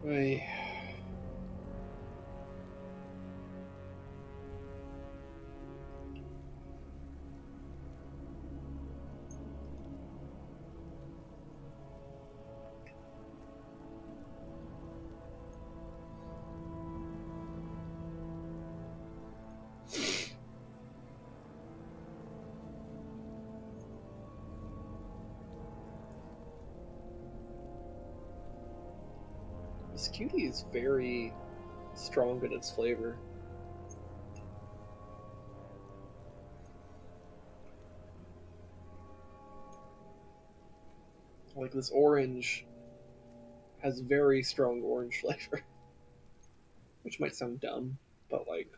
Wait. This cutie is very strong in its flavor. Like this orange has very strong orange flavor. Which might sound dumb, but like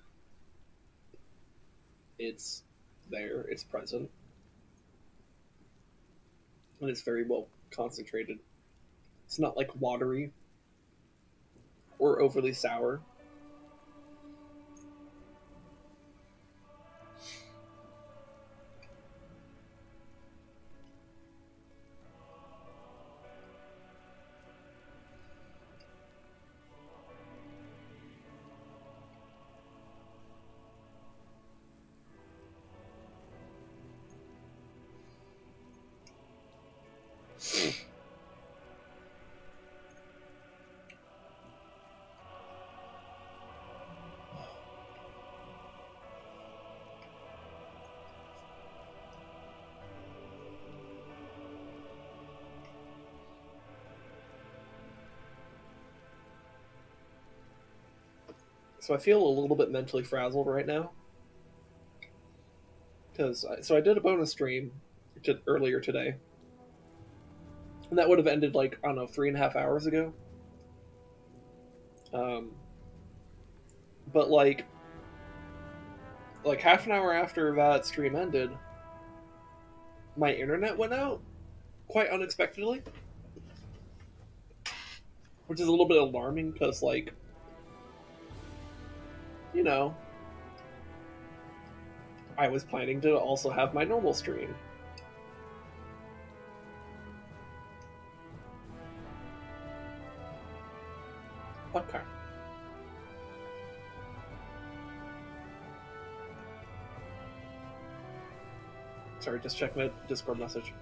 it's there, it's present, and it's very well concentrated. It's not like watery or overly sour. So I feel a little bit mentally frazzled right now because I did a bonus stream earlier today, and that would have ended like I don't know 3.5 hours ago. Um, but like half an hour after that stream ended, my internet went out quite unexpectedly, which is a little bit alarming because like you know I was planning to also have my normal stream. Okay. Sorry, just check my Discord message.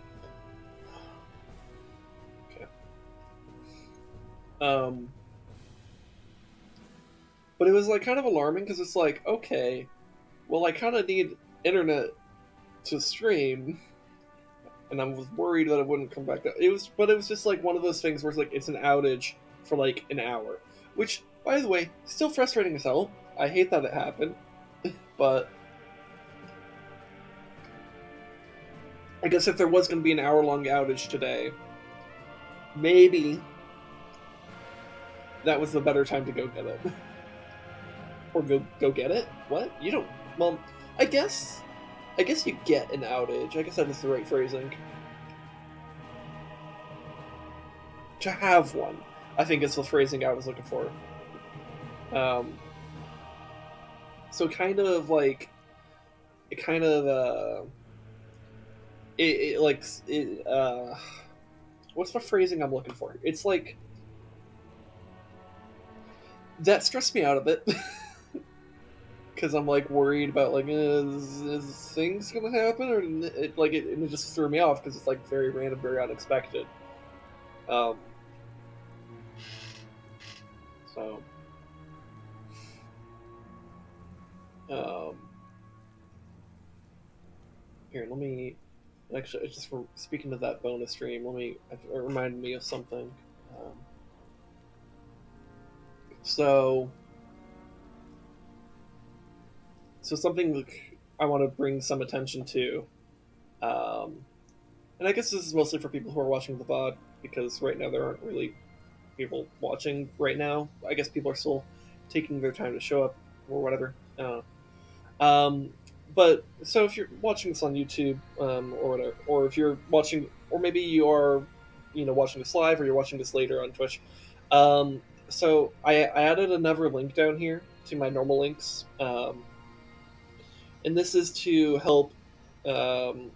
Okay. Um, but it was like kind of alarming because it's like, okay, well, I kind of need internet to stream, and I was worried that it wouldn't come back. But it was just like one of those things where it's like it's an outage for like an hour, which, by the way, still frustrating as hell. I hate that it happened, but I guess if there was going to be an hour-long outage today, maybe that was the better time to go get it. Or go get it? What? You don't. Well, I guess you get an outage. I guess that is the right phrasing. To have one, I think is the phrasing I was looking for. Um, so kind of like it kind of it like it what's the phrasing I'm looking for? It's like that stressed me out a bit. Because I'm like worried about like is things gonna happen or it just threw me off because it's like very random, very unexpected. Um, so um, here, let me actually just for speaking of that bonus stream, it reminded me of something. Um, so something I want to bring some attention to. Um, and I guess this is mostly for people who are watching the VOD because right now there aren't really people watching right now. I guess people are still taking their time to show up or whatever. Um, but so if you're watching this on YouTube or whatever, or if you're watching, or maybe you are, watching this live, or you're watching this later on Twitch. So I added another link down here to my normal links. and this is to help um,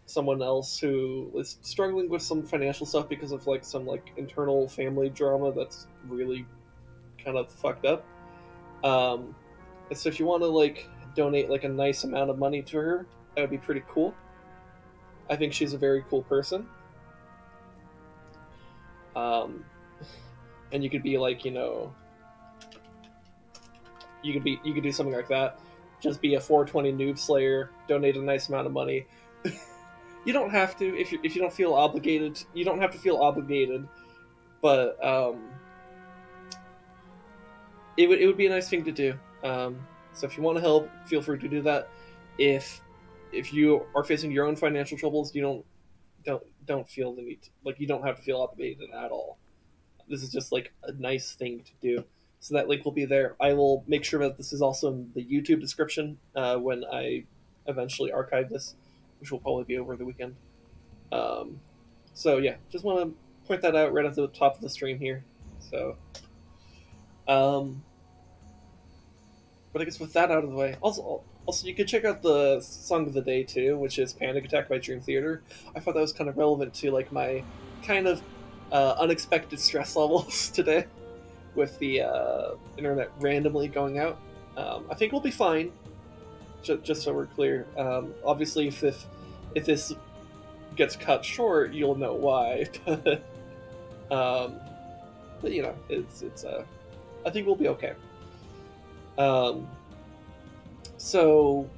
someone else who is struggling with some financial stuff because of like some like internal family drama that's really kind of fucked up. Um, and so if you want to like donate like a nice amount of money to her, that would be pretty cool. I think she's a very cool person. Um, and you could be like, you could do something like that. Just be a 420 noob slayer, donate a nice amount of money. You don't have to if you don't feel obligated. You don't have to feel obligated, but it would be a nice thing to do. So if you want to help, feel free to do that. If if you are facing your own financial troubles, you don't feel the need to, like you don't have to feel obligated at all. This is just like a nice thing to do. So that link will be there. I will make sure that this is also in the YouTube description when I eventually archive this, which will probably be over the weekend. Um, so yeah, just want to point that out right at the top of the stream here. So, um, but I guess with that out of the way, also you could check out the song of the day too, which is "Panic Attack" by Dream Theater. I thought that was kind of relevant to like my kind of unexpected stress levels today with the internet randomly going out. I think we'll be fine. Just so we're clear. Obviously, if this gets cut short, you'll know why. Um, but it's. I think we'll be okay. Um, so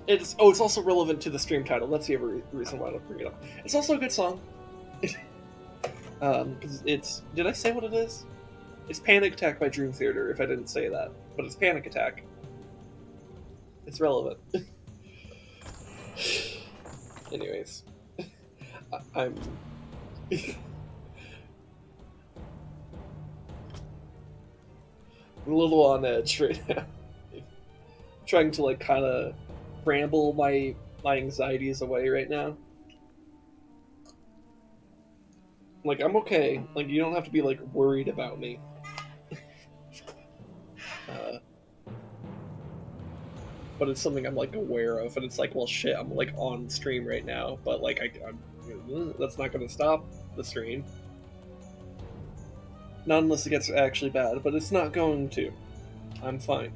it's also relevant to the stream title. That's the other reason why I don't bring it up. It's also a good song. Because it's. Did I say what it is? It's Panic Attack by Dream Theater. If I didn't say that, but it's Panic Attack. It's relevant. Anyways, I'm a little on edge right now. Trying to like kind of ramble my anxieties away right now. Like I'm okay. Like you don't have to be like worried about me. Uh, but it's something I'm like aware of, and it's like, well, shit, I'm like on stream right now, but like that's not going to stop the stream. Not unless it gets actually bad, but it's not going to. I'm fine.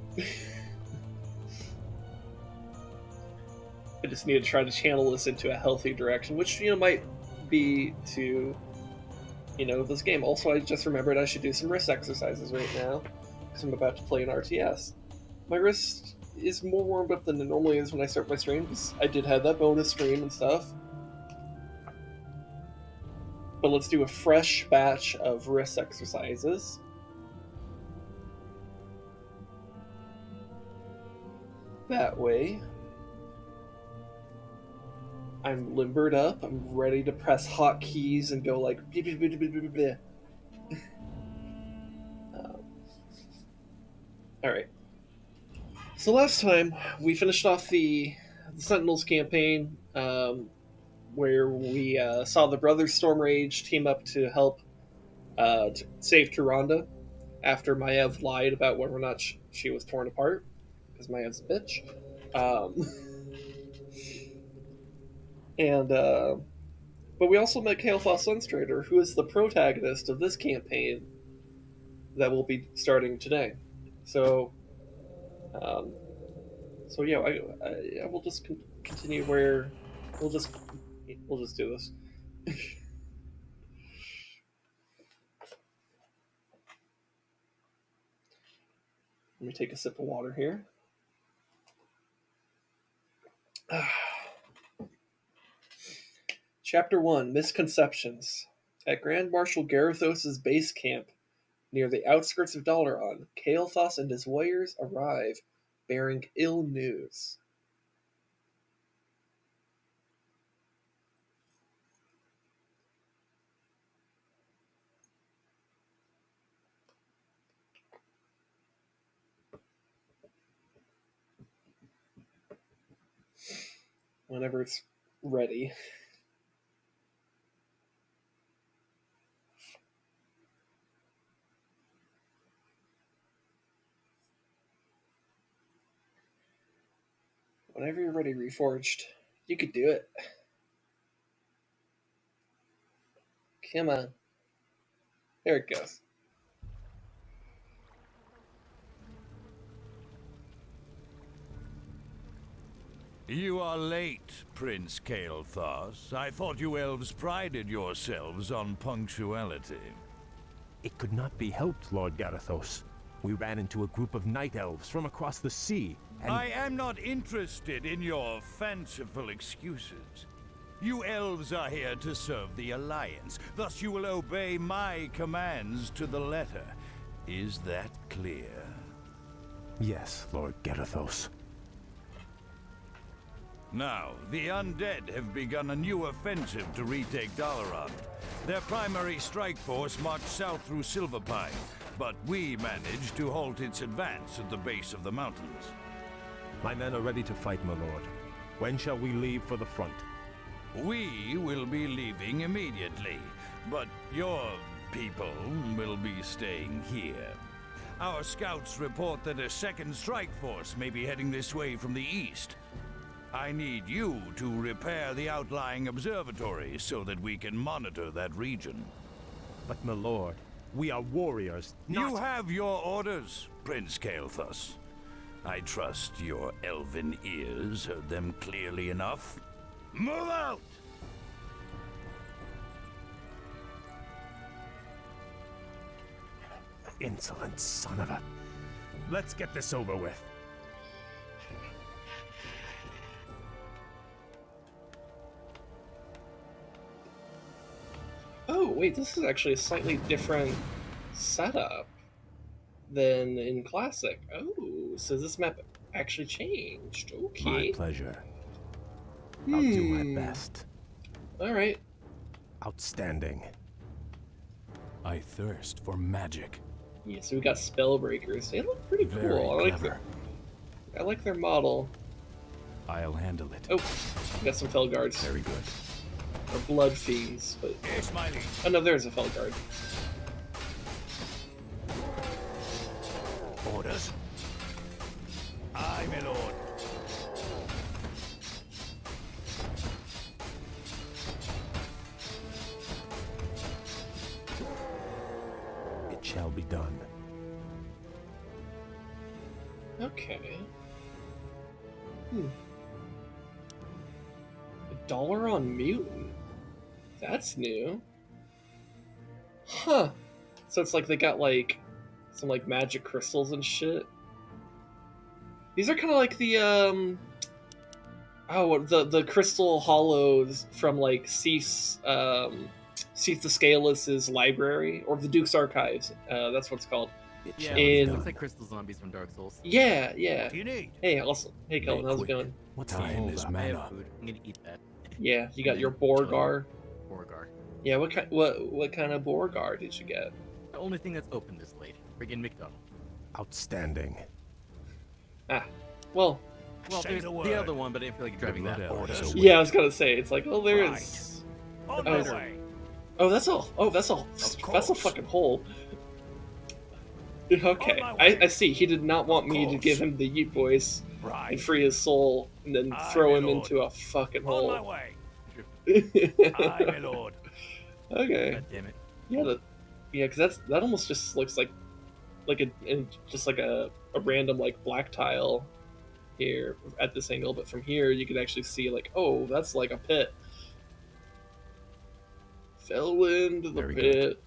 I just need to try to channel this into a healthy direction, which might be to this game. Also, I just remembered I should do some wrist exercises right now because I'm about to play an RTS. My wrist is more warmed up than it normally is when I start my stream because I did have that bonus stream and stuff. But let's do a fresh batch of wrist exercises. That way, I'm limbered up. I'm ready to press hotkeys and go like. All right. So last time we finished off the Sentinels campaign, where we saw the Brothers Stormrage team up to help to save Tyrande after Maiev lied about whether or not she was torn apart, because Maev's a bitch. Um, and but we also met Kael'thas Sunstrider, who is the protagonist of this campaign that will be starting today. So, um, so yeah, I will just continue where we'll just we'll just do this. Let me take a sip of water here. Chapter 1 Misconceptions. At Grand Marshal Garithos' base camp near the outskirts of Dalaran, Kael'thas and his warriors arrive, bearing ill news. Whenever it's ready. Whenever you're ready, Reforged. You could do it. Come on. There it goes. You are late, Prince Kael'thas. I thought you elves prided yourselves on punctuality. It could not be helped, Lord Garithos. We ran into a group of night elves from across the sea, and... I am not interested in your fanciful excuses. You elves are here to serve the Alliance, thus you will obey my commands to the letter. Is that clear? Yes, Lord Garithos. Now, the undead have begun a new offensive to retake Dalaran. Their primary strike force marched south through Silverpine, but we managed to halt its advance at the base of the mountains. My men are ready to fight, my lord. When shall we leave for the front? We will be leaving immediately, but your people will be staying here. Our scouts report that a second strike force may be heading this way from the east. I need you to repair the outlying observatory so that we can monitor that region. But, my lord, we are warriors, not... You have your orders, Prince Kael'thas. I trust your elven ears heard them clearly enough. Move out! Insolent son of a... Let's get this over with. Oh, wait, this is actually a slightly different setup than in Classic. Oh, so this map actually changed. Okay. My pleasure. I'll do my best. Alright. Outstanding. I thirst for magic. Yeah, so we got Spellbreakers. They look pretty Very cool. clever. I like their model. I'll handle it. Oh, we got some Felguards. Very good. Or Blood Fiends, but... Yes, my liege. Oh no, there's a Felguard. Orders? Aye, my lord. It shall be done. Okay. A Dalaran mutant? That's new. Huh. So it's like they got like some like magic crystals and shit. These are kind of like the the crystal hollows from like Seath the Scaleless's library, or the Duke's Archives. That's what it's called. Yeah, In- it looks like crystal zombies from Dark Souls. Yeah, yeah. What do you need? Hey, awesome. Hey, Kelvin, how's it going? What's the Time is hold I have mana. food. I'm gonna eat that. Yeah, you got your Borgar. Borgar. Yeah, what kind of Borgar did you get? The only thing that's open this late. Friggin' McDonald. Outstanding. Ah, well, Well, Say there's the the word. other one, but I didn't feel like driving Blood that Elves far. away. yeah, I was gonna say it's like, oh, there is. Right. On Oh, my is it- way. Oh, that's all. Oh, that's all. That's a course. fucking hole. Okay, On my way. I see. He did not want me to course. give him the Yeet voice and Right. free his soul, and then Aye, throw my him lord. into a fucking On my hole. way. Aye, my lord. Okay. God damn it. Yeah, because that almost just looks like just like a random like black tile here at this angle, but from here you can actually see like, oh, that's like a pit. Fell into the Very pit. good.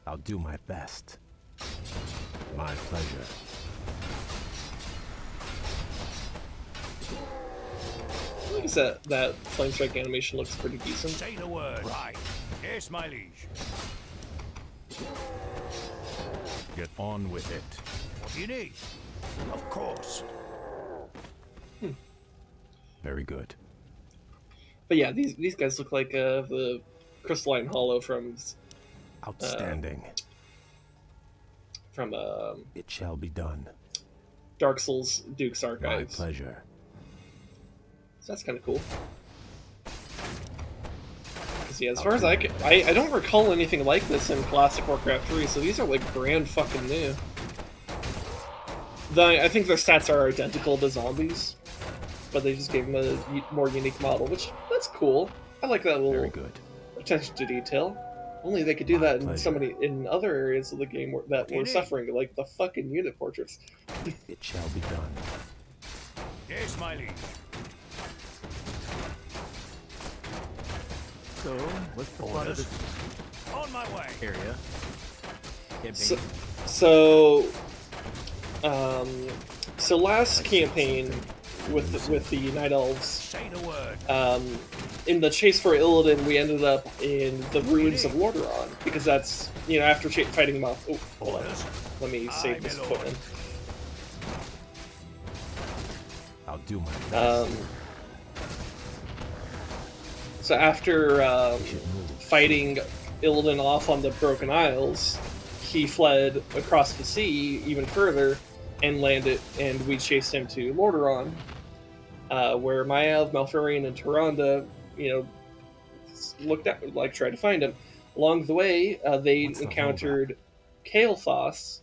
I'll do my best. My pleasure. I guess that flame strike animation looks pretty decent. Say the word. Right. Yes, my liege. Get on with it. What do you need? Of course. Very good. But yeah, these guys look like the crystalline hollow from Outstanding. It shall be done. Dark Souls Duke's My Archives. So pleasure. that's kind of cool. 'Cause, yeah, as far as I don't recall anything like this in Classic Warcraft 3, so these are like brand fucking new. I think their stats are identical to zombies. but they just gave him a more unique model, which that's cool. I like that Very little good. attention to detail. Only they could do My that in pleasure. so many in other areas of the game that do you were need? suffering, like the fucking unit portraits. It shall be done. Yes, my liege. So, what's the plot of Orders. this On my way. area? Campaign. So, so last campaign with the Night Elves, Say the word. in the chase for Illidan, we ended up in the ruins of Lordaeron because that's after fighting them off. Oh, hold on, Orders. let me Aye, save this my lord. equipment. I'll do my best. So after We should move. fighting Illidan off on the Broken Isles, he fled across the sea even further and landed, and we chased him to Lordaeron, where Maiev, Malfurion, and Tyrande, looked at, tried to find him. Along the way, they What's the encountered Kael'thas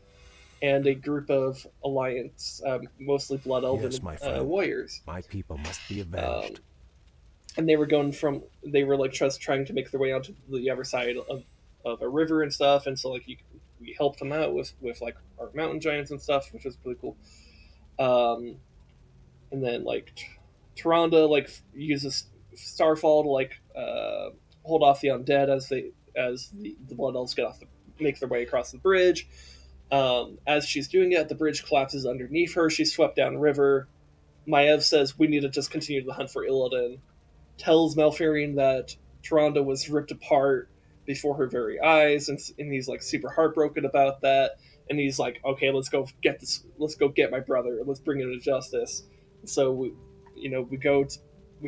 and a group of Alliance, mostly Blood Elven Yes, my friend. warriors. My people must be avenged. And they were just trying to make their way onto the other side of a river and stuff, and so we helped them out with like our mountain giants and stuff, which was really cool. And then Tyrande uses Starfall to hold off the undead as the Blood Elves make their way across the bridge. As she's doing it, the bridge collapses underneath her. She's swept down the river. Maiev says we need to just continue the hunt for Illidan. Tells Malfurion that Tyrande was ripped apart before her very eyes, and he's super heartbroken about that. And he's like, "Okay, let's go get this. Let's go get my brother. Let's bring him to justice." And so we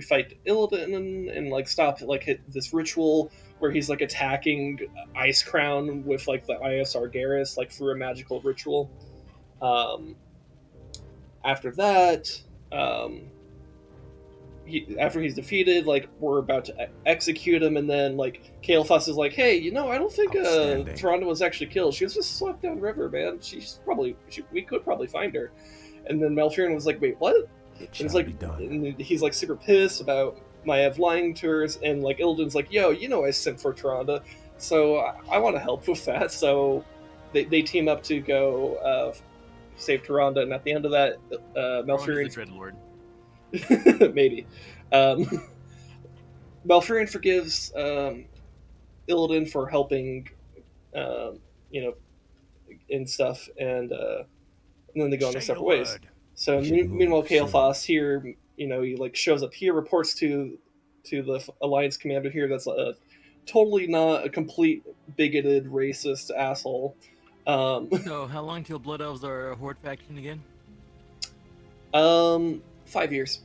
fight Illidan and stop hit this ritual where he's attacking Ice Crown with the Eye of Sargeras through a magical ritual. After that. After he's defeated, we're about to execute him, and then Kael'thas is like, "Hey, I don't think Outstanding. Tyrande was actually killed. She was just swept down river, man. We could probably find her." And then Malfurion was like, "Wait, what?" It And shall be done. and he's super pissed about Maiev lying to her, and Illidan's like, "Yo, I sent for Tyrande, so I want to help with that." So they team up to go save Tyrande, and at the end of that, Malfurion Dreadlord. maybe. Malfurion forgives Illidan for helping, and stuff, and then they go in their Say separate the ways. word. So We should meanwhile, move soon. Kael'thas here, he shows up here, reports to the Alliance commander here. That's totally not a complete bigoted, racist asshole. So, how long till Blood Elves are a Horde faction again? 5 years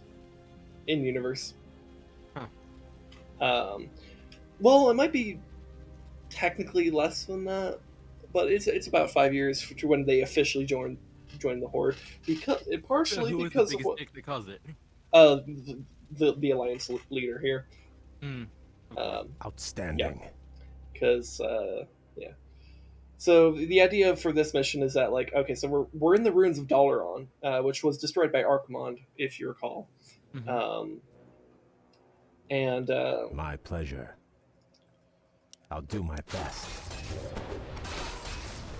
in universe. Huh. Well, it might be technically less than that, but it's about 5 years to when they officially join the Horde, partially Who was because the of biggest what dick that caused it? the Alliance leader here. Mm. Outstanding. Because yeah. So the idea for this mission is that okay, so we're in the ruins of Dalaran, which was destroyed by Archimonde, if you recall. Mhm. And My pleasure. I'll do my best.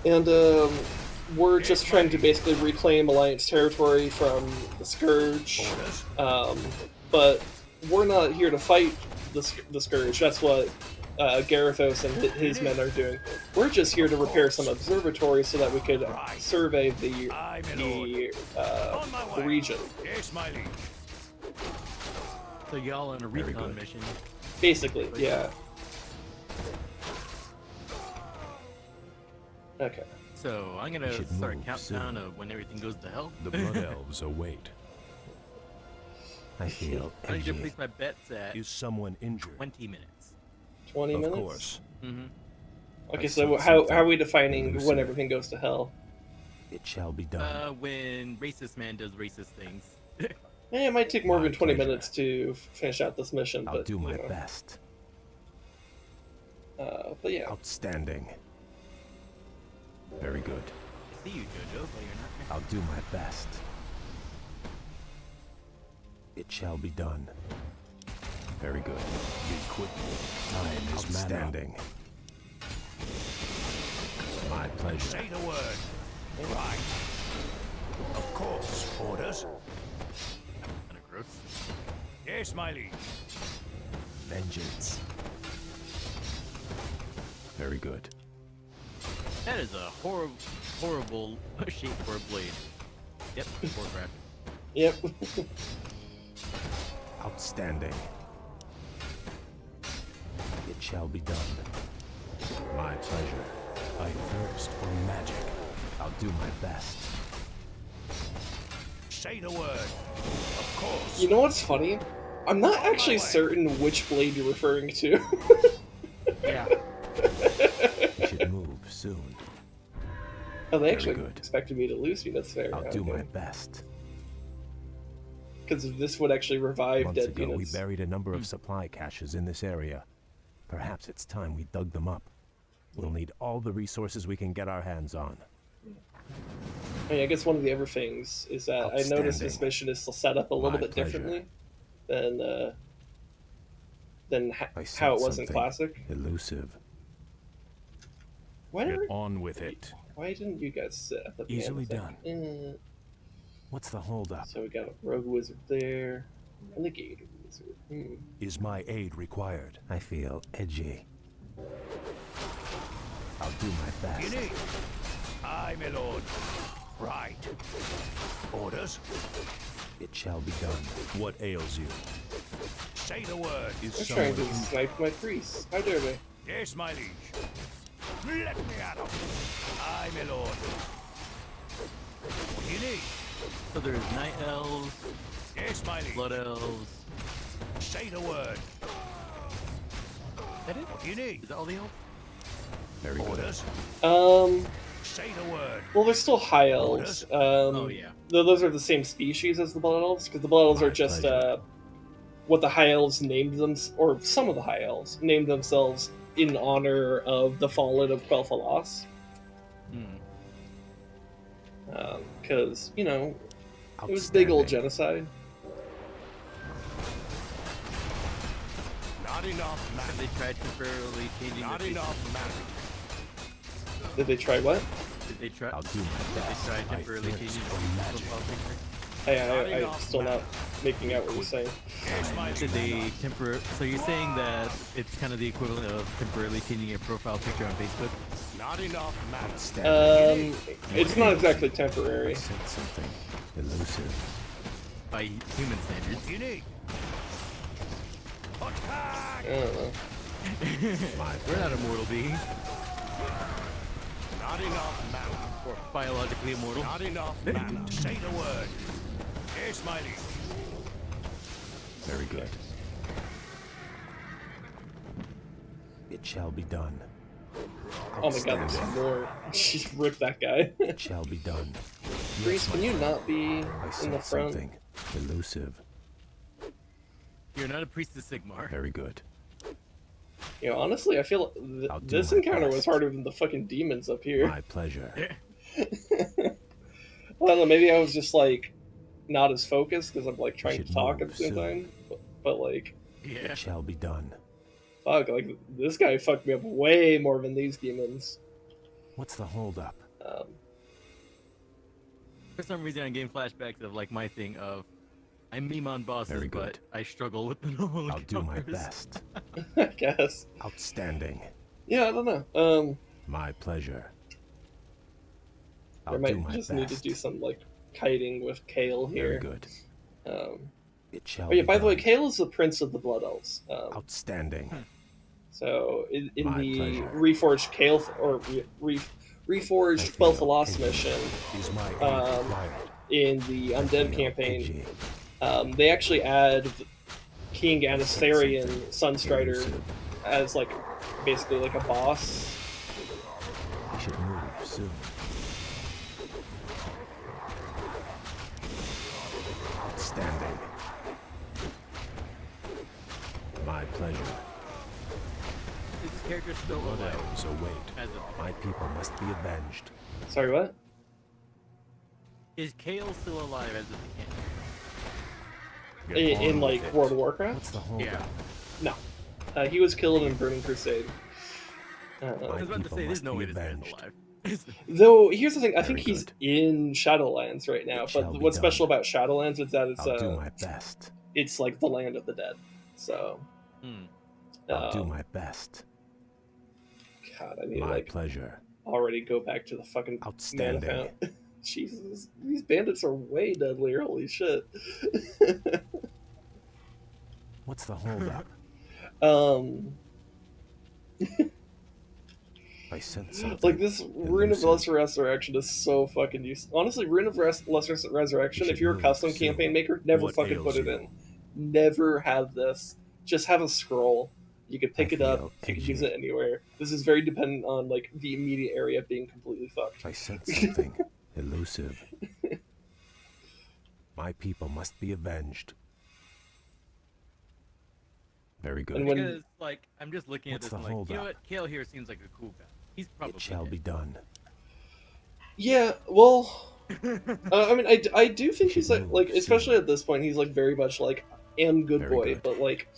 and we're just trying to basically reclaim Alliance territory from the Scourge. But we're not here to fight the Scourge. That's what Garithos and his men are doing. We're just here to repair some observatories so that we could survey the region. Yes, my liege. So y'all on a Very recon good. mission. Basically, yeah. Okay. So I'm We gonna should start a move countdown soon. of when everything goes to hell. The Blood Elves await. I feel I need to edgy. place my bets at Is someone injured? 20 minutes. 20 Of minutes? course. Mm-hmm. Okay, I so sense how something are we defining when elusive. everything goes to hell? It shall be done. When racist man does racist things. It might take more My than 20 pleasure. minutes to finish out this mission, I'll but do my best. but yeah. Outstanding. Very good. I see you, Jojo, but you're not. I'll do my best. It shall be done. Very good. Be quick. Time is Outstanding. My pleasure. Say the word. Right. Of course. Orders? Kind of gross. Yes, my liege. Vengeance. Very good. That is a horrible shape for a blade. Yep, Warcraft. Yep. Outstanding. It shall be done. My pleasure. I thirst for magic. I'll do my best. Say the word. Of course. You know what's funny? I'm not actually certain which blade you're referring to. Yeah. We should move soon. Oh, they Very actually good. expected me to lose me. That's fair. I'll do my best. Because this would actually revive Months dead ago, units. we buried a number of supply caches in this area. Perhaps it's time we dug them up. We'll need all the resources we can get our hands on. I mean, I guess one of the other things is that I noticed this Outstanding. mission is set up a little My bit pleasure. differently than I how sense it was in something Classic. Elusive. Why, Get on with it. why didn't you guys sit at the beginning? Easily It's like, done. What's the holdup? So we got a rogue wizard there, and the gator wizard. Is my aid required? I feel edgy. I'll do my best. You need. Aye, my lord. Right. Orders? It shall be done. What ails you? Say the word. Is They're trying someone to snipe my priests. How dare they? Yes, my liege. Let me at 'em. Aye, my lord. What do you need? So there's Night Elves, Yes, my liege. Blood Elves. Say the word. Is that it? What do you need? Is that all the elves? Very good. Orders? Say the word. Well, they're still high elves. Oh, yeah. Though those are the same species as the Blood Elves, because the Blood Elves My are just pleasure. what the High Elves named them, or some of the High Elves named themselves in honor of the fallen of Kael'thas. Hmm. Because, you know, it was big old Outstanding. genocide. Not enough Have mana. they tried temporarily changing Not their enough mana. Did they try what? Did they try? I'll do my Did they best. try temporarily thirst changing for their magic. profile picture? I'm still not making out what you're saying. Yes, my Did liege. they So you're saying that it's kind of the equivalent of temporarily changing your profile picture on Facebook? Not enough mana. Outstanding. It's not exactly I temporary. sense something elusive. By human standards. What do you need? Attack! I don't know. My We're not immortal beings, Not enough mana. or biologically immortal. Not enough mana. Say the word. Yes, my liege. Very good. It shall be done. Oh my god, there's more. Just rip that guy. It shall be done. Priest, can you not be I in the sense front? something elusive. You're not a priest of Sigmar. Very good. You know, honestly, I feel I'll do this my encounter was best. harder than the fucking demons up here. My pleasure. Well, I don't know, maybe I was just like not as focused because I'm like trying should to talk at move the same soon. time. But like, Yeah. It shall be done. fuck, like this guy fucked me up way more than these demons. What's the holdup? For some reason, I'm getting flashbacks of like my thing of I meme on bosses, Very but good. I struggle with the normal I'll do my encounters. best. I guess. Outstanding. Yeah, I don't know. My pleasure. I I'll do might my just best. need to do some like kiting with Kael Very here. good. It shall Oh yeah, be by the way, done. Kael is the prince of the Blood Elves. Outstanding. So in My the pleasure. reforged Kael or reforged I feel Kael'thas edgy. mission Is my aid Um, required? in the I Undead feel campaign, edgy. they actually add King Anastharian Something Sunstrider elusive. as like basically like a boss. We should move soon. Outstanding. My pleasure. Is this character still Blood alive? Elves await. As of, My people must be avenged. Sorry, what? is Kael still alive as of the Get in on like with it. World of Warcraft. What's the hold Yeah. up? No, he was killed in Burning Crusade. I was about to people say, there's must no be way this guy's avenged. alive. Though here's the thing, I think Very he's good. in Shadowlands right now. It shall But be what's done. special about Shadowlands is that I'll do my best. it's like the land of the dead. So, I'll do um, my best. God, I need to My like pleasure. already go back to the fucking mana Outstanding. fount. Jesus, these bandits are way deadlier. Holy shit. What's the hold up? um, I sense something. like this Rune of elusive. Lesser Resurrection is so fucking useless. Honestly, Rune of Lesser Resurrection, We if should you're a move custom soon. campaign maker, never What fucking ails put it you? in. Never have this. Just have a scroll. You can pick I it up. feel You can use edgy. it anywhere. This is very dependent on like the immediate area being completely fucked. I sense something elusive. My people must be avenged. Very good. And when Because, like, I'm just looking at What's this the and like, you know holdup? what? Kale here seems like a cool guy. He's probably It shall dead. be done. yeah, well, I mean, I do think should he's like move especially soon. at this point, he's like very much like am good Very boy, good. but like,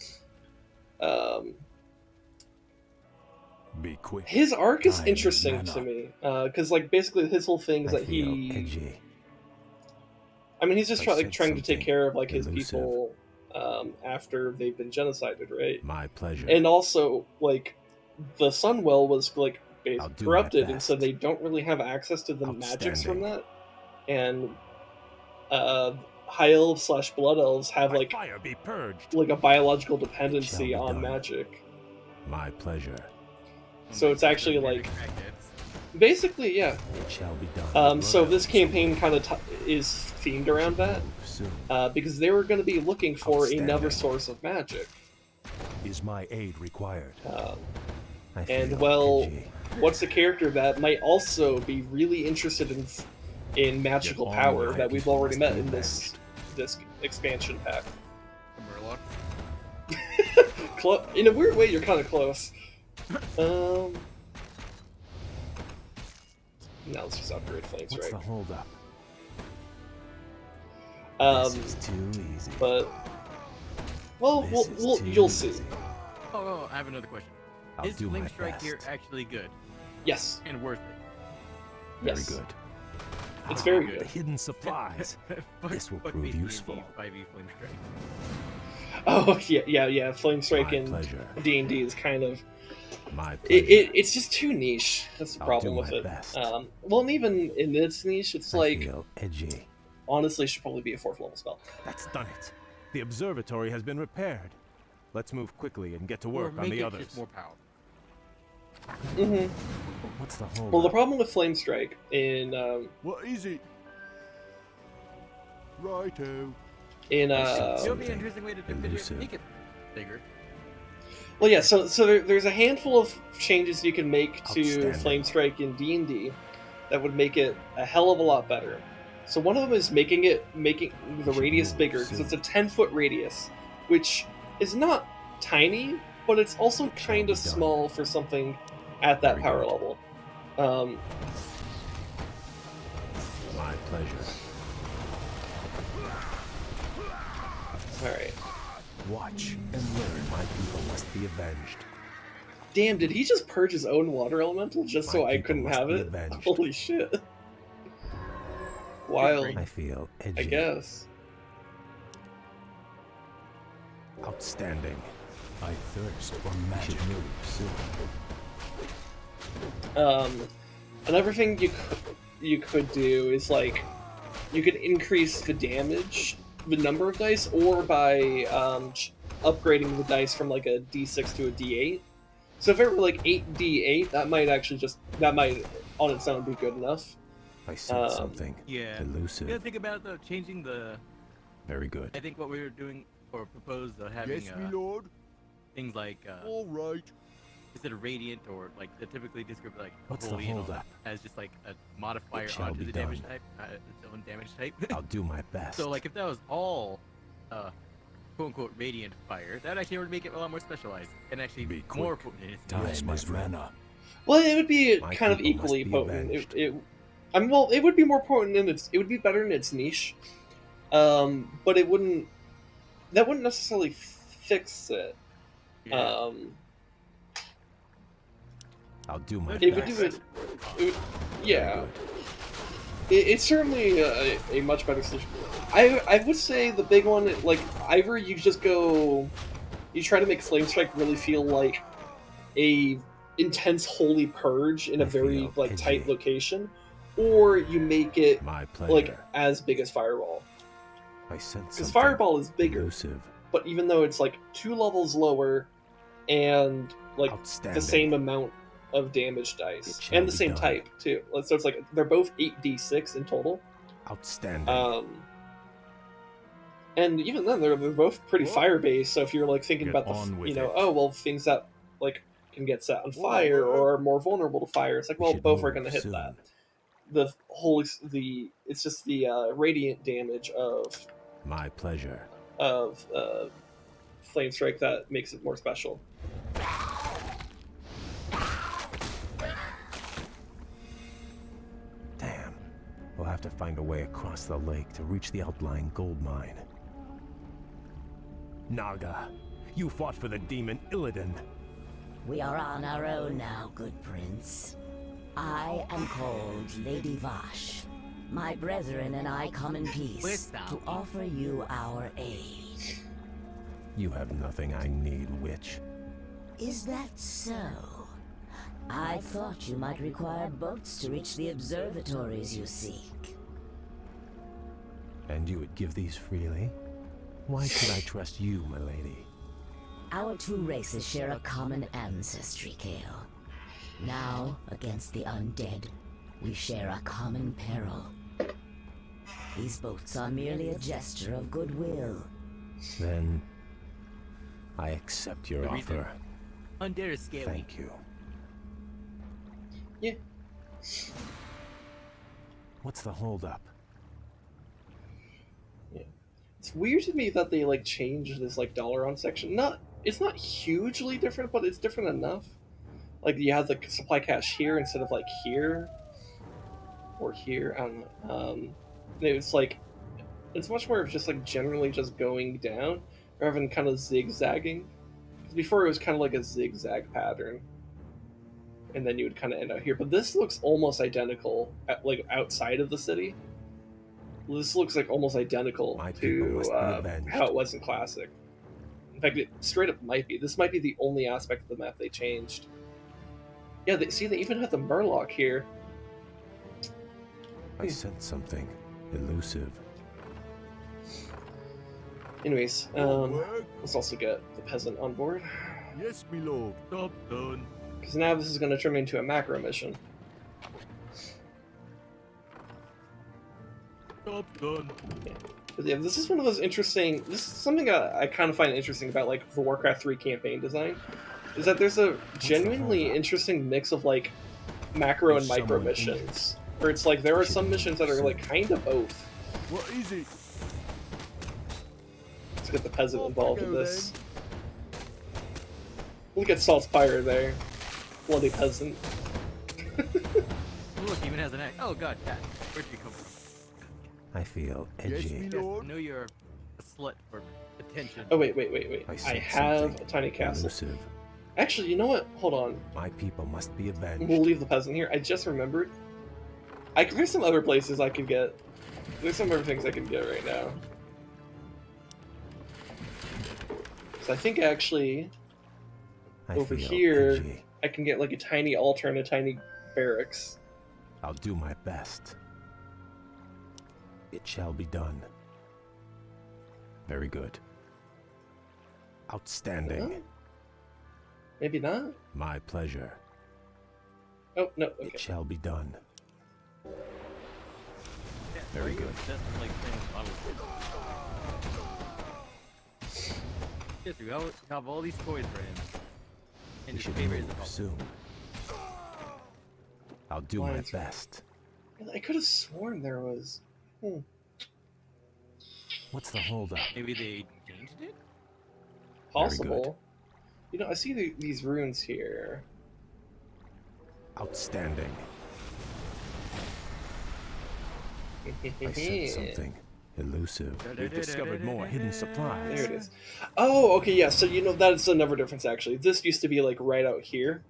Be quick. his arc is Time is interesting mana. to me because like basically his whole thing is I that feel he, edgy. I mean, he's just I trying sense to take something care of like his elusive. people after they've been genocided, right? My pleasure. And also like the Sunwell was like I'll do my corrupted, and so best. they don't really have access to the magics from Outstanding. that. And High Elves / Blood Elves have My like fire be purged. a biological It shall dependency be on done. magic. My pleasure. So it's actually like basically yeah. It shall be done. So this campaign kind of is themed around that Move soon. because they were going to be looking for another Outstanding. source of magic. Is my aid required? I And feel well, edgy. what's a character that might also be really interested in magical Get on power with that it. we've already Must met be in this expansion pack? Murloc. In a weird way, you're kind of close. Now let's just upgrade Flame What's Strike. the hold up? Um, This is too easy. but well, This is too you'll see. easy. Oh, I have another question. I'll Is do Flame my Strike best. here actually good Yes, and worth it? Very yes, good. it's very good. The good. hidden supplies. This will Fuck prove me, useful. 5e Flame Strike. Oh yeah. Flame Strike My and pleasure. D&D is kind of My pleasure. it's just too niche. That's the I'll problem do with my it. best. Well, and even in its niche, it's I like feel edgy. honestly should probably be a 4th level spell. That's done it. The observatory has been repaired. Let's move quickly and get to Or work on make the it others. just more powerful. What's the hold Well, the up? problem with Flame Strike in What is it? Righto. in It would be Something an interesting way to do it. elusive. Make it bigger. well, yeah. So there's a handful of changes you can make to Outstanding. Flame Strike in D&D that would make it a hell of a lot better. So one of them is making the should radius move bigger because soon. it's a 10-foot radius, which is not tiny, but it's also It shall kind be of done. small for something at that Very power good. level. My pleasure. All right. Watch and learn. My people must be avenged. Damn, did he just purge his own water elemental just so My I people couldn't must have be it? avenged. Holy shit. Wild, I feel edgy. I guess. Outstanding. I thirst for We magic. should move soon. Another thing you could do is like you could increase the damage, the number of dice, or by upgrading the dice from like a D6 to a D8. So if it were like 8D8, that might on its own be good enough. I sense something Yeah. elusive. You gotta think about it, though, changing the. Very good. I think what we were doing or proposed having Yes, me lord. things like All right. instead of radiant or like the typically described like What's the holy and all holdup? that, as just like a modifier It shall onto be the damage done. type, its own damage type. I'll do my best. So like if that was all quote unquote radiant fire, that actually would make it a lot more specialized and actually Be more quick. potent in its Time use. my is friend. mana. Well, it would be My kind of people must equally be potent. avenged. I mean, well, it would be more potent in its. It would be better in its niche, but it wouldn't. that wouldn't necessarily fix it. Yeah. I'll do my It would best. do it. It would, Very yeah, good. it's certainly a much better solution. I would say the big one, like either you just go, you try to make Flame Strike really feel like a intense holy purge in a I very feel like tight edgy. location, or you make it My pleasure. like as big as Fireball. I sense Because something Fireball is bigger, elusive. but even though it's like 2 levels lower and like Outstanding. the same amount of damage It dice shall and the be same done. type too. So it's like they're both 8d6 in total. Outstanding. And even then, they're both pretty What? fire based. So if you're like thinking Get about on with you know, it. oh well, things that like can get set on Whoa, fire whoa. or are more vulnerable to fire, it's like We well, should both are move going to hit soon. that. The whole it's just the radiant damage My pleasure. of flame strike that makes it more special. Damn. We'll have to find a way across the lake to reach the outlying gold mine. Naga, you fought for the demon Illidan. We are on our own now, good prince. I am called Lady Vashj. My brethren and I come in peace Without to offer you our aid. You have nothing I need, witch. Is that so? I thought you might require boats to reach the observatories you seek. And you would give these freely? Why should I trust you, my lady? Our two races share a common ancestry, Kael. Now, against the undead, we share a common peril. These boats are merely a gesture of goodwill. Then I accept your The reason- offer. Undead is scary. Thank you. Yeah. What's the holdup? It's weird to me that they like changed this like Dalaran section. It's not hugely different, but it's different enough. Like you have the supply cache here instead of like here or here. I don't know. It's like it's much more of just like generally just going down rather than kind of zigzagging. 'Cause before it was kind of like a zigzag pattern, and then you would kind of end out here. But this looks almost identical, like outside of the city. This looks like almost identical My people to must be avenged. how it was in Classic. In fact, it straight up might be. This might be the only aspect of the map they changed. Yeah, they even have the Murloc here. I sense something elusive. Anyways, Work? let's also get the peasant on board. Yes, me lord. Stop done. Because now this is going to turn into a macro mission. Stop done. But yeah, this is one of those interesting. This is something I kind of find interesting about like the Warcraft 3 campaign design, is that there's a genuinely interesting mix of like macro and There's micro someone in missions. Where it's like there are We should some move missions that are soon. like kind of both. What is it? Let's get the peasant Off I involved in go, this. Look at Salt's Pyre there, bloody peasant. Look, even has an act. Oh god, cat. Where'd you come from? I feel Yes, edgy. me Yes, lord. I know you're a slut for attention. Oh wait. I I sense have something a tiny castle. elusive. Actually, you know what? Hold on. My people must be avenged. We'll leave the peasant here. I just remembered. There's some other places I could get. There's some other things I can get right now. So I think actually I over feel here edgy. I can get like a tiny altar and a tiny barracks. I'll do my best. It shall be done. Very good. Outstanding. Huh? Maybe not. My pleasure. Oh no. Okay. It shall be done. Yeah, Very are you good. obsessed with, like, playing with models? Yes, you have all these toys for him. And We his should favorite is move the soon. I'll do my Lines. best. I could have sworn there was. What's the holdup? Maybe they changed it? Possible. You know, I see these runes here. Outstanding. I sense something Elusive. We've discovered more hidden supplies. There it is. Oh, okay, yeah. So you know that's another difference actually. This used to be like right out here.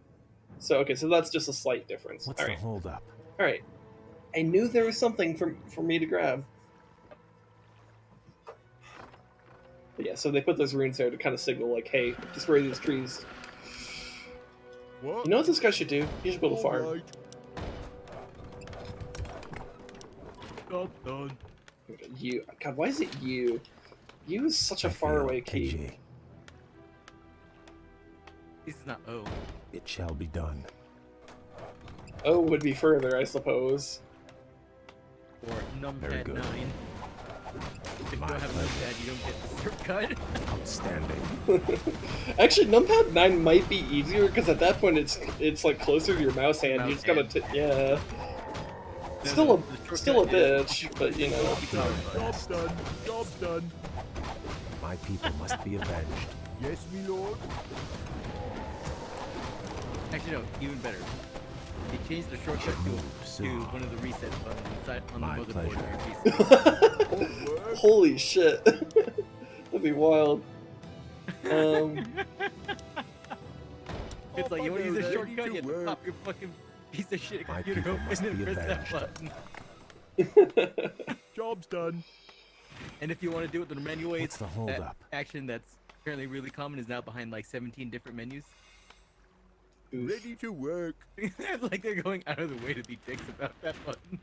So okay, so that's just a slight difference. What's All the right. holdup? All right. I knew there was something for me to grab. But yeah, so they put those runes there to kind of signal like, hey, destroy these trees. What? You know what this guy should do? He should build a All farm. right. Job done. You. God, why is it you? You is such a I faraway feel key. edgy. This is not O. It shall be done. Oh, would be further, I suppose. Or Very numpad good. 9. If you My don't have pleasure. numpad, you don't get the shortcut. Outstanding. Actually, numpad 9 might be easier because at that point it's like closer to your mouse hand. You just gotta yeah. Still a bitch, but you know. Job's done. Job's done. My people must be avenged. Yes, me lord. Actually, no, even better. They changed the shortcut Move to soon. one of the reset buttons inside on My the motherboard pleasure. of your PC. Work. Holy shit. That'd be wild. It's like you want to use a Ready shortcut, to you have to work. pop your fucking piece of shit My computer people open must and be press that avenged. button. Job's done. And if you want to do it the manual way, What's the that holdup? action that's apparently really common is now behind like 17 different menus. Oof. Ready to work. It's like they're going out of the way to be dicks about that button.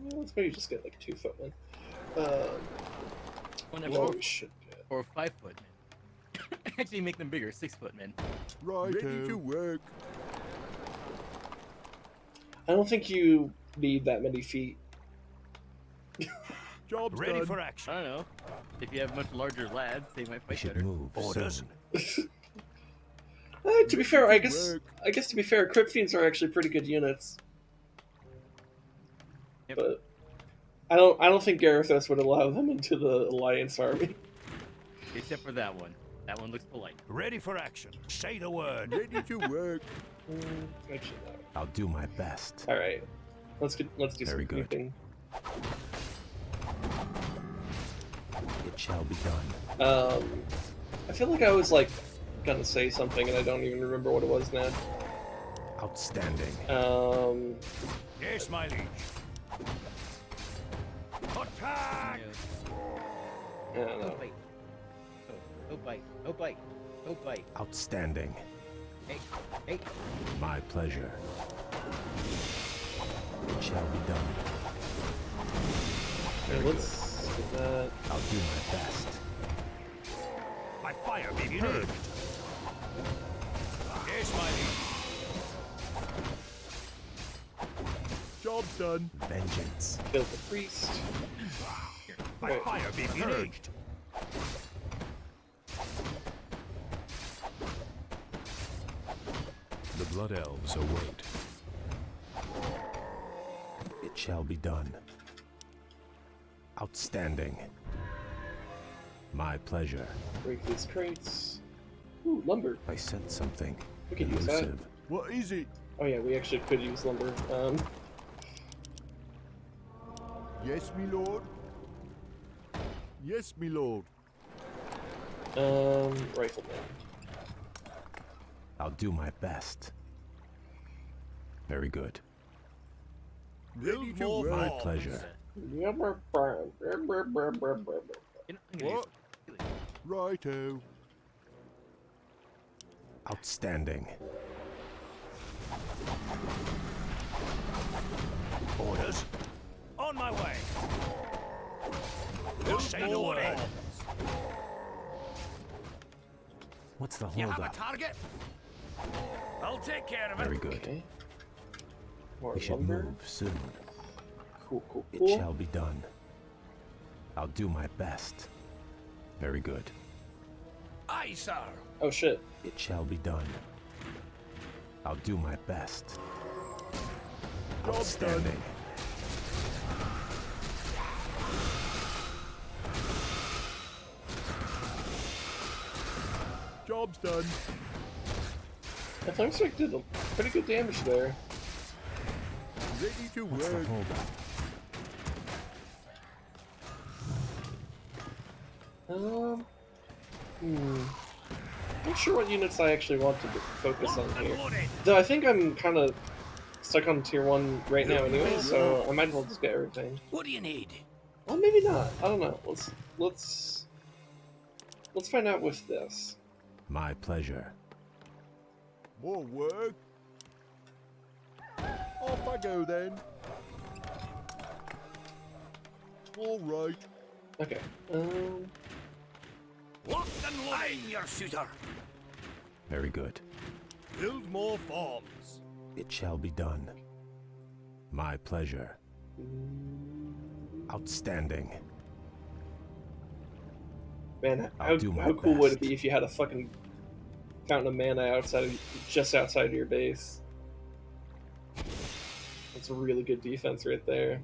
Well, let's maybe just get like 2 footmen. One What ever we should get. or 5 foot men. Actually, make them bigger, 6 foot men. Right. Ready to work. I don't think you need that many feet. Job's Ready done. for action. I don't know. If you have much larger lads, they might We fight should better. move Orders. soon. To be fair, Ready to work. I guess to be fair, Crypt Fiends are actually pretty good units. Yep. But I don't think Garethos would allow them into the Alliance army. Except for that one. That one looks polite. Ready for action. Say the word. Ready to work. Actually, no. I'll do my best. All right, let's do Very some good. creeping. It shall be done. I feel like I was like gonna say something and I don't even remember what it was now. Outstanding. Yes, my liege. Attack! I don't No know. bite. No bite. No bite. No bite. Outstanding. Hey. Hey. My pleasure. It shall be done. Okay, let's get that. I'll do my best. My fire be purged. Yes, my liege. Job's done. Vengeance. Kill the priest. My Wait. fire be purged. The Blood Elves await. It shall be done. Outstanding. My pleasure. Break these crates. Ooh, lumber. I sense something We could use that. elusive. What is it? Oh yeah, we actually could use lumber. Yes, me lord. Yes, me lord. Rifleman. I'll do my best. Very good. Ready to more work. My Oh, pleasure. You know, I'm gonna What? use- Righto. Outstanding. Orders. On my way. Say the word. What's the You have a holdup? target? I'll take care of it. Very good. Okay. More We should lumber. move soon. Cool, cool, It cool. shall be done. I'll do my best. Very good. Aye, sir. Oh shit. It shall be done. I'll do my best. Job's Outstanding. Job's done. That flame strike did pretty good damage there. Ready to What's the work. holdup? Um, Not sure what units I actually want to focus on here. Though I think I'm kind of stuck on tier 1 right now anyway, so I might as well just get everything. What do you need? Well, maybe not. I don't know. Let's find out with this. My pleasure. More work. Off I go then. All right. Okay. Locked and loaded. I'm your shooter. Very good. Build more farms. It shall be done. My pleasure. Outstanding. Man, I'll do my how cool would it best. be if you had a fucking fountain of mana just outside of your base? That's a really good defense right there.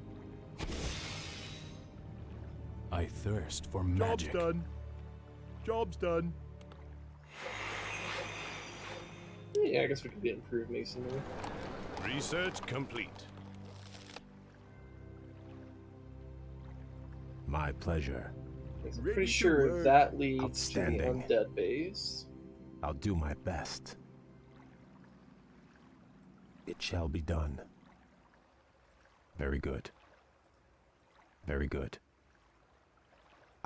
I thirst for Job's magic. done. Job's done. Yeah, I guess we could improve masonry. Research complete. My pleasure. I'm Ready pretty to sure work. that leads Outstanding. to the undead base. I'll do my best. It shall be done. Very good. Very good.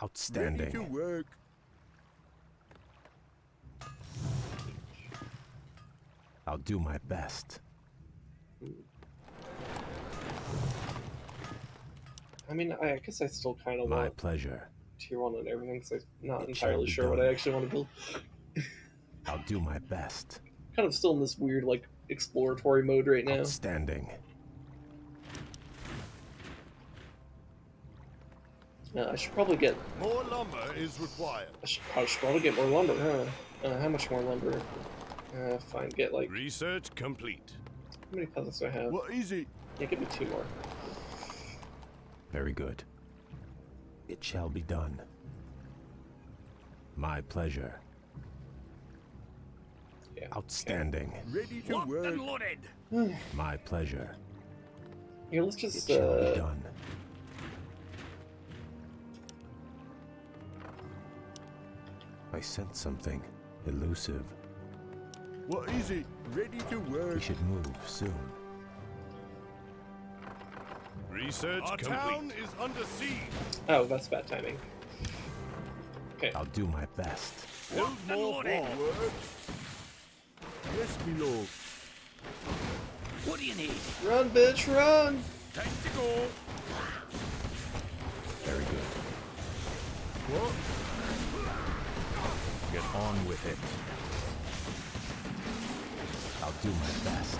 Outstanding. Ready to work. I'll do my best. I mean, I guess I still kind of My want pleasure. tier 1 and everything, because I'm not It shall entirely be sure what done. I actually want to build. I'll do my best. Kind of still in this weird, like, exploratory mode right now. Outstanding. I should probably get... More lumber is required. I should probably get more lumber, huh? How much more lumber? Fine, get, like... Research complete. How many puzzles do I have? What is it? Yeah, give me 2 more. Very good. It shall be done. My pleasure. Yeah. Outstanding. Ready to Locked work. and loaded. My pleasure. Here, let's It just, shall be done. I sense something elusive. What is it? Ready to We work. should move soon. Research Our complete. town is under siege. Oh, that's bad timing. Okay. I'll do my best. Build Locked and more loaded. forward. Yes, my lord. What do you need? Run, bitch, run! Time to go. Very good. What? Get on with it. I'll do my best.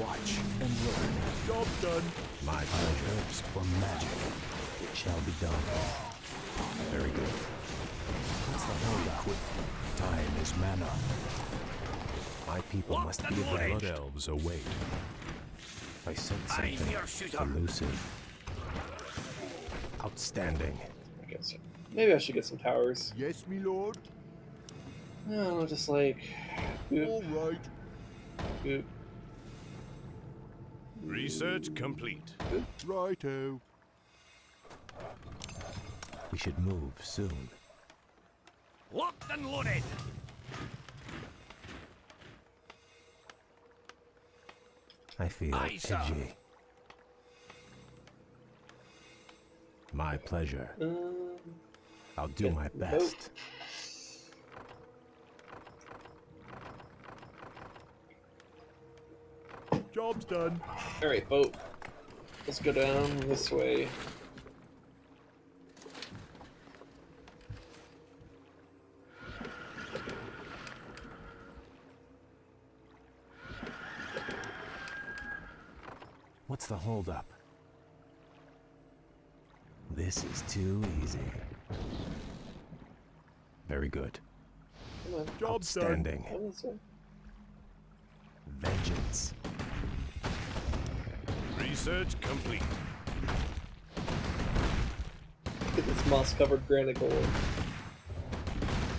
Watch and learn. Job done. My pleasure. For magic. It shall be done. Very good. What's the holdup? Time is mana. My people must be Locked and avenged. loaded. Elves await. I sense I'm something your shooter. elusive. Outstanding. I guess so. Maybe I should get some towers. Yes, my lord. No, just like... Boop, All right. boop. Research complete. Righto. We should move soon. Locked and loaded. I feel Aye, sir. edgy. My pleasure. I'll do my best. Job's done. Alright, boat. Let's go down this way. What's the holdup? This is too easy. Very good. Come on. Job's done. Outstanding. Come this way. Vengeance. Research complete. Look at this moss-covered granite golem.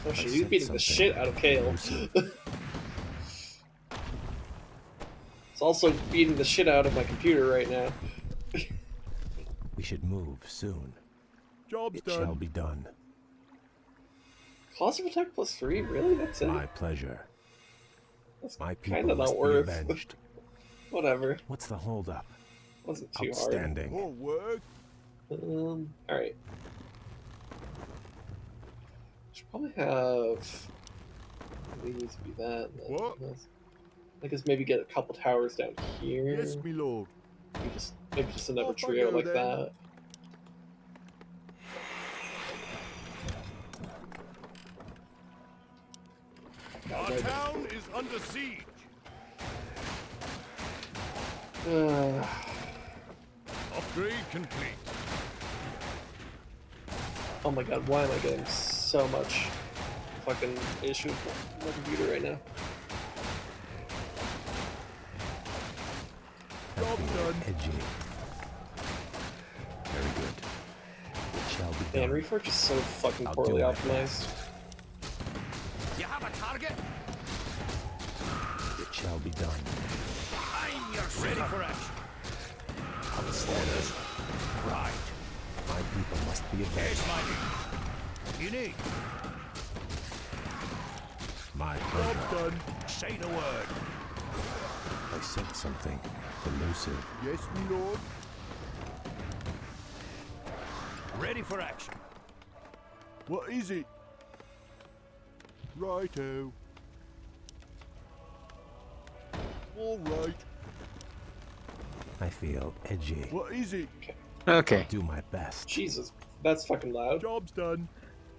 Oh shit, he's sense beating the something shit out of Kael. It's also beating the shit out of my computer right now. We should move soon. Job's It done. shall be done. Cost of attack +3? Really? That's it? My pleasure. That's My kinda people not must be worth. avenged. Whatever. What's the holdup? Wasn't too Outstanding. More work. hard. Alright. Should probably have these be that. And then What? this. I guess maybe get a couple towers down here. Yes, me lord. Maybe just another Off I trio go like then. that. Our town is under siege. Upgrade complete. Oh my god, why am I getting so much fucking issue with my computer right now? I Job's feel done. edgy. Very good. It shall be Man, done. Reforge is so fucking I'll poorly do my optimized. You have a target? It shall be done. I'm your ready for action. Outstanding. Right. My people must be avenged. Here's my lead. You need. My Job's pleasure. done. Say the word. I said something elusive. Yes, me lord. Ready for action. What is it? Righto. All right. I feel edgy. What is it? Okay. Do my best. Jesus, that's fucking loud. Job's done.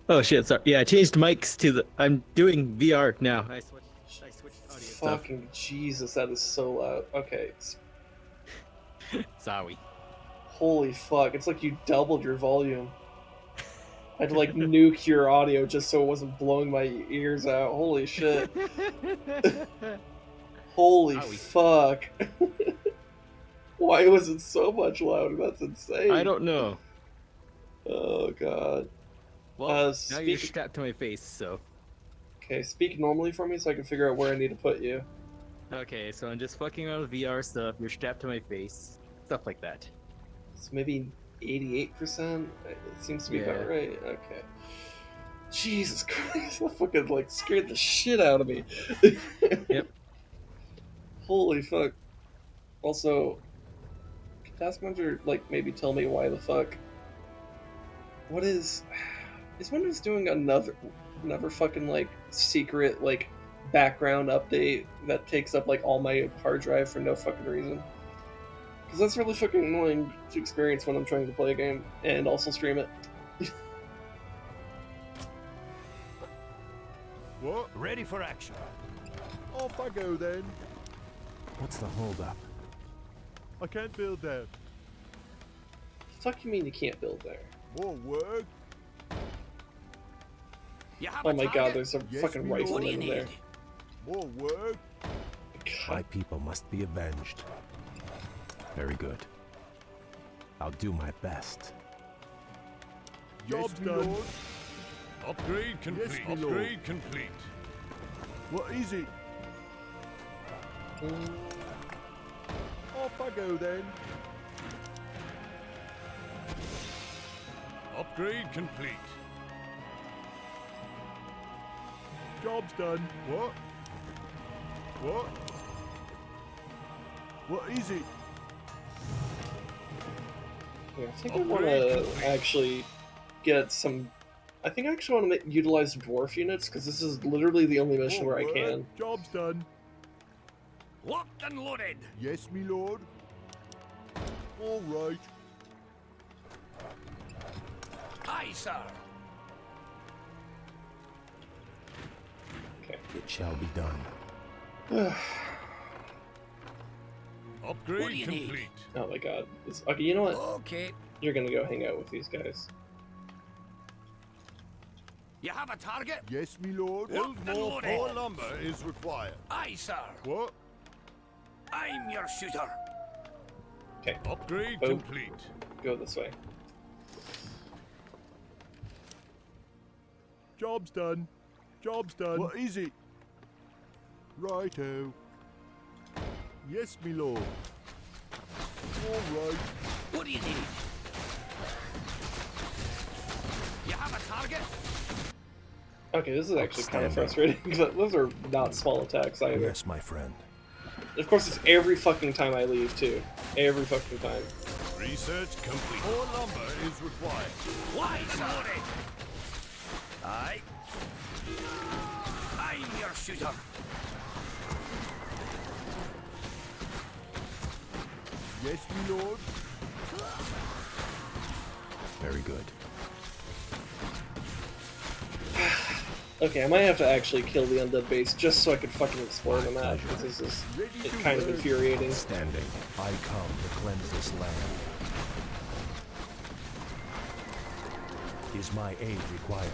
Oh shit, sorry. Yeah, I changed mics to the. I'm doing VR now. I switched audio stuff. Fucking Jesus, that is so loud. Okay. Sorry. Holy fuck, it's like you doubled your volume. I had to like nuke your audio just so it wasn't blowing my ears out. Holy shit. Holy Owie. fuck. Why was it so much louder? That's insane. I don't know. Oh god. Well, now speak- you're strapped to my face, so. Okay, speak normally for me so I can figure out where I need to put you. Okay, so I'm just fucking around with VR stuff. You're strapped to my face. Stuff like that. So maybe 88%? It seems to be about Yeah. right. Okay. Jesus Christ, that fucking like scared the shit out of me. Yep. Holy fuck. Also, can Taskmaster like maybe tell me why the fuck? What is Windows doing another fucking like secret like background update that takes up like all my hard drive for no fucking reason? Because that's really fucking annoying to experience when I'm trying to play a game and also stream it. What? Ready for action. Off I go then. What's the holdup? I can't build there. The fuck you mean you can't build there? More work. You have Oh a my god, target? there's a Yes, fucking we know. rifle What do you in need? there. More work. My God. people must be avenged. Very good. I'll do my best. Job's yes, me done. lord. Upgrade complete. Yes, my lord. Upgrade complete. What is it? Off I go then. Upgrade complete. Job's done. What? What? What is it? Yeah, I think I want to actually get some. I think I actually want to utilize dwarf units because this is literally the only mission More where I work. can. Job's done. Locked and loaded. Yes, me lord. All right. Aye, sir. Okay. It shall be done. Upgrade What do you need? complete. Oh my god. Okay, you know what? Okay. You're gonna go hang out with these guys. You have a target? Yes, me lord. Build Build more more for lumber is required. Aye, sir. What? I'm your shooter. Okay, Upgrade Boom. complete. go this way. Job's done. Job's done. What is it? Righto. Yes, me lord. All right. What do you need? have a target? Okay, this is actually kind of Outstanding. frustrating because those are not small attacks either. Yes, my friend. Of course, it's every fucking time I leave too. Every fucking time. Research complete. More lumber is required. Why, sorry? Aye. I'm your shooter. Yes, my lord. Very good. Okay, I might have to actually kill the undead base just so I can fucking explore the map, because this is kind of infuriating. Standing. I come to cleanse this land. Is my aid required?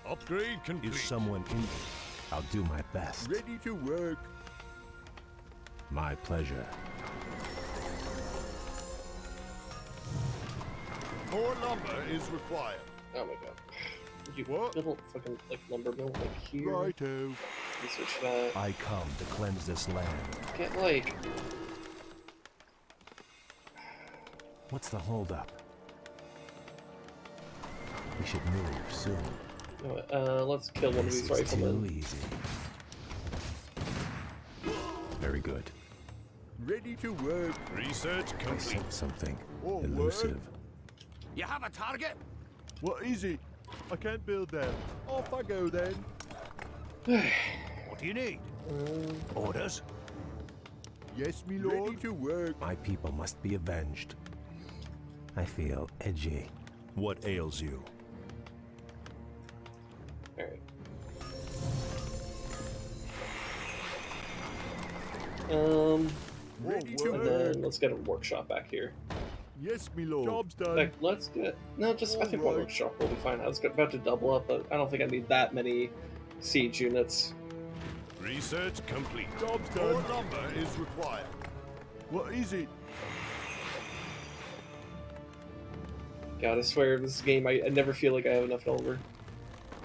Upgrade complete. Is someone injured? I'll do my best. Ready to work. My pleasure. More lumber is required. Oh my god. You What? build fucking like lumber mill like here. Righto. Research that. I come to cleanse this land. Get like What's the holdup? We should move soon. let's kill one of This these is too riflemen. easy. Very good. Ready to work. Research I complete. sense something Oh, elusive. You have a target? What is it? I can't build that. Off I go then. What do you need? Orders? Yes, me lord. Ready to work. My people must be avenged. I feel edgy. What ails you? Alright. Ready to And work. then let's get a workshop back here. Yes, me lord. Job's done. Like, let's get no, just I think one Alright. workshop will be fine. I was about to double up, but I don't think I need that many siege units. Research complete. Job's More done. lumber is required. What is it? God, I swear this game I never feel like I have enough lumber.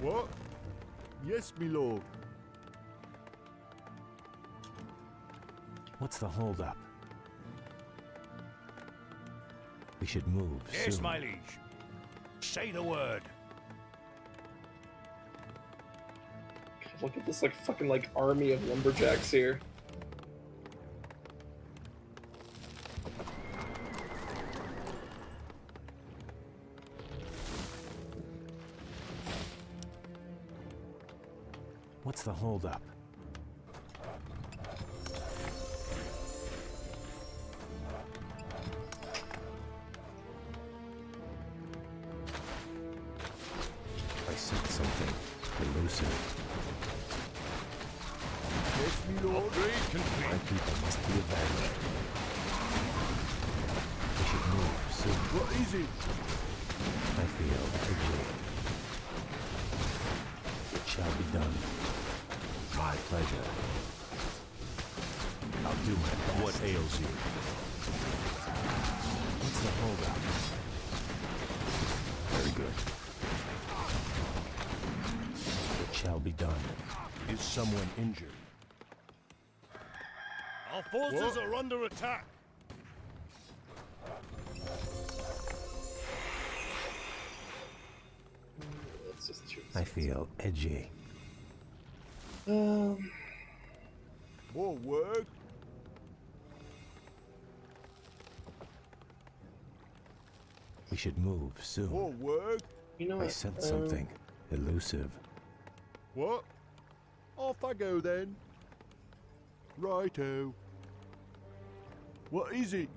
What? Yes, me lord. What's the holdup? We should move Yes, soon. my liege. Say the word. God, look at this like fucking like army of lumberjacks here. What's the holdup? I sense something elusive. Yes, me lord. Upgrade My complete. people must be avenged. We should move soon. What is it? I feel edgy. It shall be done. My pleasure. I'll do my best. What ails you? What's the holdup? Very good. It shall be done. Is someone injured? Our forces are under attack. Let's just choose. I feel edgy. More work. We should move soon. More work. You know I what? sense something elusive. What? Off I go then. Righto. What is it?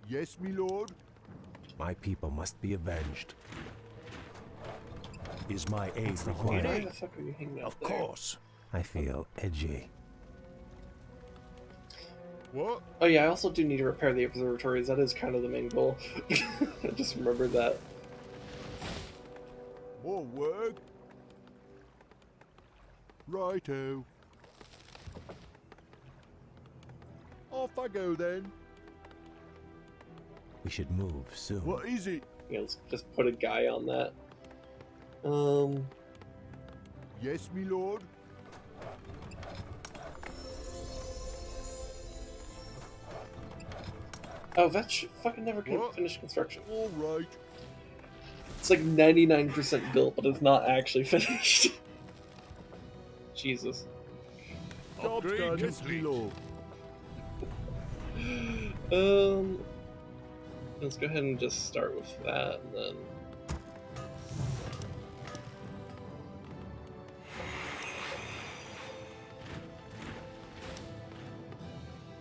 Yes, me lord. My people must be avenged. Is my aid Why required? the fuck are you hanging out Of there? course. I feel edgy. What? Oh yeah, I also do need to repair the observatories. That is kind of the main goal. I just remembered that. More work. Righto. Off I go then. We should move soon. What is it? Yeah, let's just put a guy on that. Yes, me lord. Oh, Vashj fucking never What? finished construction. All right. It's like 99% built, but it's not actually finished. Jesus. Job's Upgrade done. Yes, me complete. lord. Let's go ahead and just start with that, and then.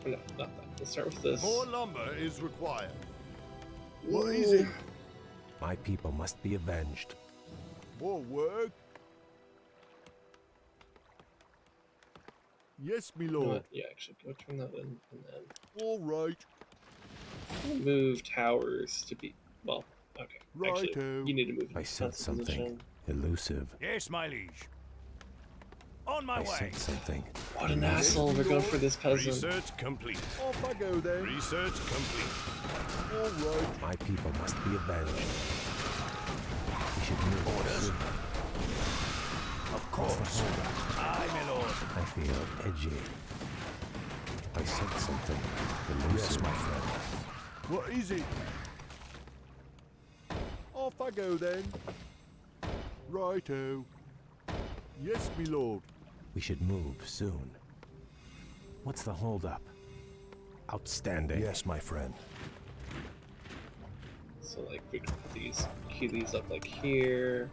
Oh, no, not that. Let's start with this. More lumber is required. What is it? My people must be avenged. More work? Yes, me You know lord. what? Yeah, actually, go turn that in, and then All right. move towers to be. Well, okay. Actually, Righto. you need to move I into sense defensive something position. elusive. Yes, my liege. On my I way. sense something. What an asshole! We're going for this cousin. Research complete. Off I go then. Research complete. All right. My people must be avenged. We should move. Orders. Of course. Aye, my lord. I feel edgy. I sense something elusive. Yes, my friend. What is it? Off I go then. Righto. Yes, me lord. We should move soon. What's the holdup? Outstanding. Yes, my friend. So like we can put these, key these up like here.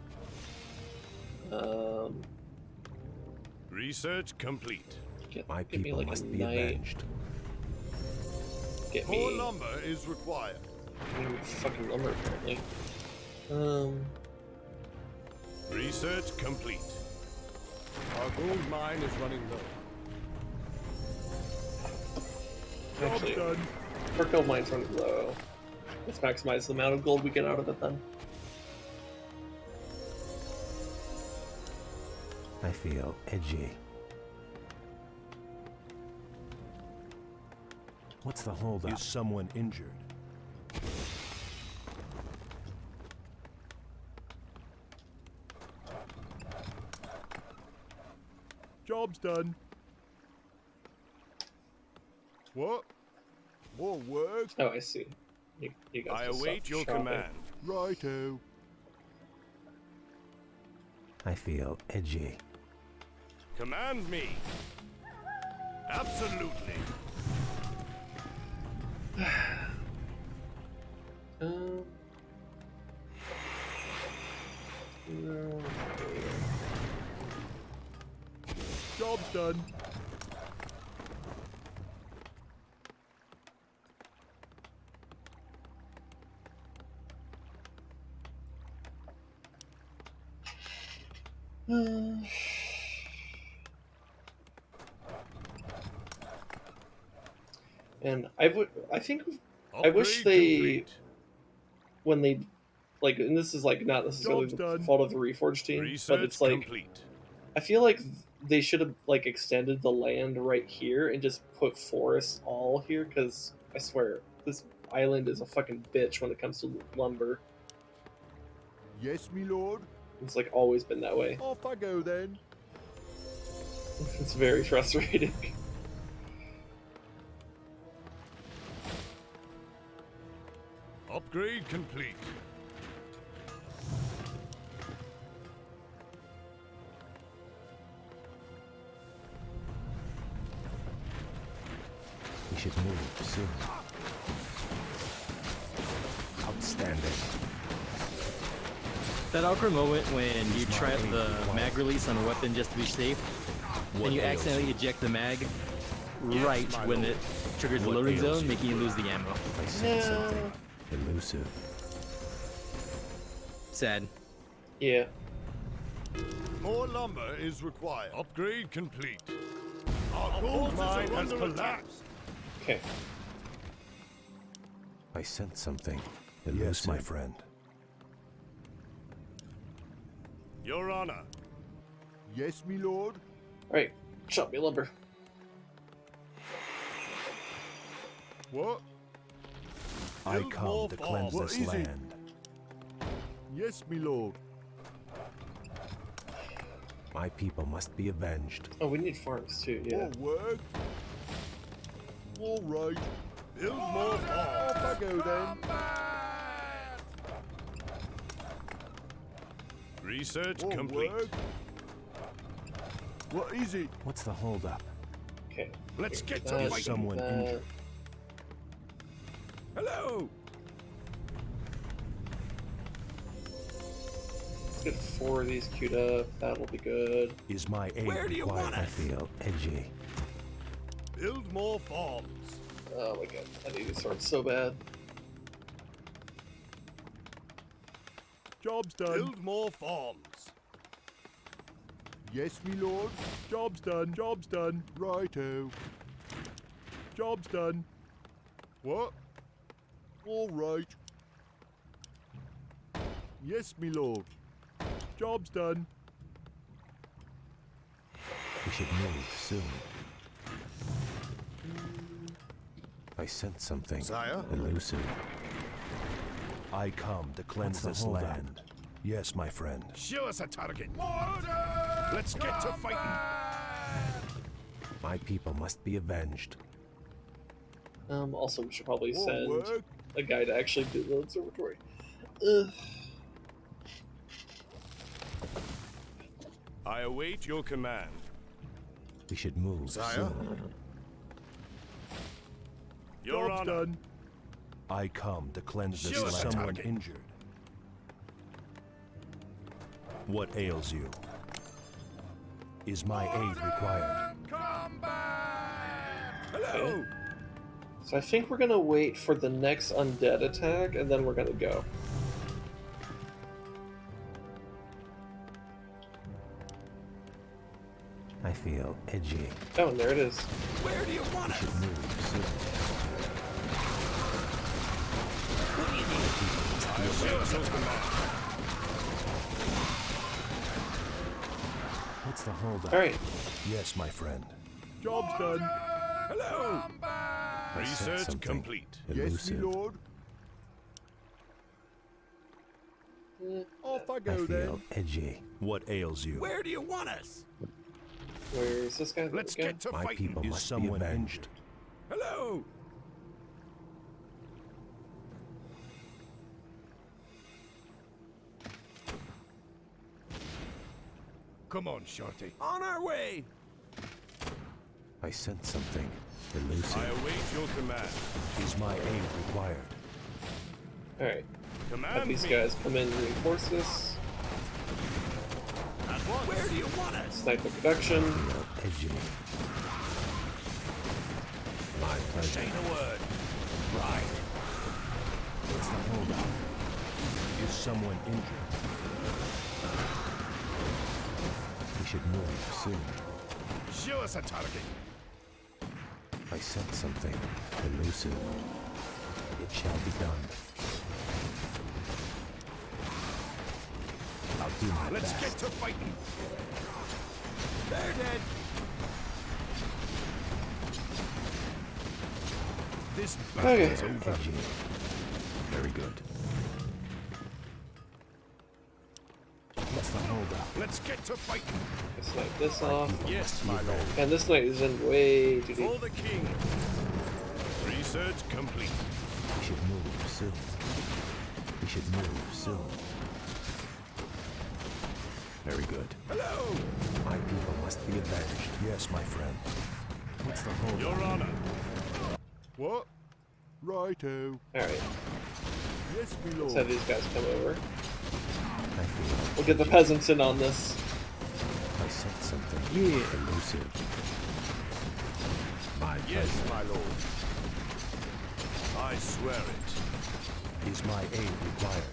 Research complete. My get me people like must a be knight. avenged. Get More me lumber is required. fucking lumber apparently. Research complete. Our gold mine is running low. Job's Actually, done. our gold mine's running low. Let's maximize the amount of gold we get out of it then. I feel edgy. What's the holdup? Is someone injured? Job's done. What? More work? Oh, I see. You guys I just await stopped your shopping. command. Righto. I feel edgy. Command me. Absolutely. No. Job's done. And I think I wish Upgrade they complete. when they like, and this is like not necessarily Job's the done. fault of the Reforged team, Research but it's like complete. I feel like they should have like extended the land right here and just put forests all here, because I swear this island is a fucking bitch when it comes to lumber. Yes, me lord. It's like always been that way. Off I go then. It's very frustrating. Upgrade complete. We should move soon. Outstanding. That awkward moment when you try the mag release on a weapon just to be safe, and you accidentally eject the mag right when it triggers the What loading ails zone, you? making you lose the ammo. I sense No. something elusive. Sad. Yeah. More lumber is required. Upgrade complete. Our gold mine has collapsed. Okay. I sense something elusive. Yes, my friend. Your Honor. Yes, me lord. Alright. Chop me lumber. What? I Build come more to farms. cleanse What this is it? land. Yes, me lord. My people must be avenged. Oh, we need farms too, yeah. More work? All right. Build more forts. Off I go then. Research More complete. work. What is it? What's the holdup? Okay. Let's do get that, to do fighting. Someone that. injured. Hello. Let's get 4 of these queued up. That'll be good. Is my aid Where do you required? want I us? feel edgy. Build more forts. Oh my god, I need these swords so bad. Job's done. Build more forts. Yes, me lord. Job's done. Job's done. Righto. Job's done. What? All right. Yes, me lord. Job's done. We should move soon. I sense something Sire? elusive. I come to cleanse the this holdup? land. Yes, my friend. Show us a target. Let's get to fighting. My people must be avenged. Also, we should probably More send work. a guy to actually do the observatory. Ugh. I await your command. We should move Sire? soon. Your Job's honor. done. I come to cleanse this Shoot us a land. Someone target. injured. What ails you? Is my aid required? Hello. So I think we're gonna wait for the next undead attack, and then we're gonna go. I feel edgy. Oh, and there it is. Where do you want We us? should move soon. I await your command. What's the holdup? Alright, Yes, my friend. Job's done. Hello. I sense Research something complete. Yes, me elusive. lord. Off I I go feel then. edgy. What ails you? Where do you want us? where's this guy? There Let's we go. get to My fighting. people Is must be someone avenged. Hello. Come on, Shorty. On our way. I sense something elusive. I await your command. Is my aid required? Alright, Command have these me. guys come in and reinforce this. At once. Where do you want us? Sniper production. Feel edgy. My pleasure. Say the word. Right. What's the holdup? Is someone injured? We should move soon. Show us a target. I sense something elusive. It shall be done. I'll do my Let's best. get to fighting. They're dead. This battle Okay. is over. Edgy. Very good. What's the holdup? Let's get to fighting. Snipe this off. Yes, my lord. And this knight is in way too deep. For the king. Research complete. We should move soon. We should move soon. Very good. Hello. My people must be avenged. Yes, my friend. What's the holdup? Your honor. What? Righto. Alright, Yes, me let's have lord. these guys come over. I feel. We'll get the peasants in on this. I sense something. Elusive. My Yes, pleasure. my lord. I swear it. Is my aid required?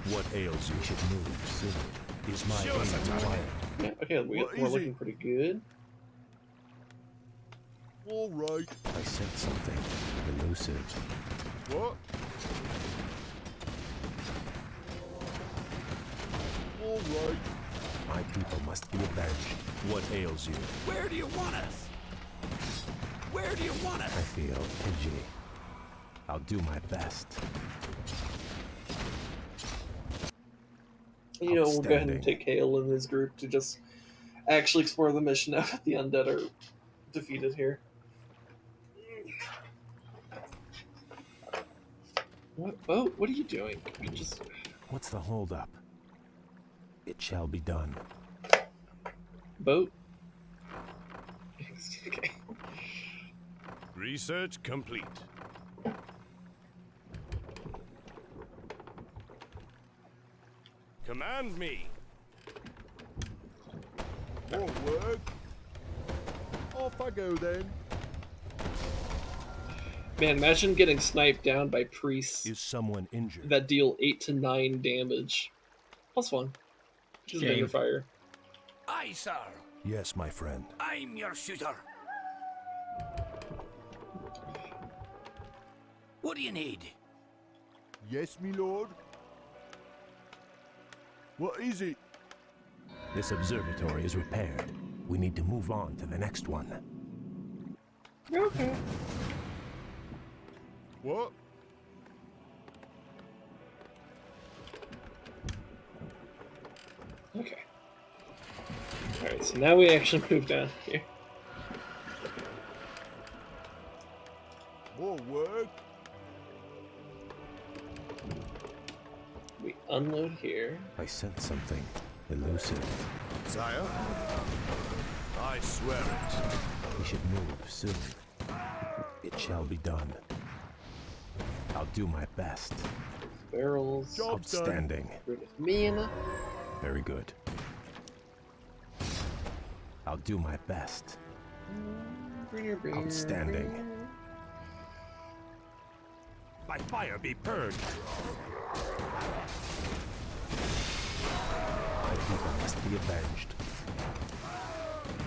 What ails you? Should move soon. Is my Show us a aid target. required? Yeah, okay, What we're is looking it? pretty good. All right. I sense something elusive. What? All right. My people must be avenged. What ails you? Where do you want us? Where do you want us? I feel edgy. I'll do my best. You know, we'll go ahead and Outstanding. take Hale and his group to just actually explore the mission now that the undead are defeated here. What boat? What are you doing? You just What's the holdup? It shall be done. boat. Okay. Research complete. Command me. More work. Off I go then. Man, imagine getting sniped down by priests Is someone injured? that deal 8 to 9 damage. +1. Just Shame. bigger fire. Aye, sir. Yes, my friend. I'm your shooter. What do you need? Yes, me lord. What is it? This observatory is repaired. We need to move on to the next one. Okay. What? Okay. Alright, so now we actually move down here. More work? We unload here. I sense something elusive. Sire? I swear it. We should move soon. It shall be done. I'll do my best. Barrels. Job's done. Outstanding. Rid of mana. Very good. I'll do my best. Outstanding. By fire be purged. My people must be avenged.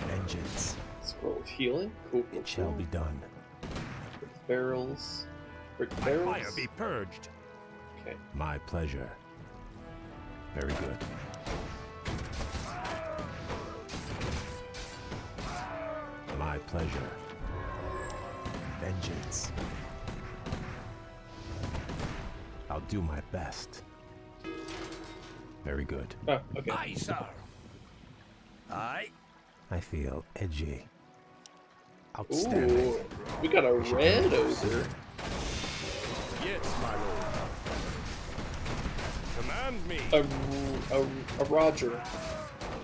Vengeance. Scroll of healing. Cool, cool, It shall cool. be done. Barrels. Brick By barrels. fire be purged. Okay. My pleasure. Very good. My pleasure. Vengeance. I'll do my best. Very good. Oh, okay. Aye, sir. Aye. I feel edgy. Outstanding. Ooh, we got a red ogre. Yes, my lord. Command me. A Roger.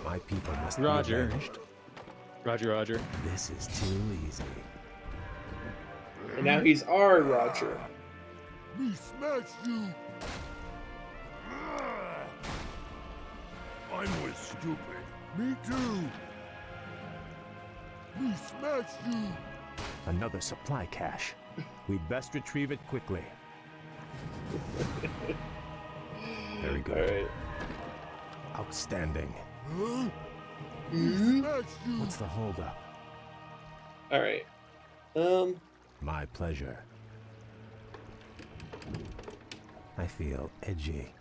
My people must Roger. be avenged. Roger. This is too easy. And now he's our Roger. Me smash you. I'm with stupid. Me too. Me smash you. Another supply cache. We'd best retrieve it quickly. Very good. Alright. Outstanding. Huh? Me smash you. What's the holdup? Alright. My pleasure. I feel edgy.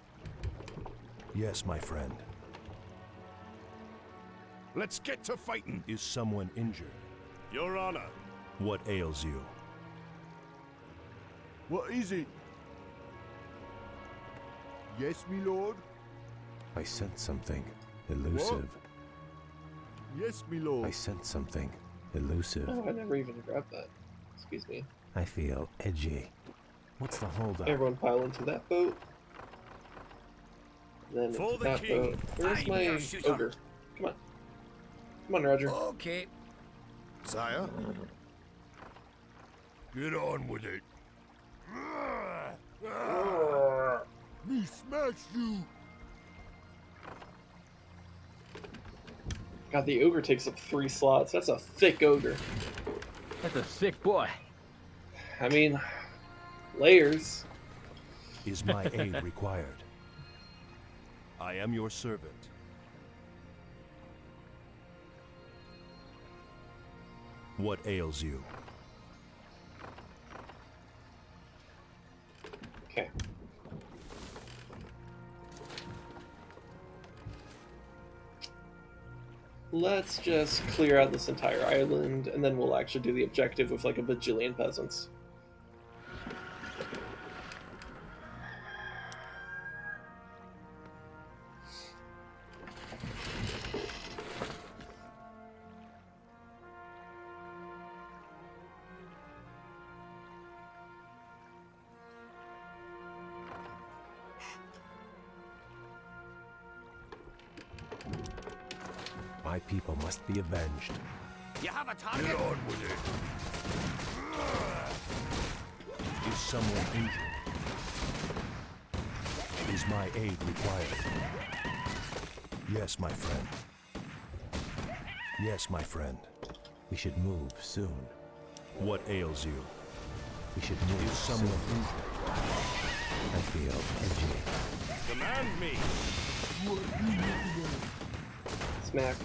Yes, my friend. Let's get to fighting. Is someone injured? Your Honor. What ails you? What is it? Yes, me lord. I sense something elusive. Yes, me I lord. sense something elusive. Oh, I never even grabbed that. Excuse me. I feel edgy. What's the holdup? Everyone pile into that boat. Then For into the that king. boat. Where's I'm my your shooter. ogre? Come on. Come on, Roger. Okay. Sire. Get on with it. Me smash you. God, the ogre takes up 3 slots. That's a thick ogre. That's a sick boy. I mean, layers. Is my aid required? I am your servant. What ails you? Okay. Let's just clear out this entire island, and then we'll actually do the objective with like a bajillion peasants. My people must be avenged. You have a target? Get on with it. Is someone injured? Is my aid required? Yes, my friend. Yes, my friend. We should move soon. What ails you? We should move. Is someone injured? I feel edgy. Command me. Smack.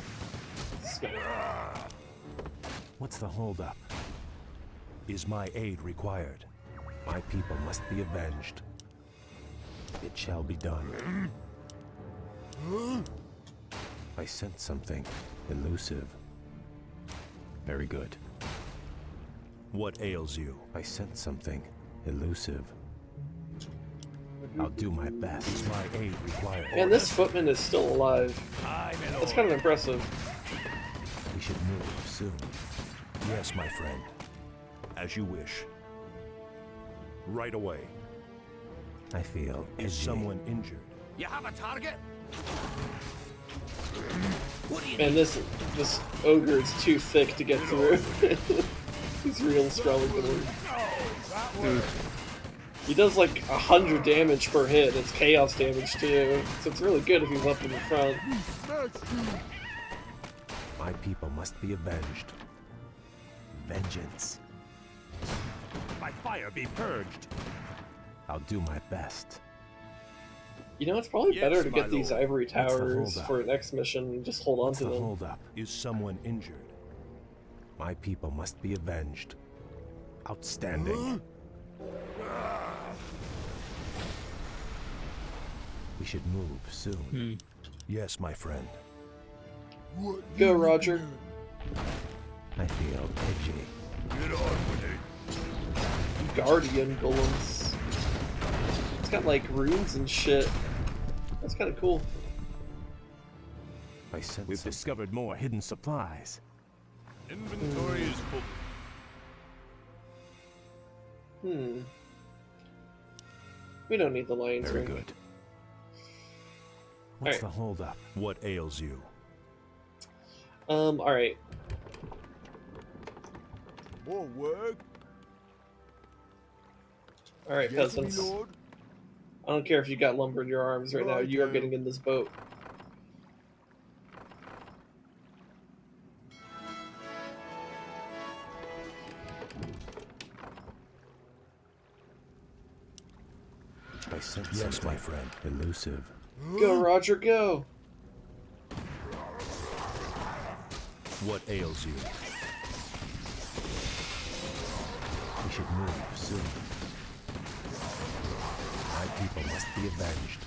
Smack. What's the holdup? Is my aid required? My people must be avenged. It shall be done. I sense something elusive. Very good. What ails you? I sense something elusive. I'll do my best. Is my aid required? And this footman is still alive. That's kind of impressive. We should move soon. Yes, my friend. As you wish. Right away. I feel edgy. Is someone injured? You have a target? And this ogre is too thick to get through. He's real strong with him. He does like 100 damage per hit. It's chaos damage too, so it's really good if he's up in the front. My people must be avenged. Vengeance. By fire be purged. I'll do my best. You know, it's probably better to get my these lord. ivory What's the towers holdup? for next mission and just hold on What's to the them. holdup? Is someone injured? My people must be avenged. Outstanding. We should move soon. Yes, my friend. Go, Roger. I feel edgy. Get on with it. Guardian golems. It's got like runes and shit. That's kind of cool. I sense we've discovered more hidden supplies. Inventory is full. We don't need the lion's Very ring. good. What's Alright. the holdup? What ails you? Alright. More work? Alright, Yes, me peasants. lord. I don't care if you got lumber in your arms right now, you are getting in this boat. I sense yes, my friend. Elusive. Go, Roger, go! What ails you? We should move soon. My people must be avenged.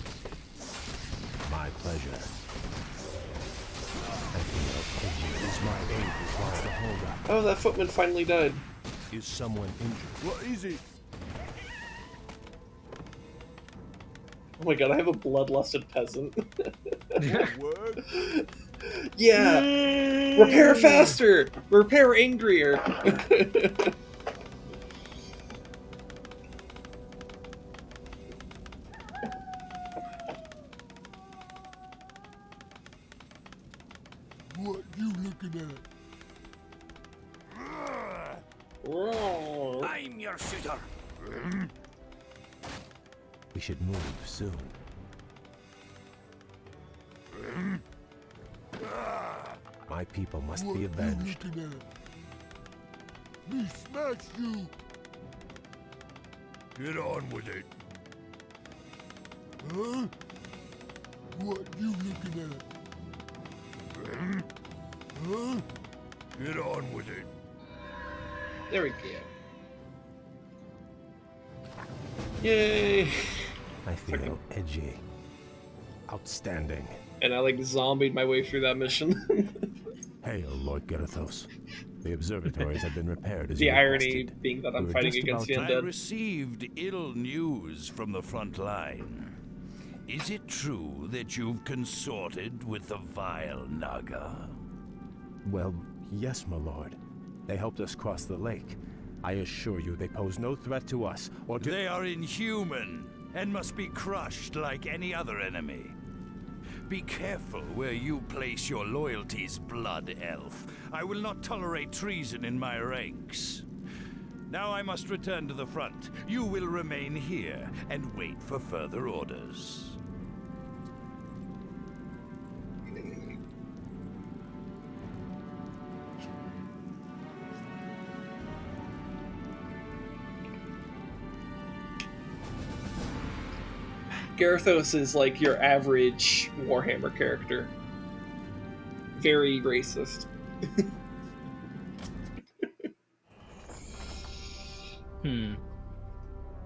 My pleasure. I feel edgy. Is my aid required to hold up? Oh, that footman finally died. Is someone injured? What is it? Oh my god, I have a bloodlusted peasant. Work? Yeah! Repair faster! Repair angrier! What you looking at? Whoa. I'm your shooter. We should move soon. My people must What be you avenged. looking at? Me smash you! Get on with it. Huh? What you looking at? Huh? Get on with it. There we go. Yay! I feel edgy. Outstanding. And I like zombied my way through that mission. Hail, Lord Kael'thas. The observatories have been repaired as The you irony requested. being that I'm We were fighting just against the about I undead. received ill news from the front line. Is it true that you've consorted with the vile Naga? Well, yes, my lord. They helped us cross the lake. I assure you they pose no threat to us or to... They are inhuman and must be crushed like any other enemy. Be careful where you place your loyalties, Blood Elf. I will not tolerate treason in my ranks. Now I must return to the front. You will remain here and wait for further orders. Kael'thas is like your average Warhammer character. Very racist.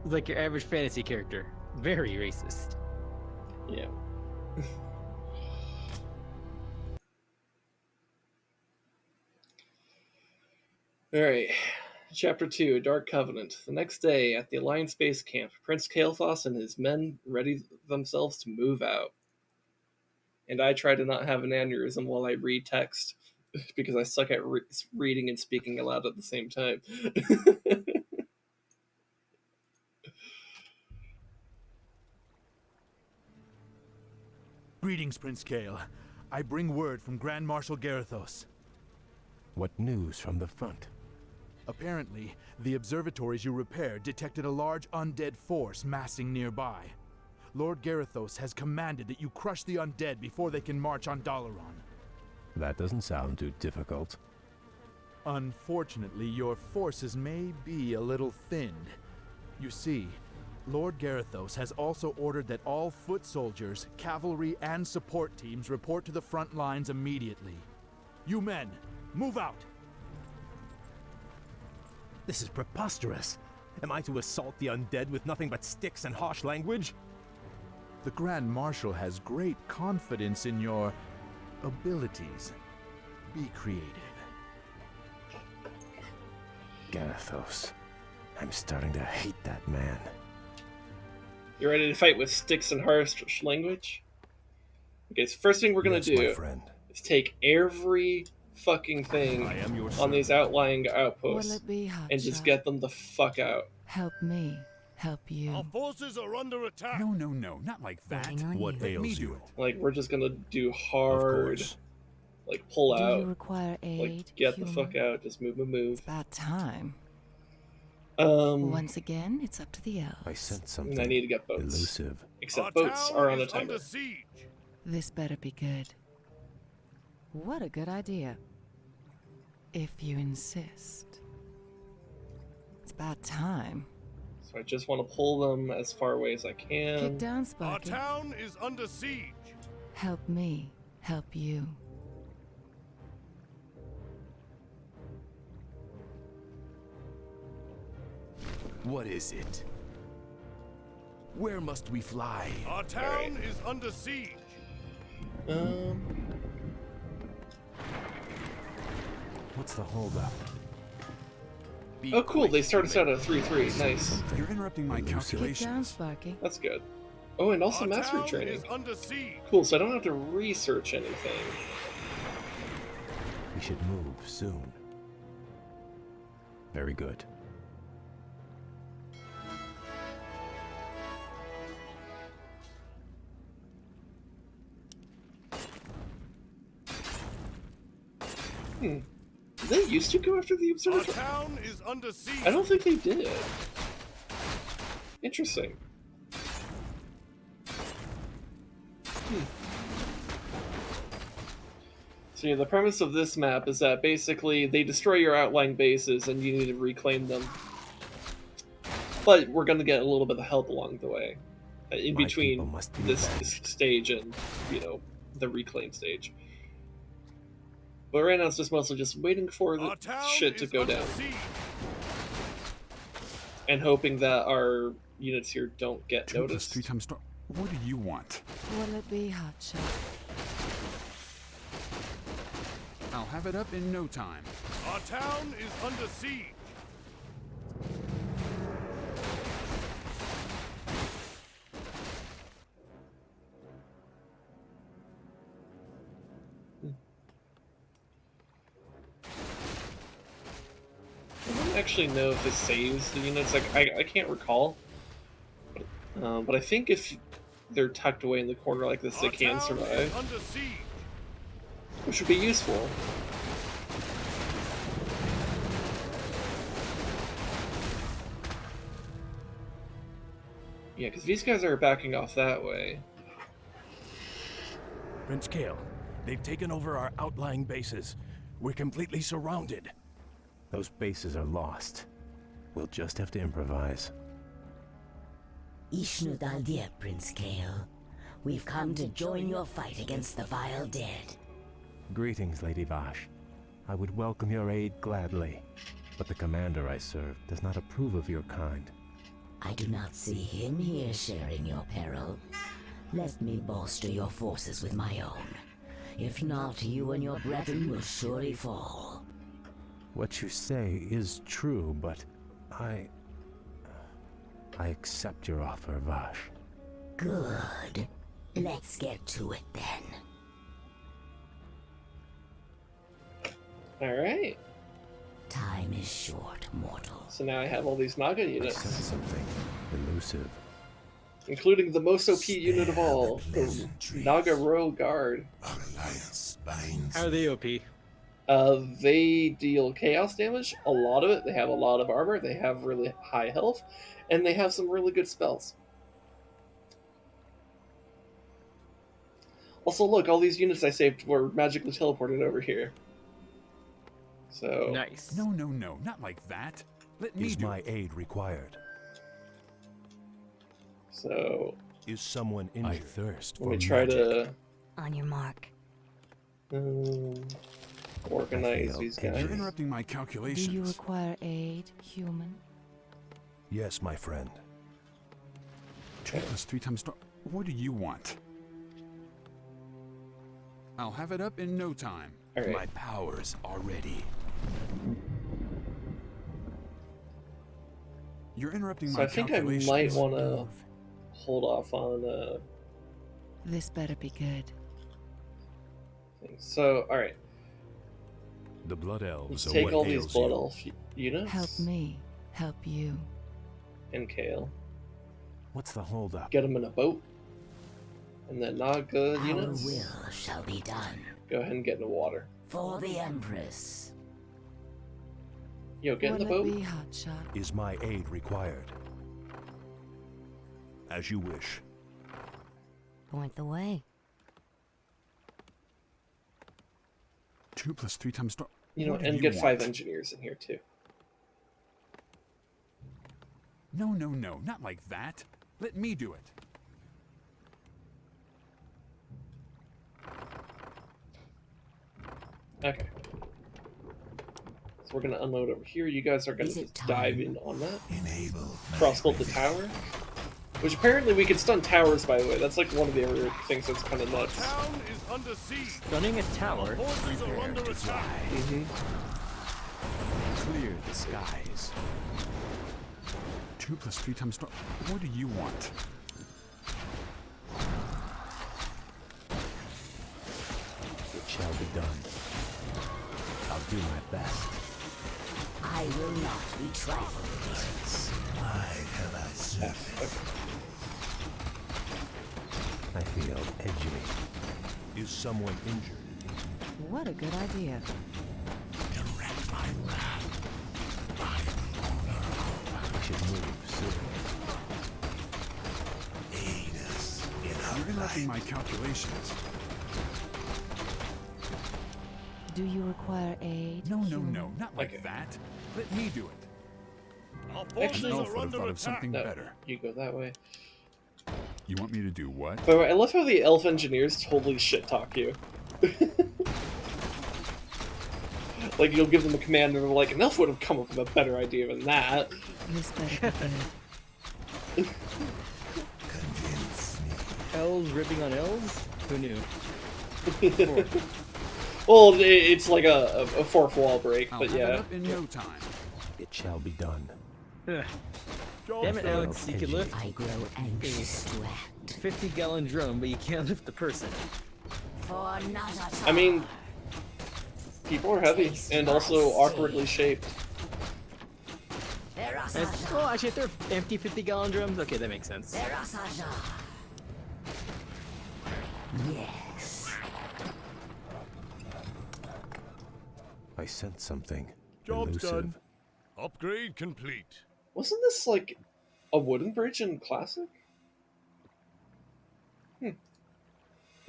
Like your average fantasy character. Very racist. Yeah. Alright. Chapter 2, Dark Covenant. The next day, at the Alliance base camp, Prince Kael'thas and his men ready themselves to move out. And I try to not have an aneurysm while I read text, because I suck at reading and speaking aloud at the same time. Greetings, Prince Kael. I bring word from Grand Marshal Garithos. What news from the front? Apparently, the observatories you repaired detected a large undead force massing nearby. Lord Garithos has commanded that you crush the undead before they can march on Dalaran. That doesn't sound too difficult. Unfortunately, your forces may be a little thinned. You see, Lord Garithos has also ordered that all foot soldiers, cavalry, and support teams report to the front lines immediately. You men, move out! This is preposterous. Am I to assault the undead with nothing but sticks and harsh language? The Grand Marshal has great confidence in your abilities. Be creative. Garithos. I'm starting to hate that man. You ready to fight with sticks and harsh language? Okay, so first thing we're gonna Yes, do my friend. is take every fucking thing on these outlying outposts and just get them the fuck out. Help me, help you. Our forces are under attack. No, not like that. Waiting on What you. ails you? Like, we're just gonna do Of hard, course. like, pull Do you out, require aid? like, get the human? fuck out, just move. It's about time. Um, Once again, it's up to the elves. I sense and something I need to get boats. elusive. Except Our boats town are on a is timer. under siege. This better be good. What a good idea. If you insist. It's about time. So I just want to pull them as far away as I Kick can. down, Our Sparky. town is under siege. Help me, help you. What is it? Where must we fly? Our town is under siege. What's the holdup? Be Oh, cool. quick, They started us human. out at 3-3. Nice. You're interrupting my Kick down, calculations. Sparky. That's good. Oh, and also Our mastery town training. is under siege. Cool, so I don't have to research anything. We should move soon. Very good. Did they used to go after the Our observatory? town is under siege. I don't think they did. Interesting. So yeah, the premise of this map is that basically they destroy your outlying bases and you need to reclaim them. But we're going to get a little bit of help along the way, in My between people must be this avenged. stage and, the reclaim stage. But right now it's just mostly just waiting for the Our town shit to is go under down siege. and hoping that our units here don't get 2 + noticed. 3 times. What do you want? What'll it be, Hotshot? I'll have it up in no time. Our town is under siege. I don't actually know if this saves the units. Like I can't recall, but I think if they're tucked away in the corner like this, they Our can town survive, is under siege. which would be useful. Yeah, because these guys are backing off that way. Prince Kael, they've taken over our outlying bases. We're completely surrounded. Those bases are lost. We'll just have to improvise. Ishnu Daldir, Prince Kael. We've come to join your fight against the vile dead. Greetings, Lady Vashj. I would welcome your aid gladly, but the commander I serve does not approve of your kind. I do not see him here sharing your peril. Let me bolster your forces with my own. If not, you and your brethren will surely fall. What you say is true, but I accept your offer, Vashj. Good. Let's get to it then. Alright. Time is short, mortal. So now I have all these Naga I units, sense something elusive. including the most OP unit of all, the Naga Row Guard. How are they OP? They deal chaos damage, a lot of it. They have a lot of armor, they have really high health, and they have some really good spells. Also, look, all these units I saved were magically teleported over here. So Nice. No, no, no, not like that. Let me Is do my it. aid required? So Is someone injured? I thirst for let me try magic. to On your mark. organize feel these edgy. guys. You're interrupting my Do calculations. you require aid, human? Yes, my friend. 2 plus 3 times. What do you want? I'll have it up in no time. All right. My powers are ready. You're interrupting So my I think I calculations. might want to hold off on This better be good. things. So, all right, The Blood Elves let's are take what all these ails Blood you. Elf units Help me, help you. and Kael. What's the holdup? Get them in a boat, and then Naga Our units. will shall be done. Go ahead and get in the water. For the Empress. Yo, get in the What'll boat. it be, hotshot? Is my aid required? As you wish. Point the way. 2 plus 3 times. You know, What do and you get 5 want? engineers in here too. No, no, no, not like that. Let me do it. Okay. So we're gonna unload over here. You guys are gonna Is it dive time? in on that. Crossbolt the tower. Which apparently we can stun towers, by the way. That's like one of the other things that's kind of Our nuts. town is under siege. Stunning a tower. Forces are under attack. Clear the skies. 2 plus 3 times. What do you want? It shall be done. I'll do my best. I will not be trifled with. I feel edgy. Is someone injured? What a good idea. I should move soon. You're interrupting my calculations. Do you require aid? No, no, human? no, not like Okay. that. Let me do it. Our forces Actually- are Elf would have under thought of attack. something No, better. you go that way. You want me to do what? By the way, I love how the elf engineers totally shit talk you. Like, you'll give them a command and they're like, an elf would have come up with a better idea than that. This better be good. Elves ripping on elves? Who knew? Well, it's like a fourth wall break, I'll but have it yeah. up in no time. It shall be done. Ugh. Damn it, Alex, you can lift I grow anxious to act. 50-gallon drum, but you can't lift the person. For not at all. I mean, people are heavy and also awkwardly shaped. Oh, actually, if they're empty 50-gallon drums, okay, that makes sense. Yes. I sense something Job's elusive. done. Upgrade complete. Wasn't this like a wooden bridge in Classic?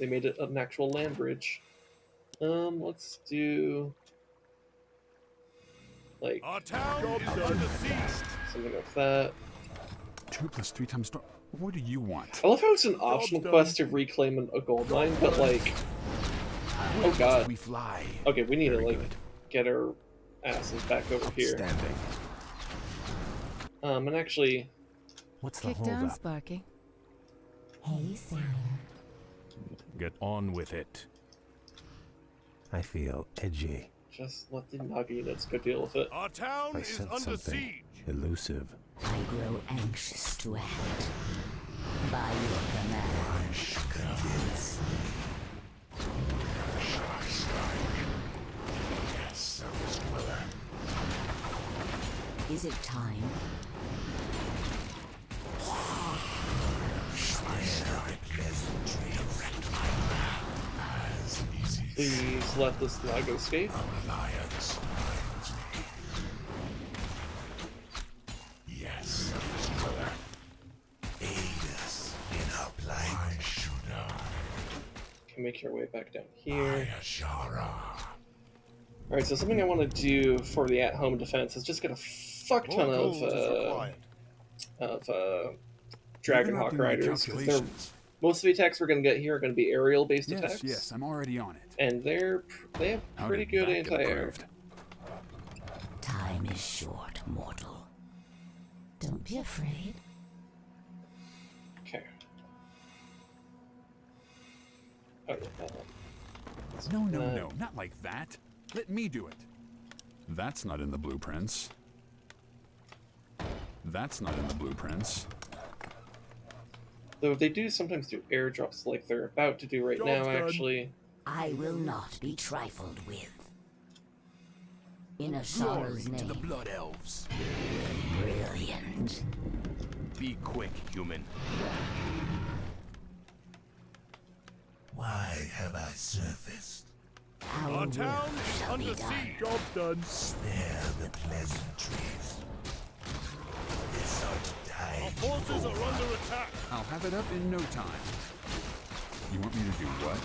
They made it an actual land bridge. Let's do like Our town is under siege. something like that. 2 plus 3 times storm. What do you want? I love how it's an optional done. quest to reclaim a gold mine, but like, oh god. We fly. Okay, we need to Very like good. get our asses back over here. Outstanding. And actually, What's the Kick hold down, up? Sparky. Hey, sailor. Get on with it. I feel edgy. just let the Naga units go deal with it. Our town I is sense under something siege. elusive. I grow anxious to act. By your command. Yes. Is it time? Please let this Naga escape. Can make your way back down here. Alright, so something I want to do for the at-home defense is just get a fuck ton More of gold is required. Dragonhawk Interrupting my riders, because calculations. most of the attacks we're going to get here are going to be aerial-based Yes, attacks. yes, I'm already on it. And they have How pretty did good that get anti-air. approved? Time is short, mortal. Don't be afraid. Okay. Okay, No, no, Uh, no, not like that. Let me do it. That's not in the blueprints. That's not in the blueprints. though they do sometimes do airdrops like they're about to do right Job's now, done. actually. I will not be trifled with. In Glory Ashara's to the name. Blood Elves. Brilliant. Be quick, human. Why have I surfaced? Our Our will town is shall be under done. siege. Job's done. Spare the pleasantries. This ought to die. Our forces are under attack. I'll have it up in no time. You want me to do what?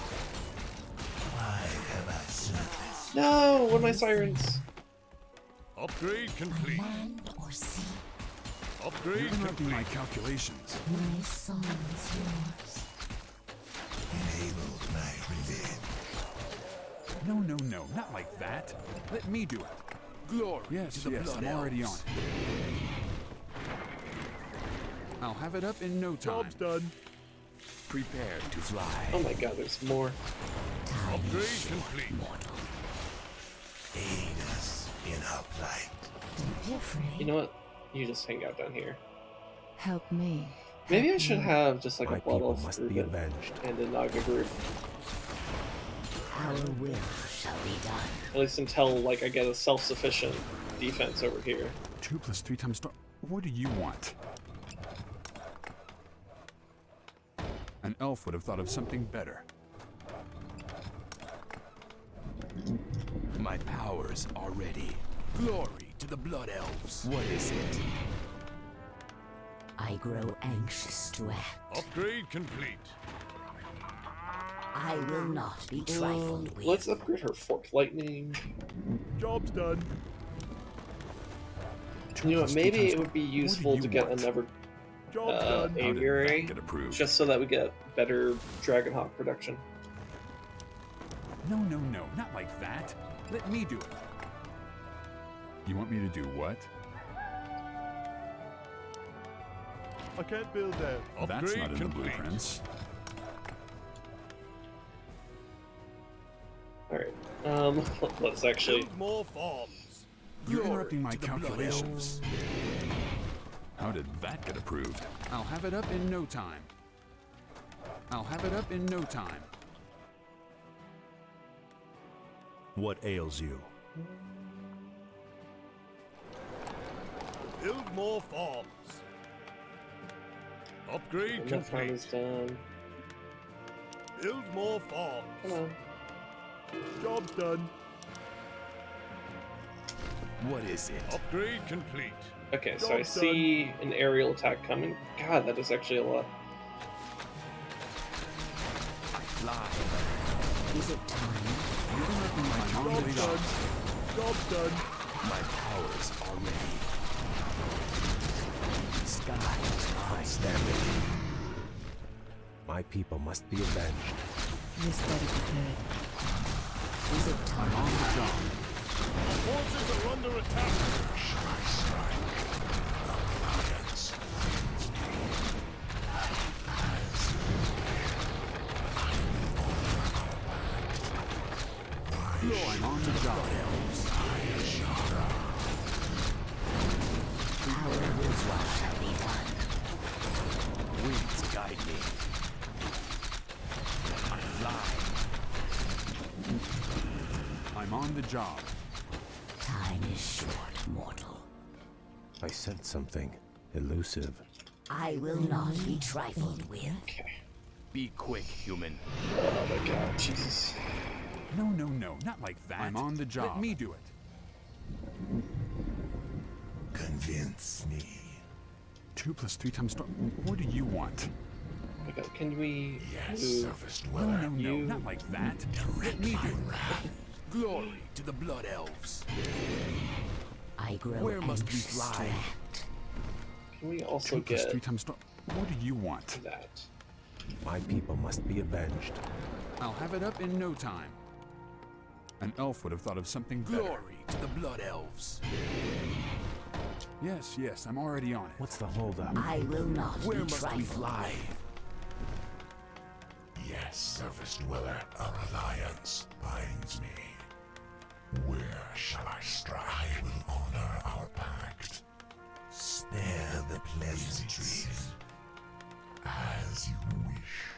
Why have I surfaced? No! What are my sirens? Upgrade complete. Land or sea, Upgrade You're interrupting my complete. calculations. my song is yours. Enabled my revenge. No, no, no, not like that. Let me do it. Glory Yes, to the yes, Blood I'm already on Elves. it. I'll have it up in no time. Job's done. Prepare to fly. Oh my god, there's more. Time Upgrade is short, complete. mortal. Aid us in our plight. Don't be afraid. You know what? You just hang out down here. Help me. Maybe I help should you. have just like My a Blood people Elf must group be and avenged. a Naga group. Our will shall be done. At least until like I get a self-sufficient defense over here. 2 plus 3 times storm. What do you want? An elf would have thought of something better. My powers are ready. Glory to the Blood Elves. What is it? I grow anxious to act. Upgrade complete. I will not be trifled with. Let's upgrade her Forked Lightning. Job's done. You know what? Plus three Maybe times it would be storm. useful What to do get you want? another Job's done. How did aviary, that get approved? just so that we get better Dragonhawk production. No, no, no, not like that. Let me do it. You want me to do what? I can't build that. That's Upgrade not in complete. the blueprints. Alright, let's actually... Build more farms. You're Glory interrupting my to the Blood calculations. How did that get approved? I'll have it up in no time. I'll have it up in no time. What ails you? Build more farms. Upgrade Enough farm complete. is done. Build more farms. Come on. Job's done. What is it? Upgrade complete. Okay, so I see an aerial attack coming. God, that is actually a lot. Fly. Is it time? Job's done. Job's done. My powers are ready. The sky is mine. Standing. My people must be avenged. This better be good. Is it time? On the job. Our forces are under attack. Shall I strike? Alliance. I'm on the job. Our will shall be done. Winds guide me. I fly. I'm on the job. Time is short, mortal. I sense something elusive. I will not be trifled with. Okay. Be quick, human. Oh my god, Jesus. No, not like that. I'm on the job. Let me do it. Convince me. 2 + 3 times. What do you want? Oh my god, can we Yes, move? surface No, dweller. not like that. Let me do it. Glory to the Blood Elves. I grow Where must we anxious fly? to act. Can we also 2 + 3 get times. What do you want? that? My people must be avenged. I'll have it up in no time. An elf would have thought of something better. Glory to the Blood Elves. Yes, I'm already on it. What's the holdup? I will not Where be must trifled we fly? Yes, surface dweller. Our alliance binds me. Where shall I strike? I will honor our pact. Spare the pleasantries. As you wish.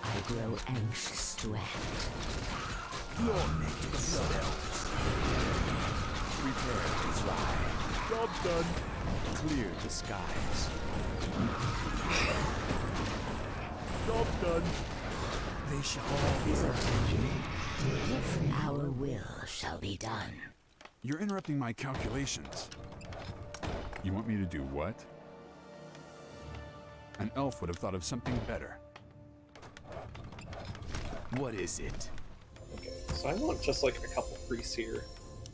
I grow anxious to act. Glory to the Blood Elves. Prepare to fly. Job's done. Clear the skies. Job's done. They shall all be Our will shall be done. You're interrupting my calculations. You want me to do what? An elf would have thought of something better. What is it? Okay, so I want just like a couple priests here.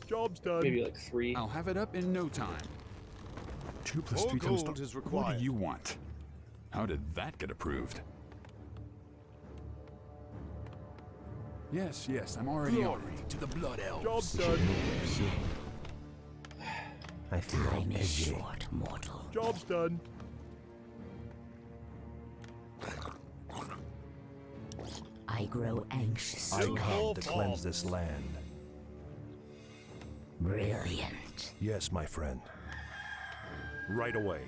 Job's done. Maybe like 3. I'll have it up in no time. 2 + More 3 times. gold is What required. do you want? How did that get approved? Yes, I'm already on Glory it. to the Blood Elves. Job's We should done. move soon. I feel Time is edgy. short, mortal. Job's done. I grow anxious I to act. come to cleanse this land. Brilliant. Yes, my friend. Right away.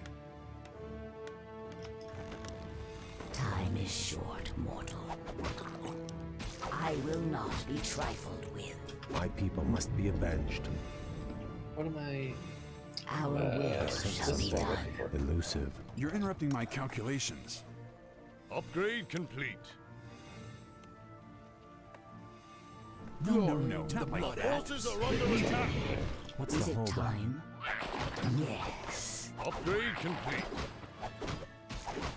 Time is short, mortal. I will not be trifled with. My people must be avenged. What am I? Our will This shall is be what I'm done. looking for. Elusive. You're interrupting my calculations. Upgrade complete. No, to the not like Blood that. Forces are under attack. What's Is the it holdup? time? Yes. Upgrade complete.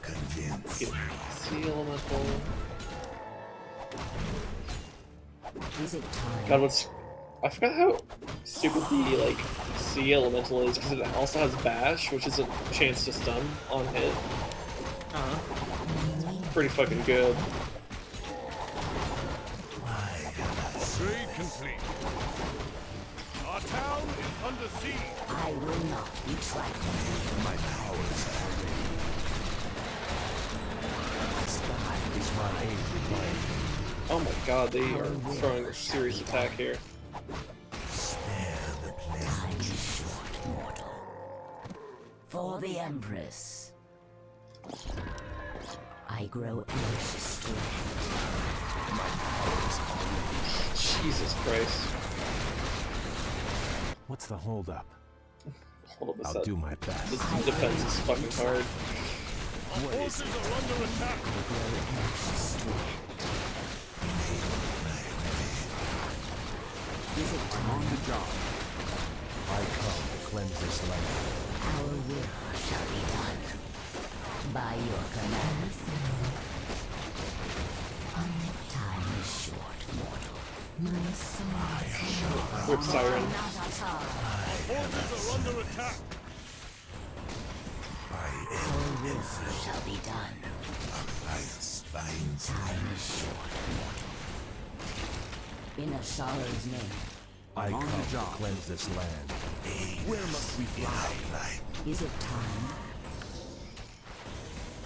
Convince Get me. sea elemental. Is it time? God, what's? I forgot how stupid the like sea elemental is because it also has bash, which is a chance to stun on hit. Pretty fucking good. Upgrade complete. Our town is under siege. I will not be trifled. My powers are ready. The sky is my aid required. Oh my god, they are throwing a serious attack here. Time is short, mortal. For the Empress. I grow anxious to act. My powers are ready. Jesus Christ. What's the holdup? Hold up a I'll sec. do my best. This defense is fucking hard. Forces are under attack. I'm on the job. I come to cleanse this land. Our will shall be done. By your commands. Time is short, mortal. My soul. Whip Siren. Forces are under attack. Our will shall be done. Time is short, mortal. In a Ashar's name. I come to cleanse this land. Where must we fly? Is it time?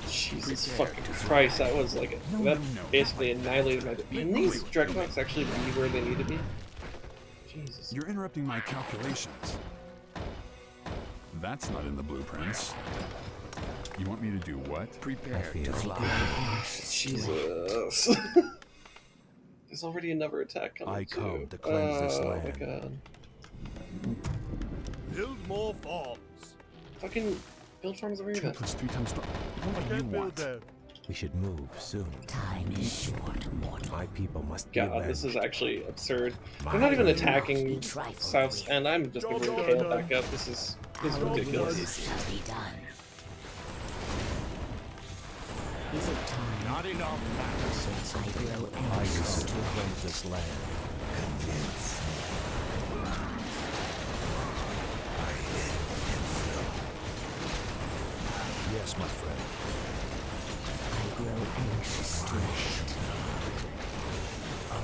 Jesus fucking Christ, that was like that basically annihilated my. Can these Dreadnoks actually be where they need to be? Jesus. You're interrupting my calculations. That's not in the blueprints. You want me to do what? Prepare to fly. Jesus. There's already another attack coming. I come to cleanse this land. Oh my god. Build more farms. Fucking build farms over here. 2 plus 3 times 12. What do you want? We should move soon. Time is short, mortal. My people must be God, avenged. this is actually absurd. They're not even attacking South, and I'm just gonna bring Kael back up. This is ridiculous. Shall be done. Is it time? Not enough. I grow I anxious come to cleanse this land. Yes, my friend. I grow anxious to act. Our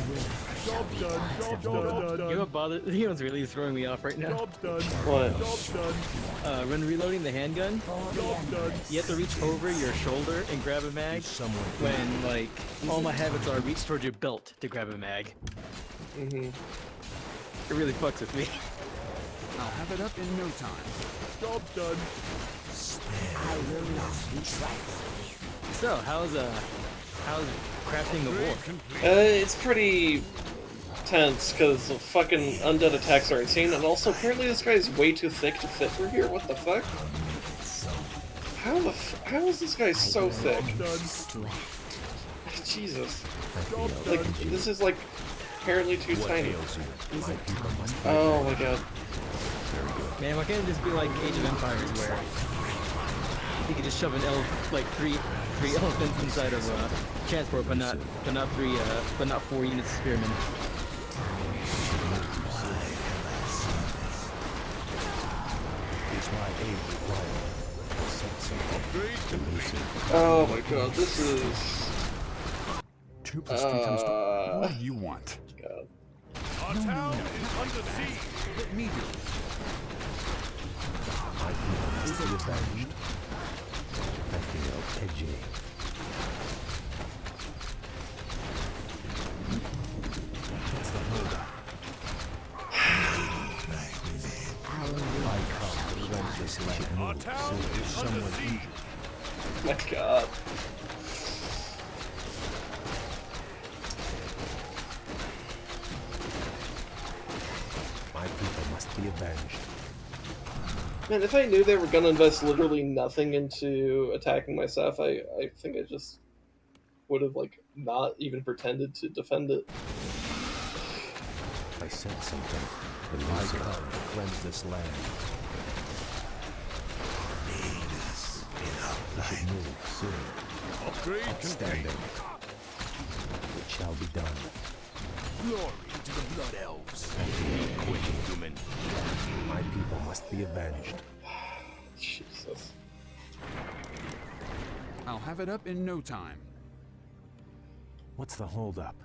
will shall be done. You know what bothers? You know what's really throwing me off right now? Job's done. What? Job's done. When reloading the handgun, Job's done. you have to reach over your shoulder and grab a mag. When like all my habits are reach towards your belt to grab a mag. Mm-hmm. It really fucks with me. I'll have it up in no time. Job's done. I will not be trifled with. So how's crafting the war? It's pretty tense because the fucking undead attacks are insane, and also apparently this guy's way too thick to fit through here. What the fuck? How is this guy so thick? Jesus. Like this is like apparently too tiny. Oh my god. Man, why can't it just be like Age of Empires where you could just shove an like three elephants inside of transport, but not 4 units of spearmen. Is my aid required? Oh my god, this is 2 plus 3 times 12. What do you want? God. Our town is under siege. Let me do it. My people must be avenged. I feel edgy. What's the holdup? I come to cleanse this land. Our town is under siege. My god. My people must be avenged. Man, if I knew they were gonna invest literally nothing into attacking my stuff, I think I just would have like not even pretended to defend it. I sense something. The lies come to cleanse this land. We should move soon. Upgrade complete. Standing. It shall be done. Glory to the Blood Elves. Quick, human. My people must be avenged. Jesus. I'll have it up in no time. What's the holdup?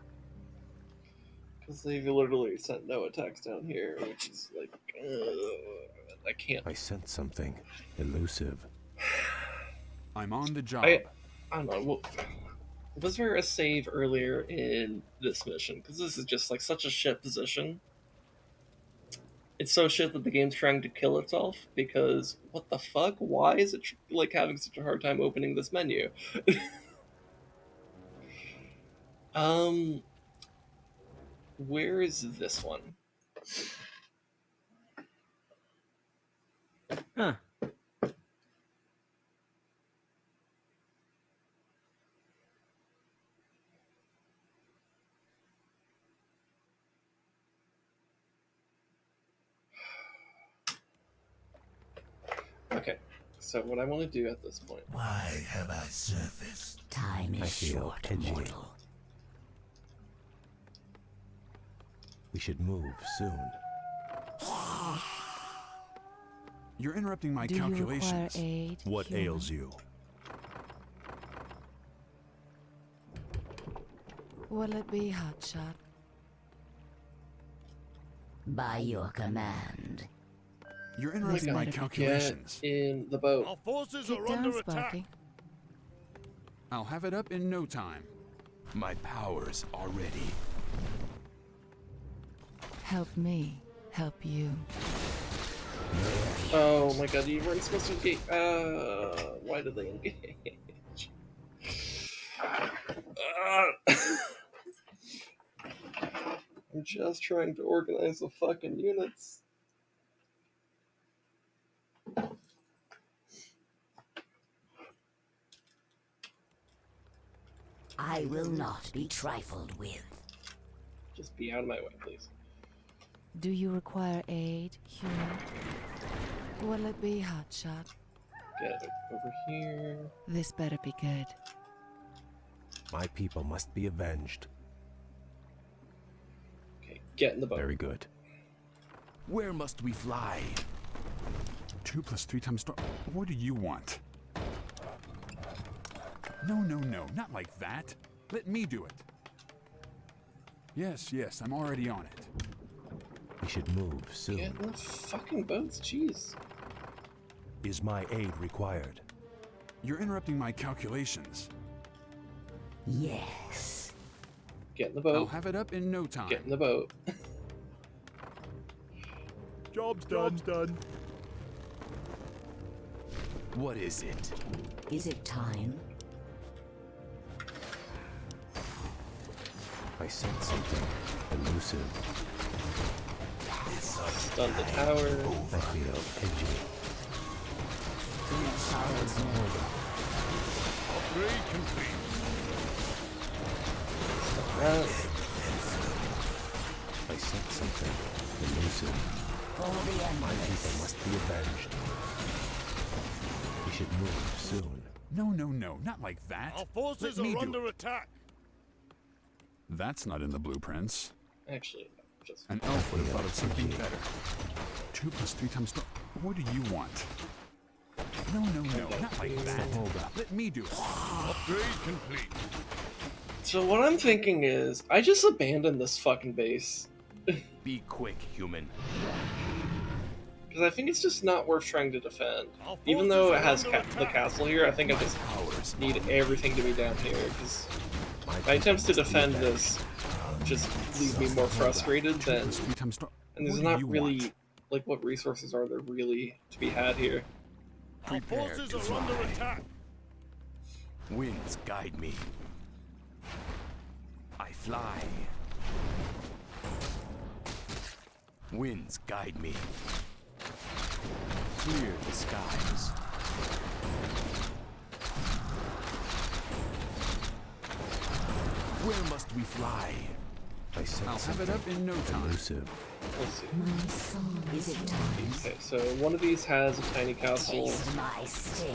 Because they literally sent no attacks down here, which is like, I can't. I sense something elusive. I'm on the job. I don't know. Well, was there a save earlier in this mission? Because this is just like such a shit position. It's so shit that the game's trying to kill itself. Because what the fuck? Why is it like having such a hard time opening this menu? Where is this one? Huh. Okay, so what I want to do at this point. Why have I surfaced? Time I is feel short, edgy. mortal. We should move soon. You're interrupting my Do you require calculations. aid? What human? ails you? Will it be hotshot? By your command. You're interrupting my Get calculations. Get in the boat. Our forces Get are down, under attack. Sparky. I'll have it up in no time. My powers are ready. Help me. Help you. Oh my god, you weren't supposed to engage. Why did they engage? I'm just trying to organize the fucking units. I will not be trifled with. Just be out of my way, please. Do you require aid, human? Will it be hotshot? Get over here. This better be good. My people must be avenged. Okay, get in the boat. Very good. Where must we fly? 2 + 3 times. What do you want? No, no, no, not like that. Let me do it. Yes, yes, I'm already on it. We should move soon. Get in the fucking boats, jeez. Is my aid required? You're interrupting my calculations. Yes. Get in the I'll boat. have it up in no time. Get in the boat. Job's done. What is it? Is it time? I sense something elusive. Stun the tower. I feel edgy. Upgrade complete. I sense something elusive. For the My endless. people must be avenged. We should move soon. No, no, no, not like that. Our forces Let me are do under it. attack. That's not in the blueprints. Actually, just An elf would have thought of something better. 2 + 3 times. What do you want? No, no, no, not like that. Hold up. Let me do it. Upgrade complete. So what I'm thinking is, I just abandon this fucking base. Be quick, human. Because I think it's just not worth trying to defend. Our Even though it forces has are under the attack. castle here, I think I just Powers need everything to be down here. Because My my people attempts to must be defend avenged. this just leave me more frustrated 2 than... + 3 times. And there's What do not you really... want? Like, what resources are there really to be had here? Our Prepare forces to are under fly. attack. Winds guide me. I fly. Winds guide me. Clear the skies. Where must we fly? I sense I'll have it up in no time. elusive. Let's see. My song. Is it time? Okay, so one of these has a tiny castle. Taste my sting.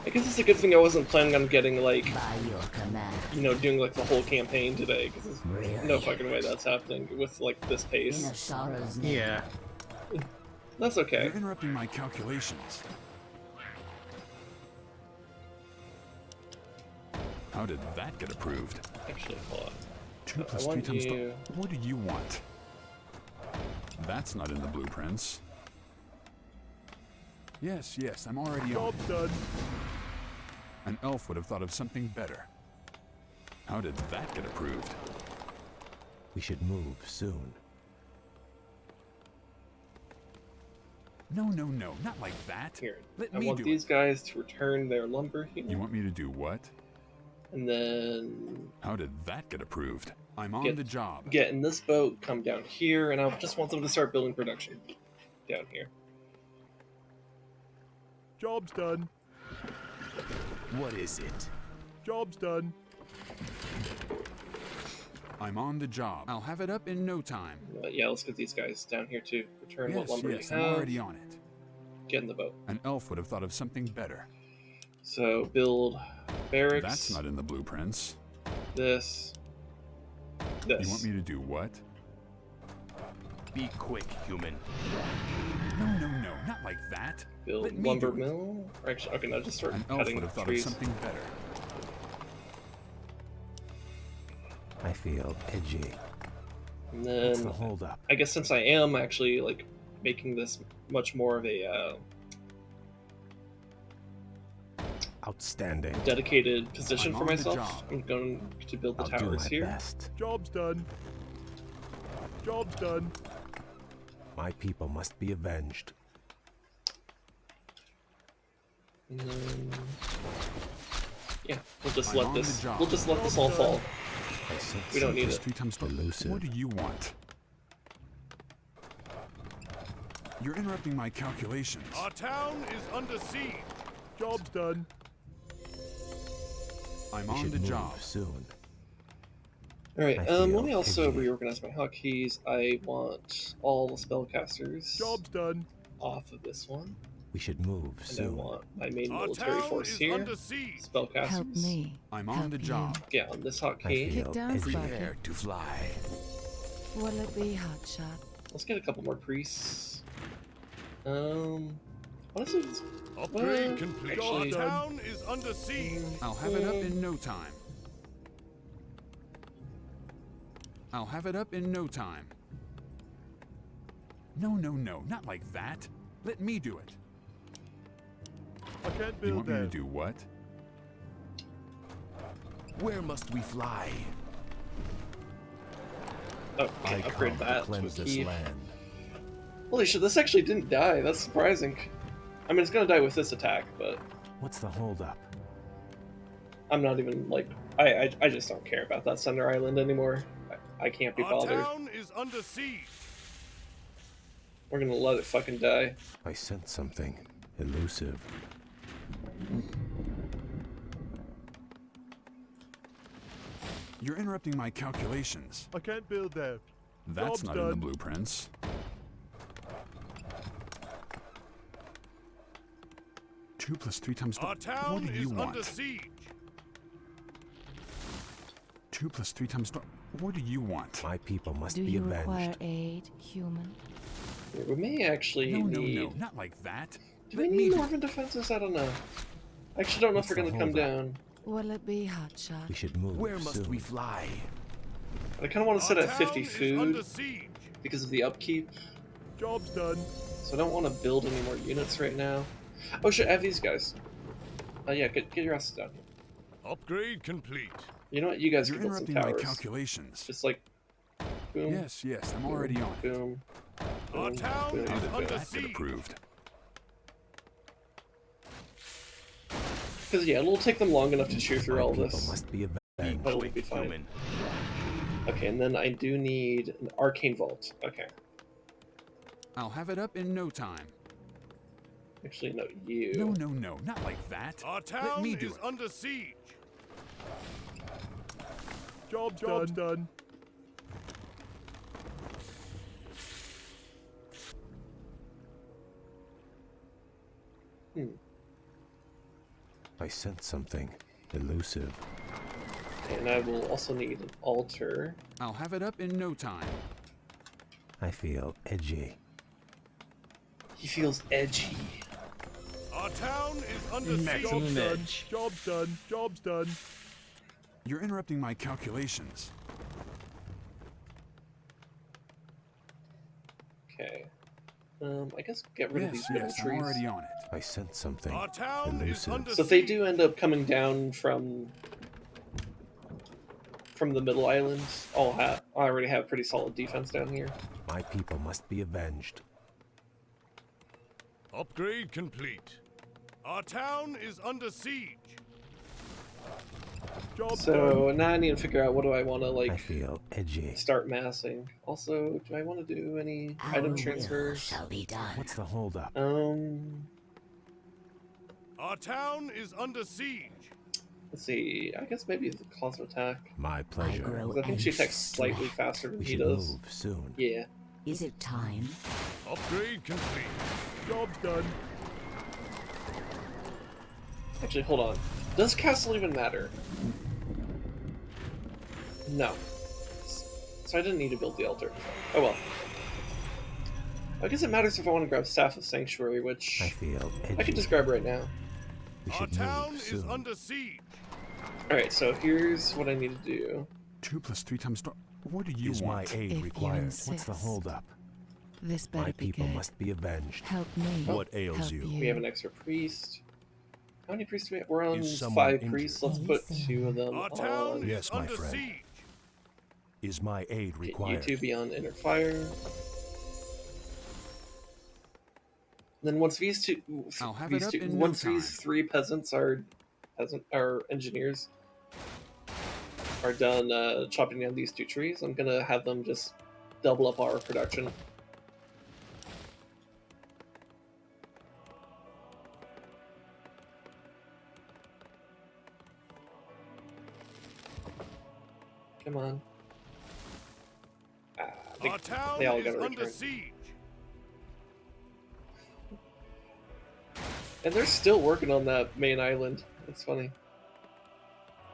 I guess it's a good thing I wasn't planning on getting, like, By your command. you know, doing, like, the whole campaign today, because there's Really? no fucking way that's happening with, like, this In pace. Ashara's name. Yeah. That's okay. You're interrupting my calculations. How did that get approved? Actually, hold on. 2 I + 3 want times. you- What do you want? That's not in the blueprints. Yes, yes, I'm already on Job's it. done. An elf would have thought of something better. How did that get approved? We should move soon. No, no, no, not like that. Here, Let I me want do these it. guys to return their lumber here. You want me to do what? And then How did that get approved? I'm on Get- the job. get in this boat, come down here, and I just want them to start building production down here. Job's done. What is it? Job's done. I'm on the job. I'll have it up in no time. Yeah, let's get these guys down here too. Return what Yes, lumber yes, you I'm have. already on it. Get in the boat. An elf would have thought of something better. So build barracks. That's not in the blueprints. This. You want me to do what? Be quick, human. No, no, no, not like that. Build Let me lumber do it. mill. Or actually, okay, now just start An elf cutting would have thought trees. of something better. I feel edgy. And What's then the holdup? I guess since I am actually like making this much more of a Outstanding. dedicated position I'm for on the myself, job. I'm going to build the I'll do towers my here. best. Job's done. Job's done. My people must be avenged. And then, yeah, we'll just I'm let on this. the job. We'll just let this all fall. I sense We don't need something it. 3 times elusive. What do you want? You're interrupting my calculations. Our town is under siege. Job's done. I'm We on should the move job. soon. All right. I Let feel me also edgy. reorganize my hotkeys. I want all the spellcasters Job's done. off of this one, We should move and I soon. want my main Our military town force is here. under siege. Spellcasters. Help me. I'm on help the you. job. Yeah, on this I hotkey. feel Kick down, edgy. Sparky. Prepare to fly. What'll it be, hotshot? Let's get a couple more priests. Honestly, Upgrade well, complete. actually- Our town is under siege. I'll have it up in no time. I'll have it up in no time. No, no, no, not like that. Let me do it. I can't You build want me to that. do what? Where must we fly? Oh, I okay, upgrade come to that to a cleanse this key. land. Holy shit, this actually didn't die. That's surprising. I mean, it's gonna die with this attack, but What's the holdup? I'm not even like I just don't care about that center island anymore. I can't be Our bothered. town is under siege. We're gonna let it fucking die. I sense something elusive. You're interrupting my calculations. I can't build that. That's Job's not in the done. blueprints. Two plus 3 times. Our What town do you is want? under siege. 2 plus 3 times. What do you want? My people must Do be you avenged. require aid, human? Yeah, we may actually No, no, need. no, not like that. Do we Let me need do Dwarven defenses? I don't know. I actually don't know if What's they're the gonna come holdup? down. What'll it be, hotshot? We should move Where must soon. we fly? I kind of want to set Our at 50 town is under food siege. because of the upkeep. Job's done. So I don't want to build any more units right now. Oh shit, I have these guys. Yeah, get your asses down here. Upgrade complete. You know what? You guys You're can build some interrupting my towers. calculations. Just like boom. Yes, yes, I'm already on it. Boom. Our boom, town boom. is How did under that get siege. approved? Because yeah, it'll take them long enough to chew through My all people this. must be Be avenged. But it'll quick, be fine. human. Okay, and then I do need an arcane vault. Okay. I'll have it up in no time. Actually, no, you. No, no, no, not like that. Our Let town me do is it. under siege. Job's done. I sense something elusive. And I will also need an altar. I'll have it up in no time. I feel edgy. He feels edgy. Our town is under siege. Maximum Job's done. edge. Job's done. Job's done. You're interrupting my calculations. Okay. I guess get rid of Yes, these yes, I'm trees. already on it. I sense something Our town is elusive. under So if they siege. do end up coming down from the middle island, I already have pretty solid defense down here. My people must be avenged. Upgrade complete. Our town is under siege. Job's done. So now I need to figure out what do I want to I like feel edgy. start massing. Also, do I want to do any Our item will transfers? shall be done. What's the holdup? Our town is under siege. Let's see. I guess maybe the cause of attack. My pleasure. Because I think she attacks slightly faster than We he should does. move soon. Yeah. Is it time? Upgrade complete. Job's done. Actually, hold on. Does castle even matter? No. So I didn't need to build the altar. Oh well. I guess it matters if I want to grab Staff of Sanctuary, which I feel edgy. I could just grab right now. We Our should town move is soon. under siege. Alright, so here's what I need to do. 2 + 3 times. What do you Is my want? aid If you required? What's the insist. holdup? This My better be people good. must be avenged. Help me. What ails help you? We have an extra priest. How many priests do we have? We're on Is someone 5 injured? priests. Let's put 2 of them Our town on. is Yes, my under friend. siege. Is my aid You required? 2 be on Inner Fire. Then once these two, I'll have it up in no once time. these 3 peasants are engineers are done chopping down these 2 trees, I'm gonna have them just double up our production. Come on. I think Our town they all is gotta under return. siege. And they're still working on that main island. It's funny.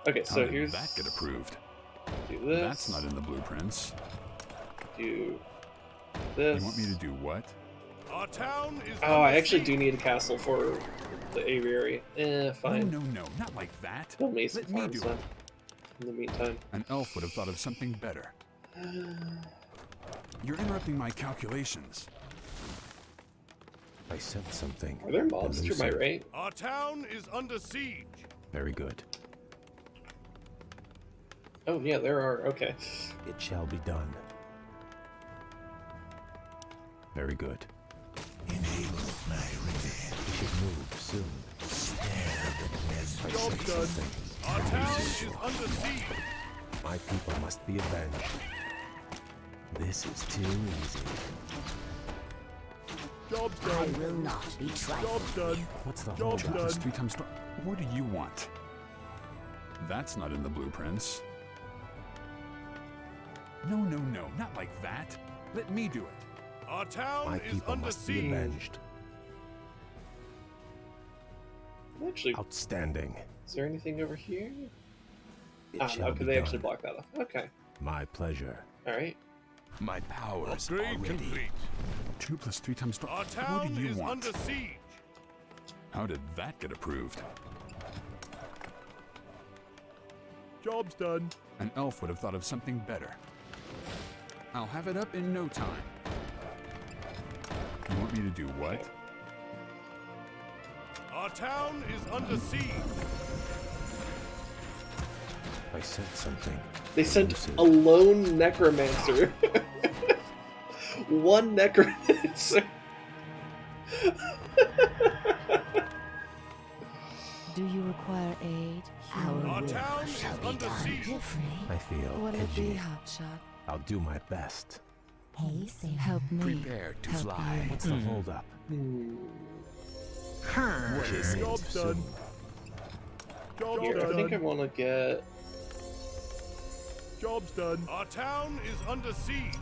Okay, How so did here's that get approved? do this. That's not in the blueprints. Do this. You want me to do what? Our town is Oh, I under actually siege. do need a castle for the aviary. Fine. No, not like that. Build me some Let me farms do then. it. In the meantime. An elf would have thought of something better. You're interrupting my calculations. I sense something. Are there mobs through my elusive. right? Our town is under siege. Very good. Oh yeah, there are. Okay. It shall be done. Very good. Enable my revenge. We should move soon. Spare the pleasant. I Job sense done. something. Our town is under siege. My people must be avenged. This is too easy. Job's I done. will not be trifled. Job's done. What's the Job's holdup? done. 2 + 3 times. What do you want? That's not in the blueprints. No, not like that. Let me do it. Our town My is people under must be siege. avenged. Actually, Outstanding. is there anything over here? It Ah, shall no, be because they actually done. block that off. Okay. My pleasure. All right. My powers are Upgrade ready. complete. 2 + 3 times. Our What town do you is want? under siege. How did that get approved? Job's done. An elf would have thought of something better. I'll have it up in no time. You want me to do what? Our town is under siege. I sense something. They sent elusive. a lone necromancer. One necromancer. Do you require aid? Our human? Our will town shall is be under done. siege. I feel Will it be edgy. hotshot? I'll do my best. Hey, Sarah. Help me. Prepare to help fly. you. What's the holdup? What is it? Job's done. Job's Here, I think I done. want to get. Job's done. Our town is under siege.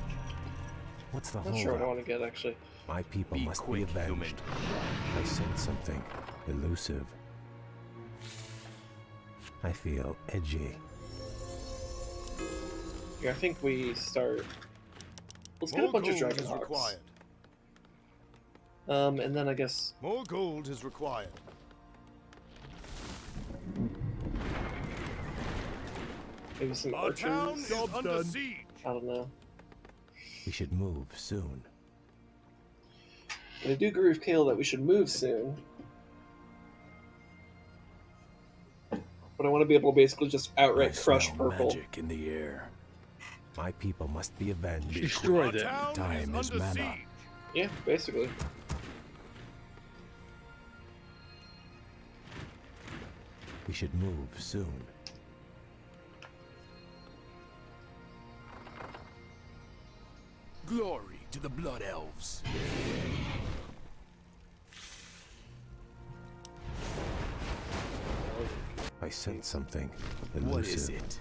What's the I'm not sure what I holdup? want to get actually. My people Be must quick, be avenged. human. I sense something elusive. I feel edgy. Here, I think we start. Let's get a More bunch of gold dragon is hawks. required. And then I guess More gold is required. maybe some Our town archers. is Job's under done. siege. I don't know. We should move soon. And I do agree with Kale that we should move soon. But I want to be able to basically just outright I crush smell purple. magic in the air. My people must be avenged. Destroy Our them. Town Time is is under mana. siege. Yeah, basically. We should move soon. Glory to the Blood Elves. I sense something What is elusive. it?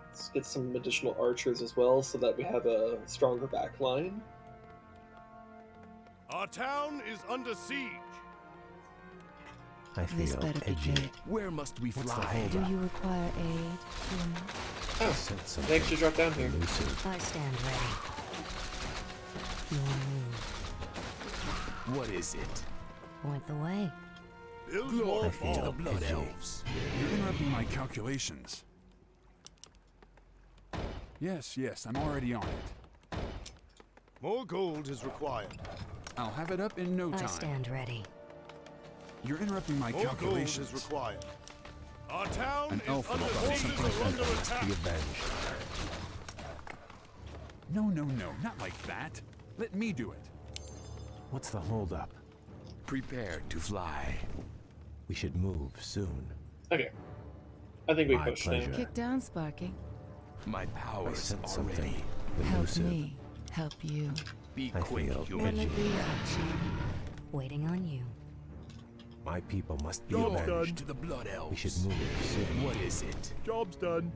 Let's get some additional archers as well, so that we have a stronger back line. Our town is under siege. I This feel better be edgy. good. Where must we What's the fly? hold Do up? you require aid, human? Oh, I sense something thanks to drop down here. elusive. I stand ready. Your move. What is it? Point the way. Build Glory more to the fall. Blood edgy. Elves. You're interrupting my calculations. Yes, yes, I'm already on it. More gold is required. I'll have it up in no I time. stand ready. You're interrupting my More gold calculations. is required. Our town An is elf would under have done siege. something Are under Must attack. be avenged. No, no, no, not like that. Let me do it. What's the hold up? Prepare to fly. We should move soon. Okay. I think we My pushed now. pleasure. Kick down, Sparky. My I powers sense are something ready. Help elusive. me. Help you. Be I quick, feel human. Will it be Waiting on you. My people must be Job's avenged. to the Blood Elves. We should move soon. What is it? Job's done.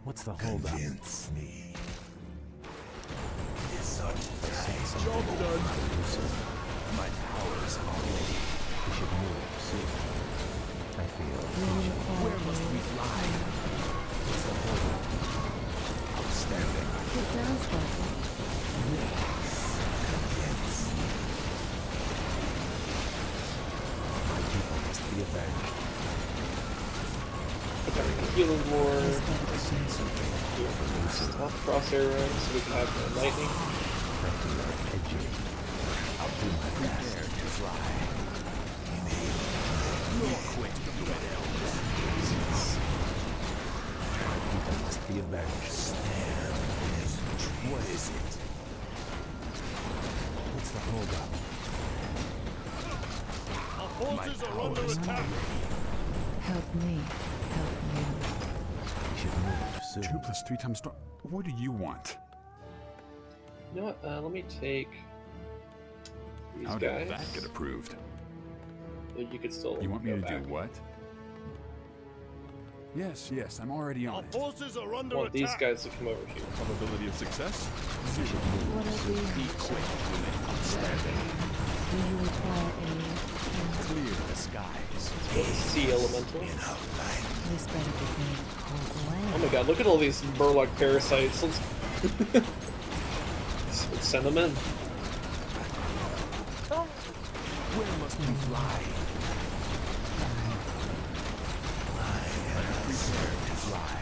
What's the hold up? Convince me. Job's done. My powers are ready. We should move soon. I feel Where must we fly? what's the hold up? Outstanding. Kick down, Sparky. My people must be avenged. Okay, healing more. This better be good. Stop crosshair run so we can have more lightning. I feel edgy. I'll do my best. Prepare to fly. You're quick, the Blood Elves. My people must be avenged. What is it? What's the hold up? Our forces are under powers attack. Help me. Help you. We should move soon. 2 plus 3 times... What do you want? You know what? Let me take these How guys. did that get approved? So you could still. You want me go to back. do what? Yes, yes, I'm already Our on it. forces are I under want these attack. guys to come over here. Probability of success? Will it be Be quick, human. Outstanding. Do you require aid, human? Clear the skies. Sea elemental. This better be good. Point the way. Oh my god, look at all these Murloc parasites. Let's, let's send them in. Where must we fly? Prepare to fly.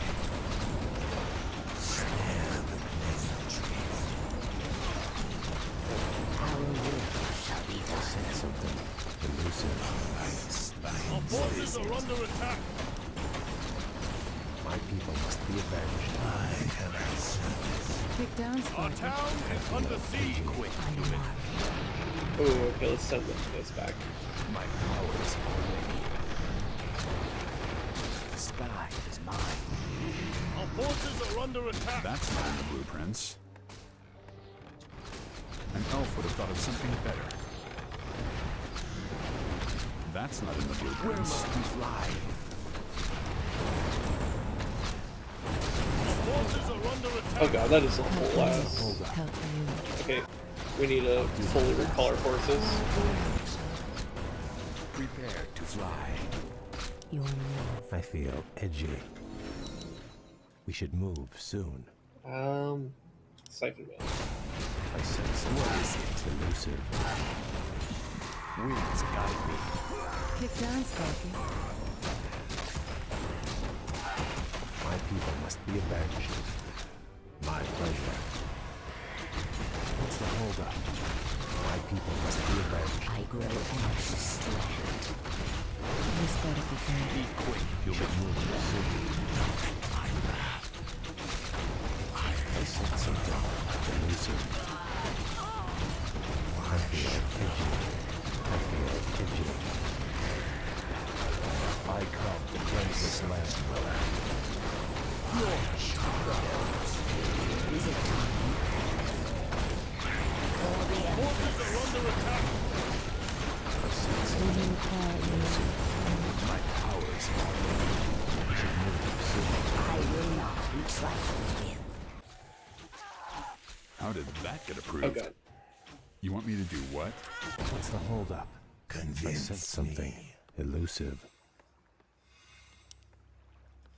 Our will shall be done. Sense something elusive. Our forces are under attack. My people must be avenged. Kick down, Our Sparky. town is under siege. Quick, human. Oh, okay, let's send them guys back. My powers are ready. The sky is mine. Our forces are under attack. That's not in the blueprints. An elf would have thought of something better. That's not in the Where blueprints. must we fly? Our forces are under attack. Oh god, that is a whole ass. Help you. Okay, we need to fully recall our forces. Prepare to fly. Your move. I feel edgy. We should move soon. Siphon mail. I sense something elusive. Winds guide me. Kick down, Sparky. My people must be avenged. My pleasure. What's the hold up? My people must be avenged. I grow anxious. This better be good. Be quick, We should human. move soon. I sense something elusive. I feel edgy. I feel edgy. I come to cleanse this land. Is it time? under attack. Do you require aid? My powers are limited. We should move soon. I will not be trifled with. How did that get approved? Oh god. You want me to do what? What's the holdup? I sense something elusive.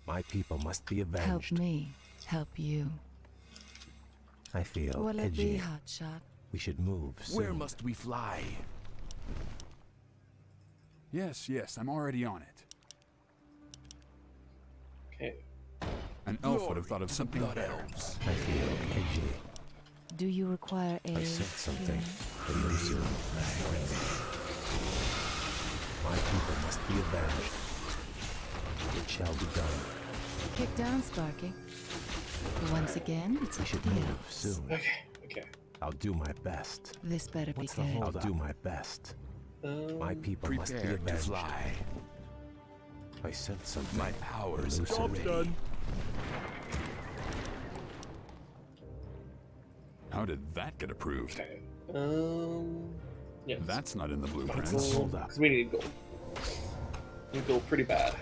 My people must be avenged. Help me, help you. I feel Will it be edgy. hotshot? We should move soon. Where must we fly? Yes, yes, I'm already on it. Okay. An elf would have thought of something Blood better. Elves. I feel edgy. Do you require aid? I sense something here? elusive. My people must be avenged. It shall be done. Kick down, Sparky. Once again, it's We up to should the move elves. soon. Okay. Okay. I'll do my best. This better be What's the good. I'll do my best. My people must be Prepare to avenged. fly. I sense something. My powers elusive. are ready. How did that get approved? Okay. Yes. That's not in the blueprints. Gold, Hold up. 'cause we need gold. We need gold pretty bad.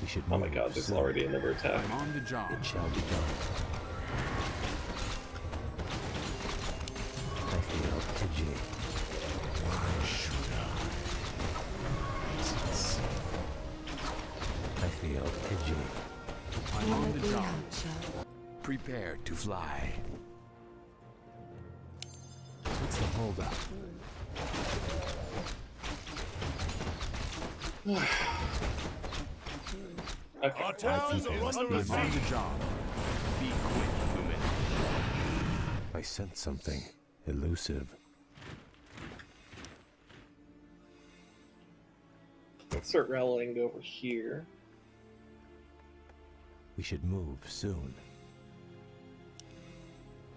We should Oh move my god, there's soon. already another attack. I'm on the job. It shall be done. I feel edgy. Why should I feel edgy. I'm Will on it the be job. hotshot? Prepare to fly. What's the holdup? Okay. Our towns are under I'm on siege. the job. Be quick, human. I sense something elusive. Let's start rallying over here. We should move soon.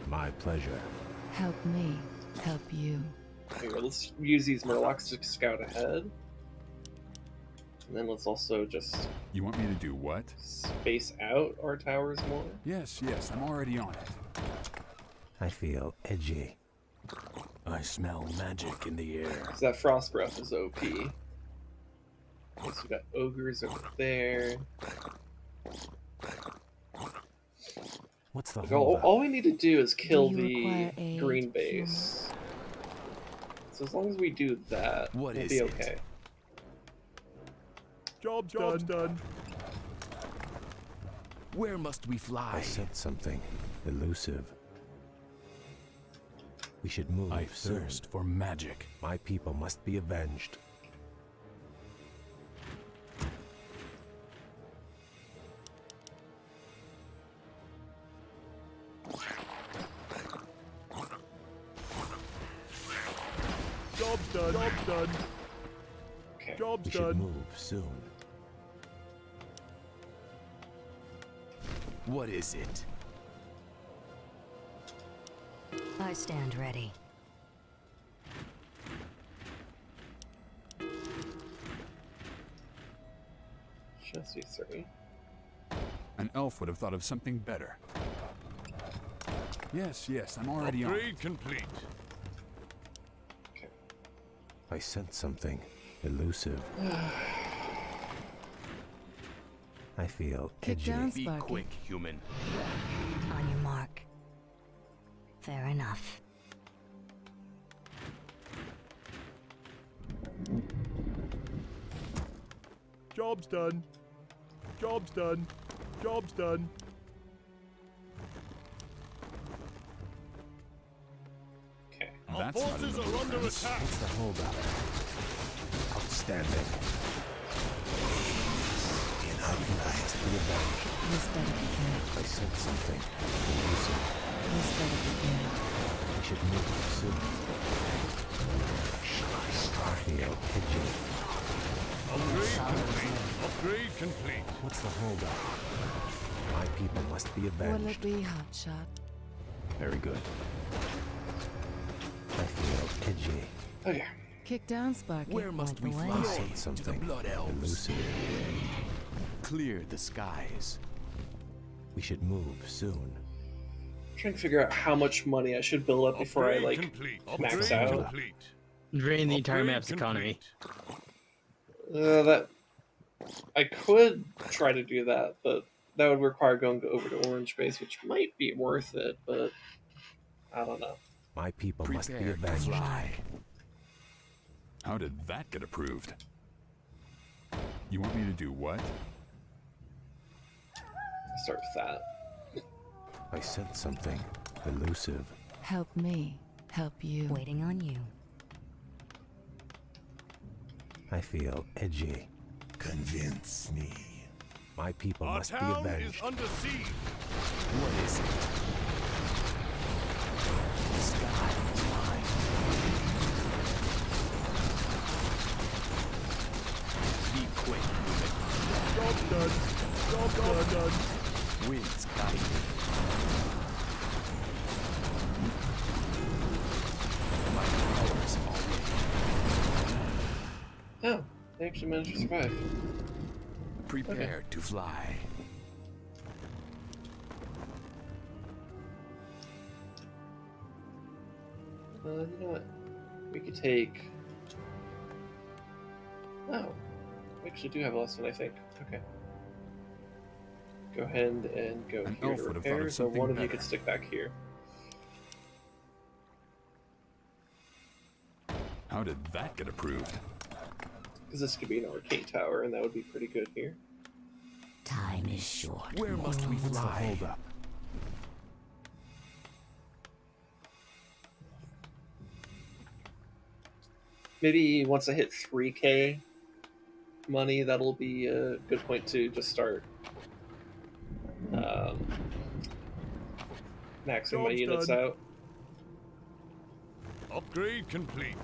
My pleasure. Help me, help you. Here, let's use these Murlocs to scout ahead. And then let's also just You want me to do what? space out our towers more. Yes, yes, I'm already on it. I feel edgy. I smell magic in the air. Because that frost breath is OP. Okay, so we got ogres over there. What's the Like, all, holdup? all we need to do is kill Do you the require aid, green base. So as long as we do that, What we'll is be it? okay. Job's done. Where must we I fly? sense something elusive. We should move I soon. thirst for magic. My people must be avenged. Job's done. Okay. Job's We should move soon. What is it? I stand ready. Chassis 3. An elf would have thought of something better. Yes, yes, I'm already on it. Upgrade complete. Okay. I sense something elusive. I feel Kick edgy. down, Be Sparky. quick, human. On your mark. Fair enough. Job's done. Job's done. Job's done. Okay. Our That's not in forces the are under blueprints. attack. What's the holdup? Outstanding. Be avenged. This better be good. I sense something elusive. This better be good. We should move soon. I feel edgy. Upgrade complete. Upgrade complete. What's the holdup? My people must be Will it avenged. be hotshot? Very good. I feel edgy. Okay. Kick down, Sparky. Where must we By the fly? way. Sense To the something Blood Elves. elusive. Clear the skies. We should move soon. trying to figure out how much money I should build up before I like max out. Drain the entire map's economy. That I could try to do that, but that would require going over to Orange Base, which might be worth it, but I don't know. My people must be Prepare to avenged. fly. How did that get approved? You want me to do what? Start with that. I sense something elusive. Help me. Help you. Waiting on you. I feel edgy. Convince me. My people Our must be town avenged. is under siege. What is it? The sky is mine. Be quick, human. Job done. Job done. Winds guide me. My powers already. Oh, they actually managed to survive. Prepare to fly. You know what? We could take. Oh, we actually do have a lesson, I think. Okay. Go ahead and go An here elf to would have thought of repair, so something one of you better. could stick back here. How did that get approved? Because this could be an arcade tower, and that would be pretty good here. Time is short. Where must we What's the fly? hold up? Maybe once I hit 3K money, that'll be a good point to just start maxing my Job's units done. out. Upgrade complete.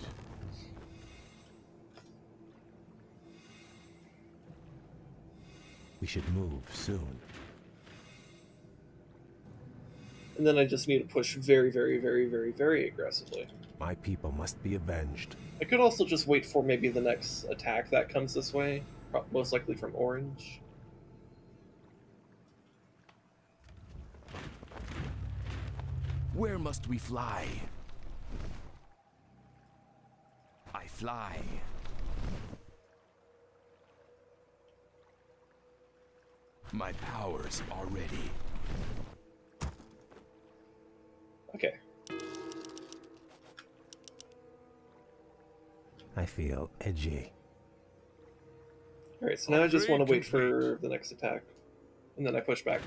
We should move soon. And then I just need to push very, very, very, very, very aggressively. My people must be avenged. I could also just wait for maybe the next attack that comes this way, most likely from Orange. Where must we fly? I fly. My powers are ready. Okay. I feel edgy. Alright, so now I just want to wait Upgrade for the next attack. And then I push back.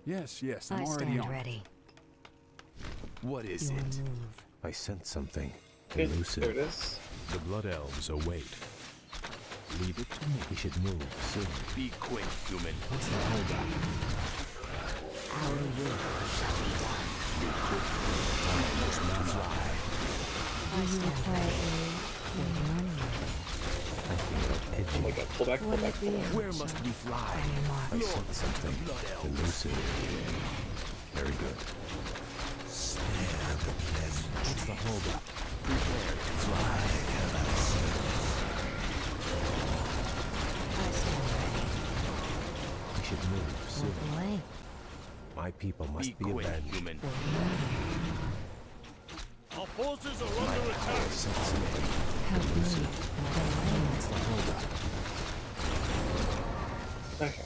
Yes, yes, I'm I already stand on. ready. What is Your it? move. I sense something Okay, there it elusive. is. The Blood Elves await. Leave it to me. We should move soon. Be quick, human. What's the hold up? Our will shall be done. Fly. Do you require aid? Waiting on you. I feel Oh edgy. my god, pull back, pull Will back, it be pull back. Where must we fly? On your mark. I sense something elusive. Very good. What's the hold up? Prepare to fly. I stand ready. We should move soon. Move away. My people must Be be quick, avenged. human. Waiting on you. Our forces are under attack. Sense something Help me. elusive. What's the hold up? Okay.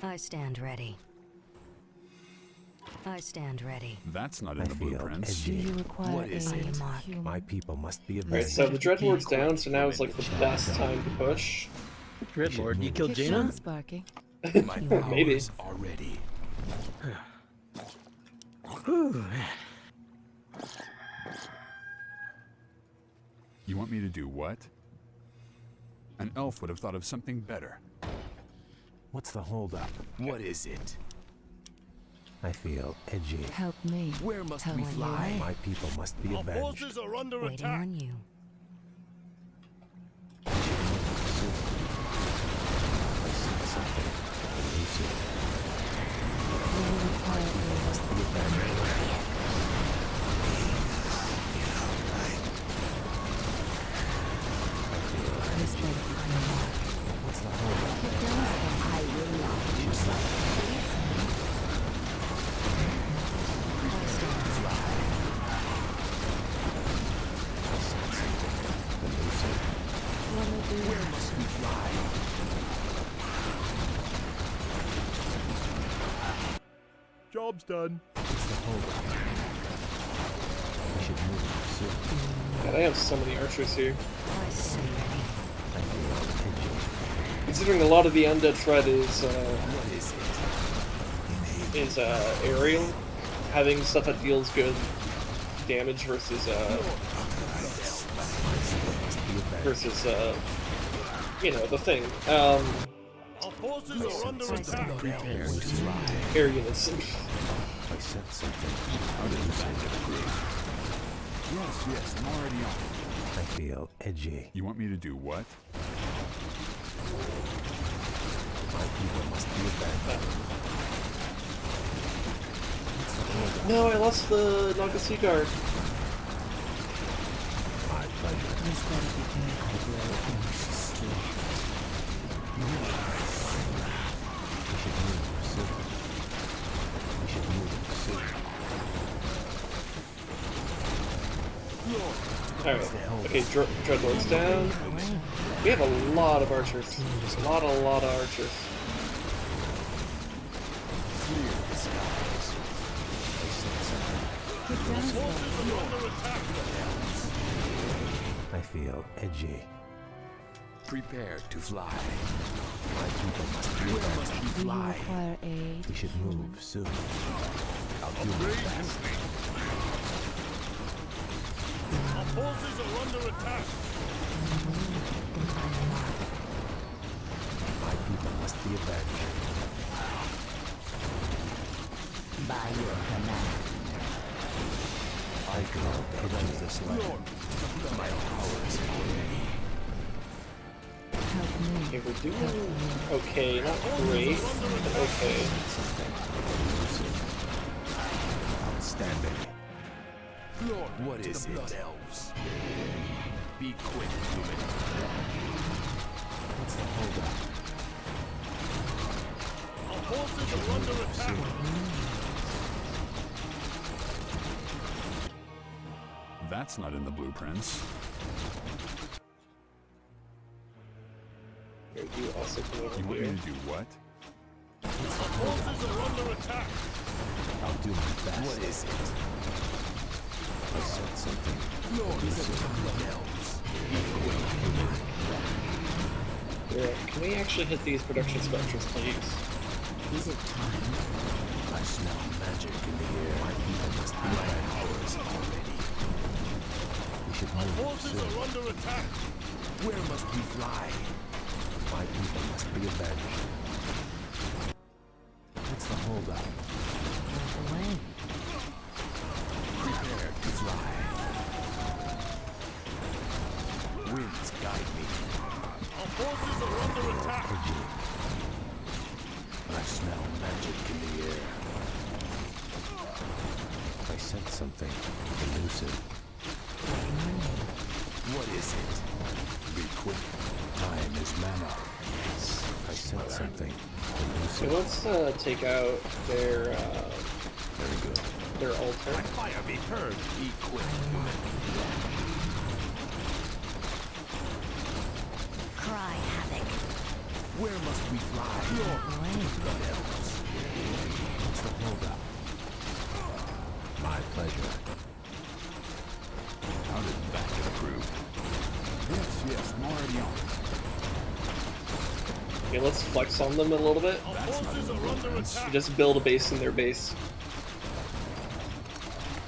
I stand ready. I stand ready. That's not I in the feel blueprints. Do edgy. you require What is aid? it? Mark. Human? My people must be Alright, avenged. so the Dreadlord's down, so now is like the best time to push. Dreadlord, you killed Get Jaina? on, Sparky. My Maybe. powers are ready. Whew, man. You want me to do what? An elf would have thought of something better. What's the hold up? What is it? I feel edgy. Help me. Where must Help we me. fly? My people must be Our avenged. forces are under Waiting attack. on you. I sense something elusive. Do you require aid? Must be avenged. What's the holdup? I will not use Where must we fly? Job's done. What's the holdup? We should move soon. God, I have so many archers here. I feel edgy. Considering a lot of the undead threat is aerial, having stuff that deals good damage versus you know, the thing. Our forces are under attack. Air units. I said something. How did you say that approved? Yes, I'm already on. I feel edgy. You want me to do what? My people must be abandoned. No, I lost the Naga Sea Guard. My pleasure. We should move soon. Alright, okay, Dreadlord's down. We have a lot of archers. A lot of archers. I feel edgy. Prepare to fly. My people must be Do you fly. require aid? We should move soon. I'll do my Raise best. Our forces are under attack. My people must be avenged. by your command. I cannot avenge this land. My powers already. Help me. Okay, we're doing okay, not great, but okay. Outstanding. What is it? Blood Elves. Be quick, human. What's the holdup? Our forces are under attack. That's not in the blueprints. Here, you also come You over want me here. to do what? Our forces are under attack. I'll do my best. What is it? I said something. Lords of the Blood Elves. Yeah, can we actually hit these production structures, please? Is it time? I smell magic in the air. My people must be my powers already. We should Our move forces soon. are under attack. Where must we fly? My people must be avenged. What's the holdup? Away. Prepare to fly. Winds guide me. Our forces are under attack. Edgy. I smell magic in the air. I sense something elusive. What is it? Be quick. Time is mana. I sense something So elusive. let's take out their Very good. altar. Fire be heard. Be quick. Cry havoc. Where must we fly? Away. Blood Elves. What's the holdup? My pleasure. How did that get approved? Yes, I'm already on. Okay, let's flex on them a little bit. Our forces are under attack. Just build a base in their base.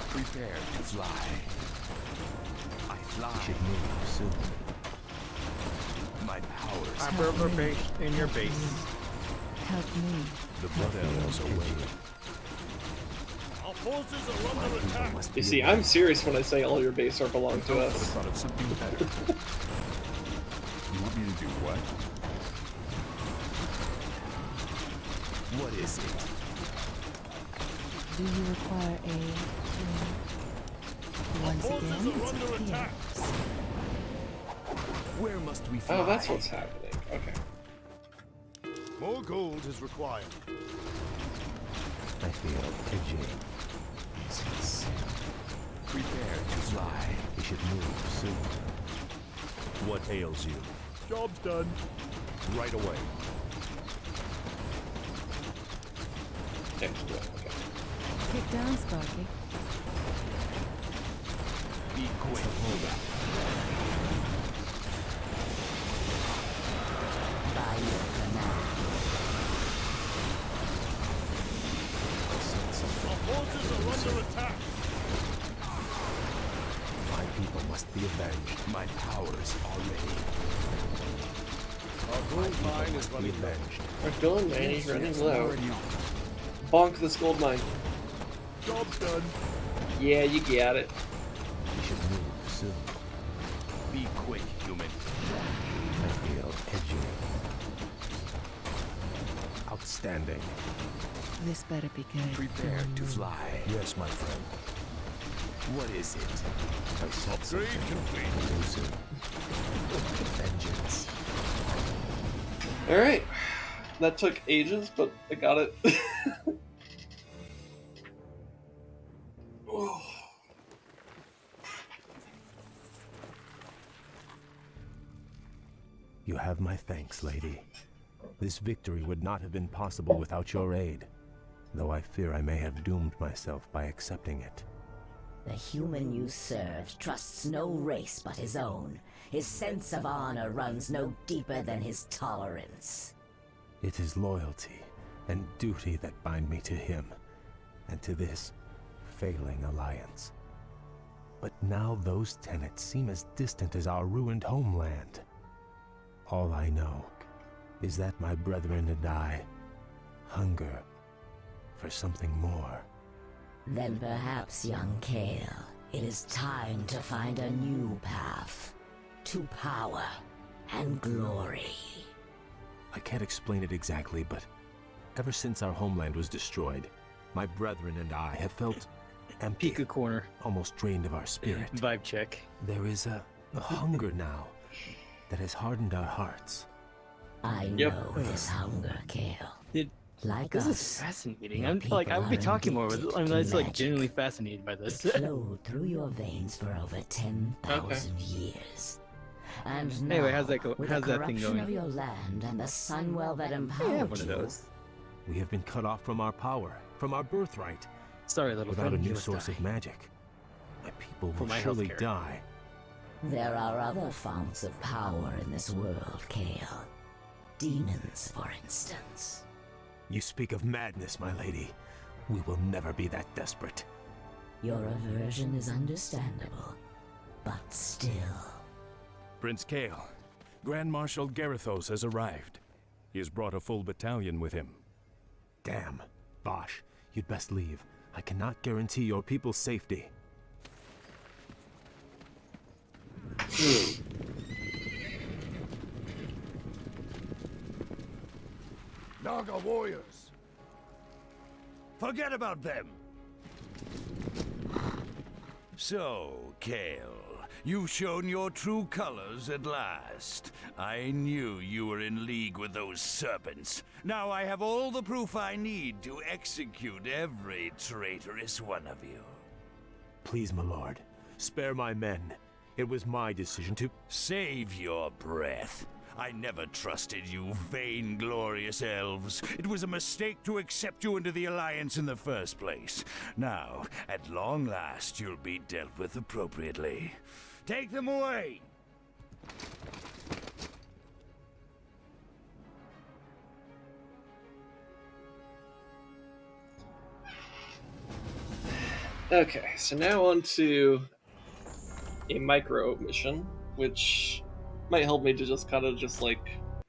Prepare to fly. I We fly. should move soon. My powers. I built a base in your base. Help me. The Blood Elves away. Our forces are My under people attack. must You be see, I'm serious when I say all your base are belong to I would have us. thought of something better. You want me to do what? What is it? Do you require aid? Our Once forces again, are under attack. Where must we fly? Oh, that's what's happening. Okay. More gold is required. I feel edgy. Prepare to fly. We should move soon. What ails you? Job's done. Right away. Extra. Okay. Kick down, Sparky. Be quick. Hold up. By your command. Our forces are under attack. My people must be avenged. My powers are ready. Our gold mine is Be running low. avenged. Our gold mine is running low. Already on. Bonk this gold mine. Job's done. Yeah, you got it. We should move soon. Be quick, human. I feel edgy. Outstanding. This better be good. Prepare to fly. Yes, my friend. What is it? I said Upgrade something. complete. Elusive. Vengeance. Alright. That took ages, but I got it. Oh. You have my thanks, lady. This victory would not have been possible without your aid, though I fear I may have doomed myself by accepting it. The human you serve trusts no race but his own. His sense of honor runs no deeper than his tolerance. It is loyalty and duty that bind me to him, and to this failing alliance. But now those tenets seem as distant as our ruined homeland. All I know is that my brethren and I hunger for something more. Then perhaps, young Kael, it is time to find a new path to power and glory. I can't explain it exactly, but ever since our homeland was destroyed, my brethren and I have felt empty, Peek a corner. almost drained of our spirit. Vibe check. There is a hunger now that has hardened our hearts. I Yep. know this hunger, Kael. It, Like this us, is fascinating. your I'm like, I people would be are talking more with. addicted I mean, to it's like magic. genuinely fascinated by this. it flowed through your veins for over 10,000 years. And now, Anyway, how's that go? with How's the that thing corruption going? of your land and the sunwell that Yeah, empowered one of you, those. We have been cut off from our power, from our birthright. Sorry, little Without a friend. new you must source die. of magic, my people For will my surely healthcare. die. there are other founts of power in this world, Kael. Demons, for instance. You speak of madness, my lady. We will never be that desperate. Your aversion is understandable, but still. Prince Kael, Grand Marshal Garithos has arrived. He has brought a full battalion with him. Damn. Vashj, you'd best leave. I cannot guarantee your people's safety. Naga warriors. Forget about them. So, Kael, you've shown your true colors at last. I knew you were in league with those serpents. Now I have all the proof I need to execute every traitorous one of you. Please, my lord, spare my men. It was my decision to... Save your breath. I never trusted you, vainglorious elves. It was a mistake to accept you into the Alliance in the first place. Now, at long last, you'll be dealt with appropriately. Take them away! Okay, so now on to a micro mission, which might help me to just kind of just like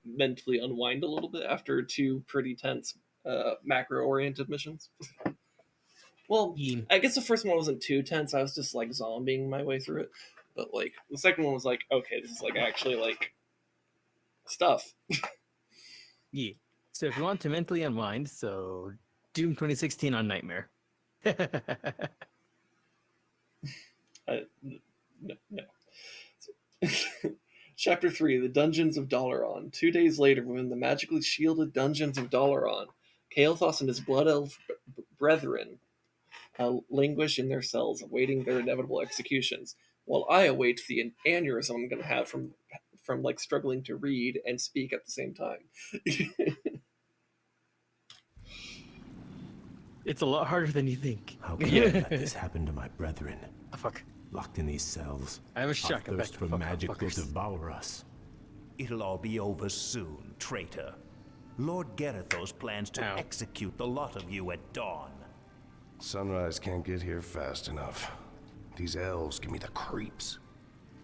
mentally unwind a little bit after two pretty tense macro oriented missions. Well, I guess the first one wasn't too tense. I was just like zombieing my way through it. But like the second one was like, okay, this is like actually like stuff. Yeah. So if you want to mentally unwind, so Doom 2016 on Nightmare. No. Chapter 3, The Dungeons of Dalaran. 2 days later, within the magically shielded dungeons of Dalaran, Kael'thas and his Blood Elf brethren languish in their cells, awaiting their inevitable executions, while I await the aneurysm I'm going to have from like struggling to read and speak at the same time. It's a lot harder than you think. How can I let this happen to my brethren? Oh, fuck. Locked in these cells. I have a shotgun. Our thirst for magic will devour us. It'll all be over soon, traitor. Lord Garethos plans to execute the lot of you at dawn. Sunrise can't get here fast enough. These elves give me the creeps.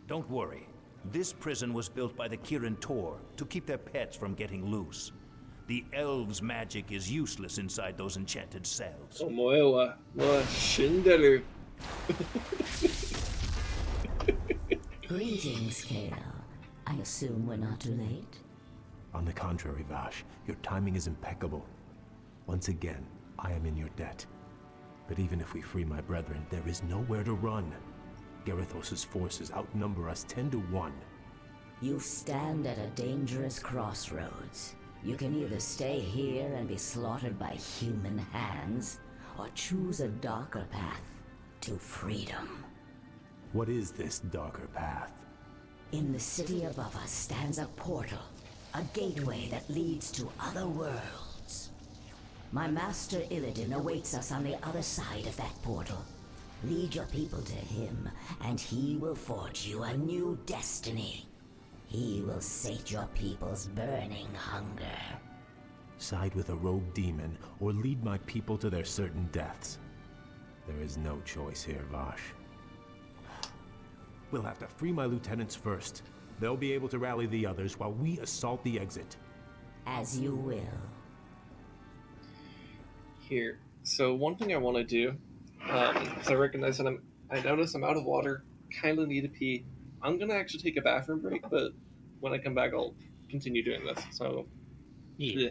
Don't worry. This prison was built by the Kirin Tor to keep their pets from getting loose. The elves' magic is useless inside those enchanted cells. Greetings, Kael. I assume we're not too late? On the contrary, Vashj, your timing is impeccable. Once again, I am in your debt. But even if we free my brethren, there is nowhere to run. Garethos' forces outnumber us 10 to 1. You stand at a dangerous crossroads. You can either stay here and be slaughtered by human hands, or choose a darker path to freedom. What is this darker path? In the city above us stands a portal, a gateway that leads to other worlds. My master Illidan awaits us on the other side of that portal. Lead your people to him, and he will forge you a new destiny. He will sate your people's burning hunger. Side with a rogue demon, or lead my people to their certain deaths. There is no choice here, Vashj. We'll have to free my lieutenants first. They'll be able to rally the others while we assault the exit. As you will. Here. So one thing I want to do, because I recognize that I notice I'm out of water, kind of need to pee. I'm going to actually take a bathroom break, but when I come back, I'll continue doing this. So, yeah.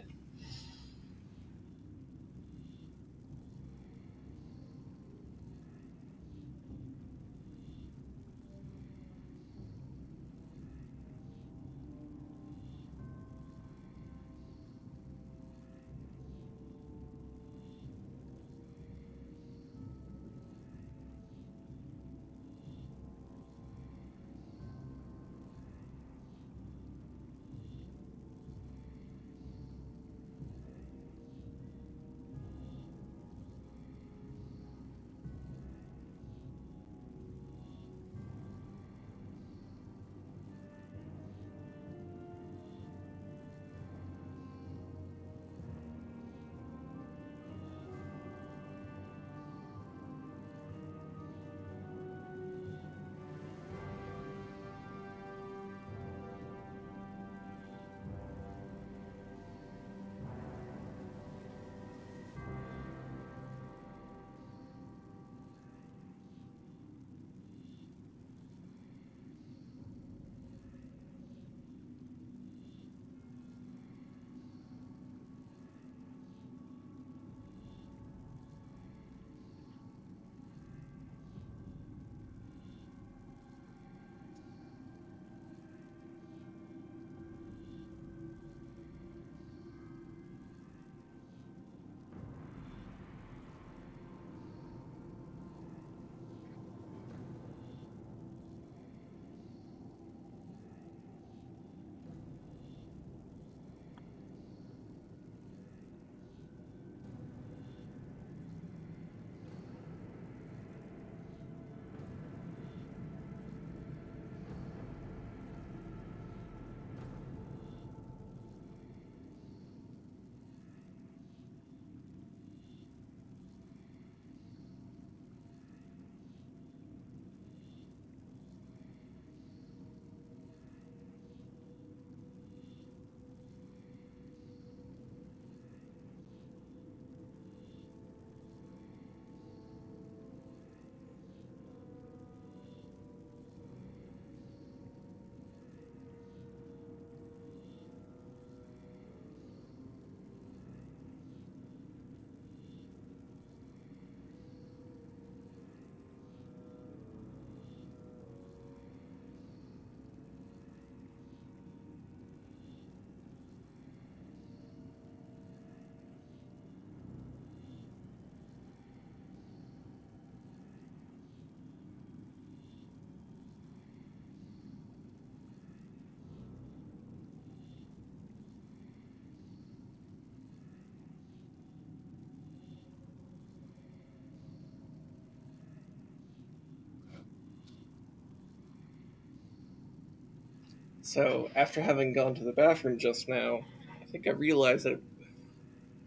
So after having gone to the bathroom just now, I think I realized that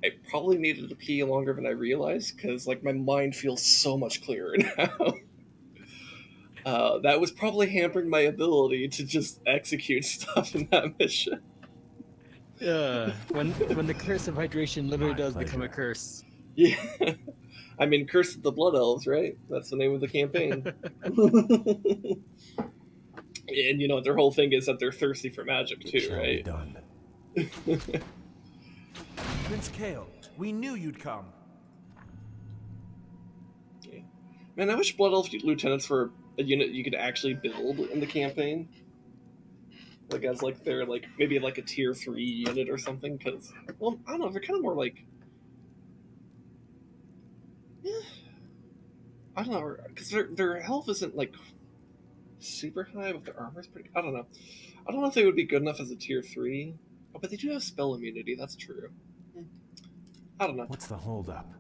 I probably needed to pee longer than I realized because like my mind feels so much clearer now. That was probably hampering my ability to just execute stuff in that mission. When the curse of hydration literally My does become a pleasure. curse. Yeah, I mean, Curse of the Blood Elves, right? That's the name of the campaign. And you know their whole thing is that they're thirsty for magic It too, shall be right? done. Prince Kael, we knew you'd come. Yeah. Man, I wish Blood Elf lieutenants were a unit you could actually build in the campaign, like as like they're like maybe like a tier 3 unit or something. Because well, I don't know, they're kind of more like, yeah, I don't know, because their health isn't like super high, but their armor's pretty. I don't know. I don't know if they would be good enough as a tier 3. Oh, but they do have spell immunity. That's true. I don't know. What's the holdup?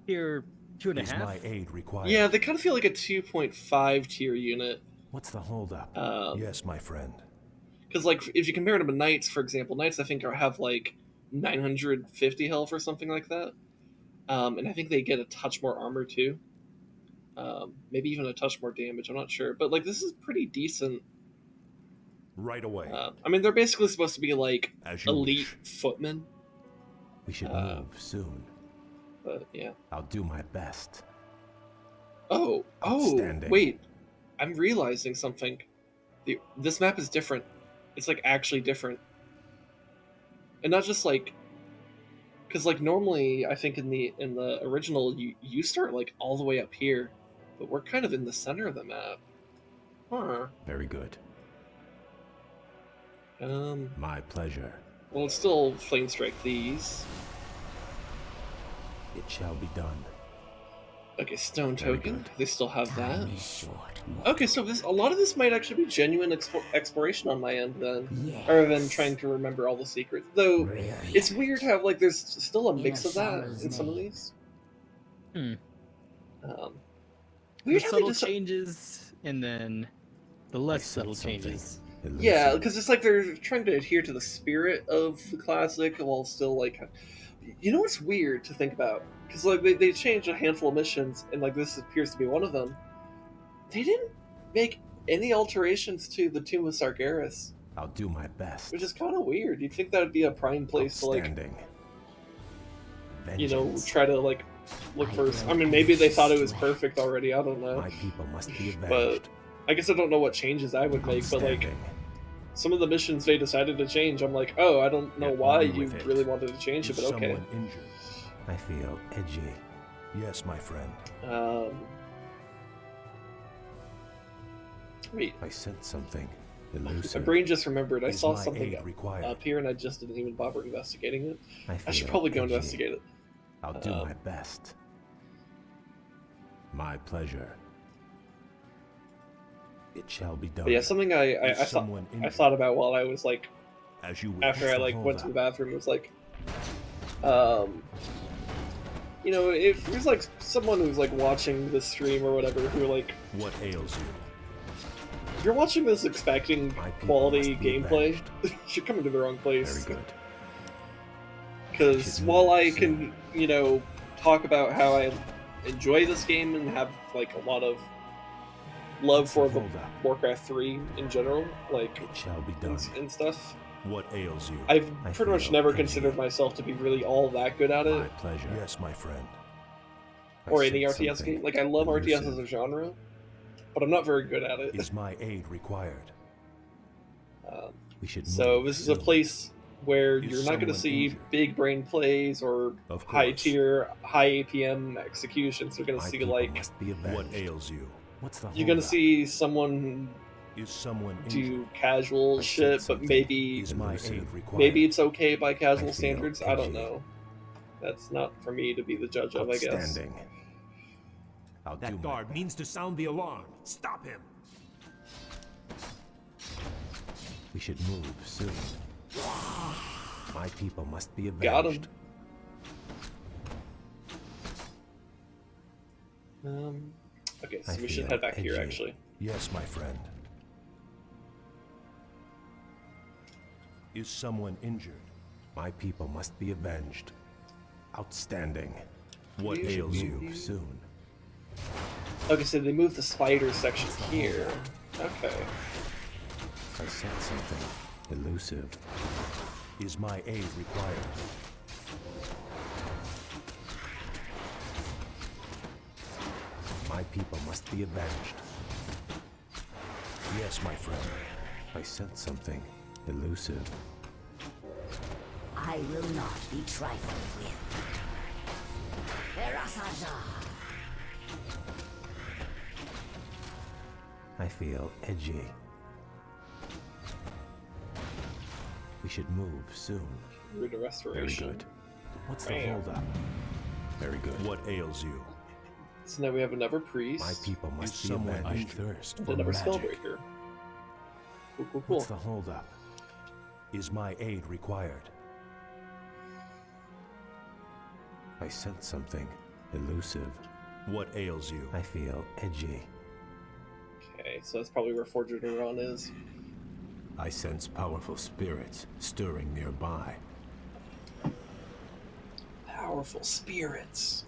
Tier two and a Is half. my aid required? Yeah, they kind of feel like a 2.5 tier unit. What's the holdup? Yes, my friend. Because like if you compare them to knights, for example, knights I think have like 950 health or something like that, and I think they get a touch more armor too. Maybe even a touch more damage. I'm not sure, but like this is pretty decent. Right away. I mean, they're basically supposed to be like As you elite wish. footmen. We should move soon. But yeah. I'll do my best. Oh, Outstanding. wait. I'm realizing something. This map is different. It's like actually different. And not just like, because like normally I think in the original you start like all the way up here, but we're kind of in the center of the map. Huh. Very good. My pleasure. Well, let's still flame strike these. It shall be done. Okay, stone Very token. good. They still have that. Time is short. Okay, so a lot of this might actually be genuine exploration on my end then, Yes. rather than trying to remember all the secrets. Though Brilliant. it's weird how like there's still a In mix a of that sorrow's in some of name. these. Hmm. Um, The weird how they subtle just changes and then the less said subtle something. changes. yeah, Elusive. because it's like they're trying to adhere to the spirit of the classic while still like, you know what's weird to think about? Because like they changed a handful of missions and like this appears to be one of them. They didn't make any alterations to the Tomb of Sargeras, I'll do my best. which is kind of weird. You'd think that would be a prime place to like, Outstanding. you know, Vengeance. try to like look I for. will I mean, maybe they thought it was sweat. perfect already. I don't know. My people must be avenged. But I guess I don't know what changes I would make. But like Outstanding. some of the missions they decided to change, I'm like, oh, I don't know Get why on you with it. really wanted to change it, Is but okay. someone injured? I feel edgy. Yes, my friend. Wait, I sense something my elusive. brain just remembered. I Is saw my something aid required? up here, and I just didn't even bother investigating it. I should feel probably go edgy. investigate it. I'll do Um, my best. My pleasure. It shall be done. But yeah, something I someone thought about while I was like As you wish. after I the like hold went to up? the bathroom was like, you know, if there's like someone who's like watching the stream or whatever who like, What ails you? if you're watching this expecting My people quality must be gameplay, avenged. you're coming to the wrong place. Very good. Because Should while move I soon. can, you know, talk about how I enjoy this game and have like a lot of love for the Hold up. Warcraft 3 in general, like It shall be done. and stuff, What ails you? I've I pretty much feel never edgy. considered myself to be really all that good at My it, pleasure. Yes, my friend. I or any sense RTS something game. Like I love RTS as a elusive. genre, but I'm not very good at it. Is my aid required? We should So move this is a soon. place where Is you're not going to someone see injured? big brain plays or Of high course. tier, high APM executions. You're going to My see people like must be avenged. What ails you? What's the you're going to holdup? see someone Is someone injured? do casual I said shit, but something. maybe Is my elusive. aid required? maybe it's okay by I casual feel standards. I don't edgy. know. That's not for me to be the judge of, I guess. Outstanding. I'll do That my guard best. means to sound the alarm. Stop him! We should move soon. My people must be avenged. Got him. Okay, so I we should feel head back here edgy. actually. Yes, my friend. Is someone injured? My people must be avenged. Outstanding. What ails you? Soon. Okay, so they moved the spider section here. Okay. I sense something elusive. Is my aid required? My people must be avenged. Yes, my friend. I sense something elusive. I will not be trifled with. I feel edgy. We should move soon. Root of restoration. Very good. What's the holdup? Very good. What ails you? So now we have another priest. My people must be avenged. I thirst for another magic. spellbreaker. Cool, cool, cool. What's the holdup? Is my aid required? I sense something elusive. What ails you? I feel edgy. Okay, so that's probably where Forger Neuron is. I sense powerful spirits stirring nearby. Powerful spirits.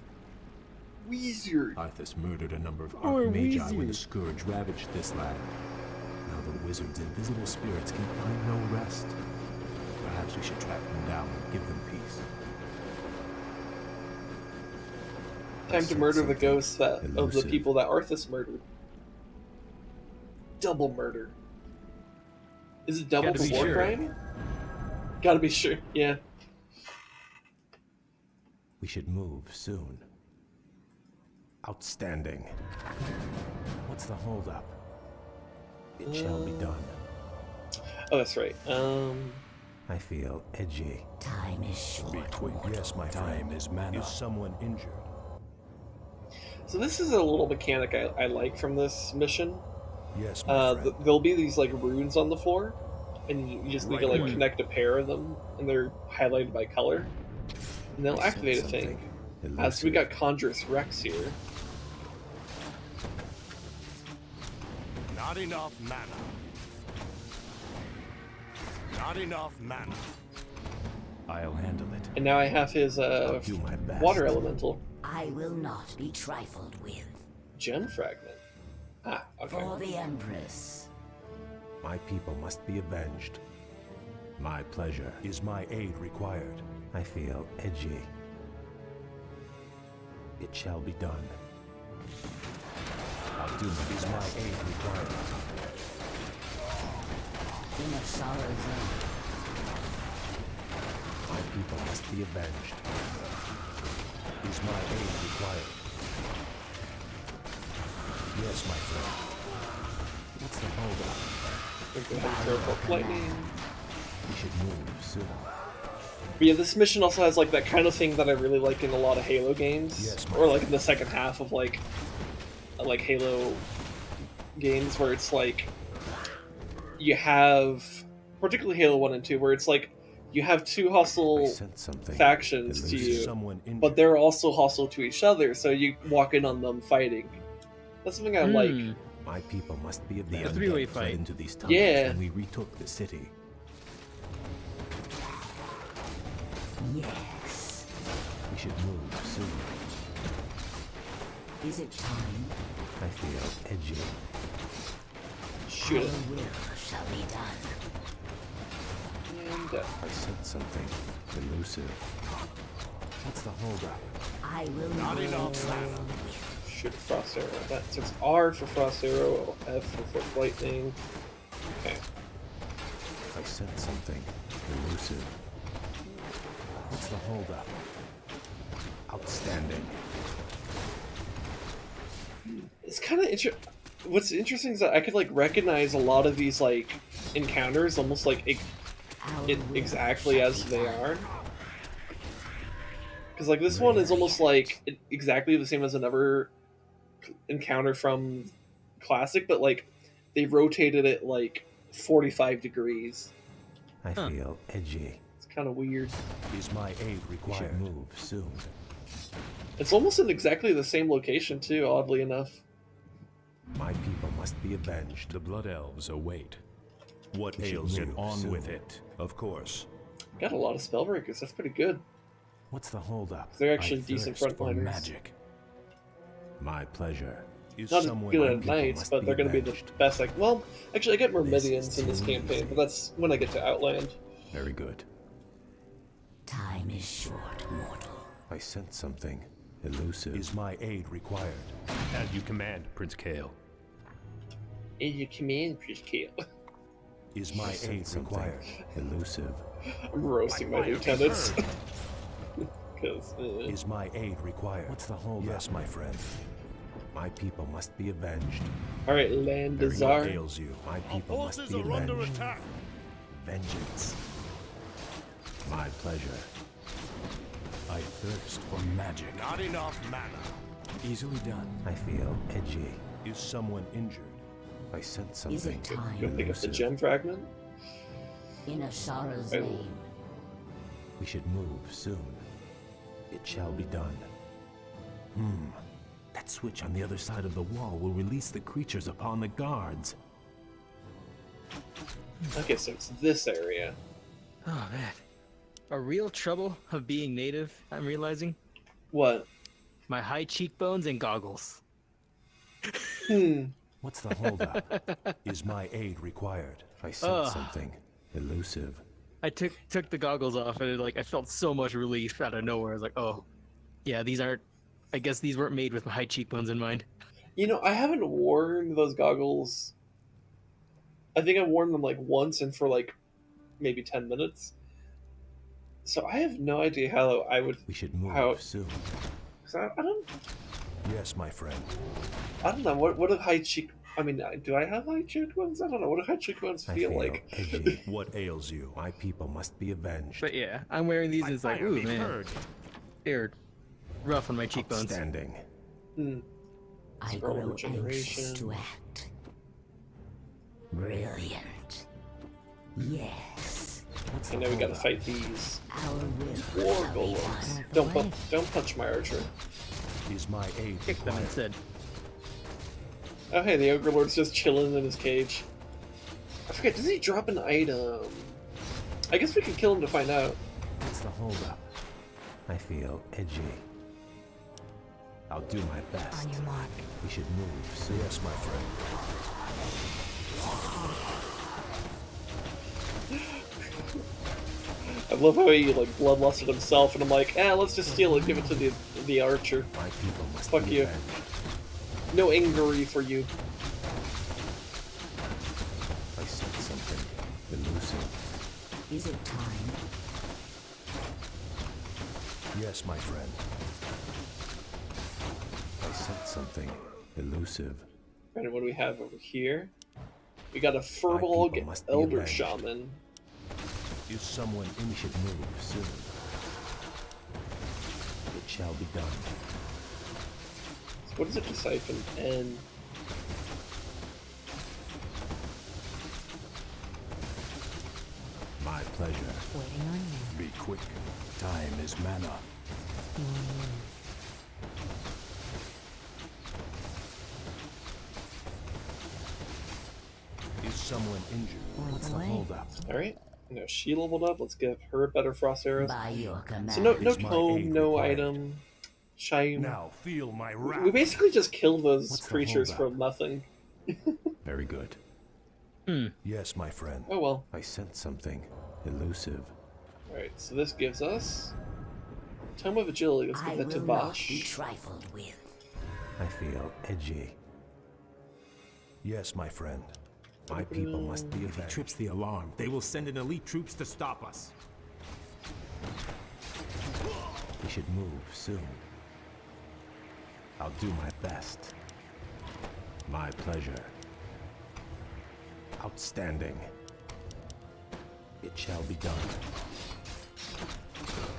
Wizard. Arthas murdered a number of Archmagi when the Scourge ravaged this land. Now the wizard's invisible spirits can find no rest. Perhaps we should track them down and give them peace. Time to murder the ghosts of the people that Arthas murdered. Double murder. Is it double for war crime? Gotta be sure, yeah. We should move soon. Outstanding. What's the holdup? It shall be done. Oh, that's right. I feel edgy. Time is short. Be quick. Yes, my time is mana. Is someone injured? So this is a little mechanic I like from this mission. Yes, my friend. There'll be these like runes on the floor, and you just need to like connect a pair of them, and they're highlighted by color, and they'll activate a thing. So we got Conjurous Rex here. Not enough mana. Not enough mana. I'll handle it. And now I have his do my best. water elemental. I will not be trifled with. Gem fragment. Ah, okay. For the Empress. My people must be avenged. My pleasure. Is my aid required? I feel edgy. It shall be done. I'll do my Is my aid required? In a sorrow zone. My people must be avenged. Is my aid required? Yes, my friend. What's the holdup? Careful lightning. We should move soon. But yeah, this mission also has like that kind of thing that I really like in a lot of Halo games, Yes, or like in the second half of like Halo games, where it's like you have, particularly Halo 1 and 2, where it's like you have two hostile factions to you, but they're also hostile to each other, so you walk in on them fighting. That's something I like. My people must be avenged. A three-way fight. Into these tunnels when we retook the city. Yes. We should move soon. Is it time? I feel edgy. Shoot it. Our will shall be done. And I sense something elusive. What's the holdup? I will Not enough mana. shoot frost arrow. So it's R for frost arrow, F for foot lightning. Okay. I sense something elusive. What's the holdup? Outstanding. It's kind of what's interesting is that I could like recognize a lot of these like encounters almost like exactly as they are. Because like this one is almost like exactly the same as another encounter from Classic, but like they rotated it like 45 degrees. I feel edgy. It's kind of weird. Is my aid required? We should move soon. It's almost in exactly the same location too, oddly enough. My people must be avenged. The Blood Elves await. What ails you? On with it. Of course. Got a lot of spellbreakers. That's pretty good. What's the holdup? They're actually decent frontliners. Magic. My pleasure. Not as good at knights, but they're going to be the best. Like, well, actually, I get Myrmidians in this campaign, but that's when I get to Outland. Very good. Time is short, mortal. I sense something elusive. Is my aid required? As you command, Prince Kael. In your command, Prince Kael. Is my aid required? Elusive. I'm roasting my lieutenants. Is my aid required? What's the holdup? Yes, my friend. My people must be avenged. Alright, Landazar. What ails you? My people must be avenged. under attack. Vengeance. My pleasure. I thirst for magic. Not enough mana. Easily done. I feel edgy. Is someone injured? I sense Is something. it time? Go pick up the gem fragment. In Ashara's Oh. name. We should move soon. It shall be done. That switch on the other side of the wall will release the creatures upon the guards. Okay, so it's this area. Oh man, a real trouble of being native. I'm realizing What? my high cheekbones and goggles. What's the holdup? Is my aid required? I sense something elusive. I took the goggles off and I felt so much relief out of nowhere. I was like, oh, yeah, these aren't. I guess these weren't made with my high cheekbones in mind. You know, I haven't worn those goggles. I think I've worn them like once and for like maybe 10 minutes. So I have no idea how I would. We should move soon. I don't. Yes, my friend. I don't know. What do high cheek? I mean, do I have high cheekbones? I don't know. What do high cheekbones feel like? Edgy. What ails you? My people must be avenged. But yeah, I'm wearing these and it's like, ooh man, they're rough on my cheekbones. Outstanding. I grow anxious to act. Brilliant. Yes. And now we gotta fight these Our will war shall be golems. honored. Don't punch my archer. Is my aid Kick them required? instead. Oh hey, the ogre lord's just chilling in his cage. I forget. Does he drop an item? I guess we can kill him to find out. What's the holdup? I feel edgy. I'll do my best. On your mark. We should move soon. Yes, my friend. I love how he like bloodlusted himself, and I'm like, let's just steal it, give it to the archer. My people must Fuck be you. avenged. No ingery for you. I sense something elusive. Is it time? Yes, my friend. I sense something elusive. And what do we have over here? We got a people Furbolg must be Elder avenged. Shaman. Is someone We should move soon. It shall be done. So what is it to siphon? N. My pleasure. Waiting on you. be quick? Time is mana. Your move. Is someone injured? What's the Away. holdup? Alright. Now she leveled up. Let's give her better frost arrows. By your command. So no Is my tome, aid no required? item. Shine. Now feel my wrath. We basically just killed those What's the creatures for holdup? nothing. Very good. Yes, my friend. Oh well. I sense something elusive. Alright, so this gives us Tome of Agility. Let's I give that to will not be Vashj. trifled with. I feel edgy. Yes, my friend. My people must be If he avenged. trips the alarm, they will send in elite troops to stop us. We should move soon. I'll do my best. My pleasure. Outstanding. It shall be done.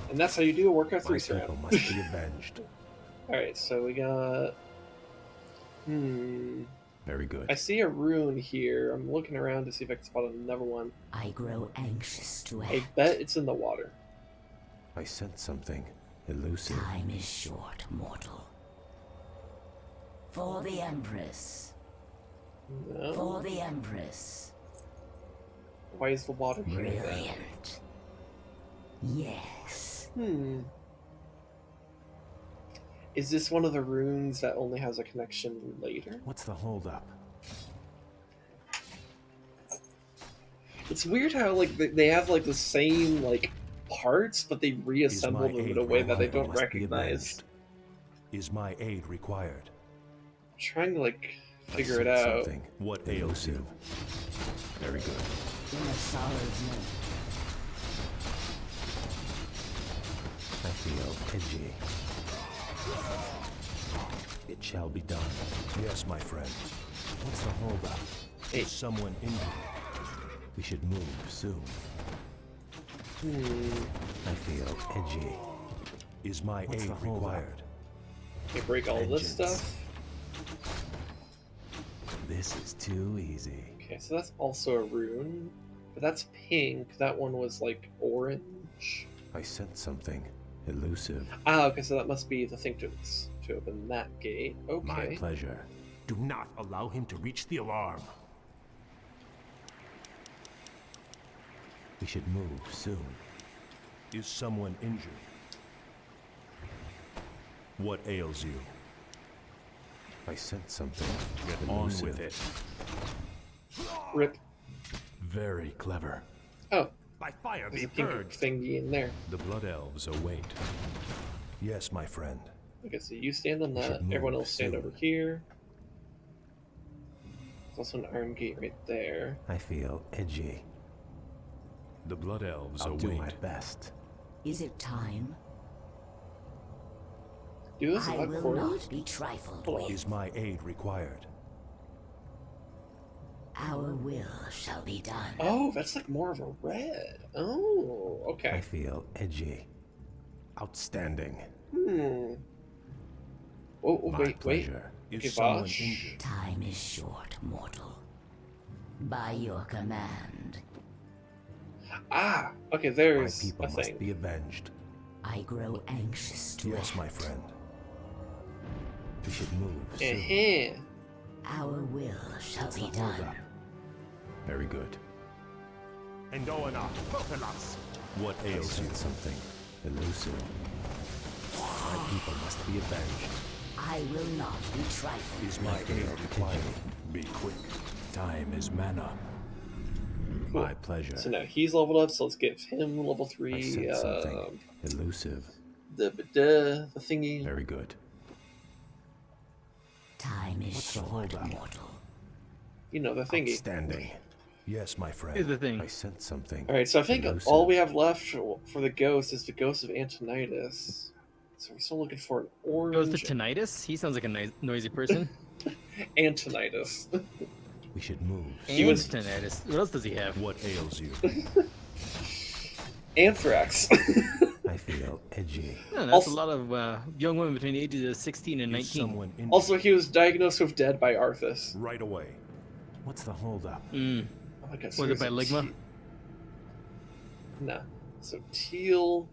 And that's how you do a Warcraft My 3 people round. must be avenged. Alright, so we got... Very good. I see a rune here. I'm looking around to see if I can spot another one. I grow anxious to I act. bet it's in the water. I sense something elusive. Time is short, mortal. For the Empress. No. For the Empress. Why is the water here then? Brilliant. Yes. Is this one of the runes that only has a connection later? What's the holdup? It's weird how like they have like the same like parts, but they reassemble them in a way that I don't recognize. Is my aid required? I'm trying to like figure it out. Something. What ails you? Very good. In a solid note. I feel edgy. It shall be done. Yes, my friend. What's the holdup? Is someone injured? We should move soon. I feel edgy. Is my aid required? Can I break all this stuff? This is too easy. Okay, so that's also a rune, but that's pink. That one was like orange. I sent something elusive. Ah, okay, so that must be the thing to open that gate. Okay. My pleasure. Do not allow him to reach the alarm. We should move soon. Is someone injured? What ails you? I sent something. Get on with it. Rip. Very clever. Oh. By fire, There's be a pink purged. thingy in there. The Blood Elves await. Yes, my friend. Okay, so you stand on We that. should move Everyone else stand soon. over here. There's also an iron gate right there. I feel edgy. The Blood Elves I'll await. do my best. Is it time? Do this I in will quarter? not be trifled with. Is my aid required? Our will shall be done. Oh, that's like more of a red. Oh, I okay. feel edgy. Outstanding. Oh, oh My wait, wait. pleasure. Okay, Is someone Vashj. injured? Time is short, mortal. By your command, Ah, okay, My there's people a must thing. be avenged. I grow anxious to Yes, act. my friend. We should move soon. Eh. Our will shall be Hold done. up. Very good. And Oana, Kael'thas. What ails you? Something elusive. My people must be avenged. I will not be trifled. Is my aid required? Be quick. Time is mana. Cool. My pleasure. So now he's leveled up, so let's give him level I 3. sent something elusive. The thingy. Very good. Time is What's the short, holdup? mortal. You know, the thingy. Outstanding. Yes, my friend. Here's the thing. I sent something. Alright, so I think elusive. all we have left for the ghost is the ghost of Antonidas. So we're still looking for an Goes orange to tinnitus? He sounds like a noisy person. Antonidas. We should move. He was- tinnitus. What else does he have? What ails you? Anthrax. I feel edgy. Yeah, that's Also- a lot of young women between the ages of 16 and Is 19. someone injured? Also, he was diagnosed with dead by Arthas. Right away. What's the holdup? Mm. Oh my god, Was it by seriously, Ligma? No. So teal,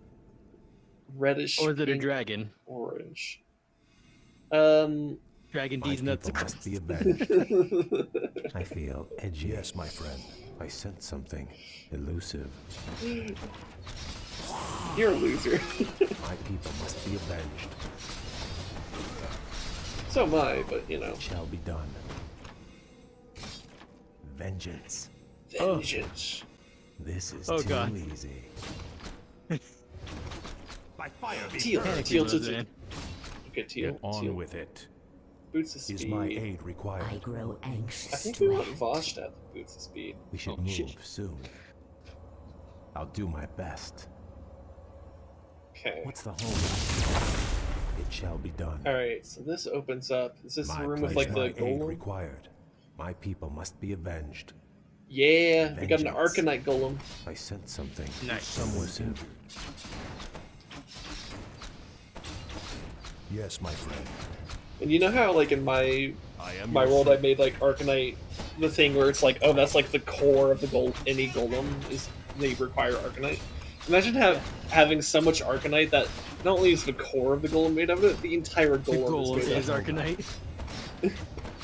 reddish, Or is it a pink, dragon? orange. Dragon My D's nuts. people must be avenged. I feel edgy. Yes, my friend. I sent something elusive. You're a loser. My people must be avenged. So am I, but you know. It shall be done. Vengeance. Vengeance. This is Oh, too God. easy. By fire, be Teal. purged. Teal Panic to man. Okay, teal. Get on teal. with it. Boots of speed. Is my aid required? I grow I anxious think we to want act. Vashj to have the boots of speed. We should Oh, move shit. soon. I'll do my best. Okay. What's the holdup? It shall be done. Alright, so this opens up. Is this the My room with pleasure. like the My aid golem? required. My people must be avenged. Yeah, we got an Vengeance. Arcanite golem. I sent something. Nice. Someone injured. Yes, my friend. And you know how like in my I am my your world I friend. made like Arcanite the thing where it's like, oh, that's like the core of the gold any golem is they require Arcanite. Imagine having so much Arcanite that not only is the core of the golem made of it, the entire The golem goal is made is of it. Arcanite.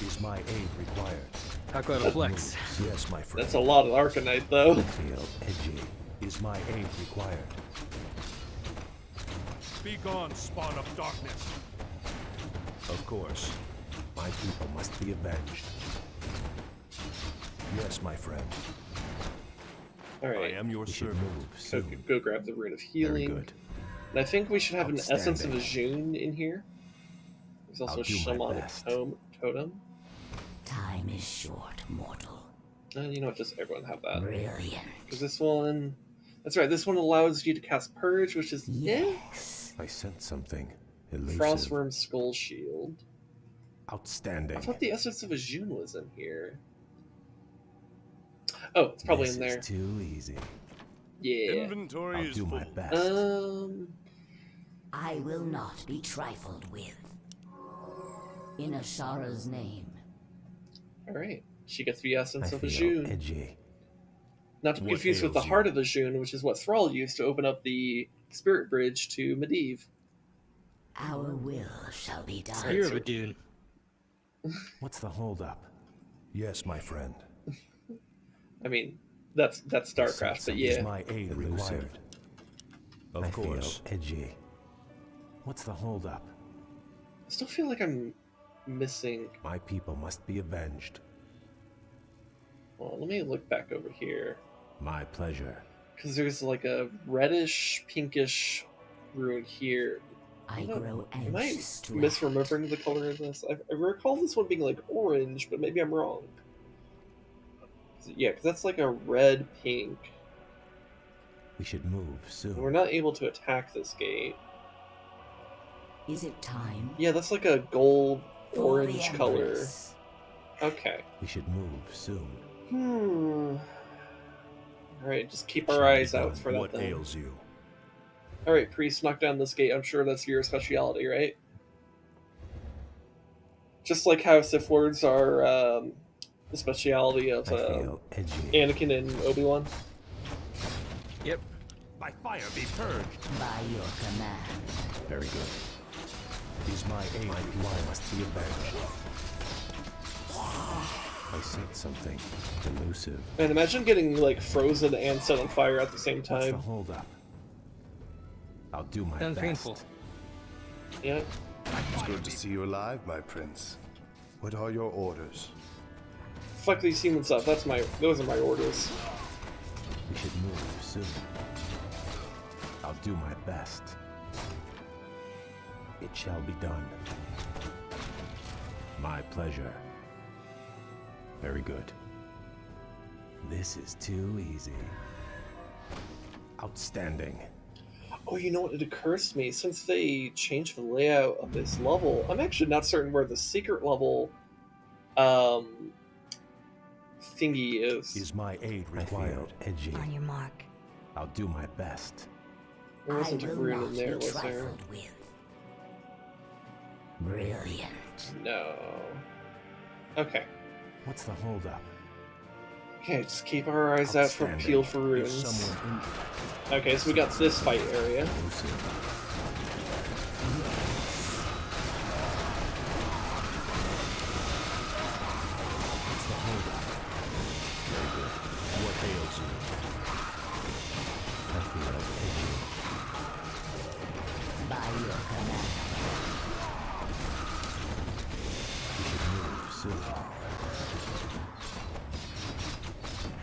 Is my aid required? Talk about a flex. Yes, my friend. That's a lot of Arcanite, though. I feel edgy. Is my aid required? Be gone, spawn of darkness. Of course. My people must be avenged. Yes, my friend. Alright. I am your We should servant. move So soon. go grab the Rune of Very Healing. good. And I think we should have an Essence of a Outstanding. June in here. There's also I'll a do my Shamanic best. Totem. Time is short, mortal. And you know what, just everyone have that. Brilliant. Because this one... That's right, this one allows you to cast Purge, which is... Yes. I sense something elusive. Frostworm Skull Shield. Outstanding. I thought the Essence of a June was in here. Oh, it's probably This in there. is too easy. Yeah. Inventory I'll is do full. my best. I will not be trifled with. In Ashara's name. Alright. She gets the Essence I of a feel June. edgy. Not to be What confused with the ails you? Heart of a June, which is what Thrall used to open up the Spirit Bridge to Medivh. Our will shall be done. Spear of a Dune. What's the holdup? Yes, my friend. I mean, that's StarCraft, but Is yeah. my aid required? Of I course. feel edgy. What's the holdup? I still feel like I'm missing... My people must be avenged. Well, let me look back over here. My pleasure. Because there's like a reddish, pinkish rune here. I You know, grow am I anxious to misremembering the color of this? I recall this one being like orange, but maybe I'm wrong. Yeah, because that's like a red pink. We should move soon. And we're not able to attack this gate. Is it time? Yeah, that's like a gold for orange the color. Empress? Okay. We should move soon. Alright, just keep our eyes out for that What then. ails you? Alright, priest, knock down this gate. I'm sure that's your speciality, right? Just like how Sith Lords are the speciality of I feel edgy. Anakin and Obi-Wan. Yep. By fire be purged. By your command. Very good. Is my aid required? Must be avenged. I sense something elusive. And imagine getting like frozen and set on fire at the same What's the time. holdup? I'll do my Sounds best. painful. Yeah. It's good to see you alive, my prince. What are your orders? Fuck these humans up. Those are my orders. We should move soon. I'll do my best. It shall be done. My pleasure. Very good. This is too easy. Outstanding. Oh, you know what? It occurs to me, since they changed the layout of this level, I'm actually not certain where the secret level thingy is. Is my aid required? Edgy. On your mark. I'll do my best. There wasn't a I will rune not in there, be was there? trifled with. Brilliant. No. Okay. What's the holdup? Okay, just keep our eyes out for Outstanding. peeled for Is runes. someone injured? Okay, so we got this fight area. Elusive. What's the holdup? Very good. What ails you? I feel edgy. By your command. We should move soon.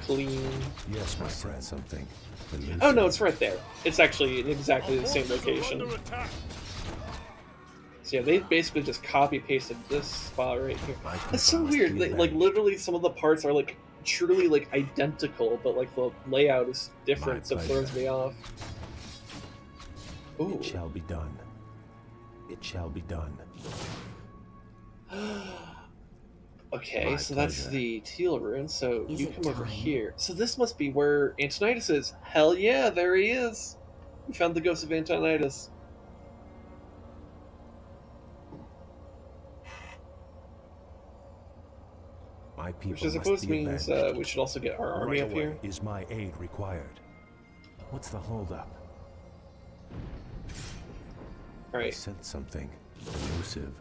Clean. Yes, my friend. Something. Elusive. Oh no, it's right there. It's actually in exactly the same Forces are location. under attack. So yeah, they basically just copy pasted this spot right here. My That's so people must weird. be Like avenged. literally, some of the parts are like truly like identical, but like the layout is different, so it pleasure. throws me off. Ooh. It shall be done. It shall be done. Okay, My so that's pleasure. the teal rune. So Is you it come over time? here. So this must be where Antonidas is. Hell yeah, there he is. We found the ghost of Antonidas. My people Which I must suppose be means avenged. we should also get our army Right up away. here. Is my aid required? What's the holdup? I Right. sense something elusive.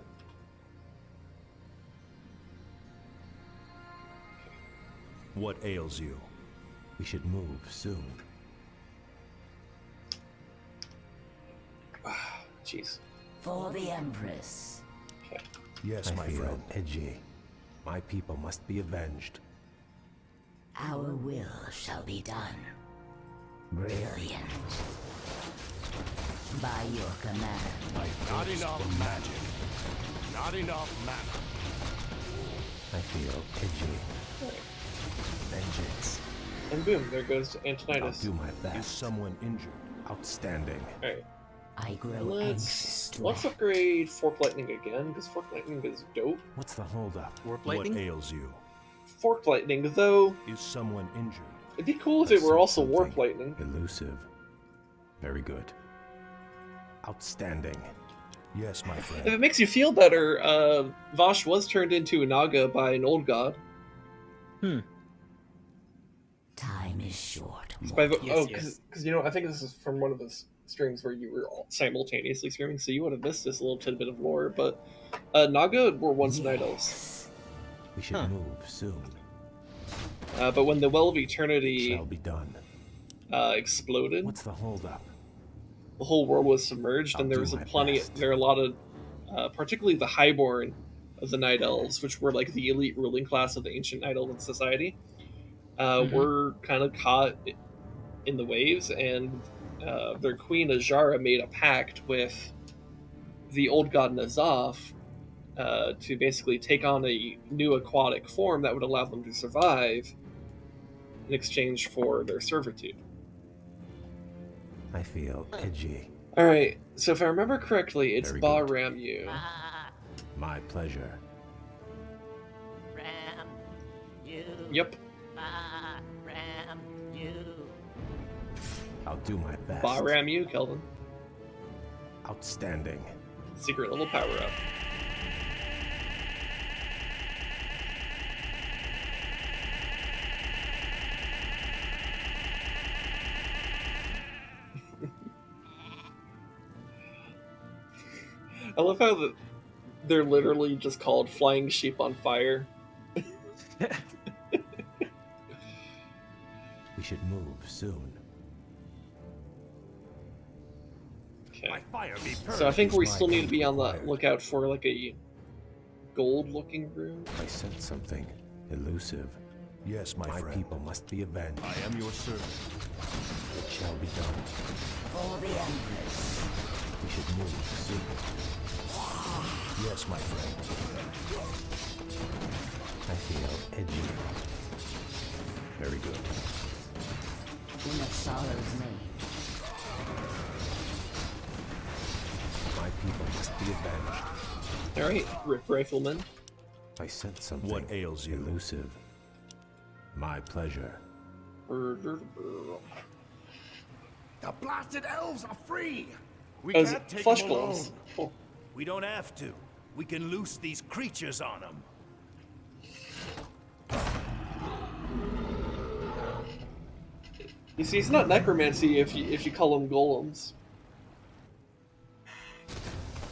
What ails you? We should move soon. Jeez. For the Empress. Okay. Yes, my friend. Edgy. My people must be avenged. Our will shall be done. Brilliant. By your command. Not enough magic. Not enough mana. I feel edgy. Vengeance. And boom, there goes I'll Antonidas. do my Is best. someone injured? Outstanding. Alright, I grow anxious to let's act. upgrade Fork Lightning again, because Fork Lightning is dope. What's the holdup? Warp What lightning. ails you? Fork Lightning, though, Is someone injured? it'd be cool if it were also Warp Lightning. Elusive. Very good. Outstanding. Yes, my If friend. it makes you feel better, Vashj was turned into a naga by an old god. Time is short. Yes. Because you know, I think this is from one of the streams where you were all simultaneously streaming, so you would have missed this little tidbit of lore. But naga were once night elves. We should move soon. But when the Well of It Eternity shall be done. exploded, What's the holdup? the whole world was submerged, I'll and there do was my best. there are a lot of, particularly the highborn of the Night Elves, which were like the elite ruling class of the ancient Night Elven society, were kind of caught in the waves, and their queen Azara made a pact with the old god Nazaf to basically take on a new aquatic form that would allow them to survive in exchange for their servitude. I feel edgy. All right, so if I remember correctly, it's Very Ba good. Ramu. My pleasure. Ram, you. Yep, Ram, you. I'll do my best. Ba Ramu, Kelvin. Outstanding. Secret level power up. I love how they're literally just called flying sheep on fire. We should move soon. Okay. My fire be purged. So I think we my still need to aid be on the required. lookout for like a gold-looking room. I sense something elusive. Yes, my My friend. people must be avenged. I am your servant. It shall be done. For the Empress. We should move soon. Yes, my friend. I feel edgy. Very good. In a sorrow's name. My people must be avenged. All right, Rip Rifleman. I sense something. What ails you? Elusive. My pleasure. The blasted elves are free. We As can't take flesh them gloves. alone. Oh, We don't have to. We can loose these creatures on them. you see, it's not necromancy if you call them golems.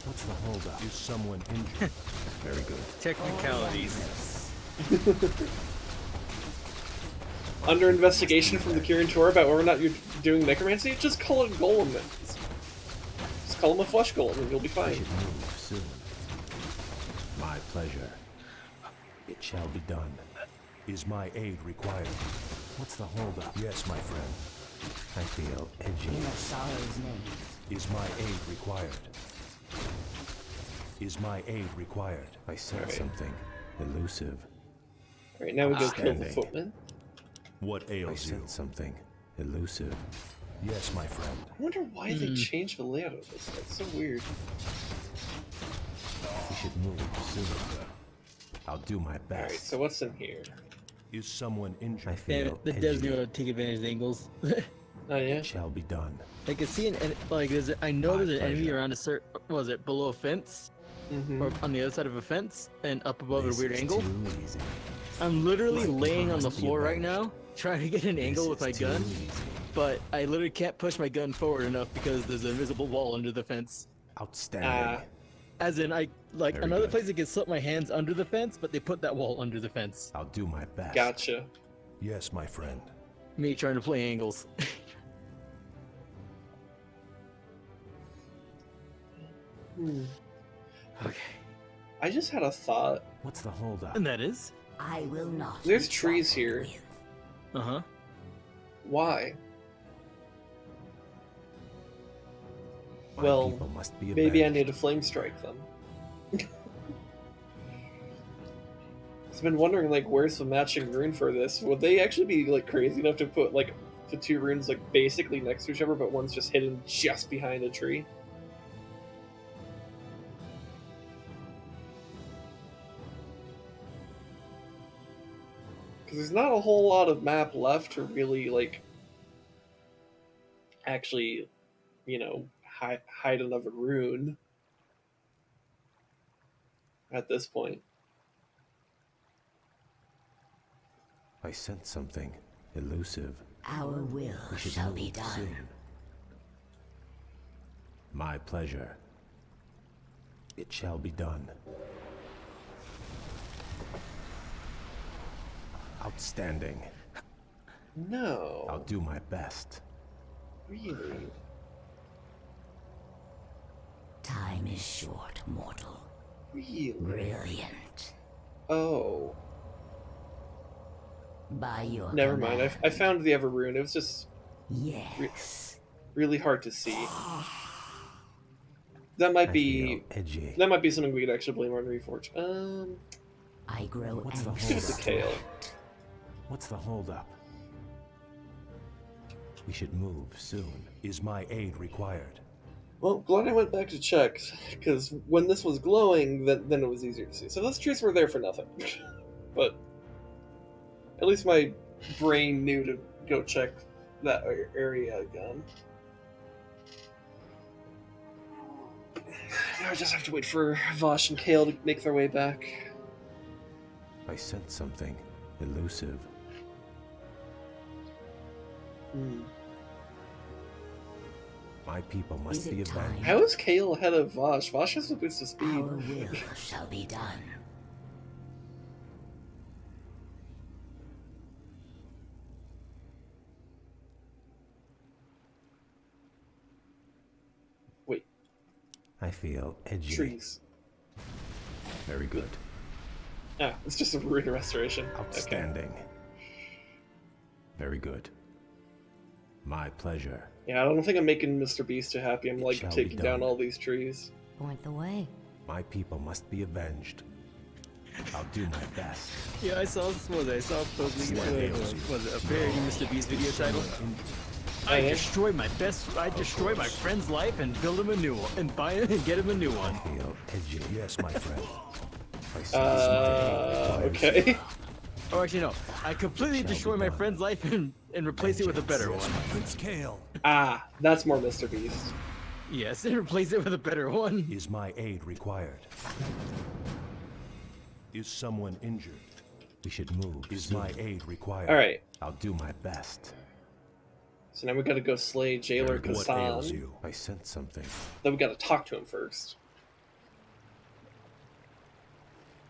What's the holdup? Is someone injured? Very good. Technicalities. Under investigation from the Kirin Tor about whether or not you're doing necromancy, just call it golem. Just call him a flesh golem, and you'll be We fine. should move soon. My pleasure. It shall be done. Is my aid required? What's the holdup? Yes, my friend. I feel edgy. In a sorrow's name. Is my aid required? Is my aid required? I sense Alright. something elusive. All right, now we go kill the Outstanding. footman. What I ails you? sense something elusive. Yes, my friend. I wonder why they changed the layout of this. That's so weird. We should move soon. I'll do my All best. right, so what's in here? Is someone I injured? Damn feel it, the edgy. devs knew how to take advantage of the angles. Oh yeah. It shall be done. I can see I know My there's an enemy pleasure. around a certain, what was it, below a fence? Mm-hmm. Or on the other side of a fence, and up above This at a weird is angle. too easy. I'm literally Right laying on the behind the floor right avenged. now, trying to get an angle with This my is too gun, easy. but I literally can't push my gun forward enough because there's an invisible wall under the fence. Outstanding. As in, like Very another good. place I can slip my hands under the fence, but they put that wall under the fence. I'll do my best. Gotcha. Yes, my friend. Me trying to play angles. Okay. I just had a thought. What's the holdup? And that is? I will not. There's be trees trifled here. with. Uh-huh. Why? My Well, people must be maybe I avenged. need to flame strike them. I've been wondering, like, where's the matching rune for this? Would they actually be, like, crazy enough to put, like, the two runes, like, basically next to each other, but one's just hidden just behind a tree? Because there's not a whole lot of map left to really, like, actually, you know, hide another rune at this point. I sense something elusive. Our will We should shall move be done. soon. My pleasure. It shall be done. Outstanding. No. I'll do my best. Really? Time is short, mortal. Really? Brilliant. Oh. By your Never mind. command. I found the other rune. It was just Yes. really hard to see. That might I be feel edgy. that might be something we could actually blame on Reforge. I grow What's the anxious. Give it to Kael. What's the holdup? We should move soon. Is my aid required? Well, glad I went back to check, because when this was glowing, then it was easier to see. So those trees were there for nothing. But at least my brain knew to go check that area again. Now I just have to wait for Vashj and Kael to make their way back. I sense something elusive. My people must Is it be time? avenged. How is Kael ahead of Vashj? Vashj has a boost of speed. Our will shall be done. Wait, I feel edgy. trees. Very good. Ah, it's just a rune restoration. Outstanding. Very good. My pleasure. Yeah, I don't think I'm making Mr. Beast too happy. I'm like shall be taking down done. all these trees. Point the way. My people must be avenged. I'll do my best. Yeah, I saw this one. I saw a post making was it a parody Mr. Beast video title? I destroy my friend's life and build him a new one, and buy it and get him a new one. I feel edgy. Yes, my friend. I see my Okay. Oh, actually, no. I completely destroy my friend's life and replace it with a better one. Prince Kael. Ah, that's more Mr. Beast. Yes, and replace it with a better one. Is my aid required? Is someone injured? We should move. Is my aid required? Alright. I'll do my best. So now we gotta go slay Jailer What ails Kasan. you? I sense something. Then we gotta talk to him first.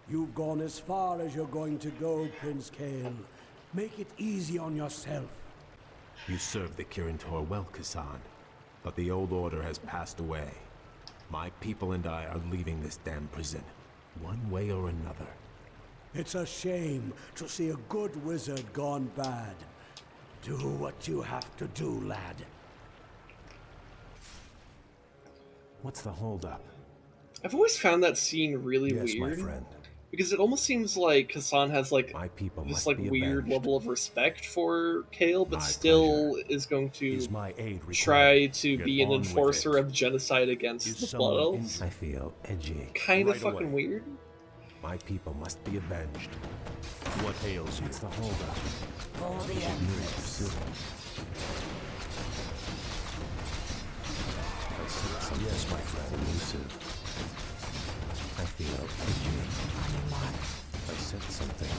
You've gone as far as you're going to go, Prince Kael. Make it easy on yourself. You served the Kirin well, Kasan, but the old order has passed away. My people and I are leaving this damn prison, one way or another. It's a shame to see a good wizard gone bad. Do what you have to do, lad. What's the holdup? I've always found that scene really Yes, my weird. friend. Because it almost seems like Kasan has like My people this must like be weird avenged. level of respect for Kael, but My still is going to Is my aid required? try to Get be an on with enforcer it. of genocide against Is the someone Blood Elves. injured? I feel edgy. Kind of Right fucking away. weird. My people must be avenged. What ails you? What's the holdup? For the Move Empress. soon. I sense something. Yes, my friend. Elusive. I feel edgy. I sense something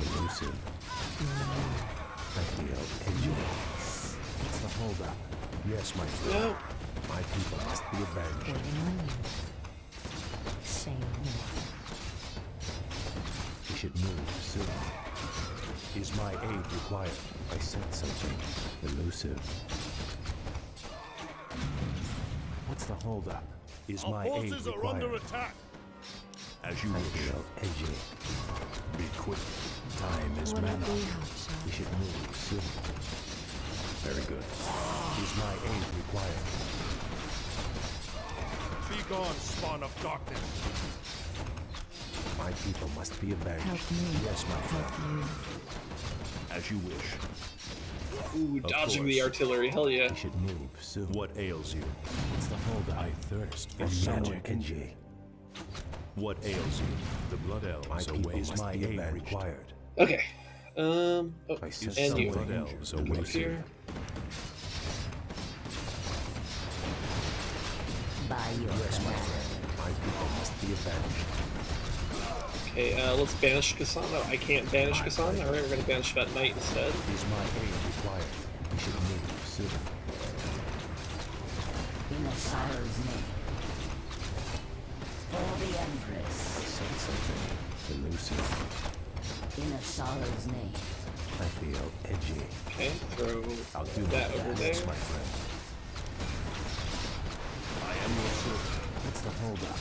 elusive. I feel edgy. What's the holdup? Yes, my friend. No. My people must be avenged. Waiting on you. Say no more. We should move soon. Is my aid required? I sense something elusive. What's the holdup? Is my aid required? Our forces are under attack. As you I feel edgy. Be quick. Time is Will it mana. be Vashj? We should move soon. Very good. Is my aid required? Be gone, spawn of darkness. My people must be avenged. Help me. Yes, my friend. Help you. As you wish. Ooh, Of dodging course. the artillery, hell yeah. We should move soon. What ails you? What's the holdup? I thirst for Is someone magic. edgy? What ails you? The Blood Elves My people await must my be aid avenged. required. Okay. I sense and you. someone Blood Elves Up await here. By your Yes, my command. friend. My people must be avenged. Okay, let's banish Kassan. Oh, I can't banish Kassan? Alright, we're gonna banish that knight instead. Is my aid required? We should move soon. In a Shire's name. For the I Empress. sense something elusive. In a Shire's name. I feel edgy. Okay, throw I'll do that my over best, there. my friend. I am your servant. What's the holdup?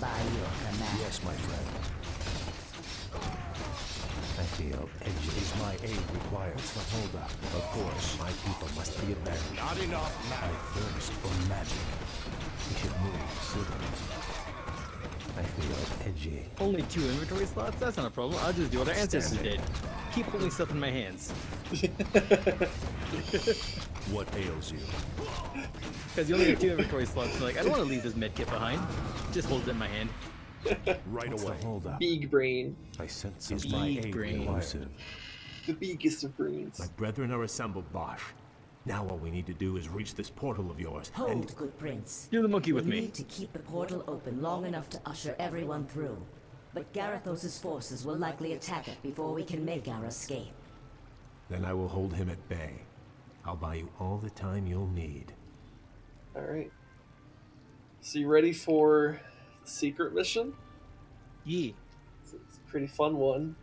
By your command. Yes, my friend. I feel edgy. Is my aid required? What's the holdup? Of course, my people must be avenged. Not enough I thirst for magic. We should move soon. I feel edgy. Only 2 inventory slots? That's not a problem. I'll just do what our ancestors did. Keep holding stuff in my hands. What ails you? Because you only have 2 inventory slots. I'm like, I don't want to leave this medkit behind. Just hold it in my hand. Right What's away. the holdup? Big brain. I sense Is something my Big aid brain. required? The biggest of brains. My brethren are assembled, Vashj. Now all we need to do is reach this portal of yours. Hold, good prince. You're the monkey We with me. need to keep the portal open long enough to usher everyone through. But Garethos' forces will likely attack it before we can make our escape. Then I will hold him at bay. I'll buy you all the time you'll need. Alright. So you ready for the secret mission? Yee. It's a pretty fun one.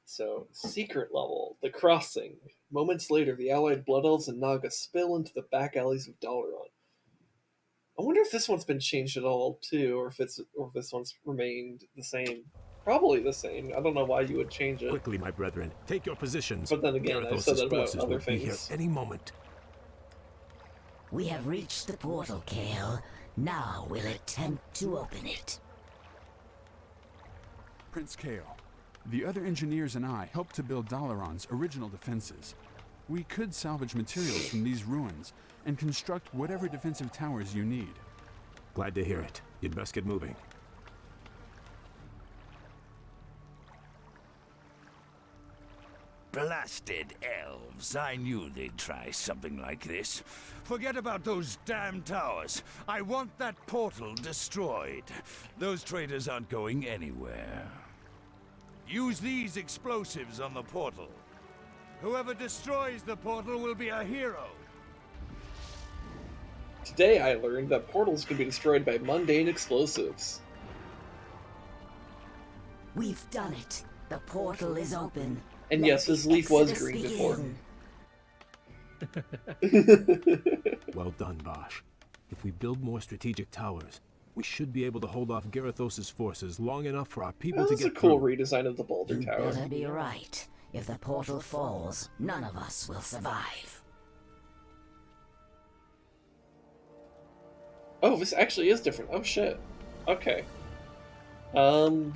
So, secret level, the crossing. Moments later, the allied Blood Elves and Naga spill into the back alleys of Dalaran. I wonder if this one's been changed at all too, or if this one's remained the same. Probably the same. I don't know why you would change it. Quickly, my brethren, take your positions. But then again, I've said Garethos' that about forces other will be here things. any moment. We have reached the portal, Kael. Now we'll attempt to open it. Prince Kael, the other engineers and I helped to build Dalaran's original defenses. We could salvage materials from these ruins and construct whatever defensive towers you need. Glad to hear it. You'd best get moving. Blasted elves. I knew they'd try something like this. Forget about those damn towers. I want that portal destroyed. Those traitors aren't going anywhere. Use these explosives on the portal. Whoever destroys the portal will be a hero. Today I learned that portals can be destroyed by mundane explosives. We've done it. The portal is open. And Let yes, his the leaf was exodus green before. begin. Well done, Vashj. If we build more strategic towers, we should be able to hold off Garethos' forces long enough for our people That to was a get cool through. redesign of the Boulder You Tower. better be right. If the portal falls, none of us will survive. Oh, this actually is different. Oh shit. Okay. 2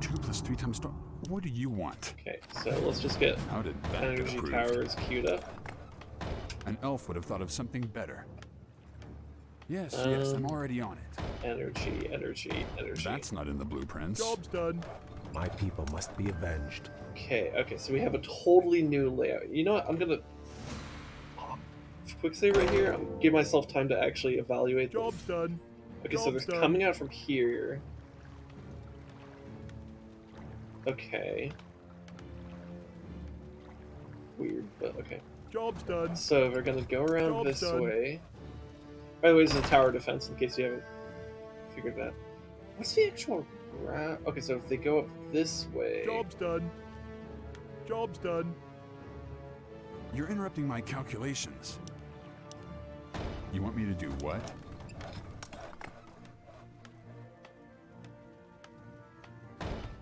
+ 3 times star. What do you want? Okay, so let's just get How did that get energy approved? towers queued up. An elf would have thought of something better. Yes, yes, I'm already on it. Energy, energy, energy. That's not in the blueprints. Job's done. My people must be avenged. Okay, so we have a totally new layout. You know what? I'm gonna quick save right here. I'm give myself time to actually evaluate. Job's done. Okay, so Job's they're done. coming out from here. Okay. weird, but okay. Job's done. So we're gonna go around Job's this done. way. By the way, this is a tower defense, in case you haven't figured that. What's the actual route? Okay, so if they go up this way... Job's done. Job's done. You're interrupting my calculations. You want me to do what?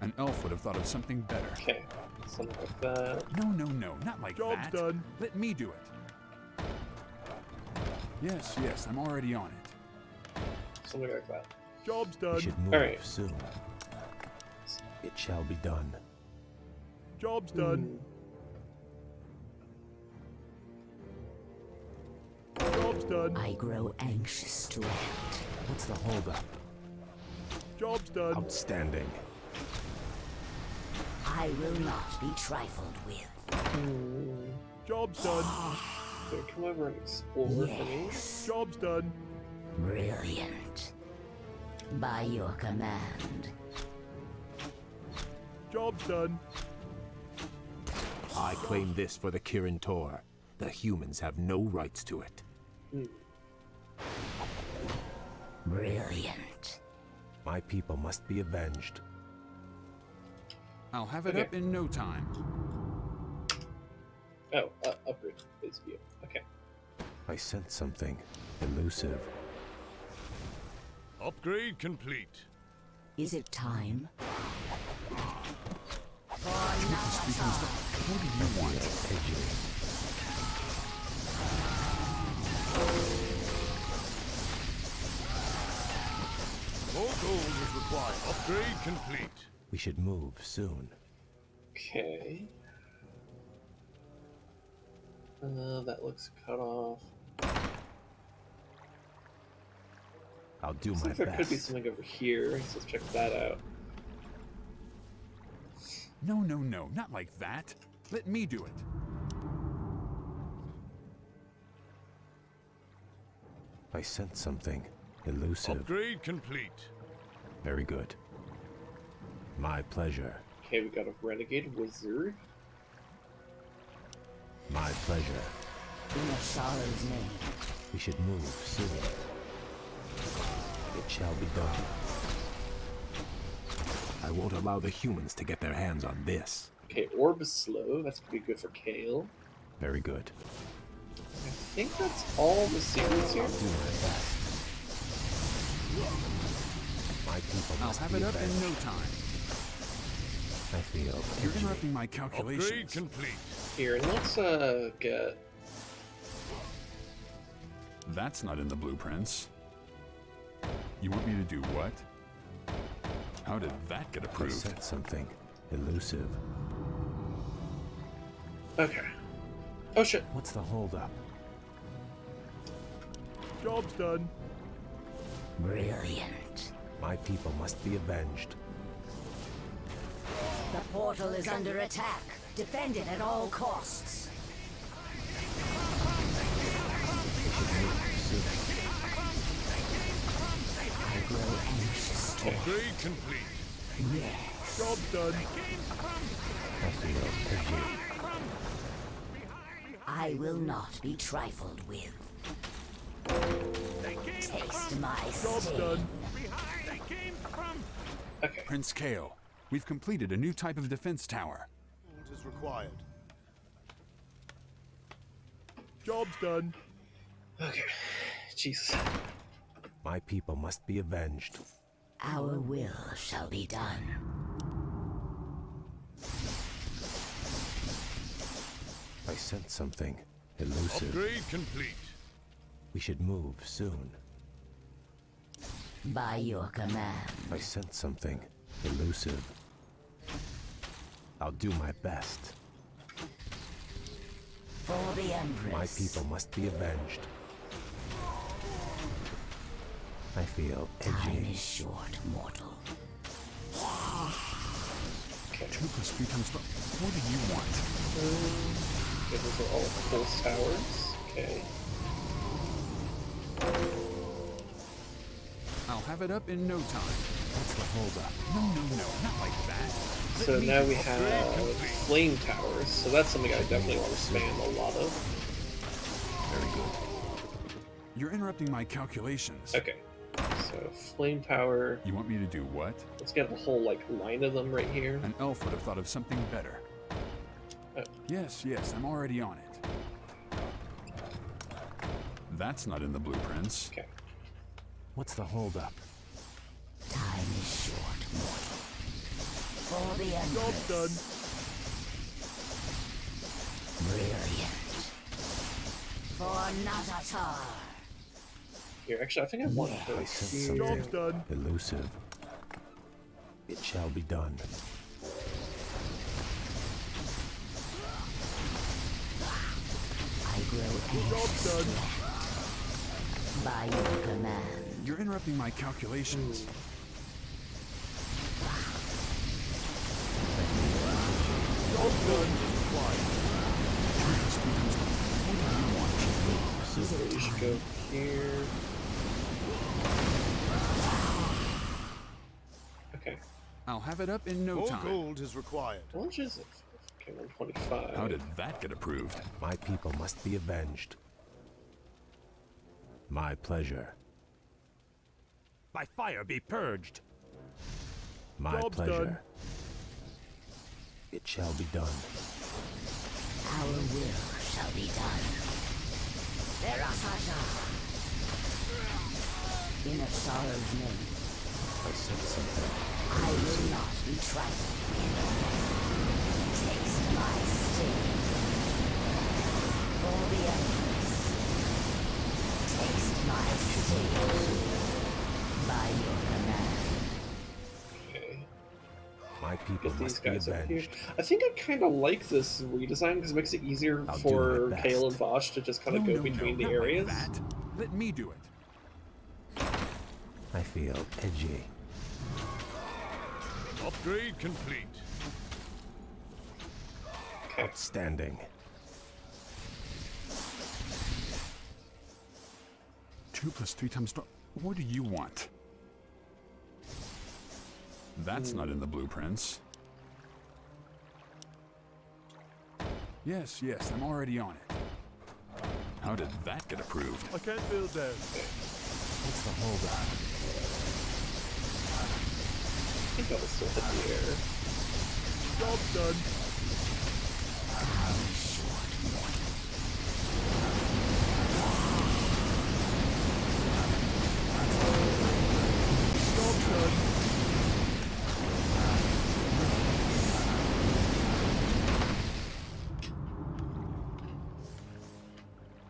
An elf would have thought of something better. Okay, something like that. No, not like Job's that. done. Let me do it. Yes, I'm already on it. Something like that. Job's We done. should move Alright. soon. It shall be done. Job's done. Job's done. I grow anxious to act. What's the holdup? Job's done. Outstanding. I will not be trifled with. Job's done. So come over and explore for me. Yes. Job's done. Brilliant. By your command. Job's done. I claim this for the Kirin Tor. The humans have no rights to it. Brilliant. My people must be avenged. I'll have it Okay. up in no time. Oh, upgrade phase view. Okay. I sense something elusive. Upgrade complete. Is it time? What do you want? Edgy. More gold is required. Upgrade complete. We should move soon. Okay. That looks cut off. I'll do Looks my like there best. could be something over here, so let's check that out. No, not like that. Let me do it. I sense something elusive. Upgrade complete. Very good. My pleasure. Okay, we got a renegade wizard. My pleasure. In Asharo's name. We should move soon. It shall be done. I won't allow the humans to get their hands on this. Okay, orb is slow. That's gonna be good for Kael. Very good. I think that's all the secrets here. I'll do my best. My people I'll must have be it up in avenged. no time. I feel You're edgy. interrupting my Upgrade calculations. complete. Here, and let's get... That's not in the blueprints. You want me to do what? How did that get I approved? sense something elusive. Okay. Oh shit. What's the holdup? Job's done. Brilliant. My people must be avenged. The portal is under attack. Defend it at all costs. I grow anxious to Upgrade complete. Yes. Job's done. I feel edgy. I will not be trifled with. Taste my Job's sting. done. Okay. Prince Kael, we've completed a new type of defense tower. What is required? Job's done. Okay. Jesus. My people must be avenged. Our will shall be done. I sense something elusive. Upgrade complete. We should move soon. By your command. I sense something elusive. I'll do my best. For the Empress. My people must be avenged. I feel Time edgy. is short, mortal. Okay. 2 + 3 × 12. What do you want? Okay, those are all pulse towers. Okay. I'll have it up in no time. What's What's the holdup? No, no, no, not like that. So now we have flame towers, so that's something I definitely want to spam a lot of. Very good. You're interrupting my calculations. Okay, so flame tower. You want me to do what? Let's get a whole like line of them right here. An elf would have thought of something better. Yes, yes, I'm already on it. That's not in the blueprints. Okay. What's the holdup? Time is short, mortal. For the Empress. Job done. Brilliant. For Natatar. Here, actually, I think I want to I sense something Job's done. elusive. It shall be done. I grow anxious by your command. You're interrupting my calculations. Job done. So you should go here. Okay. I'll have it up in no More time. gold is required. How much is it? Okay, 125. How did that get approved? My people must be avenged. My pleasure. By fire be purged. My Job's pleasure. done. It shall be done. Our will shall be done. Verasata. In a sorrow's name, I sense something. I will not be trifled with. Taste my sting. For the Empress. Taste my sting. By your command. Okay. My people Get these must be guys up here. avenged. I think I kind of like this redesign because it makes it easier I'll do for my Kael best. and Vashj to just kind of go between the not areas. Like that. Let me do it. I feel edgy. Upgrade complete. Okay. Outstanding. 2 + 3 times. What do you want? That's not in the blueprints. Yes, yes, I'm already on it. How did that get approved? I can't build there. What's the holdup? I think that was still hit the air. Job done. Job done.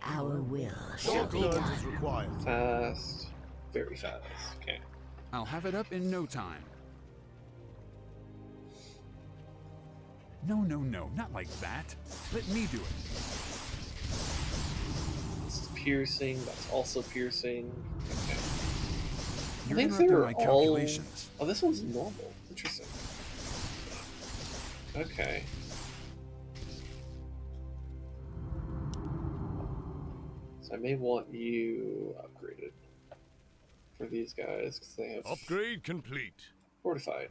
Our will shall More be gold done. is required. Fast. Very fast. Okay. I'll have it up in no time. No, no, no, not like that. Let me do it. This is piercing. That's also piercing. Okay. You're I think interrupting they're my all... calculations. Oh, this one's normal. Interesting. Okay. So I may want you upgraded for these guys because they have Upgrade complete. fortified.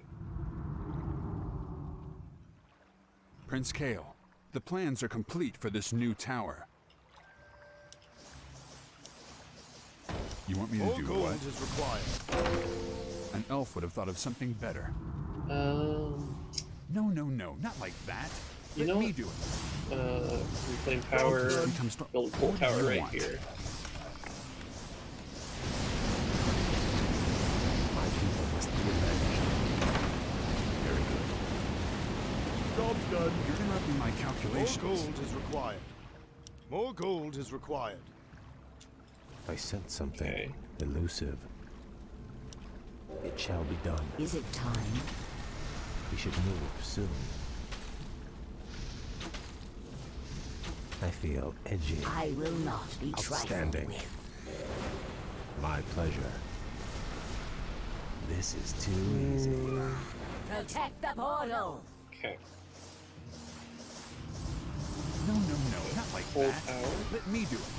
Prince Kael, the plans are complete for this new tower. You want me to More do gold what? is required. An elf would have thought of something better. No, no, no, not like that. You Let know me what? do it. Reclaim power. Build a full What do tower you right want? here. My people must be avenged. Very good. Job's done. You're interrupting my More calculations. gold is required. More gold is required. I sense something Okay. elusive. It shall be done. Is it time? We should move soon. I feel edgy. I will not be trifled Outstanding. with. My pleasure. This is too easy. Protect the portal! Okay. No, no, no, not like Full that. tower. Let me do it.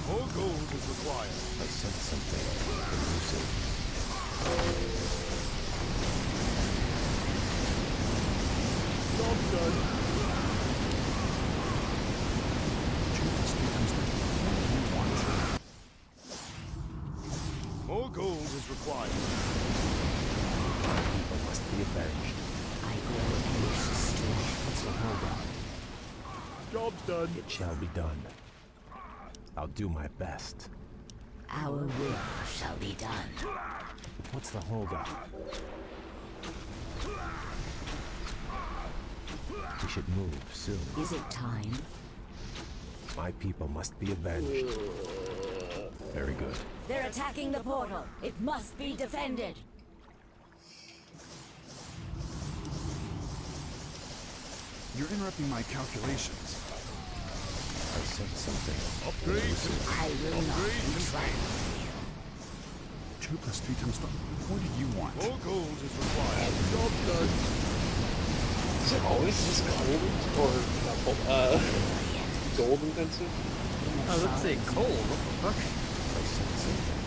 More gold is required. I sense something elusive. More gold is required. My people must be avenged. I grow anxious to act. What's the holdup? Job's done. It shall be done. I'll do my best. Our will shall be done. What's the holdup? We should move soon. Is it time? My people must be avenged. Very good. They're attacking the portal. It must be defended. You're interrupting my calculations. I said something. Upgrade. I will not be trifled with. 2 plus 3 times 12. What do you want? More gold is required. Job done. Is it always just cold or not cold? Gold intensive? I was about to say cold. What the fuck? I said something.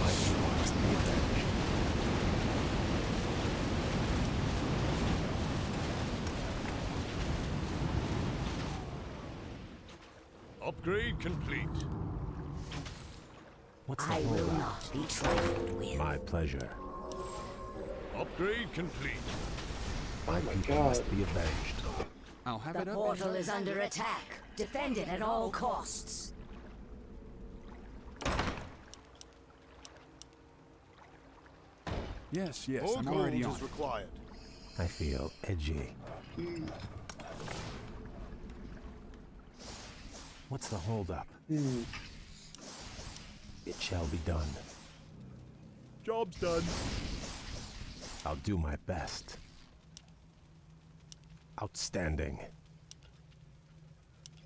My people must be avenged. Upgrade complete. What's the I will holdup? not be trifled with. My pleasure. Upgrade complete. My people must be avenged. I'll have The it up. portal is under attack. Defend it at all costs. Yes, yes, More I'm gold already on. is required. I feel edgy. What's the holdup? It shall be done. Job's done. I'll do my best. Outstanding.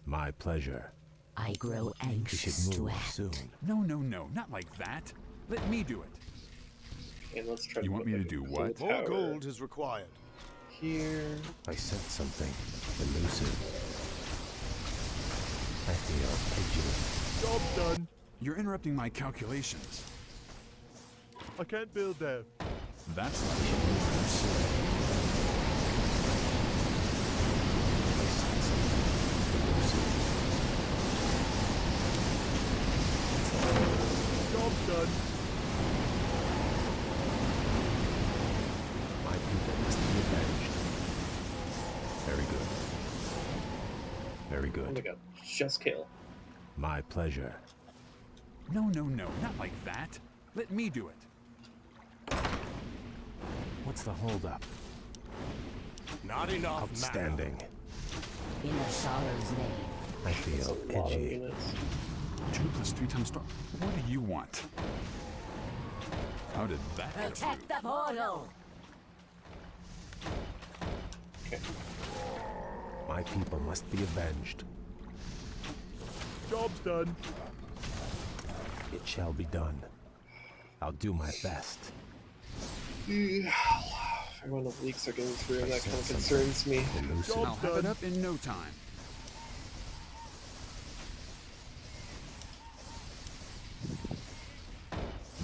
My pleasure. I grow We anxious should to move act. soon. No, no, no, not like that. Let me do it. And let's try You to want put me to like a do cool what? More tower gold is required. here. I said something elusive. I feel edgy. Job's done. You're interrupting my calculations. I can't build there. That's not Job's done. My people must be avenged. Very good. Very Oh my good. god, just kill. My pleasure. No, no, no, not like that. Let me do it. What's the holdup? Not enough Outstanding. In Ashar's name. I feel A lot of edgy. units. 2 plus 3 times 12. What do you want? How did that get Protect the portal. Okay. My people must be avenged. Job's done. It shall be done. I'll do my best. Everyone of leaks are getting through, and that kind of concerns me. Elusive. I'll have it up in no time.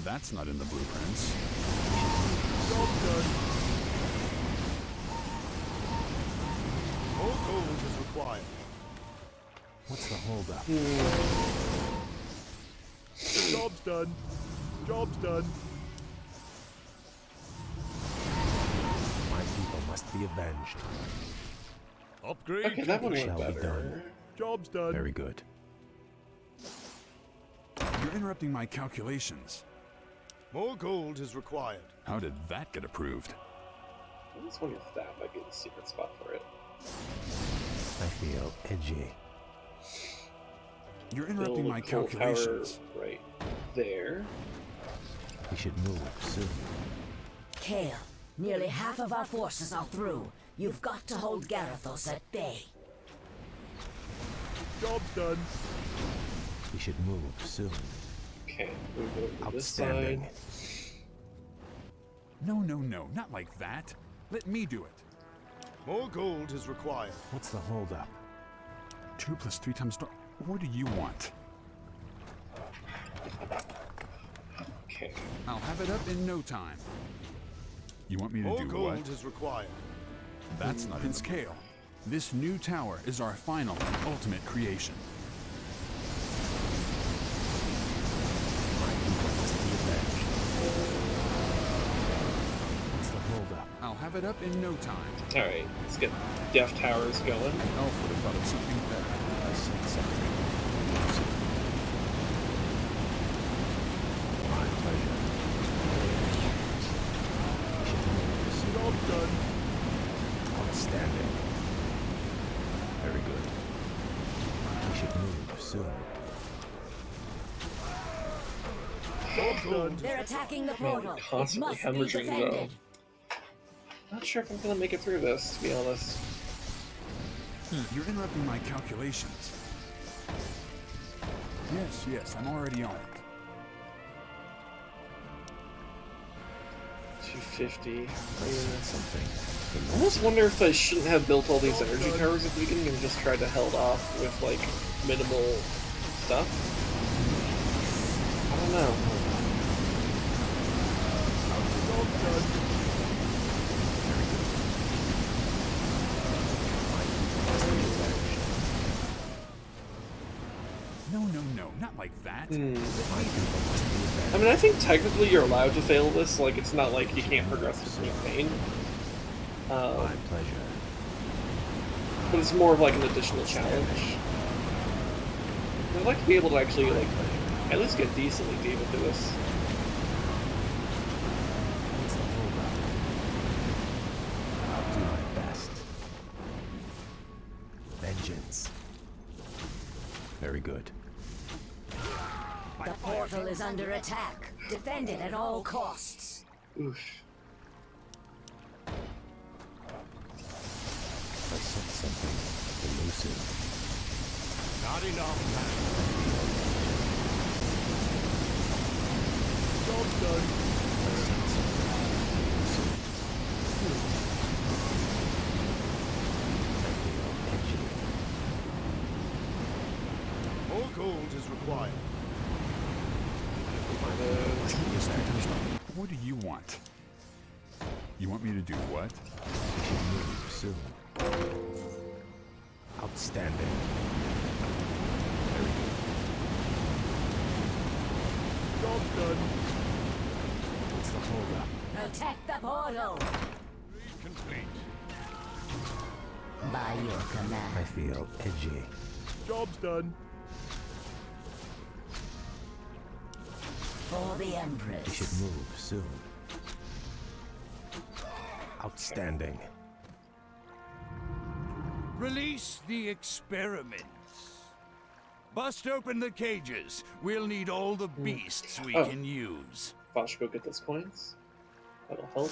That's not in the blueprints. Job's done. More gold is required. What's the holdup? Job's done. Job's done. My people must be avenged. Upgrade Okay, that one Shall went be better. done. Job's done. Very good. You're interrupting my calculations. More gold is required. How did that get approved? I was wondering if that might be the secret spot for it. I feel edgy. You're Build interrupting a my coal calculations. tower right there. We should move soon. Kael, nearly half of our forces are through. You've got to hold Kael'thas at bay. Job's done. We should move soon. Okay, move over to this Outstanding. side. No, no, no, not like that. Let me do it. More gold is required. What's the holdup? 2 plus 3 times 12. What do you want? Okay. I'll have it up in no time. You want me to More do gold what? is required. That's not in scale. This new tower is our final and ultimate creation. have it up in no time. Alright, let's get Death Towers going. Elf would have thought of something better. I said something elusive. My pleasure. Job done. Outstanding. Very good. We should move soon. Job done. They're attacking the Man, portal. I'm It constantly must be hemorrhaging though. defended. Not sure if I'm gonna make it through this, to be honest. You're interrupting my calculations. Yes, I'm already on it. 250. Something. I almost wonder if I shouldn't have built all these energy towers at the beginning and just tried to held off with like minimal stuff. I don't know. No, not like that. I mean, I think technically you're allowed to fail this. Like, it's not like you can't progress the campaign. My pleasure. But it's more of like an additional challenge. I'd like to be able to actually like at least get decently deep into this. What's the holdup? I'll do my best. Vengeance. Very good. The portal is under attack. Defend it at all costs. Oof. I said something elusive. Not enough. Job done. I said something elusive. I feel edgy. More gold is required. What do you want? You want me to do what? We should move soon. Outstanding. Very good. Job done. What's the holdup? Protect the portal. Complete. By your I command. feel edgy. Job's done. For the We Empress. should move soon. Outstanding. Release the experiments. Bust open the cages. We'll need all the beasts we can use. Vashj, go get those coins. That'll help.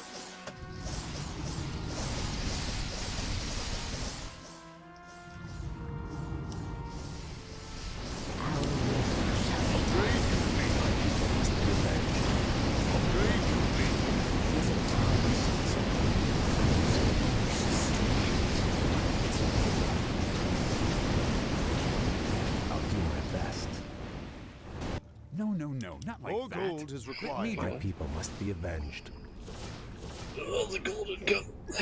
I'll do my best. No, not like More that. gold is required. My people must be avenged. Oh, the golden gun. I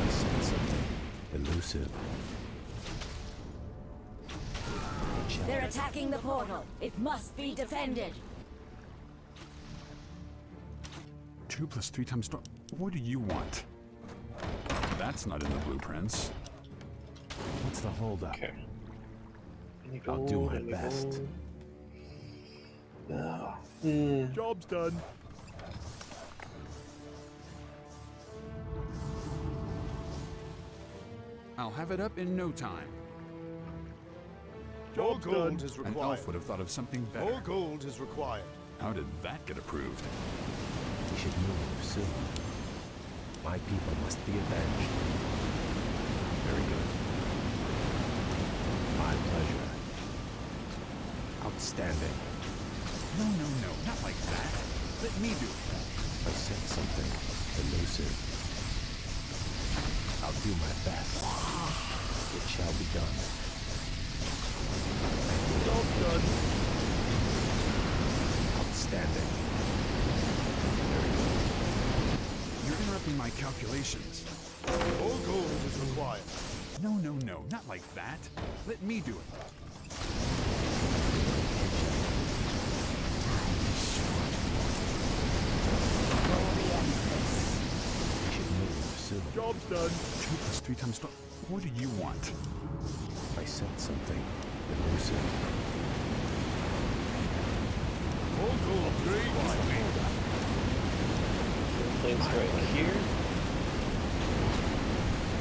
said something elusive. They're attacking the portal. It must be defended. 2 + 3 times. What do you want? That's not in the blueprints. What's the holdup? Okay. Any I'll do gold, my any best. gold? No. Job's done. I'll have it up in no time. More Job's gold done. is An required. elf would have thought of something better. More gold is required. How did that get approved? We should move soon. My people must be avenged. Very good. My pleasure. Outstanding. No, not like that. Let me do it. I said something elusive. I'll do my best. It shall be done. Job done. Outstanding. You're interrupting my calculations. More gold is required. No, not like that. Let me do it. Job's done. 2 plus 3 times 12. What do you want? I said something elusive. All gold, great. Flames right here.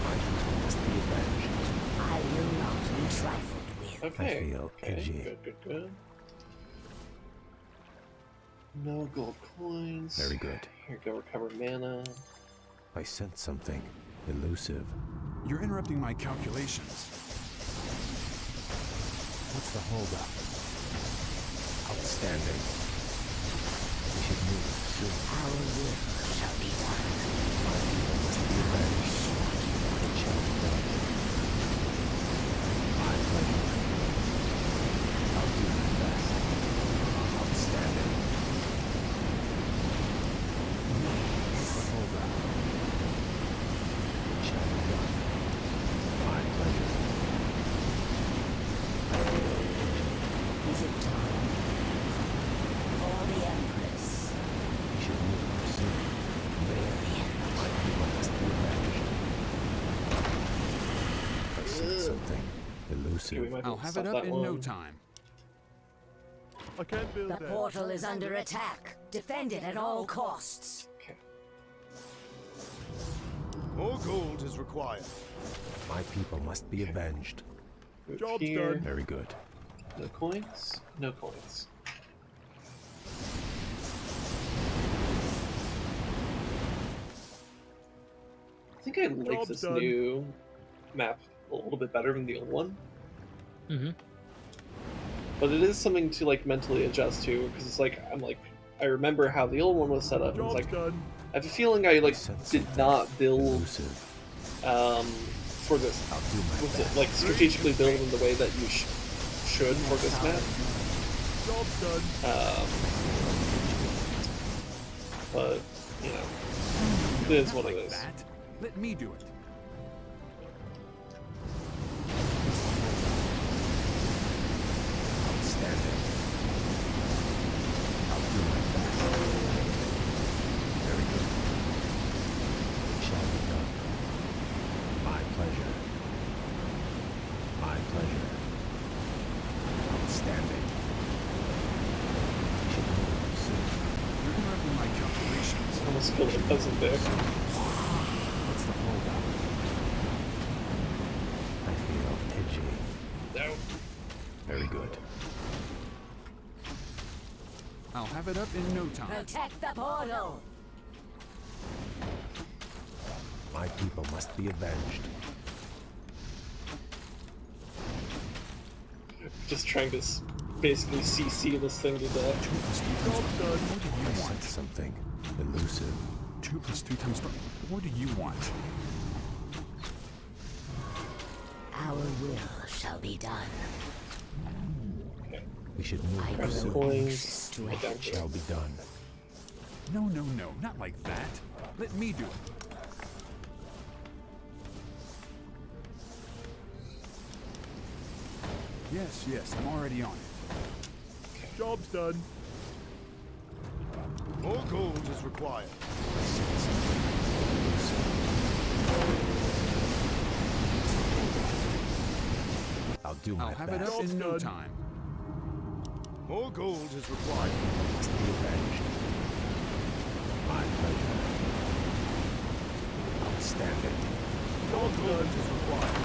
My people must be avenged. I will not be trifled with. Okay. I feel edgy. Good. No gold coins. Very good. Here go recover mana. I sent something elusive. You're interrupting my calculations. What's the holdup? Outstanding. We should move soon. Our will shall be done. My people must be avenged. It shall be done. My pleasure. I'll do my best. Outstanding. What's the holdup? It shall be done. My pleasure. Is it time? For the Empress. We should move soon. My people must be avenged. I said something elusive. Okay, we might I'll have it up in no time. I can't build The that. portal is under attack. Defend it at all costs. Okay. More gold is required. My people must be avenged. Move Job's here. done. Very good. No coins. No coins. I think I like Job's this done. new map a little bit better than the old one. Mm-hmm. But it is something to like mentally adjust to, because it's like I remember how the old one was set up. And it's Job's like done. I have a feeling I like did not build Elusive. for this. I'll do my Was best. it like strategically build in the way that you should for this map? Job's done. But you know, it is what it is. That? Let me do it. Outstanding. I'll do my best. Very good. It shall be done. My pleasure. My pleasure. Outstanding. We should move soon. You're interrupting my calculations. Almost killed a peasant there. What's the holdup? I feel edgy. No. Very good. I'll have it up in no time. Protect the portal. My people must be avenged. Just trying to basically CC this thing to death. 2 plus 3 times 12. What do I you said want? something elusive. 2 plus 3 times 12. What do you want? Our will shall be done. Okay. We should move I Grab some will coins. anxious to Get down act. here. Shall be done. No, not like that. Let me do it. Yes, I'm already on it. Job's done. More gold is required. I'll do my I'll have best. it up in no Done. time. More gold is required. Must be avenged. My pleasure. Outstanding. More gold is required.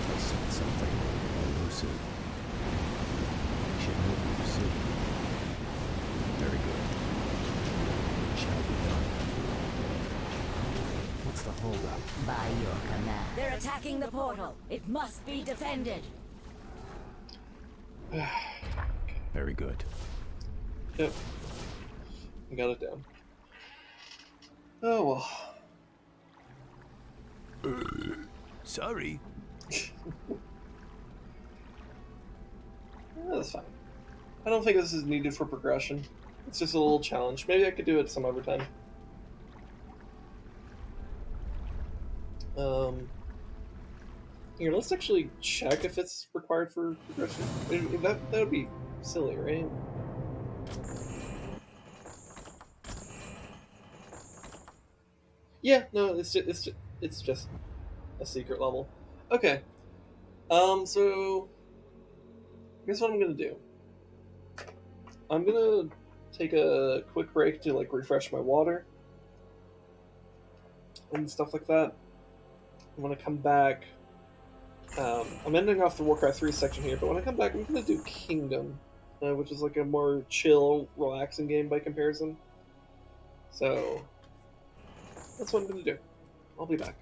I said something elusive. We should move soon. Very good. It shall be done. What's the holdup? By your command. They're attacking the portal. It must be defended. Very good. Yep. I got it down. Oh well. Sorry. That's fine. I don't think this is needed for progression. It's just a little challenge. Maybe I could do it some other time. Here, let's actually check if it's required for progression. That would be silly, right? Yeah, no, it's just a secret level. Okay. So guess what I'm gonna do? I'm gonna take a quick break to like refresh my water and stuff like that. I'm gonna come back. I'm ending off the Warcraft 3 section here, but when I come back, I'm gonna do Kingdom, which is like a more chill, relaxing game by comparison. So that's what I'm gonna do. I'll be back.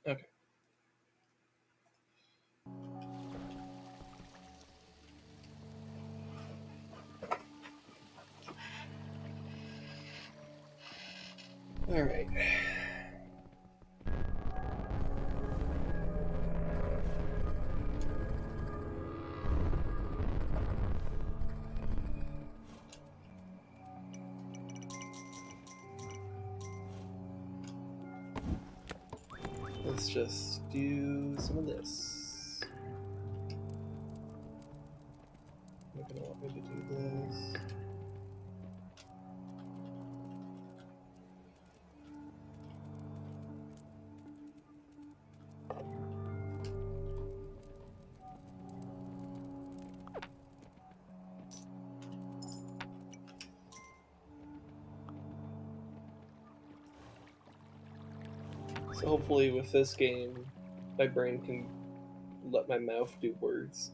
Okay. All right. Let's just do some of this. You're gonna want me to do this. So hopefully with this game, my brain can let my mouth do words.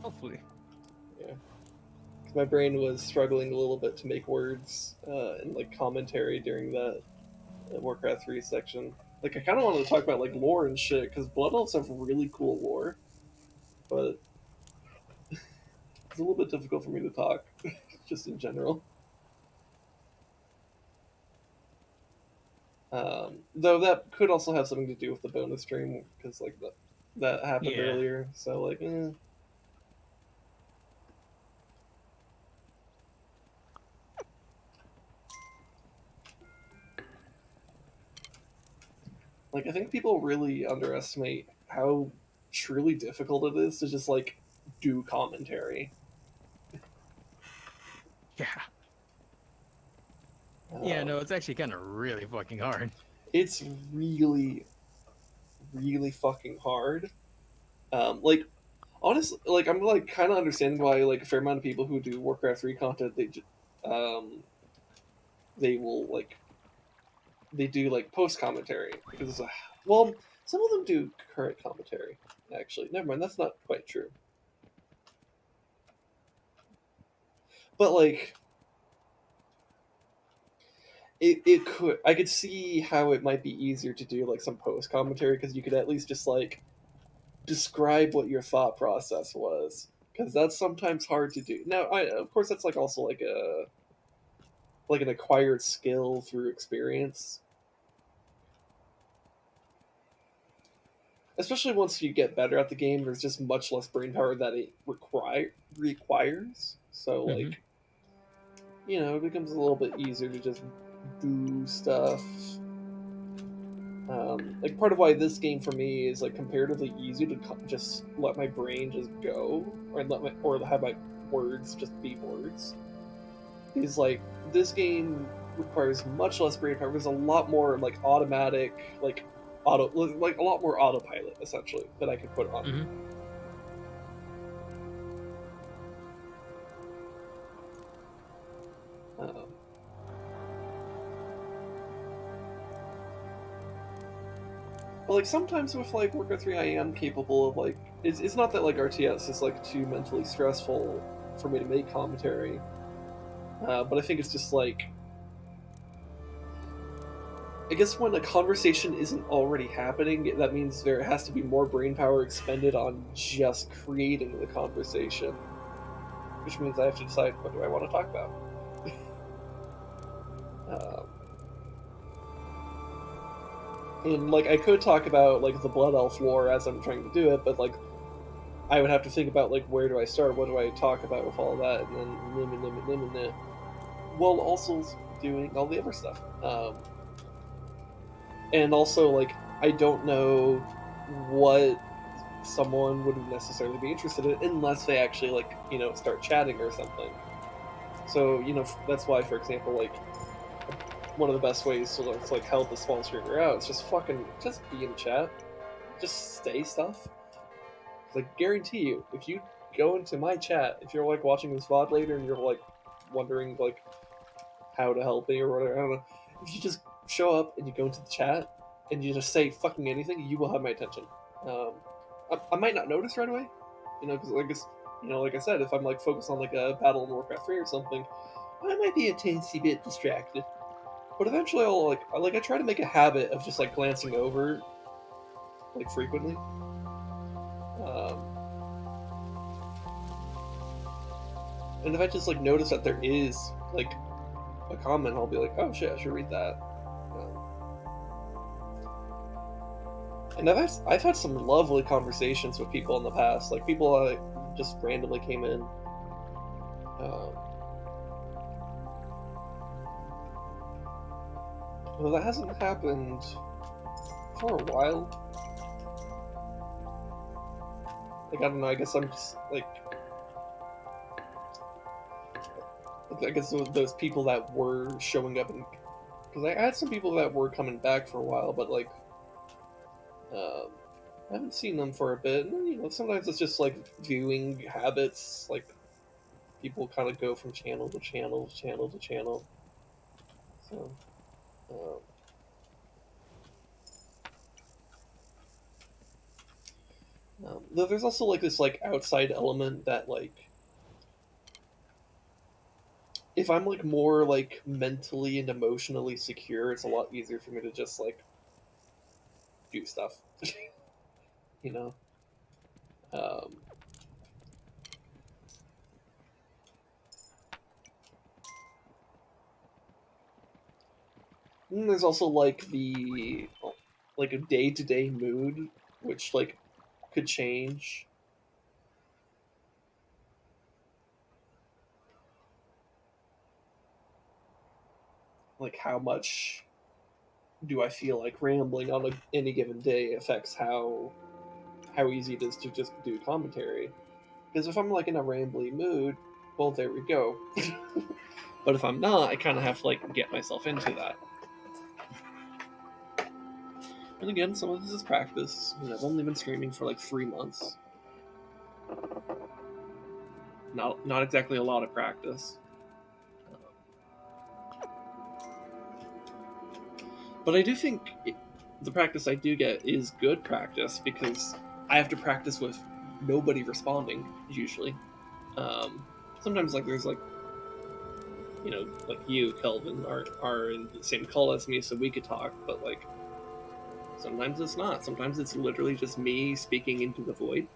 Hopefully. Yeah. Because my brain was struggling a little bit to make words and like commentary during that Warcraft 3 section. Like I kind of wanted to talk about like lore and shit because Blood Elves have really cool lore, but it's a little bit difficult for me to talk, just in general. Though that could also have something to do with the bonus stream because like that happened Yeah. earlier. So like, like I think people really underestimate how truly difficult it is to just like do commentary. Yeah. Yeah, no, it's actually kind of really fucking hard. It's really, really fucking hard. Like honestly, like I'm like kind of understanding why like a fair amount of people who do Warcraft 3 content they will like they do like post commentary because well some of them do current commentary actually. Never mind, that's not quite true. But like it could I could see how it might be easier to do like some post commentary because you could at least just like describe what your thought process was because that's sometimes hard to do. Now, of course that's like also like an acquired skill through experience. Especially once you get better at the game, there's just much less brain power that it requires. So Mm-hmm. like, you know, it becomes a little bit easier to just do stuff. Like part of why this game for me is like comparatively easy to just let my brain just go, or have my words just be words. Is like this game requires much less brain power. There's a lot more like automatic, like like a lot more autopilot essentially that I could put on. Mm-hmm. Um, but like sometimes with like Warcraft 3, I am capable of like it's not that like RTS is like too mentally stressful for me to make commentary, but I think it's just like I guess when a conversation isn't already happening, that means there has to be more brain power expended on just creating the conversation, which means I have to decide what do I want to talk about. um, and like I could talk about like the Blood Elf lore as I'm trying to do it, but like I would have to think about like where do I start, what do I talk about with all that, and then while also doing all the other stuff. And also like I don't know what someone would necessarily be interested in unless they actually like start chatting or something. So that's why, for example, like one of the best ways to like help a small streamer out is just be in chat, just say stuff. Like guarantee you, if you go into my chat, if you're like watching this VOD later and you're like wondering like how to help me or whatever, I don't know. If you just show up and you go into the chat and you just say fucking anything, you will have my attention. I might not notice right away, because I guess, like I said, if I'm like focused on like a battle in Warcraft 3 or something, I might be a teensy bit distracted. But eventually, I'll I try to make a habit of just like glancing over, like frequently. And if I just like notice that there is like a comment, I'll be like, oh shit, I should read that. And I've had some lovely conversations with people in the past, like people just randomly came in. Well, that hasn't happened for a while. Like, I don't know, I guess I'm just, like... I guess those people that were showing up and... Because I had some people that were coming back for a while, but, like... I haven't seen them for a bit. And, you know, sometimes it's just, like, viewing habits. Like, people kind of go from channel to channel to channel to channel. So... though there's also like this like outside element that like if I'm like more like mentally and emotionally secure, it's a lot easier for me to just like do stuff. You know. And there's also like the like a day-to-day mood, which like could change. Like how much do I feel like rambling on any given day affects how easy it is to just do commentary. Because if I'm like in a rambly mood, well, there we go. But if I'm not, I kind of have to like get myself into that. And again, some of this is practice. I mean, I've only been streaming for like 3 months. Not exactly a lot of practice. But I do think the practice I do get is good practice because I have to practice with nobody responding usually. Sometimes like there's like, you know, like you, Kelvin, are in the same call as me, so we could talk. But like sometimes it's not. Sometimes it's literally just me speaking into the void.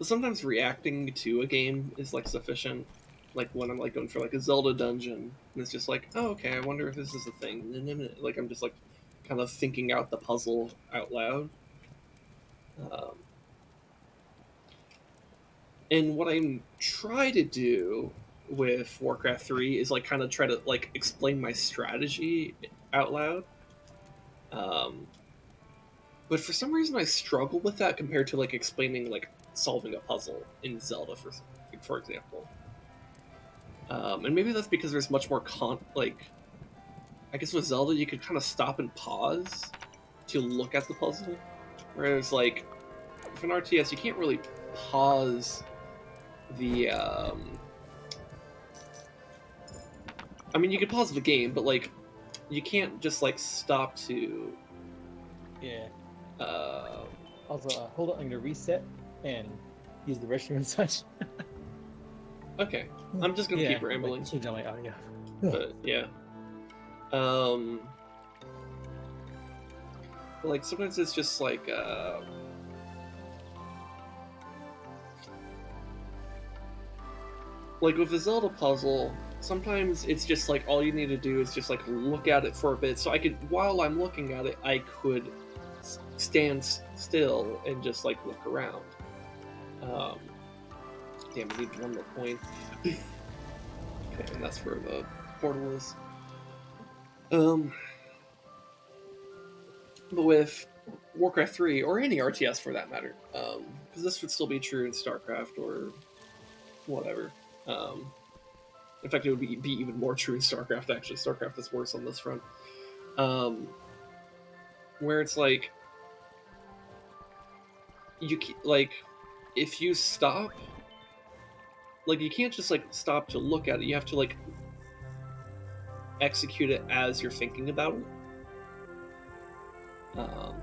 Sometimes reacting to a game is like sufficient. Like when I'm like going for like a Zelda dungeon, and it's just like, oh okay, I wonder if this is a thing. Like I'm just like kind of thinking out the puzzle out loud. And what I try to do with Warcraft 3 is like kind of try to like explain my strategy out loud. But for some reason I struggle with that compared to like explaining like solving a puzzle in Zelda for example. And maybe that's because there's much more like I guess with Zelda you could kind of stop and pause to look at the puzzle, whereas like with an RTS you can't really pause the I mean, you can pause the game, but like, you can't just like stop to. Yeah. Also, hold on. I'm gonna reset and use the restroom and such. Okay, I'm just gonna keep rambling. Change on my audio. But yeah. Like sometimes it's just like with the Zelda puzzle. Sometimes it's just like all you need to do is just like look at it for a bit. So I could, while I'm looking at it, I could stand still and just like look around. Damn, I need one more point. Okay, and that's where the portal is. But with Warcraft 3 or any RTS for that matter, because this would still be true in StarCraft or whatever. In fact, it would be even more true in StarCraft, actually. StarCraft is worse on this front. Where it's like, if you stop, like, you can't just, like, stop to look at it. You have to, like, execute it as you're thinking about it. Um,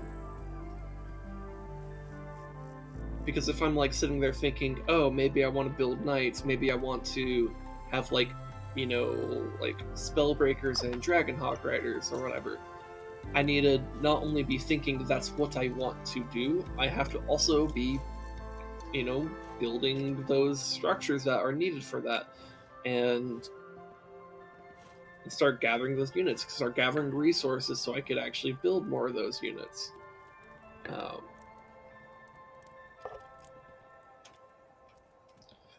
because if I'm like sitting there thinking, oh, maybe I want to build knights, maybe I want to have like, you know, like spellbreakers and dragonhawk riders or whatever, I need to not only be thinking that's what I want to do, I have to also be, you know, building those structures that are needed for that, and start gathering those units, start gathering resources so I could actually build more of those units.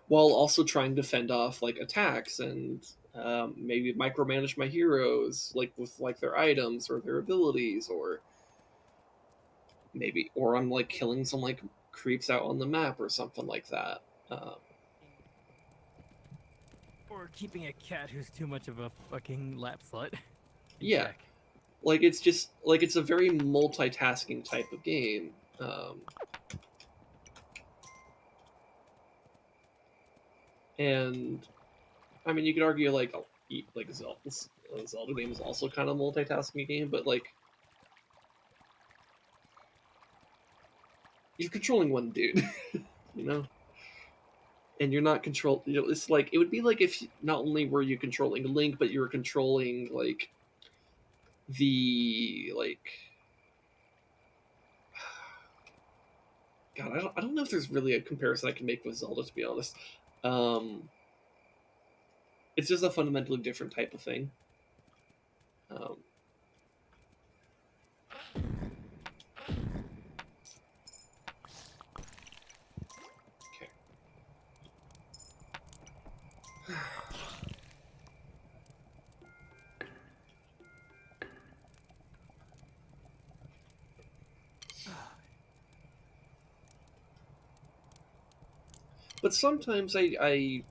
While also trying to fend off like attacks and maybe micromanage my heroes, like with like their items or their abilities, or I'm like killing some like creeps out on the map or something like that. Or keeping a cat who's too much of a fucking lap slut in Yeah, check. like it's just like it's a very multitasking type of game. And I mean, you could argue like Zelda game is also kind of multitasking game, but like you're controlling one dude, you know, and you're not control. You know, it's like it would be like if not only were you controlling Link, but you were controlling like the like. God, I don't know if there's really a comparison I can make with Zelda, to be honest. Um, it's just a fundamentally different type of thing. Um, okay. But sometimes I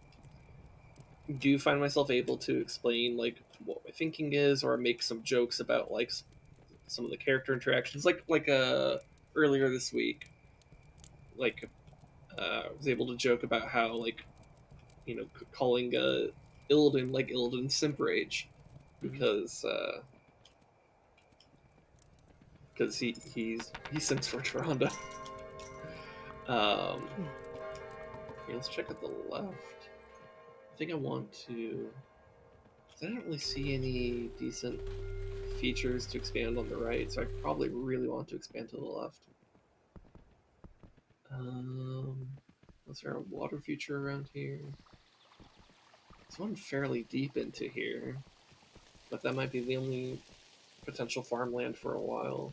do find myself able to explain like what my thinking is, or make some jokes about like some of the character interactions. Earlier this week, like I was able to joke about how like you know calling Illidan like Illidan Simp Rage because he simps for Tyrande. Okay, let's check at the left. I think I want to. I don't really see any decent features to expand on the right, so I probably really want to expand to the left. Was there a water feature around here? There's one fairly deep into here, but that might be the only potential farmland for a while.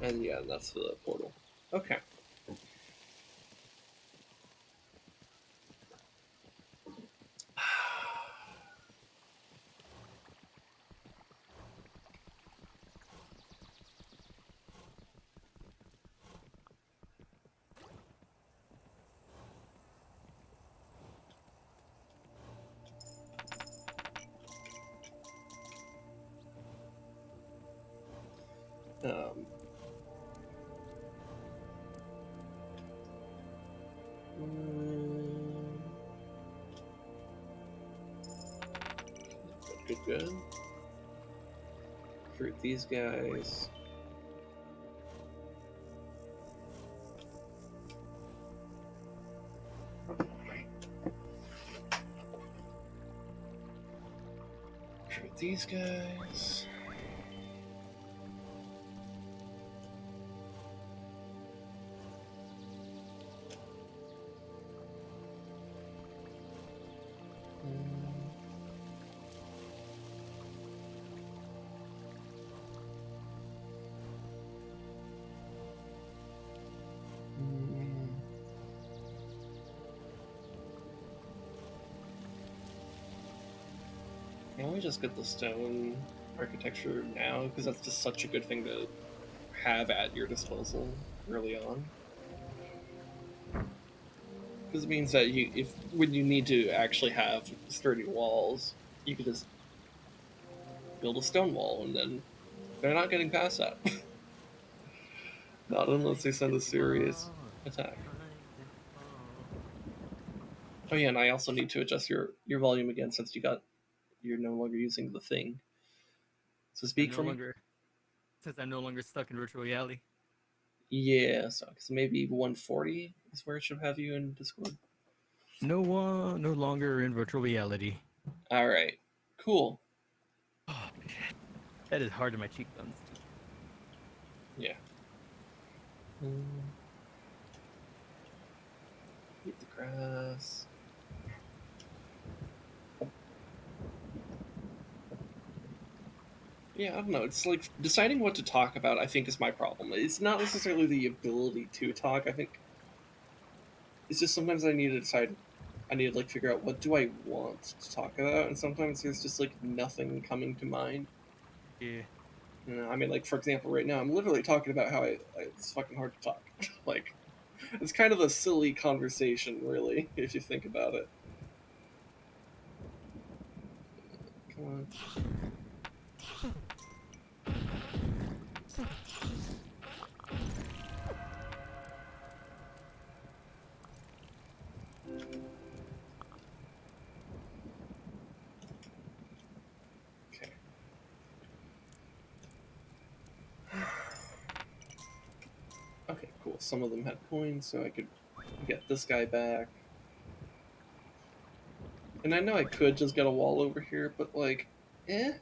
And yeah, that's the portal. Okay. Um, good. Fruit these guys. Fruit these guys. Can we just get the stone architecture now? Because that's just such a good thing to have at your disposal early on. Because it means that when you need to actually have sturdy walls, you can just build a stone wall, and then they're not getting past that. Not unless they send a serious attack. Oh yeah, and I also need to adjust your volume again since you're no longer using the thing. So speak for me. Since I'm no longer stuck in virtual reality. Yeah, so maybe 140 is where it should have you in Discord. No longer in virtual reality. All right, cool. Oh man, that is hard to my cheekbones. Yeah. Eat the grass. Yeah, I don't know. It's like deciding what to talk about, I think, is my problem. It's not necessarily the ability to talk. I think it's just sometimes I need to decide. I need to like figure out what do I want to talk about, and sometimes there's just like nothing coming to mind. Yeah. You know, I mean, like for example, right now I'm literally talking about how it's fucking hard to talk. Like, it's kind of a silly conversation, really, if you think about it. Come on. Okay. Okay, cool. Some of them had coins, so I could get this guy back. And I know I could just get a wall over here, but like, eh.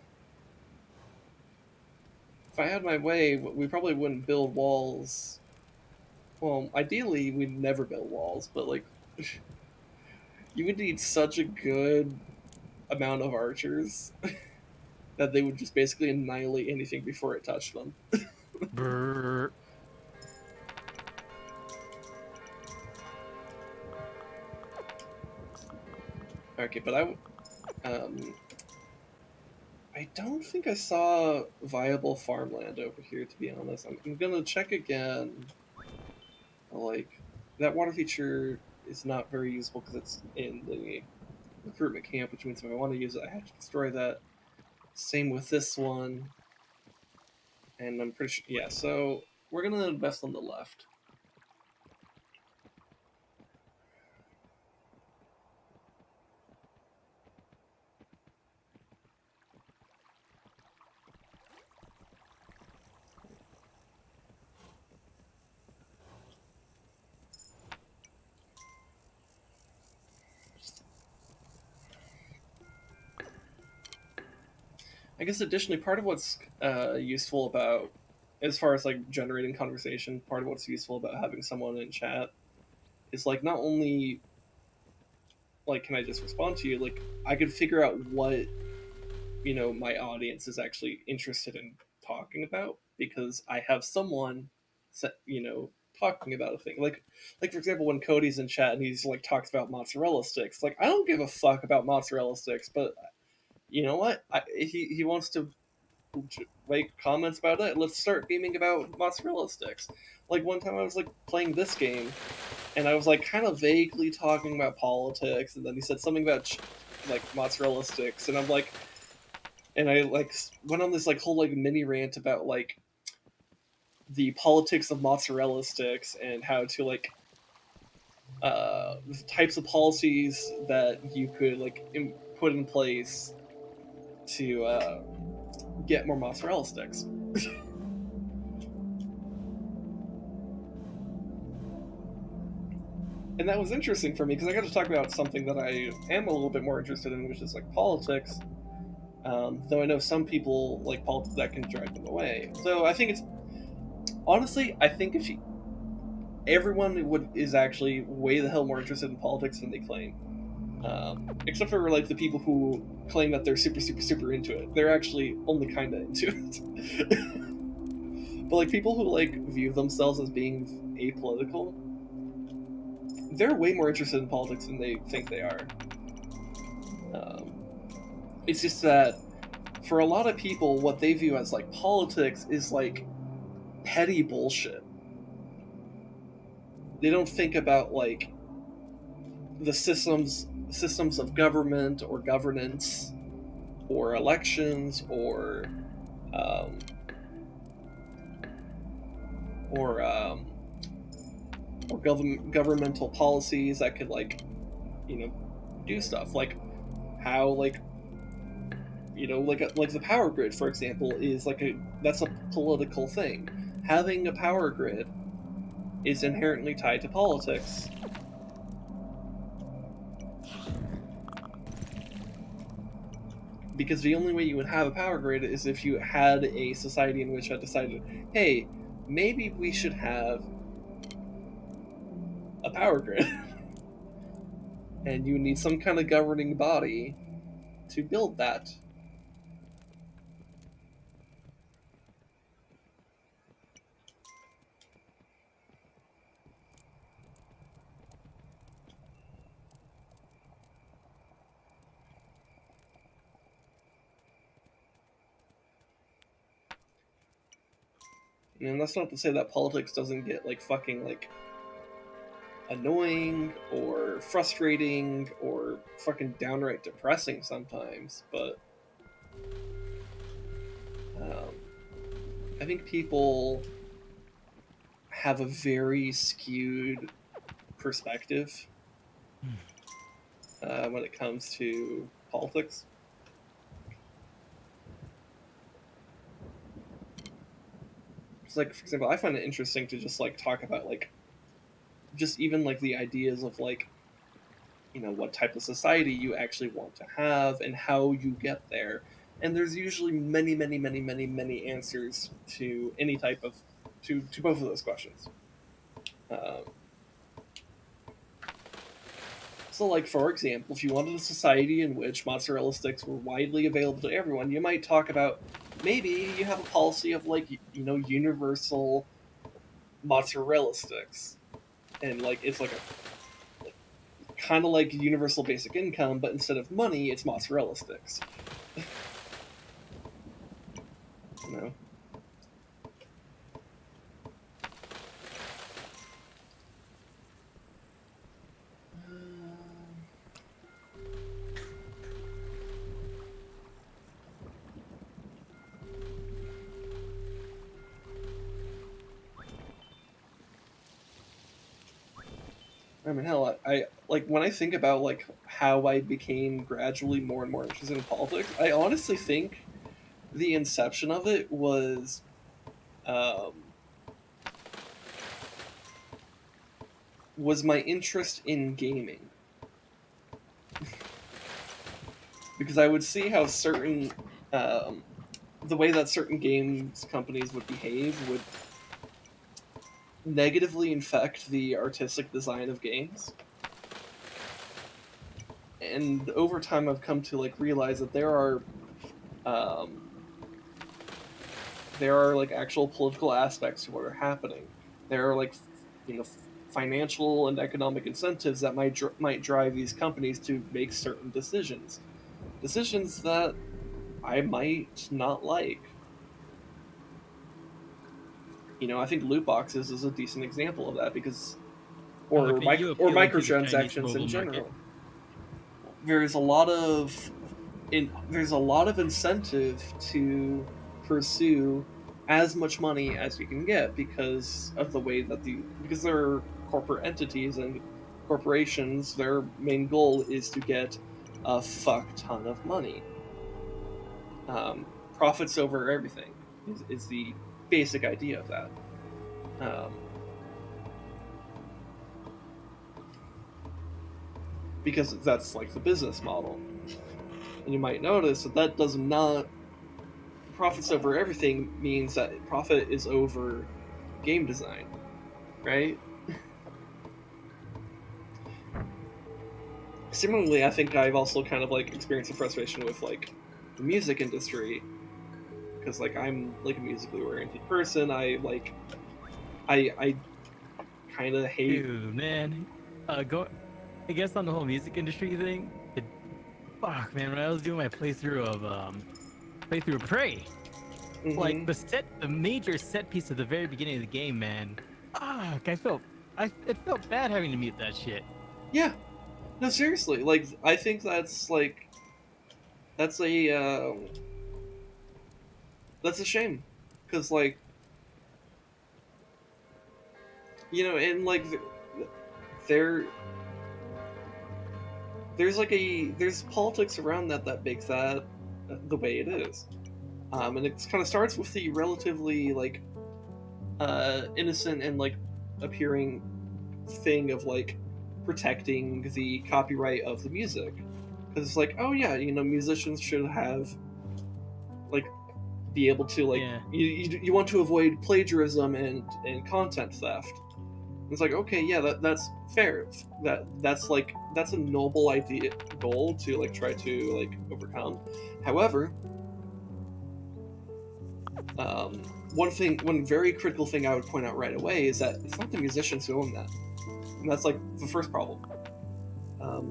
If I had my way, we probably wouldn't build walls. Well, ideally, we'd never build walls, but like, you would need such a good amount of archers that they would just basically annihilate anything before it touched them. Brrr. Okay, but I don't think I saw viable farmland over here, to be honest. I'm gonna check again. Like, that water feature is not very useful because it's in the recruitment camp, which means if I want to use it, I have to destroy that. Same with this one. And I'm pretty sure, yeah, so we're gonna invest on the left. I guess additionally, part of what's useful about, as far as like generating conversation, part of what's useful about having someone in chat is like not only like can I just respond to you, like I could figure out what my audience is actually interested in talking about because I have someone, talking about a thing. Like for example, when Cody's in chat and he's like talks about mozzarella sticks, like I don't give a fuck about mozzarella sticks, but you know what? He wants to make comments about it. Let's start gaming about mozzarella sticks. Like one time I was like playing this game, and I was like kind of vaguely talking about politics, and then he said something about like mozzarella sticks, and I'm like, and I like went on this like whole like mini rant about like the politics of mozzarella sticks and how to like types of policies that you could like put in place to get more mozzarella sticks. And that was interesting for me because I got to talk about something that I am a little bit more interested in, which is like politics. Though I know some people like politics that can drive them away. So I think it's honestly, I think if everyone is actually way the hell more interested in politics than they claim. Except for like the people who claim that they're super super super into it. They're actually only kind of into it. But like people who like view themselves as being apolitical, they're way more interested in politics than they think they are. It's just that for a lot of people, what they view as like politics is like petty bullshit. They don't think about like the systems of government or governance or elections um, or governmental policies that could like do stuff like how like like the power grid, for example, is that's a political thing. Having a power grid is inherently tied to politics. Because the only way you would have a power grid is if you had a society in which had decided, hey, maybe we should have a power grid. And you need some kind of governing body to build that. And that's not to say that politics doesn't get like fucking like annoying or frustrating or fucking downright depressing sometimes, but I think people have a very skewed perspective when it comes to politics. It's like, for example, I find it interesting to just like talk about like just even like the ideas of like what type of society you actually want to have and how you get there. And there's usually many, many, many, many, many answers to any type of to both of those questions. So, like, for example, if you wanted a society in which mozzarella sticks were widely available to everyone, you might talk about maybe you have a policy of, like, universal mozzarella sticks. And, like, it's like kind of like universal basic income, but instead of money, it's mozzarella sticks. you know? I mean, hell, I like when I think about like how I became gradually more and more interested in politics. I honestly think the inception of it was my interest in gaming, because I would see how certain the way that certain games companies would behave would negatively infect the artistic design of games. And over time, I've come to like realize that there are like actual political aspects to what are happening. There are like financial and economic incentives that might drive these companies to make certain decisions that I might not like. I think loot boxes is a decent example of that because or Okay, you or appealing to the Chinese microtransactions in mobile market. general. There's a lot of incentive to pursue as much money as you can get because of the way that because they're corporate entities, and corporations, their main goal is to get a fuck ton of money. Profits over everything is the basic idea of that. Because that's like the business model. And you might notice that does not profits over everything means that profit is over game design, right? Similarly, I think I've also kind of like experienced a frustration with like the music industry, because like I'm like a musically oriented person. I kind of hate. Dude, man, I guess on the whole music industry thing. Fuck, man, when I was doing my playthrough of Prey, like the major set piece at the very beginning of the game, man. Fuck, it felt bad having to mute that shit. Yeah, no, seriously, like I think that's a shame, because like and like there there's politics around that makes that the way it is. And it kind of starts with the relatively like innocent and like appearing thing of like protecting the copyright of the music, because it's like, oh yeah, musicians should have like be able to like you want to avoid plagiarism and content theft. It's like, okay, yeah, that's fair. That's a noble idea goal to like try to like overcome. However, one very critical thing I would point out right away is that it's not the musicians who own that, and that's like the first problem.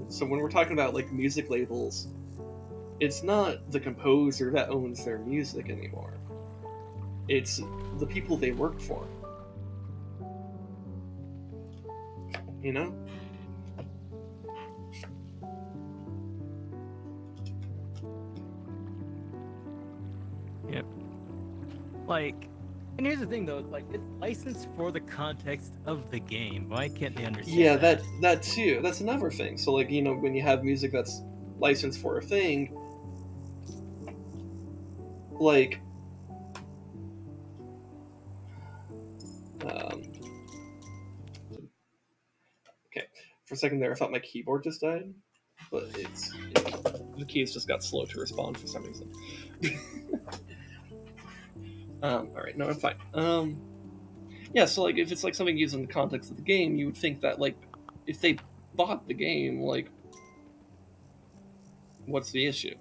So when we're talking about like music labels, it's not the composer that owns their music anymore. It's the people they work for. You know? Yep. Like, and here's the thing though, it's like it's licensed for the context of the game. Why can't they understand? Yeah, that too. That's another thing. So like, when you have music that's licensed for a thing, like okay, for a second there I thought my keyboard just died, but the keys just got slow to respond for some reason. Alright, no, I'm fine. Yeah, so like if it's like something used in the context of the game, you would think that like if they bought the game, like what's the issue?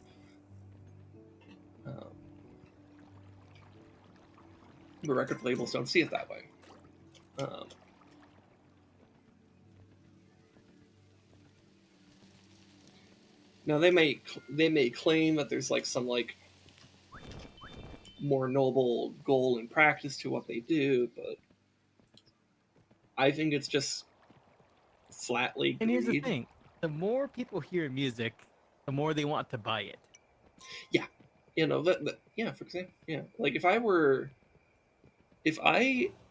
The record labels don't see it that way. Now they may claim that there's like some like more noble goal and practice to what they do, but I think it's just flatly greed. And here's the thing: the more people hear music, the more they want to buy it. Yeah, yeah. For example, yeah, like if I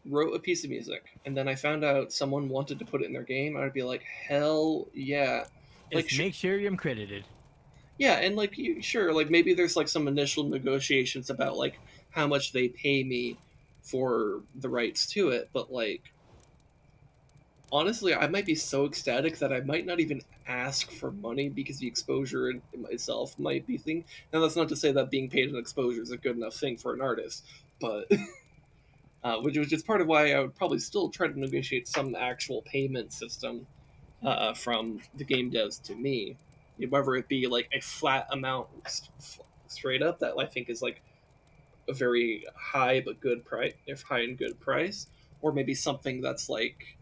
wrote a piece of music and then I found out someone wanted to put it in their game, I'd be like, hell yeah! Just like, make sure you're credited. Yeah, and like sure, like maybe there's like some initial negotiations about like how much they pay me for the rights to it, but like honestly, I might be so ecstatic that I might not even ask for money because the exposure in itself might be thing. Now that's not to say that being paid in exposure is a good enough thing for an artist, but which is part of why I would probably still try to negotiate some actual payment system from the game devs to me, whether it be like a flat amount straight up that I think is like a very high but good price, if high and good price, or maybe something that's like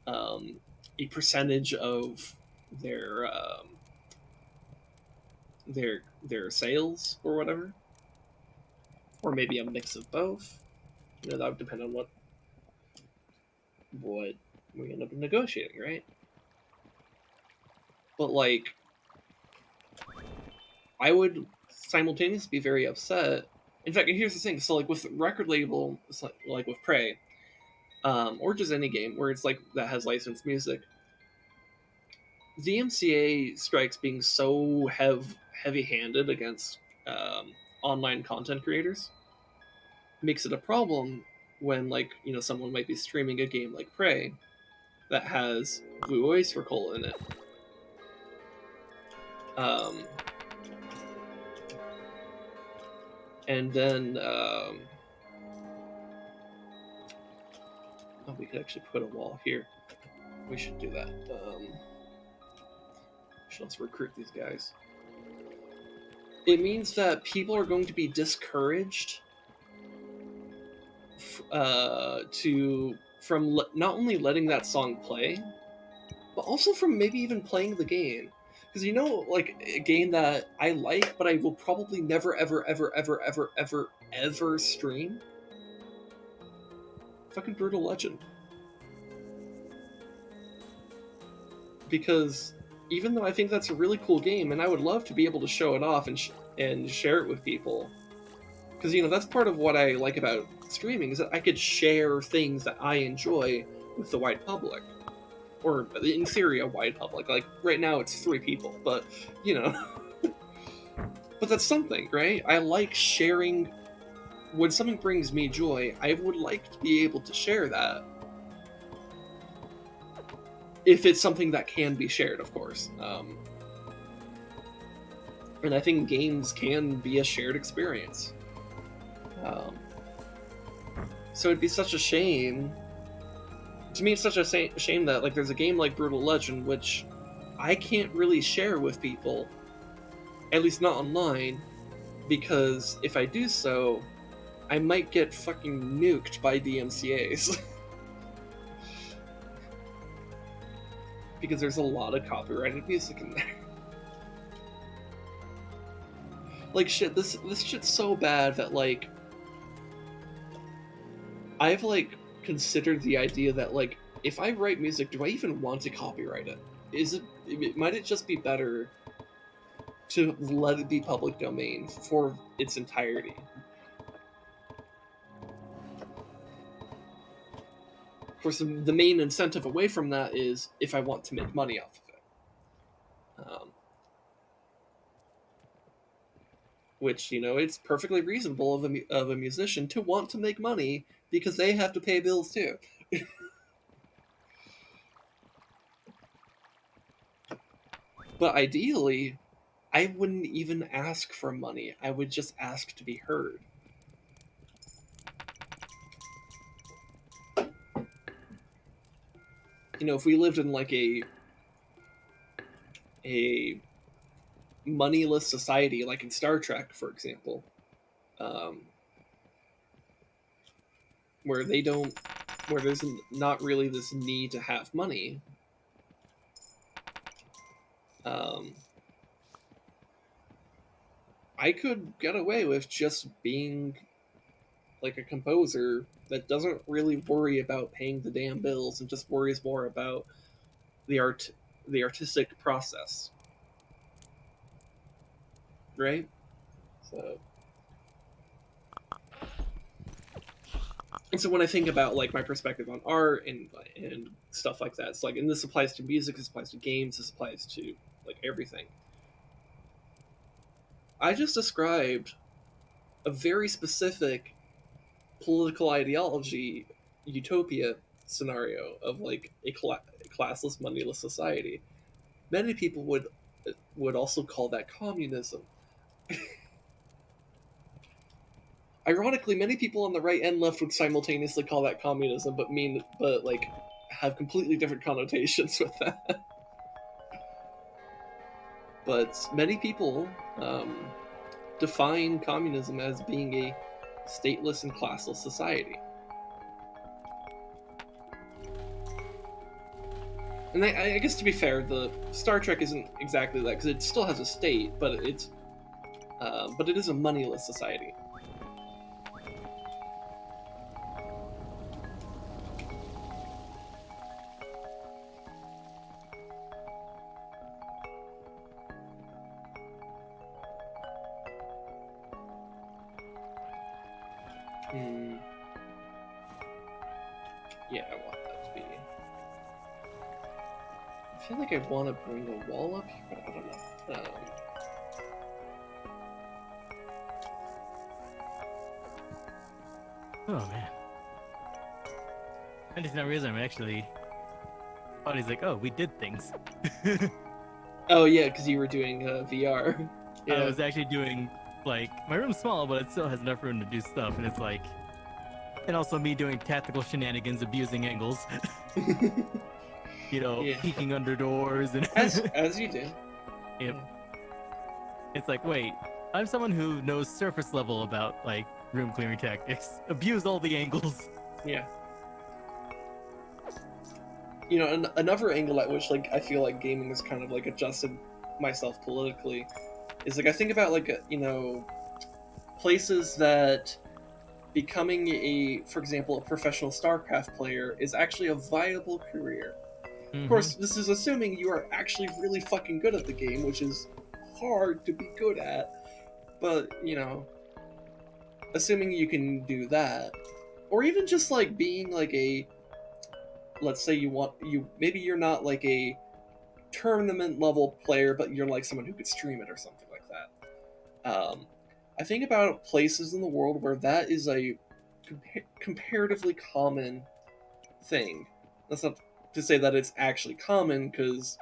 a percentage of their their sales or whatever, or maybe a mix of both. That would depend on what we end up negotiating, right? But like, I would simultaneously be very upset. In fact, and here's the thing: so like with record label, like with Prey, or just any game where it's like that has licensed music, the MCA strikes being so heavy-handed against online content creators makes it a problem when like someone might be streaming a game like Prey that has Blue Oyster Cult in it. And then we could actually put a wall here. We should do that. Let's recruit these guys. It means that people are going to be discouraged from not only letting that song play, but also from maybe even playing the game. Because like a game that I like, but I will probably never, ever, ever, ever, ever, ever, ever stream. Fucking Brutal Legend. Because even though I think that's a really cool game, and I would love to be able to show it off and share it with people, because that's part of what I like about streaming is that I could share things that I enjoy with the wide public. or in theory a wide public. Like right now it's 3 people, but you know, but that's something, right? I like sharing. When something brings me joy, I would like to be able to share that. If it's something that can be shared, of course. And I think games can be a shared experience. So it'd be such a shame. To me, it's such a shame that like there's a game like Brutal Legend, which I can't really share with people, at least not online, because if I do so, I might get fucking nuked by DMCAs. Because there's a lot of copyrighted music in there. Like shit, this shit's so bad that like I've like considered the idea that like if I write music, do I even want to copyright it? Might it just be better to let it be public domain for its entirety? Of course, the main incentive away from that is if I want to make money off of it. Which, you know, it's perfectly reasonable of a musician to want to make money because they have to pay bills too. But ideally, I wouldn't even ask for money. I would just ask to be heard. You know, if we lived in like a moneyless society, like in Star Trek, for example, where there's not really this need to have money, I could get away with just being like a composer that doesn't really worry about paying the damn bills and just worries more about the artistic process, right? So, and so when I think about like my perspective on art and stuff like that, it's like, and this applies to music, this applies to games, this applies to like everything. I just described a very specific political ideology utopia scenario of like a classless, moneyless society. Many people would also call that communism. Ironically, many people on the right and left would simultaneously call that communism, but like have completely different connotations with that. But many people define communism as being a stateless and classless society. And I guess to be fair, the Star Trek isn't exactly that because it still has a state, but it is a moneyless society. Yeah, I want that to be. I feel like I want to bring a wall up here, but I don't know. Oh man. I just now realized I'm actually. Body's like, oh, we did things. Oh yeah, because you were doing VR. Yeah. I was actually doing like my room's small, but it still has enough room to do stuff, and it's like, and also me doing tactical shenanigans, abusing angles. You know, Yeah. peeking under doors and as you do. Yep. It's like, wait, I'm someone who knows surface level about like room clearing tactics. Abuse all the angles. Yeah. You know, another angle at which like I feel like gaming has kind of like adjusted myself politically is like I think about like you know, places that becoming for example, a professional StarCraft player is actually a viable career. Of course, this is assuming you are actually really fucking good at the game, which is hard to be good at. But, you know, assuming you can do that, or even just like being like a let's say maybe you're not like a tournament level player, but you're like someone who could stream it or something like that. I think about places in the world where that is a comparatively common thing. That's not to say that it's actually common, because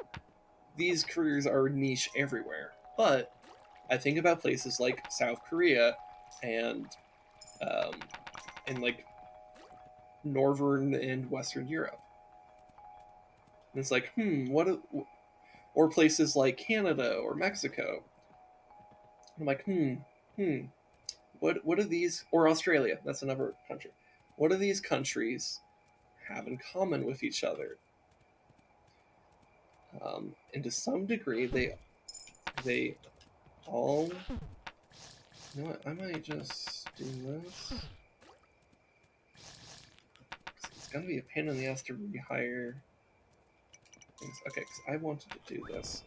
these careers are niche everywhere. But I think about places like South Korea and um, like Northern and Western Europe. And it's like, or places like Canada or Mexico. I'm like, what do these, or Australia? That's another country. What do these countries have in common with each other? And to some degree, they all. You know what? I might just do this. It's gonna be a pain in the ass to rehire things. Okay, because I wanted to do this.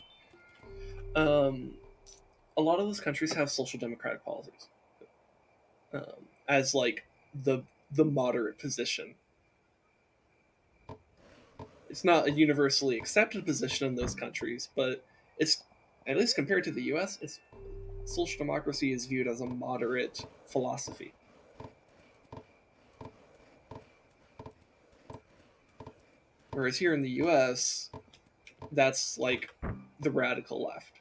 A lot of those countries have social democratic policies, as like the moderate position. It's not a universally accepted position in those countries, but it's, at least compared to the U.S., it's social democracy is viewed as a moderate philosophy. Whereas here in the U.S., that's like the radical left,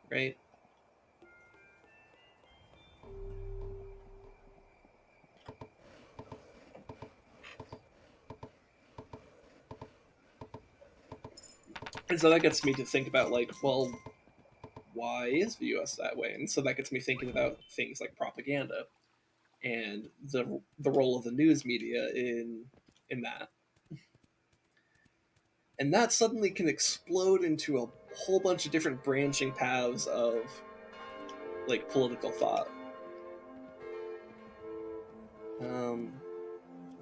right? And so that gets me to think about, like, well, why is the U.S. that way? And so that gets me thinking about things like propaganda and the role of the news media in that. And that suddenly can explode into a whole bunch of different branching paths of like political thought.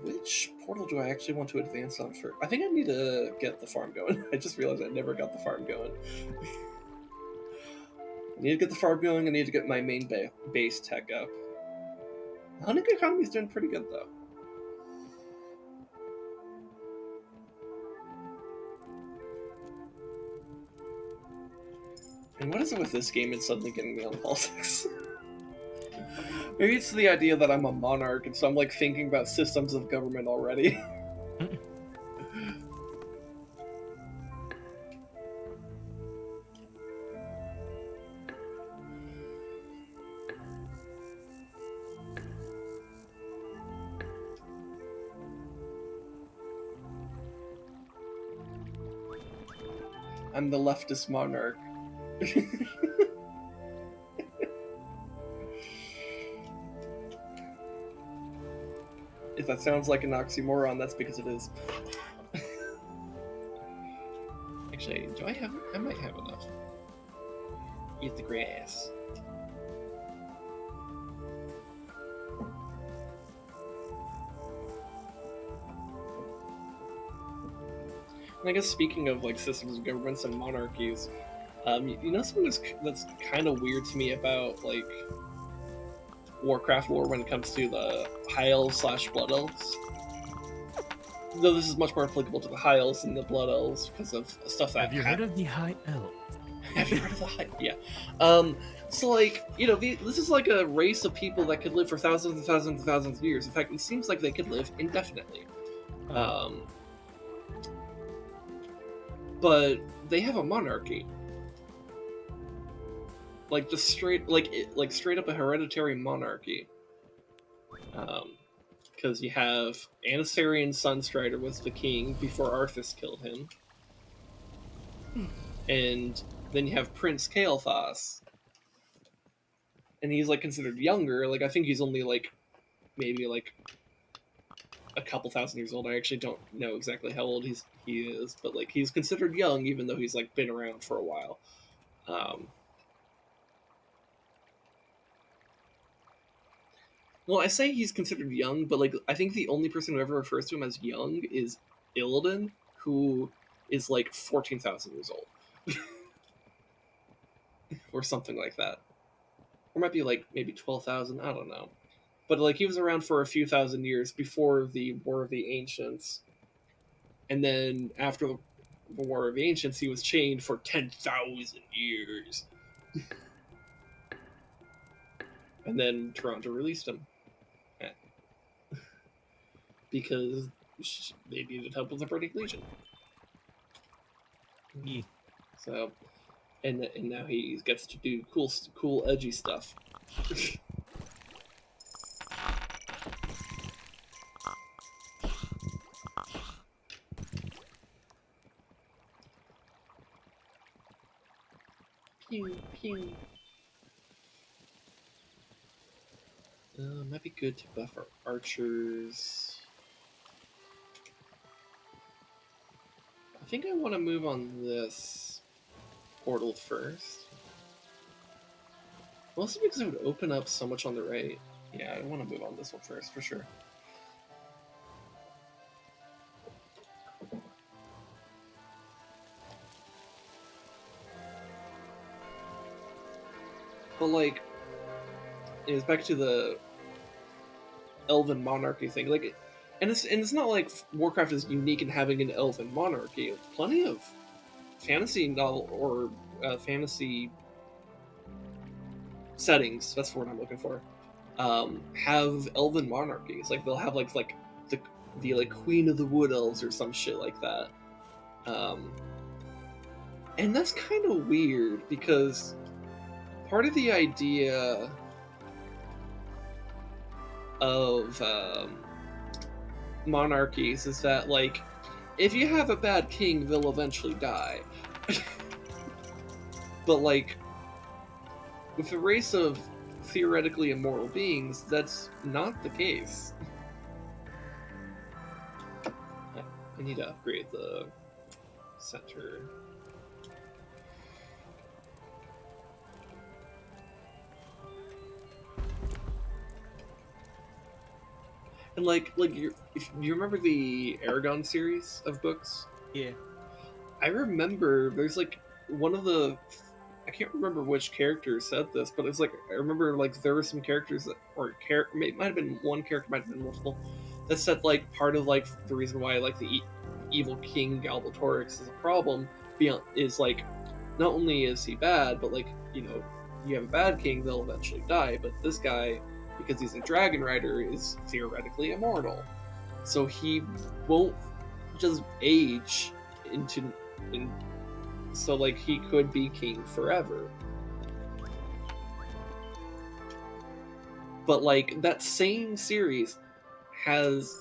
Which portal do I actually want to advance on first? I think I need to get the farm going. I just realized I never got the farm going. I need to get the farm going. I need to get my main base tech up. The hunting economy is doing pretty good, though. And what is it with this game and suddenly getting me on politics? Maybe it's the idea that I'm a monarch, and so I'm like thinking about systems of government already. I'm the leftist monarch. If that sounds like an oxymoron, that's because it is. Actually, do I have... I might have enough. Eat the grass. And I guess speaking of like systems of governments and monarchies, you know something that's kind of weird to me about like Warcraft lore when it comes to the High Elves / Blood Elves? Though this is much more applicable to the High Elves than the Blood Elves because of stuff that... Have you heard of the High Elves? Have you heard of the High... Yeah. So like, you know, this is like a race of people that could live for thousands and thousands and thousands of years. In fact, it seems like they could live indefinitely. But they have a monarchy. Like just straight up a hereditary monarchy. Because you have Kael'thas Sunstrider was the king before Arthas killed him. And then you have Prince Kael'thas. And he's like considered younger. Like I think he's only like maybe like a couple thousand years old. I actually don't know exactly how old he is, but like he's considered young even though he's like been around for a while. Well, I say he's considered young, but like I think the only person who ever refers to him as young is Illidan, who is like 14,000 years old. Or something like that. Or might be like maybe 12,000, I don't know. But like he was around for a few thousand years before the War of the Ancients. and then after the War of Ancients, he was chained for 10,000 years. And then Toronto released him. Because they needed help with the Burning Legion. Yeah. So, and now he gets to do cool, edgy stuff. Pew pew. Might be good to buff our archers. I think I want to move on this portal first. Mostly because it would open up so much on the right. Yeah, I want to move on this one first, for sure. But, like, it's back to the elven monarchy thing. Like, and it's not like Warcraft is unique in having an elven monarchy. Plenty of fantasy novel or fantasy settings, that's the word I'm looking for, have elven monarchies. Like they'll have like the like Queen of the Wood Elves or some shit like that. And that's kind of weird because part of the idea of monarchies is that, like, if you have a bad king, they'll eventually die. But, like, with a race of theoretically immortal beings, that's not the case. I need to upgrade the center. And like if you remember the Aragon series of books? Yeah. I remember there's like one of the, I can't remember which character said this, but it's like I remember like there were some characters that, or might have been one character, might have been multiple, that said like part of like the reason why like the evil king Galbatorix is a problem beyond is like not only is he bad, but like, you know, you have a bad king, they'll eventually die, but this guy, because he's a dragon rider, is theoretically immortal, so he won't just age into so like he could be king forever. But like that same series has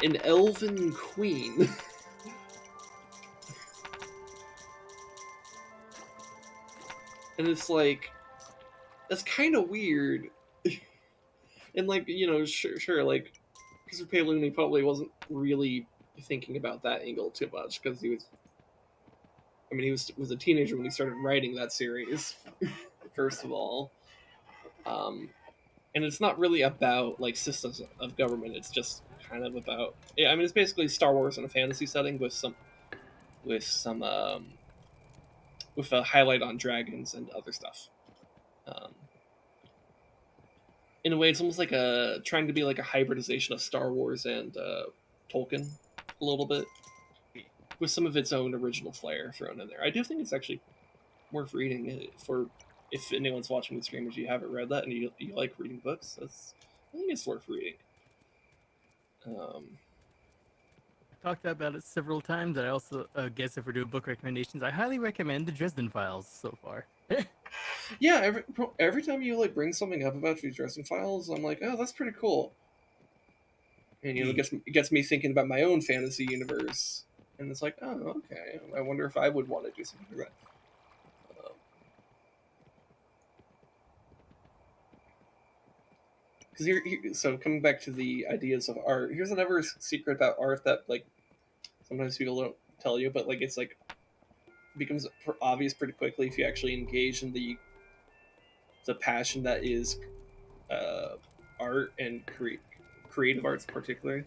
an elven queen. And it's like, that's kind of weird. And like, you know, sure, like Christopher Paluni probably wasn't really thinking about that angle too much because he was a teenager when he started writing that series. First of all, and it's not really about like systems of government. It's just kind of about, yeah, I mean, it's basically Star Wars in a fantasy setting with some with a highlight on dragons and other stuff. Um, in a way, it's almost like a trying to be like a hybridization of Star Wars and Tolkien a little bit, with some of its own original flair thrown in there. I do think it's actually worth reading for if anyone's watching the stream, if you haven't read that and you like reading books. I think it's worth reading. Talked about it several times, and I also guess if we're doing book recommendations, I highly recommend the Dresden Files so far. Yeah, every time you like bring something up about the Dresden Files, I'm like, oh, that's pretty cool. And you know, it gets me thinking about my own fantasy universe, and it's like, oh, okay. I wonder if I would want to do something like that. Because so coming back to the ideas of art, here's another secret about art that like sometimes people don't tell you, but like it's like becomes obvious pretty quickly if you actually engage in the passion that is art and creative arts particularly.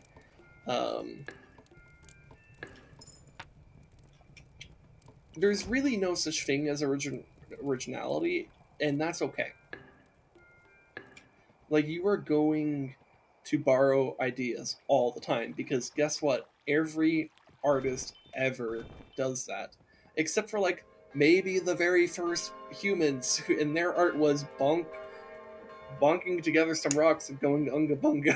There's really no such thing as originality, and that's okay. Like, you are going to borrow ideas all the time, because guess what? every artist ever does that, except for like maybe the very first humans, and their art was bonking together some rocks and going unga bunga.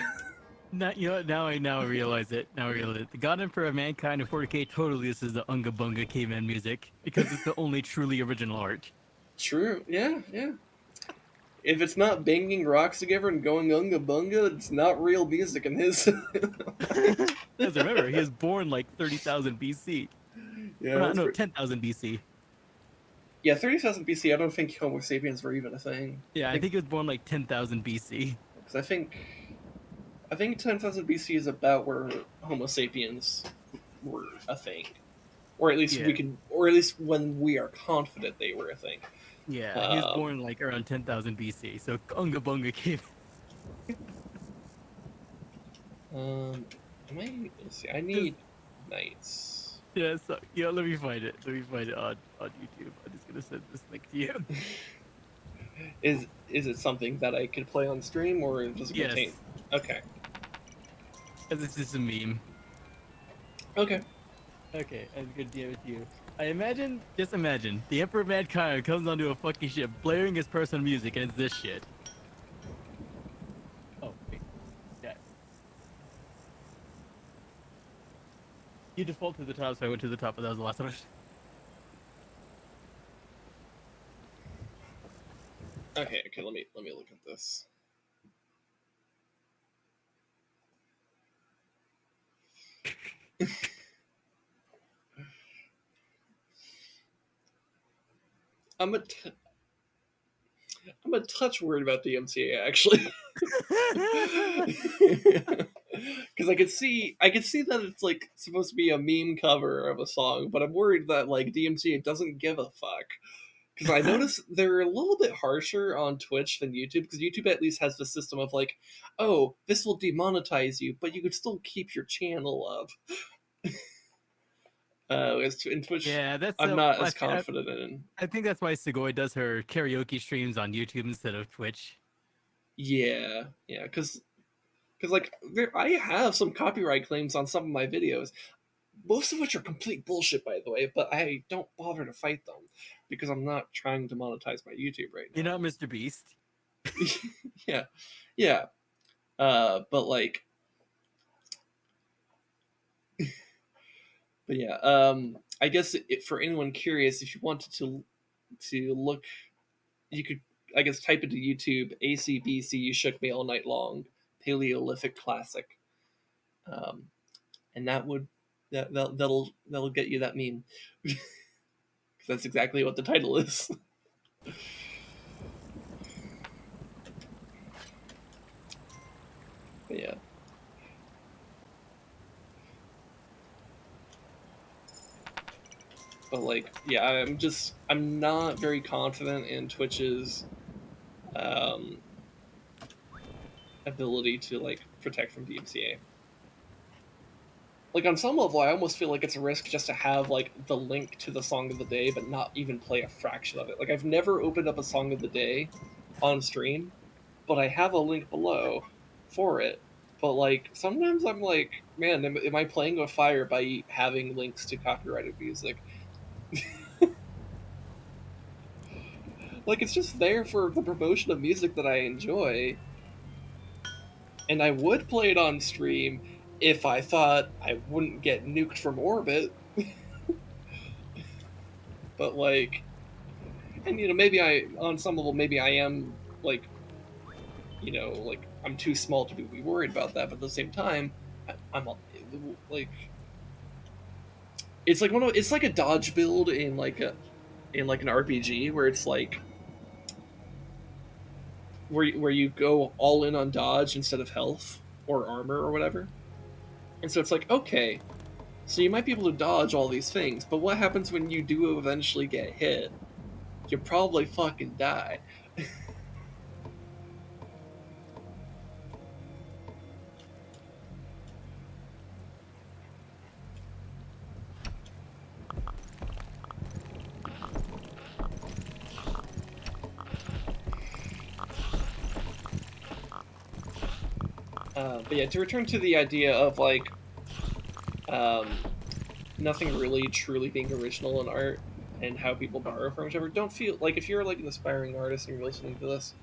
Now I realize it. Now I realize it. The God Emperor of Mankind in 40K totally this is the Unga Bunga caveman music because it's the only truly original art. True. Yeah. If it's not banging rocks together and going unga bunga, it's not real music in his. Because remember, he was born like 30,000 BC. Yeah, Or not, no, 10,000 BC. Yeah, 30,000 BC. I don't think Homo sapiens were even a thing. Yeah, I think he was born like 10,000 BC. Because I think 10,000 BC is about where Homo sapiens were a thing, or at least or at least when we are confident they were a thing. Yeah, he was born like around 10,000 BC. So Unga Bunga cave. Let's see. I need knights. Yeah, so let me find it. Let me find it on YouTube. I'm just gonna send this link to you. Is it something that I could play on stream, or does it contain? Okay. Because it's just a meme. Okay. Okay, I'm gonna DM it to you. Just imagine, the Emperor of Mankind comes onto a fucking ship, blaring his personal music, and it's this shit. Oh, wait. Yeah. You default to the top, so I went to the top, but that was the last one. Okay, let me look at this. I'm a touch worried about the MCA actually, because I could see that it's like supposed to be a meme cover of a song, but I'm worried that like DMCA doesn't give a fuck. Because I noticed they're a little bit harsher on Twitch than YouTube, because YouTube at least has the system of like, oh, this will demonetize you, but you could still keep your channel up. In Twitch, yeah, I'm not as confident in. I think that's why Segoy does her karaoke streams on YouTube instead of Twitch. Yeah, because like I have some copyright claims on some of my videos, most of which are complete bullshit, by the way, but I don't bother to fight them because I'm not trying to monetize my YouTube right now. You're not Mr. Beast. yeah. But like, but yeah. I guess for anyone curious, if you wanted to look, you could, I guess, type into YouTube ACBC You Shook Me All Night Long Paleolithic Classic, and that'll get you that meme. That's exactly what the title is. But yeah. But like, yeah, I'm not very confident in Twitch's ability to like protect from DMCA. Like on some level, I almost feel like it's a risk just to have like the link to the song of the day, but not even play a fraction of it. Like I've never opened up a song of the day on stream, but I have a link below for it. But like sometimes I'm like, man, am I playing with fire by having links to copyrighted music? Like it's just there for the promotion of music that I enjoy, and I would play it on stream if I thought I wouldn't get nuked from orbit. But like, and maybe on some level maybe I am like, like I'm too small to be worried about that, but at the same time I'm like, it's like it's like a dodge build in like an RPG where it's like where you go all in on dodge instead of health or armor or whatever. And so it's like, okay, so you might be able to dodge all these things, but what happens when you do eventually get hit? You probably fucking die. But yeah, to return to the idea of like um, nothing really truly being original in art and how people borrow from each other. Don't feel like if you're like an aspiring artist and you're listening to this,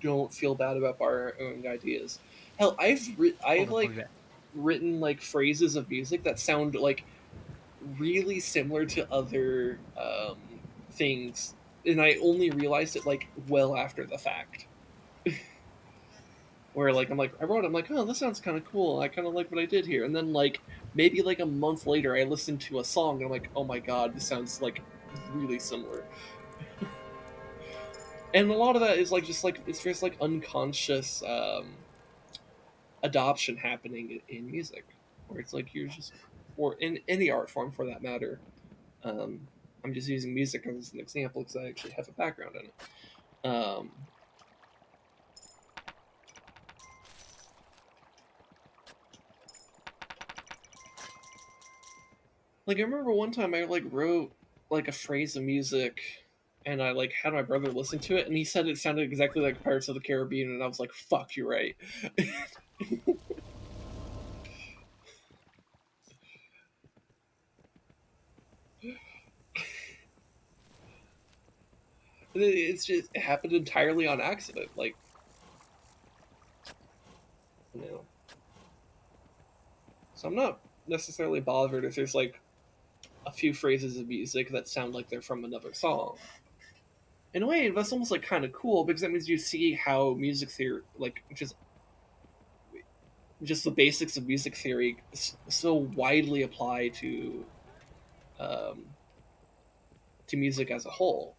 don't feel bad about borrowing ideas. Hell, I've Totally like that. written like phrases of music that sound like really similar to other things, and I only realized it like well after the fact. Where like I wrote it, I'm like, oh, this sounds kind of cool. I kind of like what I did here, and then like maybe like a month later, I listened to a song and I'm like, oh my god, this sounds like really similar. And a lot of that is like just like it's just like unconscious adoption happening in music, where it's like you're just, or in any art form for that matter. Um, I'm just using music as an example because I actually have a background in it. Like I remember one time I like wrote like a phrase of music, and I like had my brother listen to it, and he said it sounded exactly like Pirates of the Caribbean, and I was like, "Fuck, you're right." And it's just it happened entirely on accident, like you know. So I'm not necessarily bothered if there's like a few phrases of music that sound like they're from another song. In a way, that's almost like kind of cool because that means you see how music theory, like just the basics of music theory, so widely apply um, to music as a whole.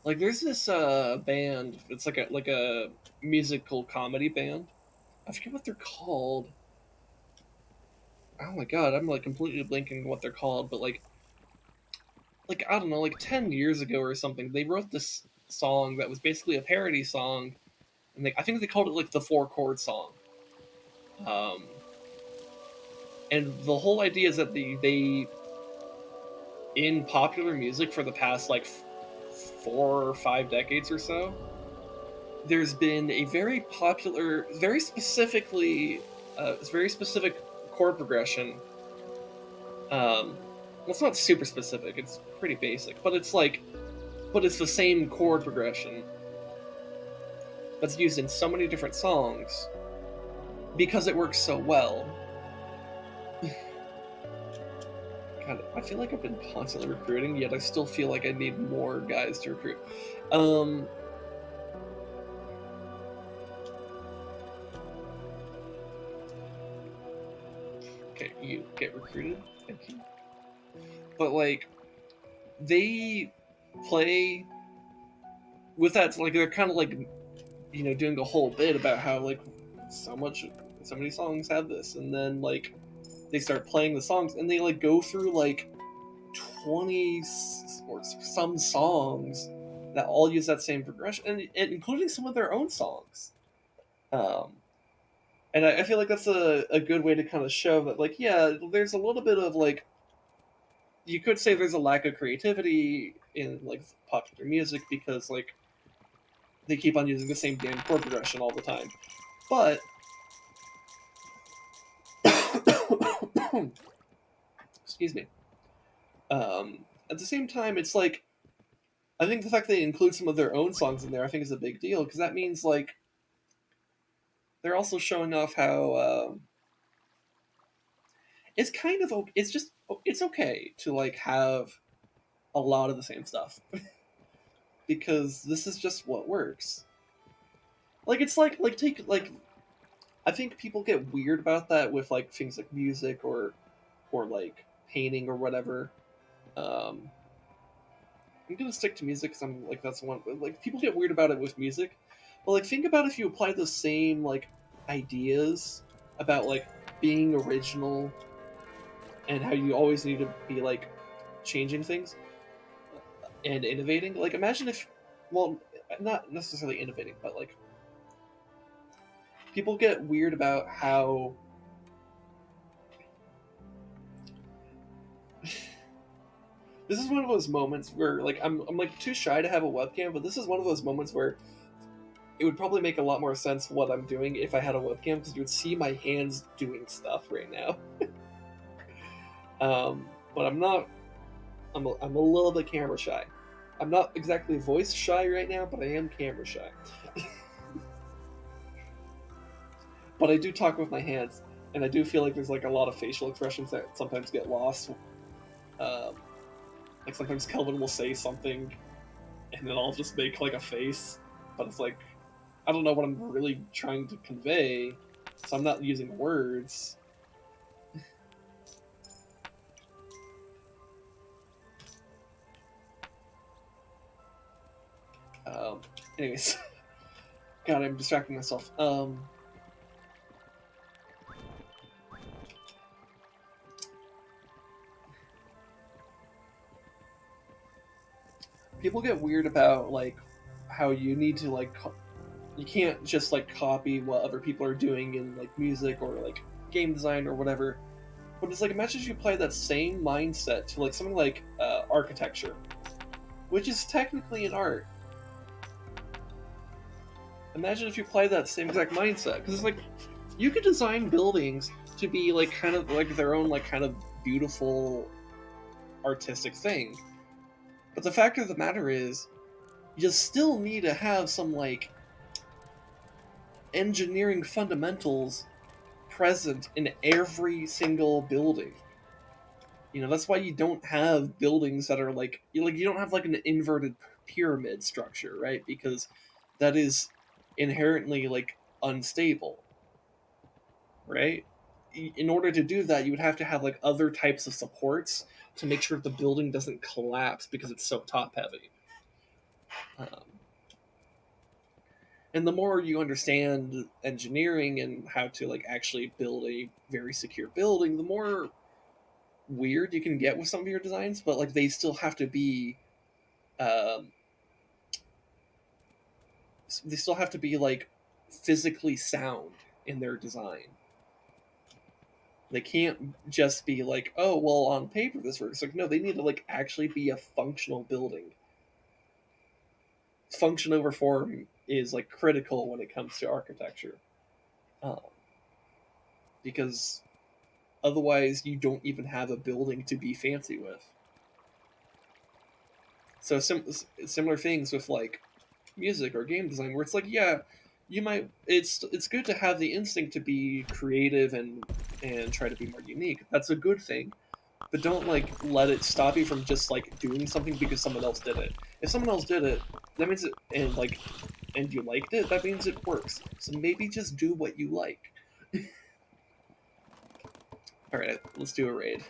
Like, there's this band. It's like a musical comedy band. I forget what they're called. Oh my god, I'm like completely blanking what they're called. But like I don't know, like 10 years ago or something, they wrote this song that was basically a parody song, and I think they called it like the four chord song. Um, and the whole idea is that they in popular music for the past like 4 or 5 decades or so, there's been a very popular, very specific chord progression. Well, it's not super specific; it's pretty basic, but it's the same chord progression that's used in so many different songs because it works so well. God, I feel like I've been constantly recruiting, yet I still feel like I need more guys to recruit. Um, okay, you get recruited. Thank you. But like, they play with that. Like, they're kind of like, doing a whole bit about how like so many songs have this, and then like they start playing the songs, and they like go through like 20 or some songs that all use that same progression, and including some of their own songs. Um, and I feel like that's a good way to kind of show that, like, yeah, there's a little bit of like, you could say there's a lack of creativity in like popular music because like they keep on using the same damn chord progression all the time. But excuse me. At the same time, it's like I think the fact they include some of their own songs in there, I think, is a big deal because that means like they're also showing off how it's kind of it's okay to like have a lot of the same stuff because this is just what works. Like it's like take like I think people get weird about that with like things like music or like painting or whatever. Um, I'm gonna stick to music because I'm like that's one. Like people get weird about it with music, but like think about if you apply the same like ideas about like being original and how you always need to be like changing things and innovating. Like imagine if, well, not necessarily innovating, but like people get weird about how this is one of those moments where like I'm like too shy to have a webcam, but this is one of those moments where it would probably make a lot more sense what I'm doing if I had a webcam, because you would see my hands doing stuff right now. But I'm not. I'm a little bit camera shy. I'm not exactly voice shy right now, but I am camera shy. But I do talk with my hands, and I do feel like there's like a lot of facial expressions that sometimes get lost. Like sometimes Kelvin will say something, and then I'll just make like a face, but it's like I don't know what I'm really trying to convey, so I'm not using words. Anyways, God, I'm distracting myself. People get weird about like how you need to like you can't just like copy what other people are doing in like music or like game design or whatever. But it's like imagine if you apply that same mindset to like something like architecture, which is technically an art. Imagine if you apply that same exact mindset, because it's like you could design buildings to be like kind of like their own like kind of beautiful artistic thing. But the fact of the matter is, you still need to have some like engineering fundamentals present in every single building. You know, that's why you don't have buildings that are like you don't have like an inverted pyramid structure, right? Because that is inherently like unstable, right? In order to do that, you would have to have like other types of supports to make sure the building doesn't collapse because it's so top heavy. And the more you understand engineering and how to like actually build a very secure building, the more weird you can get with some of your designs. But like they still have to be, they still have to be like physically sound in their design. They can't just be like, oh well, on paper this works. Like no, they need to like actually be a functional building. Function over form is like critical when it comes to architecture, because otherwise you don't even have a building to be fancy with. So similar things with like music or game design, where it's like, yeah, you might it's good to have the instinct to be creative and try to be more unique. That's a good thing, but don't like let it stop you from just like doing something because someone else did it. If someone else did it, that means it, and you liked it, that means it works. So maybe just do what you like. All right, let's do a raid.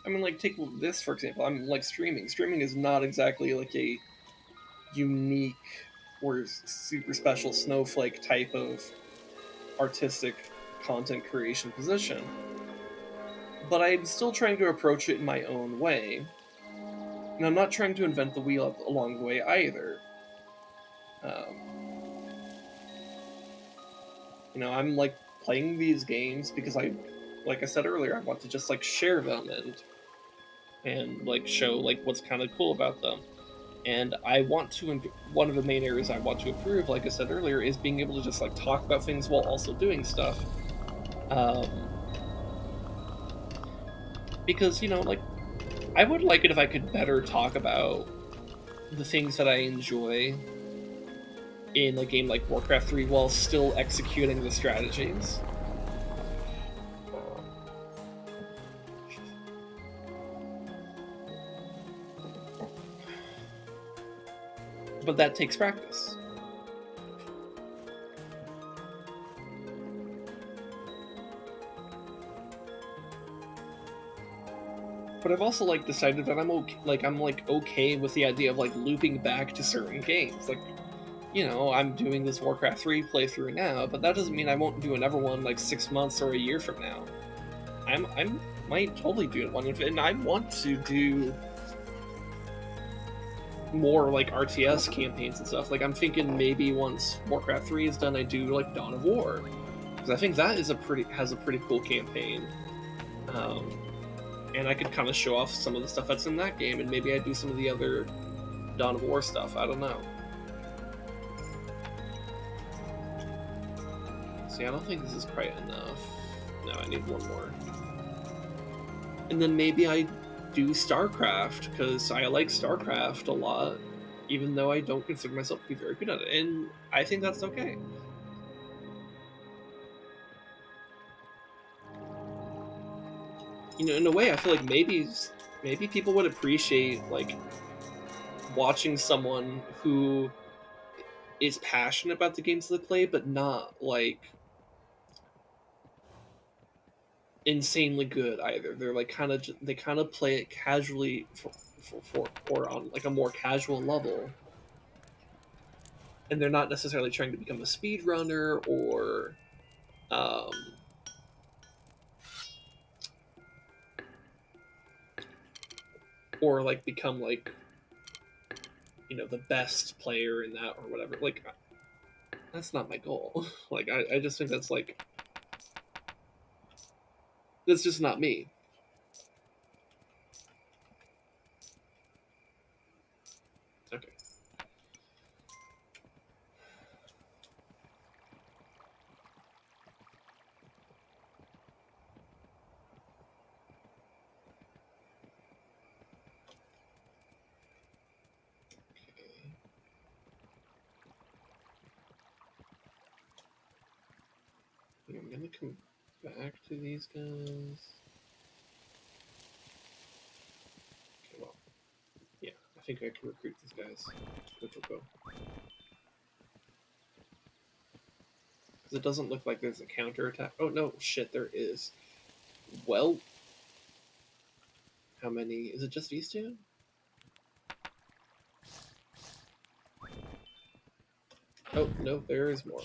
I mean, like, take this for example. I'm like streaming. Streaming is not exactly like a unique or super special snowflake type of artistic content creation position. But I'm still trying to approach it in my own way. And I'm not trying to invent the wheel along the way either. You know, I'm like playing these games because like I said earlier, I want to just like share them and like show like what's kind of cool about them. And I want to one of the main areas I want to improve, like I said earlier, is being able to just like talk about things while also doing stuff. Because you know, like I would like it if I could better talk about the things that I enjoy in a game like Warcraft 3 while still executing the strategies. But that takes practice. But I've also like decided that I'm okay with the idea of like looping back to certain games. Like, you know, I'm doing this Warcraft 3 playthrough now, but that doesn't mean I won't do another one like 6 months or a year from now. I might totally do one, and I want to do more like RTS campaigns and stuff. Like I'm thinking maybe once Warcraft 3 is done, I do like Dawn of War, because I think that is has a pretty cool campaign, and I could kind of show off some of the stuff that's in that game, and maybe I do some of the other Dawn of War stuff. I don't know. See, I don't think this is quite enough. No, I need one more. And then maybe I do StarCraft, because I like StarCraft a lot, even though I don't consider myself to be very good at it, and I think that's okay. You know, in a way, I feel like maybe people would appreciate like watching someone who is passionate about the games they play, but not like insanely good either. They're like they kind of play it casually or on like a more casual level, and they're not necessarily trying to become a speedrunner um, or like become like, you know, the best player in that or whatever. Like that's not my goal. Like I just think that's like that's just not me. Okay. I'm gonna come back to these guys. Okay, well, yeah, I think I can recruit these guys. Go. Because it doesn't look like there's a counterattack. Oh no, shit, there is. Well, how many? Is it just these two? Oh no, there is more.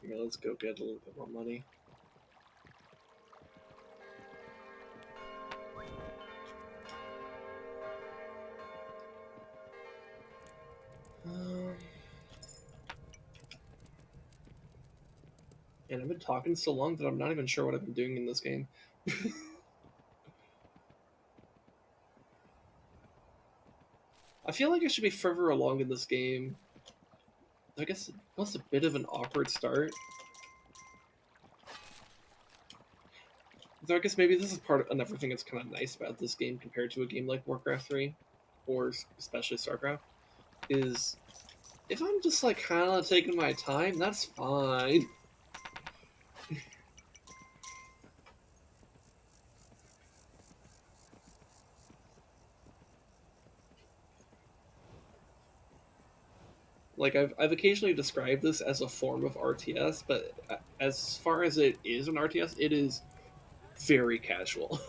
Yeah, let's go get a little bit more money. And I've been talking so long that I'm not even sure what I've been doing in this game. I feel like I should be further along in this game. I guess it was a bit of an awkward start. So I guess maybe this is part of another thing that's kind of nice about this game compared to a game like Warcraft 3, or especially StarCraft, is if I'm just like kind of taking my time, that's fine. Like I've occasionally described this as a form of RTS, but as far as it is an RTS, it is very casual.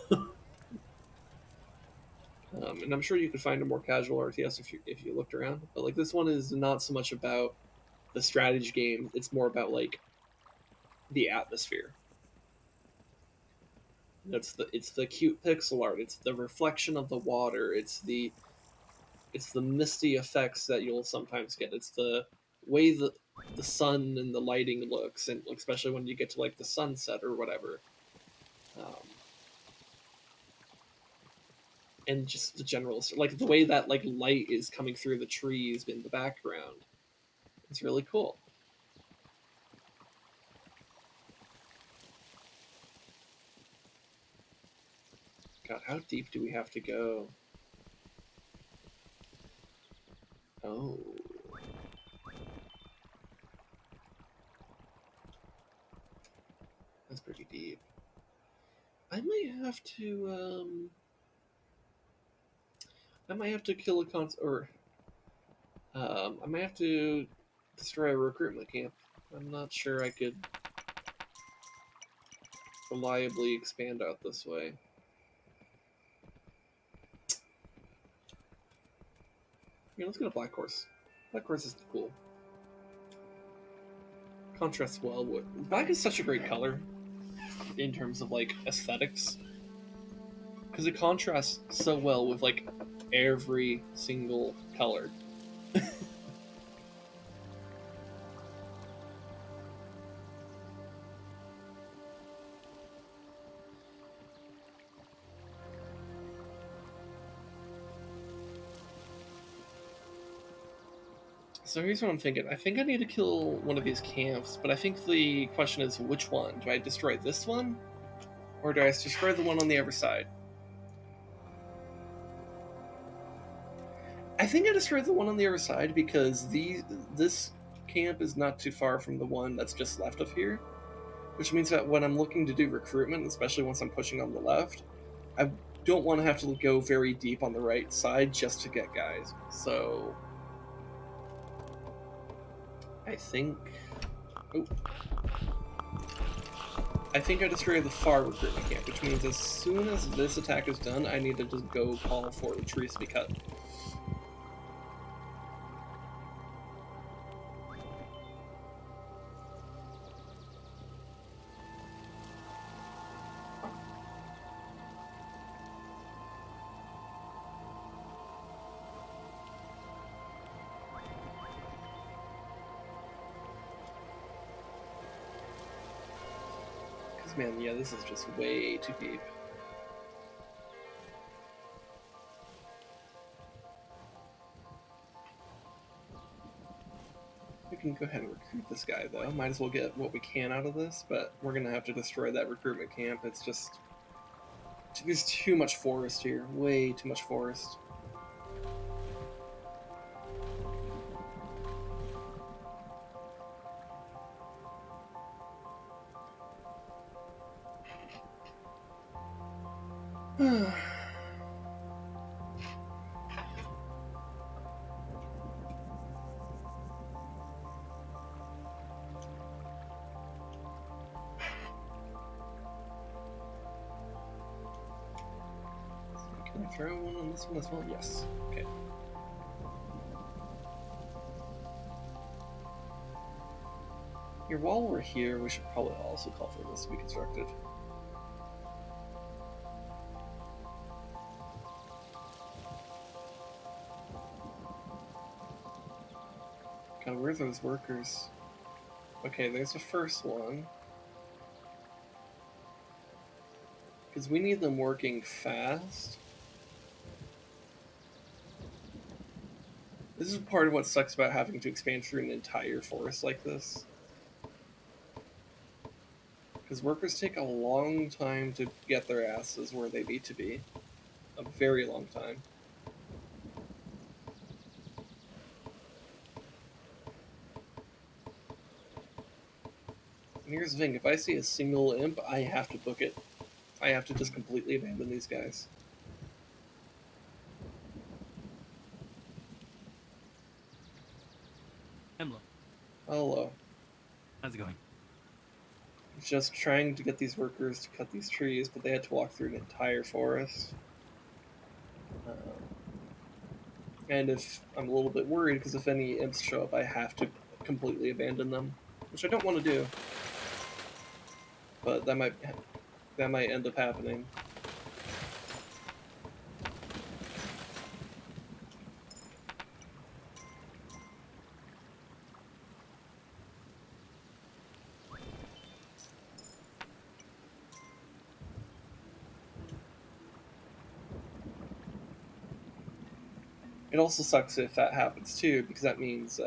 And I'm sure you could find a more casual RTS if you looked around. But like this one is not so much about the strategy game; it's more about like the atmosphere. It's the cute pixel art. It's the reflection of the water. It's the misty effects that you'll sometimes get. It's the way the sun and the lighting looks, and especially when you get to like the sunset or whatever. And just the general, like the way that like light is coming through the trees in the background. It's really cool. God, how deep do we have to go? Oh. That's pretty deep. I might have to, I might have to kill a I might have to destroy a recruitment camp. I'm not sure I could reliably expand out this way. Yeah, let's get a black horse. Black horse is cool. Contrasts well with black is such a great color in terms of like aesthetics because it contrasts so well with like every single color. So here's what I'm thinking. I think I need to kill one of these camps, but I think the question is which one? Do I destroy this one? Or do I destroy the one on the other side? I think I destroyed the one on the other side because this camp is not too far from the one that's just left of here. Which means that when I'm looking to do recruitment, especially once I'm pushing on the left, I don't want to have to go very deep on the right side just to get guys. So I think... Oh. I think I destroyed the far recruitment camp, which means as soon as this attack is done, I need to just go call for the trees to be cut. Man, yeah, this is just way too deep. We can go ahead and recruit this guy, though. Might as well get what we can out of this, but we're gonna have to destroy that recruitment camp. It's just... There's too much forest here. Way too much forest. Can I throw one on this one as well? Yes. Okay. Here, while we're here, we should probably also call for this to be constructed. God, where are those workers? Okay, there's the first one. Because we need them working fast. This is part of what sucks about having to expand through an entire forest like this. Because workers take a long time to get their asses where they need to be. A very long time. And here's the thing, if I see a single imp, I have to book it. I have to just completely abandon these guys. Hello. Hello. How's it going? Just trying to get these workers to cut these trees, but they had to walk through an entire forest. And if I'm a little bit worried, because if any imps show up, I have to completely abandon them, which I don't want to do. But that might end up happening. It also sucks if that happens too, because that means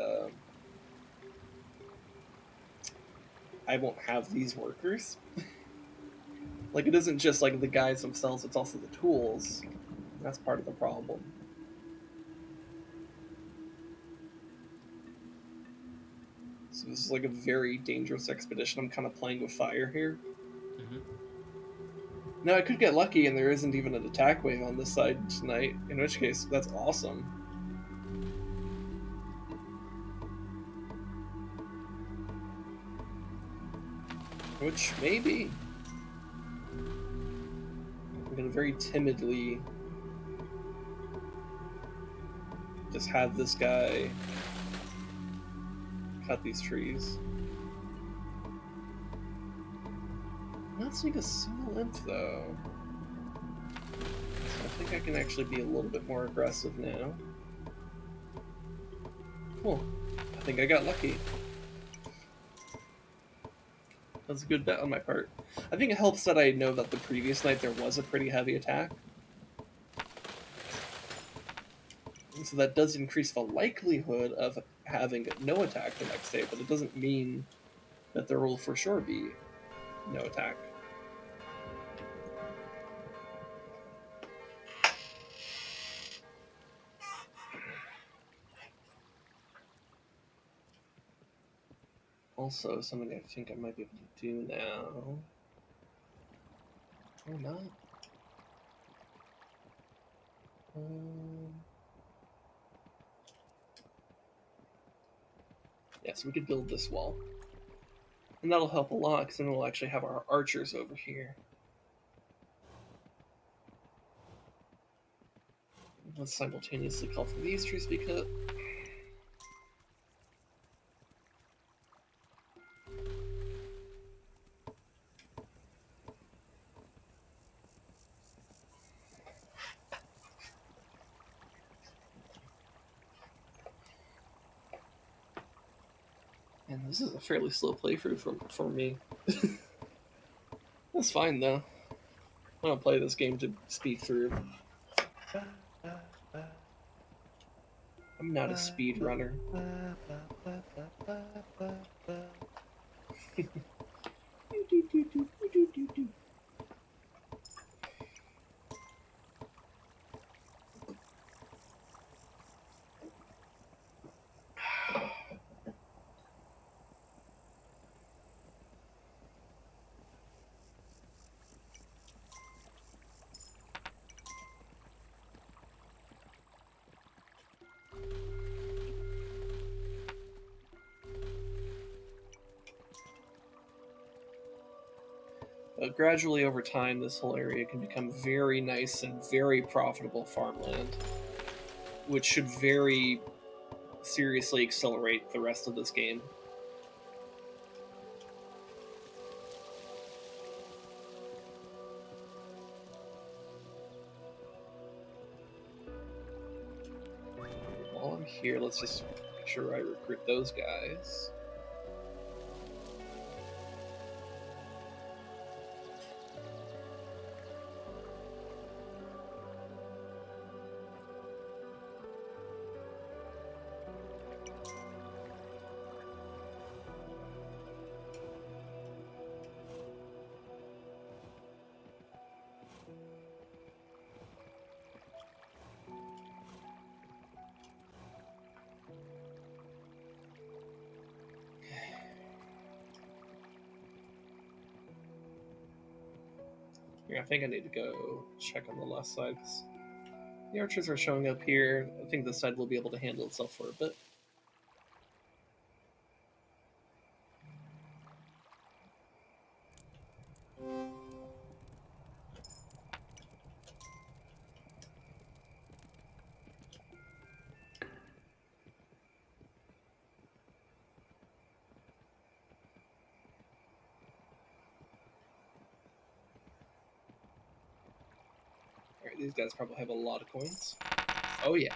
I won't have these workers. Like, it isn't just like the guys themselves, it's also the tools. That's part of the problem. So this is like a very dangerous expedition. I'm kind of playing with fire here. Now, I could get lucky and there isn't even an attack wave on this side tonight, in which case, that's awesome. Which, maybe. I'm going to very timidly just have this guy cut these trees. I'm not seeing a single imp though. So I think I can actually be a little bit more aggressive now. Cool. I think I got lucky. That's a good bet on my part. I think it helps that I know that the previous night there was a pretty heavy attack. And so that does increase the likelihood of having no attack the next day, but it doesn't mean that there will for sure be no attack. Also, something I think I might be able to do now. Or not. Yeah, so we could build this wall. And that'll help a lot, because then we'll actually have our archers over here. Let's simultaneously call for these trees to be cut. And this is a fairly slow playthrough for me. That's fine though. I don't play this game to speed through. I'm not a speed runner. Gradually over time, this whole area can become very nice and very profitable farmland, which should very seriously accelerate the rest of this game. While I'm here, let's just make sure I recruit those guys. Yeah, I think I need to go check on the left side, because the archers are showing up here. I think this side will be able to handle itself for a bit. Alright, these guys probably have a lot of coins. Oh yeah.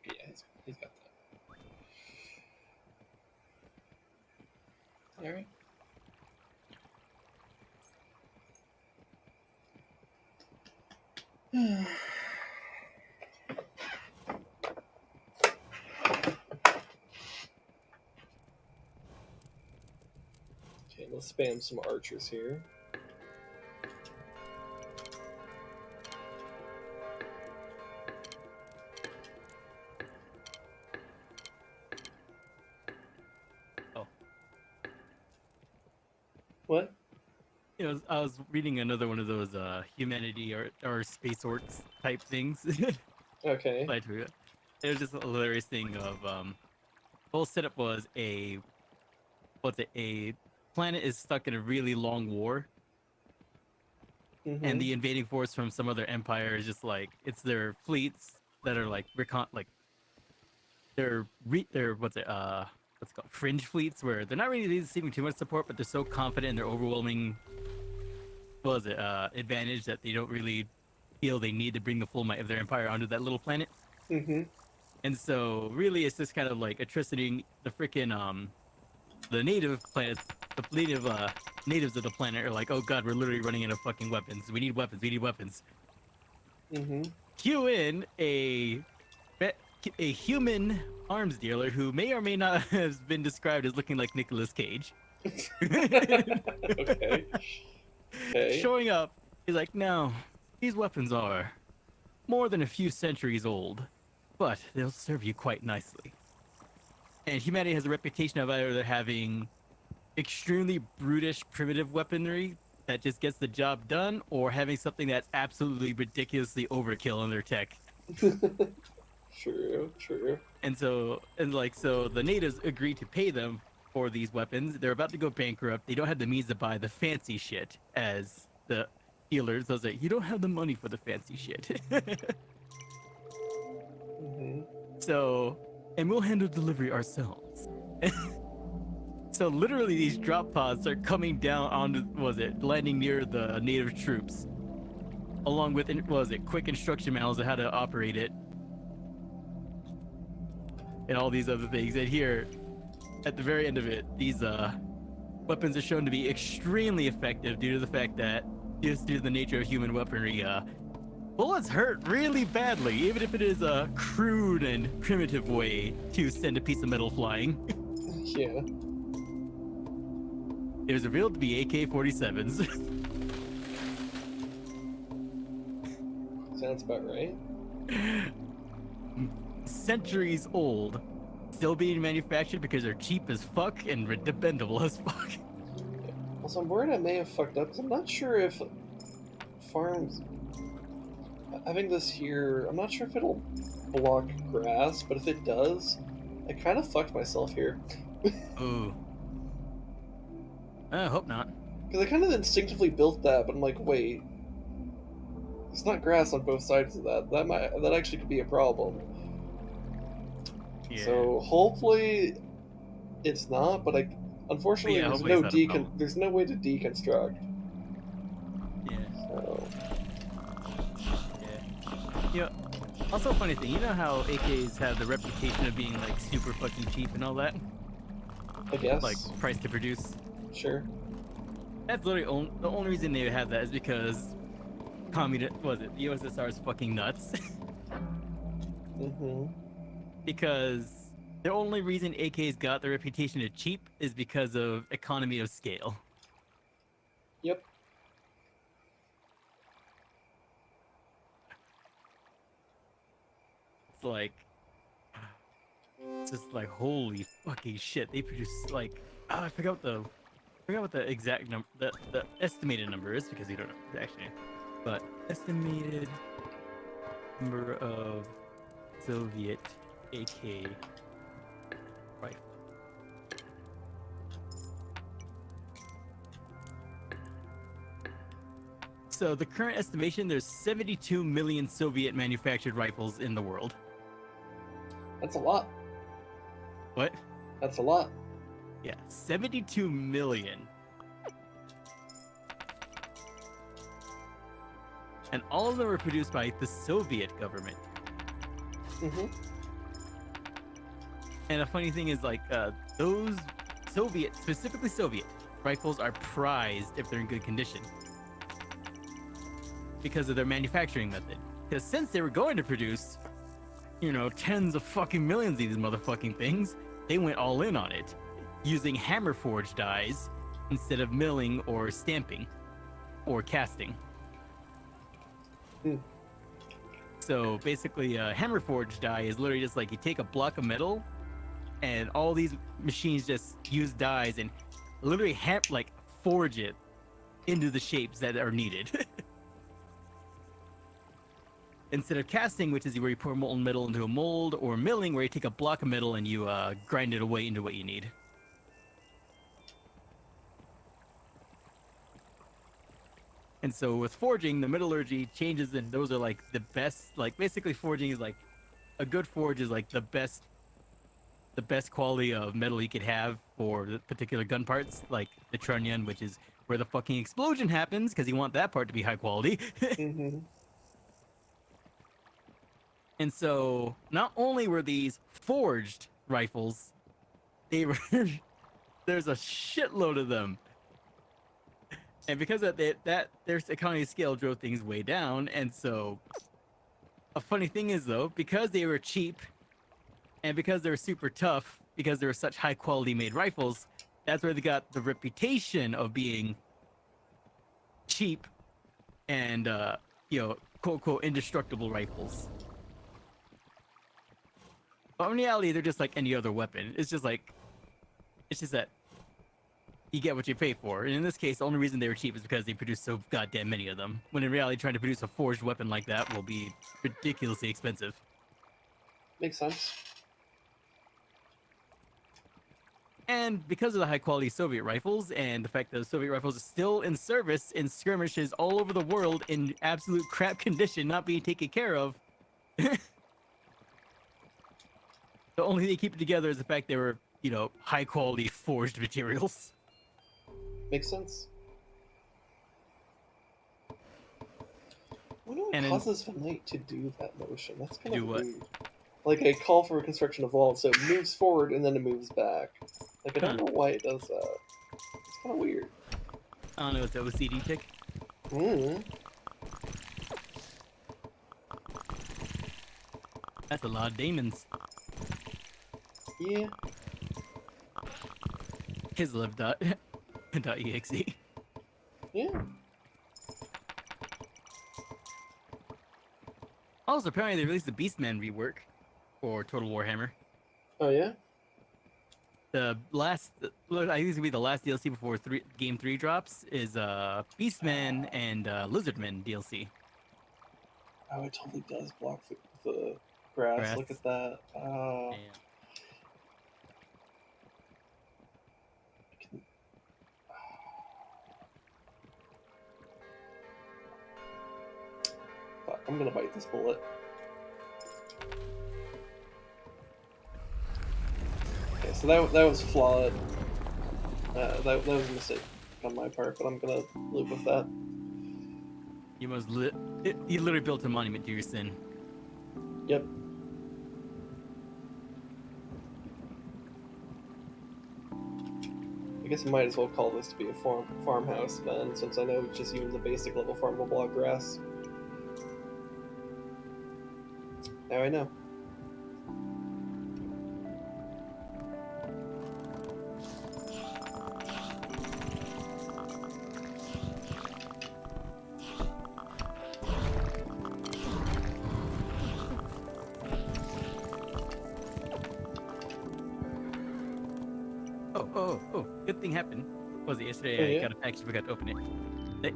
Yeah, he's got that. Alright. Okay, let's spam some archers here. Oh. What? You know, I was reading another one of those humanity or space orcs type things. Okay. It was just a hilarious thing of whole setup was a planet is stuck in a really long war, and the invading force from some other empire is just like it's their fleets that are like they're what's it called, fringe fleets, where they're not really receiving too much support, but they're so confident in their overwhelming advantage that they don't really feel they need to bring the full might of their empire onto that little planet. And so really it's just kind of like attributing the freaking the native planets, the native natives of the planet are like, oh god, we're literally running out of fucking weapons. We need weapons. We need weapons. Cue in a human arms dealer who may or may not have been described as looking like Nicolas Cage. Okay. Showing up, he's like, no, these weapons are more than a few centuries old, but they'll serve you quite nicely. And humanity has a reputation of either having extremely brutish, primitive weaponry that just gets the job done, or having something that's absolutely ridiculously overkill in their tech. True. And so the natives agree to pay them for these weapons. They're about to go bankrupt. They don't have the means to buy the fancy shit, as the healers. They'll say, you don't have the money for the fancy shit. So, and we'll handle delivery ourselves. So literally these drop pods are coming down onto, landing near the native troops, along with, quick instruction manuals on how to operate it, and all these other things. And here, at the very end of it, these weapons are shown to be extremely effective due to the fact that, just due to the nature of human weaponry, bullets hurt really badly, even if it is a crude and primitive way to send a piece of metal flying. Yeah. It was revealed to be AK-47s. Sounds about right. Centuries old, still being manufactured because they're cheap as fuck and dependable as fuck. Also, I'm worried I may have fucked up, because I'm not sure if farms... Having this here, I'm not sure if it'll block grass, but if it does, I kind of fucked myself here. Ooh. I hope not. Because I kind of instinctively built that, but I'm like, wait, it's not grass on both sides of that. That actually could be a problem. Yeah. So hopefully it's not, but unfortunately there's no way to deconstruct. Yeah. So. Yeah. Also, a funny thing, you know how AKs have the reputation of being like super fucking cheap and all that? I guess. Like price to produce. Sure. That's literally the only reason they have that is because the USSR is fucking nuts. Because the only reason AKs got the reputation of cheap is because of economy of scale. Yep. It's just like, holy fucking shit. They produce like, I forgot what the exact number, the estimated number is, because we don't know the actual name, but estimated number of Soviet AK rifle. So the current estimation, there's 72 million Soviet manufactured rifles in the world. That's a lot. What? That's a lot. Yeah, 72 million. And all of them were produced by the Soviet government. And a funny thing is, like, those specifically Soviet rifles are prized if they're in good condition, because of their manufacturing method. Because since they were going to produce, tens of fucking millions of these motherfucking things, they went all in on it, using hammer forged dies instead of milling or stamping or casting. So basically, hammer forged die is literally just like you take a block of metal, and all these machines just use dies and literally forge it into the shapes that are needed. instead of casting, which is where you pour molten metal into a mold, or milling, where you take a block of metal and you grind it away into what you need. And so with forging, the metallurgy changes, and those are like the best. Like basically, forging is like a good forge is like the best quality of metal you could have for the particular gun parts, like the trunnion, which is where the fucking explosion happens, because you want that part to be high quality. Mm-hmm. And so, not only were these forged rifles, they were there's a shitload of them. And because of that their economy of scale drove things way down. And so, a funny thing is though, because they were cheap, and because they were super tough, because they were such high quality made rifles, that's where they got the reputation of being cheap and quote unquote indestructible rifles. But in reality, they're just like any other weapon. It's just that you get what you pay for. And in this case, the only reason they were cheap is because they produced so goddamn many of them. When in reality, trying to produce a forged weapon like that will be ridiculously expensive. Makes sense. And because of the high quality Soviet rifles and the fact that the Soviet rifles are still in service in skirmishes all over the world in absolute crap condition, not being taken care of, the only thing they keep it together is the fact they were, high quality forged materials. Makes sense. I wonder what causes the knight to do that motion. That's kind of weird. Like a call for construction of walls, so it moves forward and then it moves back. Like I don't know why it does that. It's kind of weird. I don't know, it's the OCD tick. That's a lot of demons. Yeah. Kislev.exe. Yeah. Also, apparently they released the Beastman rework for Total Warhammer. Oh yeah. I think it's gonna be the last DLC before Game 3 drops is Beastman and Lizardman DLC. Oh, it totally does block the grass. Look at that. Fuck, I'm gonna bite this bullet. Okay, so that was flawed. That was a mistake on my part, but I'm gonna live with that. You literally built a monument to your sin. Yep. I guess I might as well call this to be a farmhouse then, since I know it's just even the basic level farmable block grass. Now I know. Oh, good thing happened. What was it yesterday? I got a package, forgot to open it. The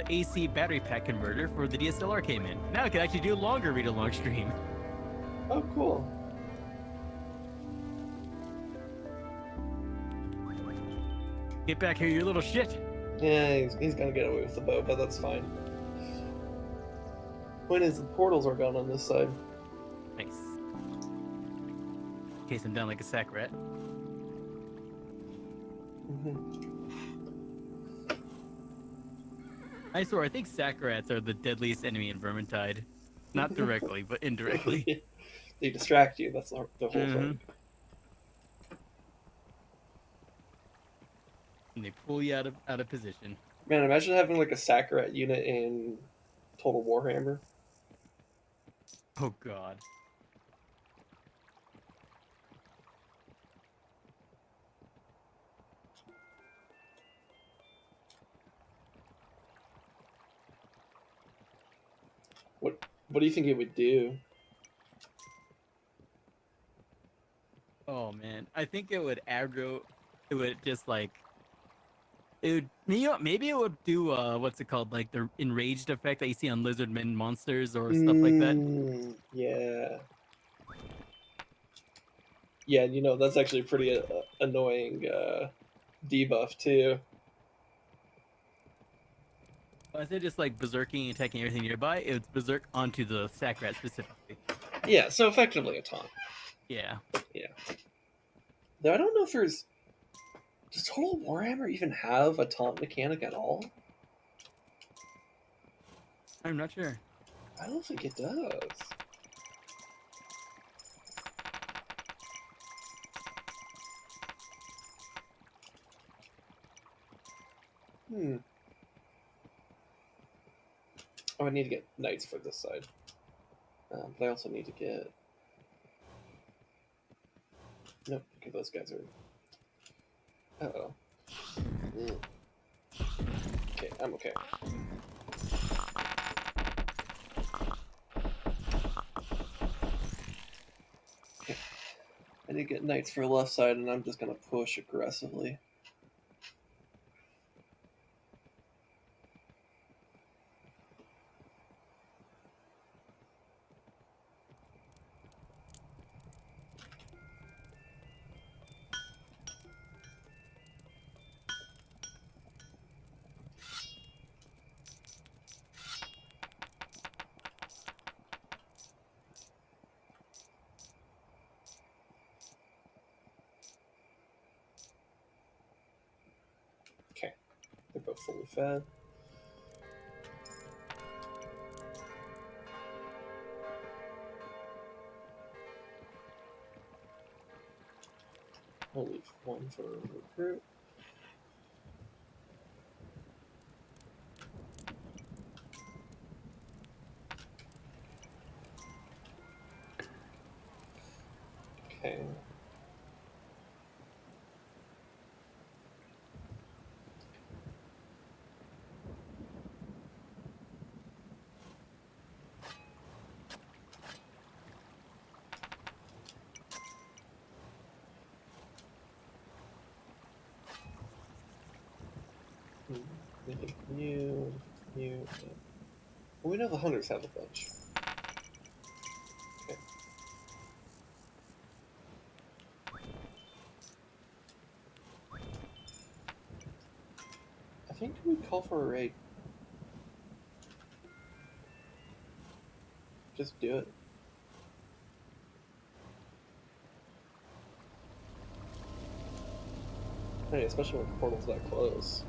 AC battery pack converter for the DSLR came in. Now I can actually do a longer read-along stream. Oh, cool. Get back here, you little shit. Yeah, he's gonna get away with the bow, but that's fine. Point is, the portals are gone on this side. Nice. Case him down like a sack rat. I swear, I think sack rats are the deadliest enemy in Vermintide. Not directly, but indirectly. They distract you, that's the whole thing. And they pull you out of position. Man, imagine having like a sack rat unit in Total Warhammer. Oh god. What do you think it would do? Oh man, I think it would aggro. It would just like It would, maybe it would do what's it called, like the enraged effect that you see on lizardmen monsters or stuff like that. Yeah. Yeah, you know, that's actually a pretty annoying debuff too. Instead of just like berserking and attacking everything nearby, it's berserk onto the sack rat specifically. Yeah, so effectively a taunt. Yeah. Yeah. Though I don't know if there's... Does Total Warhammer even have a taunt mechanic at all? I'm not sure. I don't think it does. Oh, I need to get knights for this side. But I also need to get... Nope, okay, those guys are... Uh-oh. Okay, I'm okay. Okay. I need to get knights for the left side, and I'm just gonna push aggressively. Okay, they're both fully fed. I'll leave one for recruit. Okay. New. Well, we know the hunters have a bunch. Okay. I think we call for a raid. Just do it. Hey, especially when the portal's that close.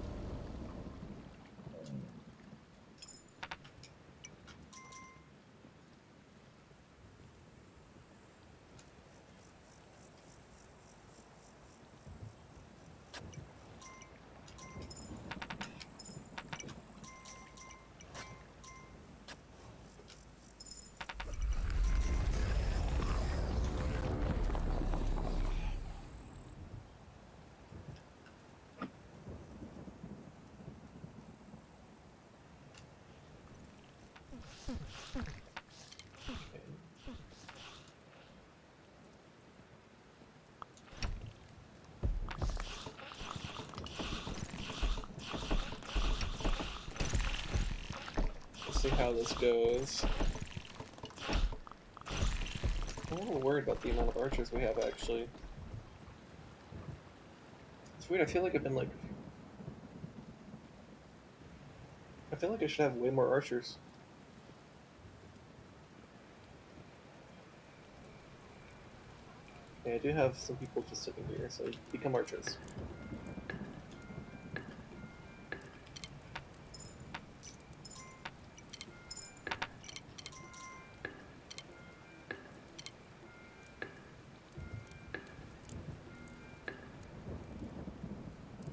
See how this goes. I'm a little worried about the amount of archers we have, actually. It's weird, I feel like I've been, like... I feel like I should have way more archers. Yeah, I do have some people just sitting here, so become archers.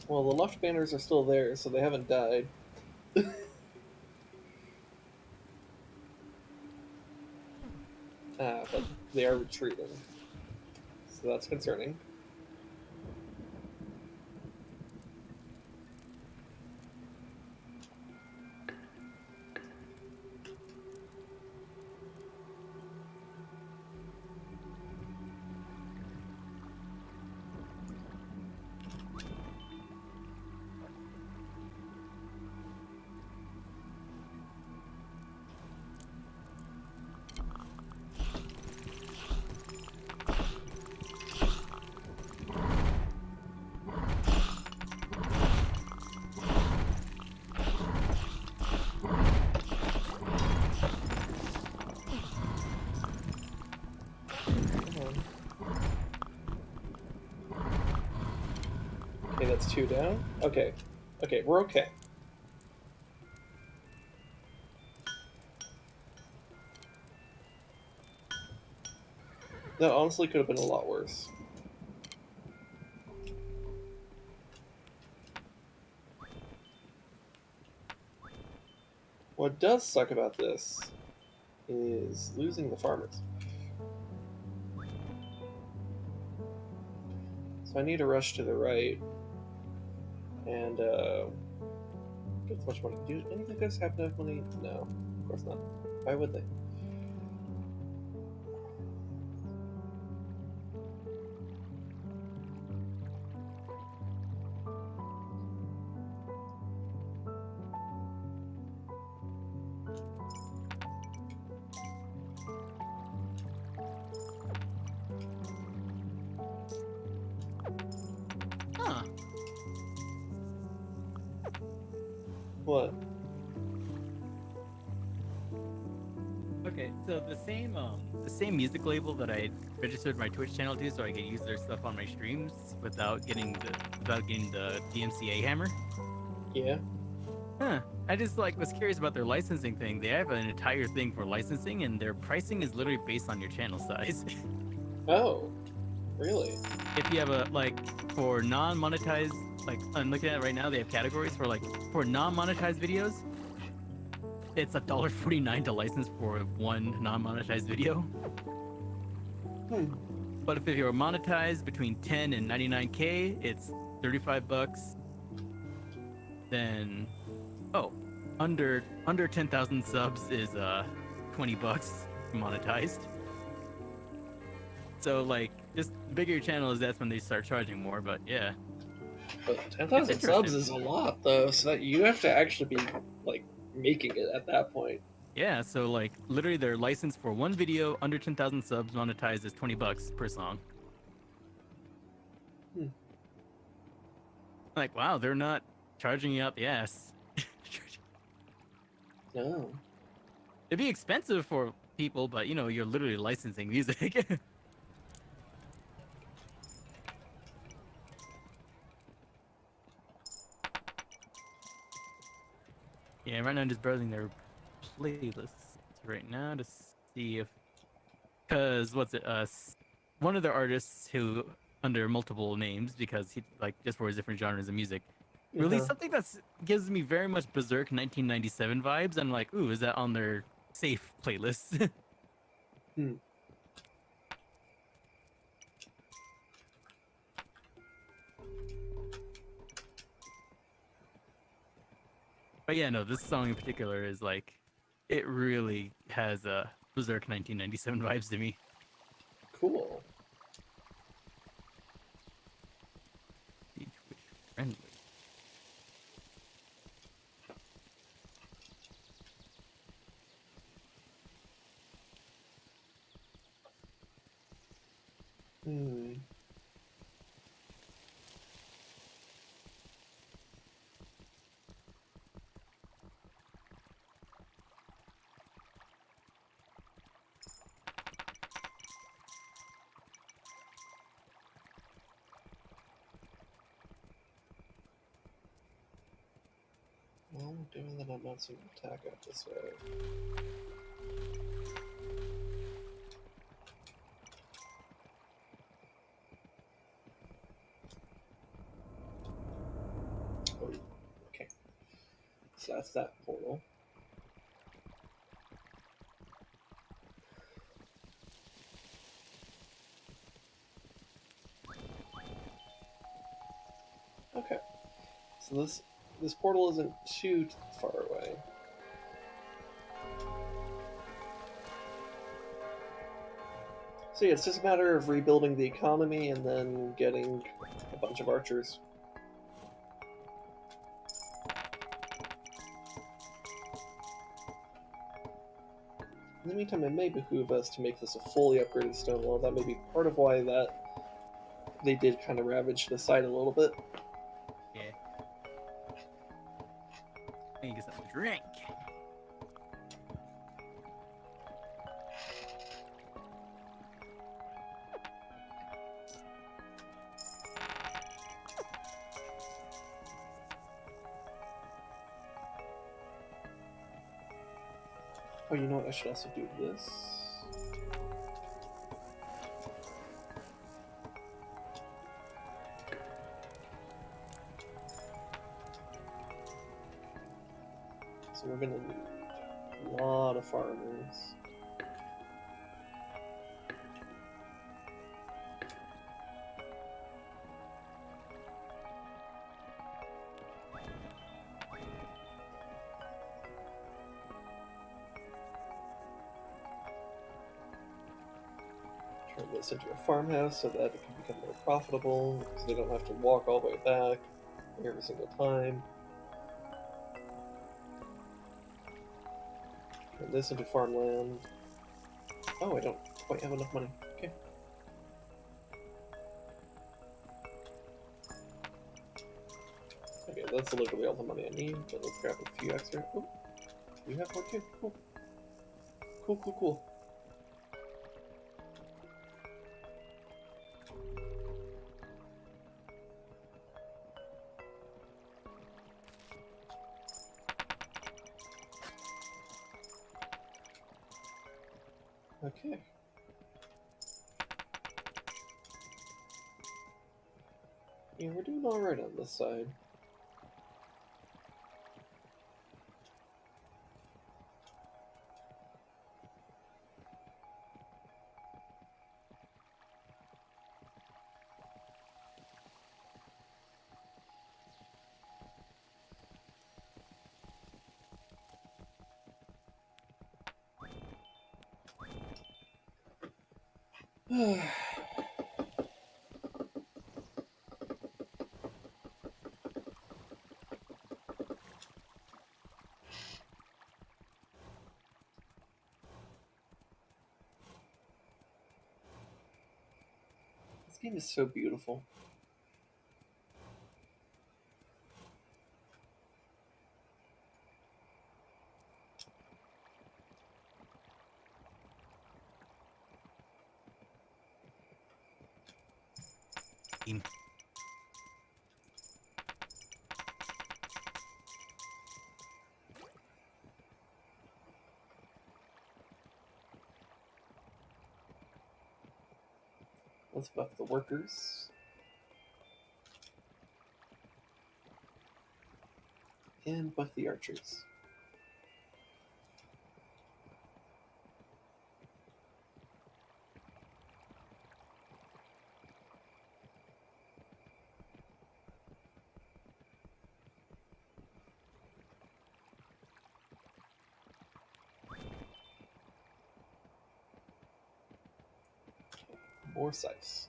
Well, the left banners are still there, so they haven't died. But they are retreating. So that's concerning. that's 2 down. Okay. Okay, we're okay. That honestly could have been a lot worse. What does suck about this is losing the farmers. So I need to rush to the right and get as much money. Do any of you guys have enough money? No, of course not. Why would they? Huh. What? Okay, so the same music label that I registered my Twitch channel to, so I can use their stuff on my streams without getting the DMCA hammer. Yeah. Huh. I just was curious about their licensing thing. They have an entire thing for licensing, and their pricing is literally based on your channel size. Oh, really? If you have for non-monetized, I'm looking at it right now, they have categories for non-monetized videos. It's $1.49 to license for one non-monetized video. But if you're monetized between 10 and 99K, it's $35. Then, under 10,000 subs is $20 monetized. So just the bigger your channel is, that's when they start charging more. But yeah. But 10,000 subs is a lot though, so that you have to actually be making it at that point. Yeah, so literally their license for one video under 10,000 subs monetized is $20 per song. Wow, they're not charging you out the ass. No. It'd be expensive for people, but you're literally licensing music. Yeah, right now I'm just browsing their playlists right now to see if, because one of their artists who under multiple names, because he just for his different genres of music, released something that gives me very much Berserk 1997 vibes. I'm like, ooh, is that on their safe playlist? But yeah, no, this song in particular is it really has Berserk 1997 vibes to me. Cool. Friendly. Well, given that I'm not seeing an attack out this way. Oh, okay. So that's that portal. Okay. So this portal isn't too far away. So yeah, it's just a matter of rebuilding the economy and then getting a bunch of archers. In the meantime, it may behoove us to make this a fully upgraded stone wall. That may be part of why they did kind of ravage the site a little bit. Yeah. I need to get something to drink. Oh, you know what? I should also do this. So we're gonna need a lot of farmers. Turn this into a farmhouse so that it can become more profitable, so they don't have to walk all the way back every single time. Turn this into farmland. Oh, I don't quite have enough money. Okay. Okay, that's literally all the money I need, but let's grab a few extra. Oh, you have more too. Cool. Cool, cool, cool. Okay. Yeah, we're doing alright on this side. This game is so beautiful. Let's buff the workers. And buff the archers. More size.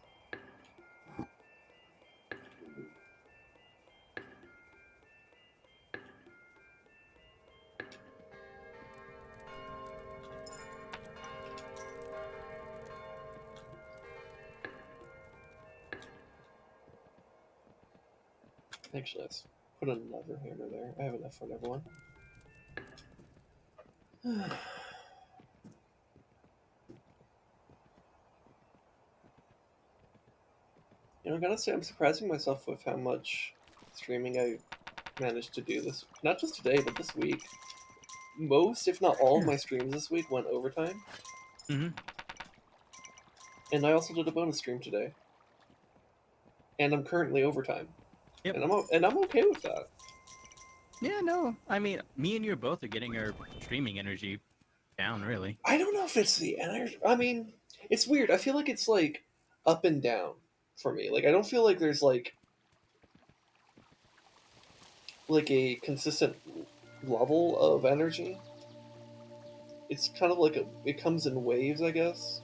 Actually, let's put another hammer there. I have enough for everyone. You know, I gotta say, I'm surprising myself with how much streaming I managed to do this. Not just today, but this week. Most, if not all, of my streams this week went overtime. Mm-hmm. And I also did a bonus stream today. And I'm currently overtime. Yep. And I'm okay with that. Yeah, no. I mean, me and you both are getting our streaming energy down, really. I don't know if it's the energy. I mean, it's weird. I feel like it's like up and down for me. Like I don't feel like there's like a consistent level of energy. It's kind of like it comes in waves, I guess.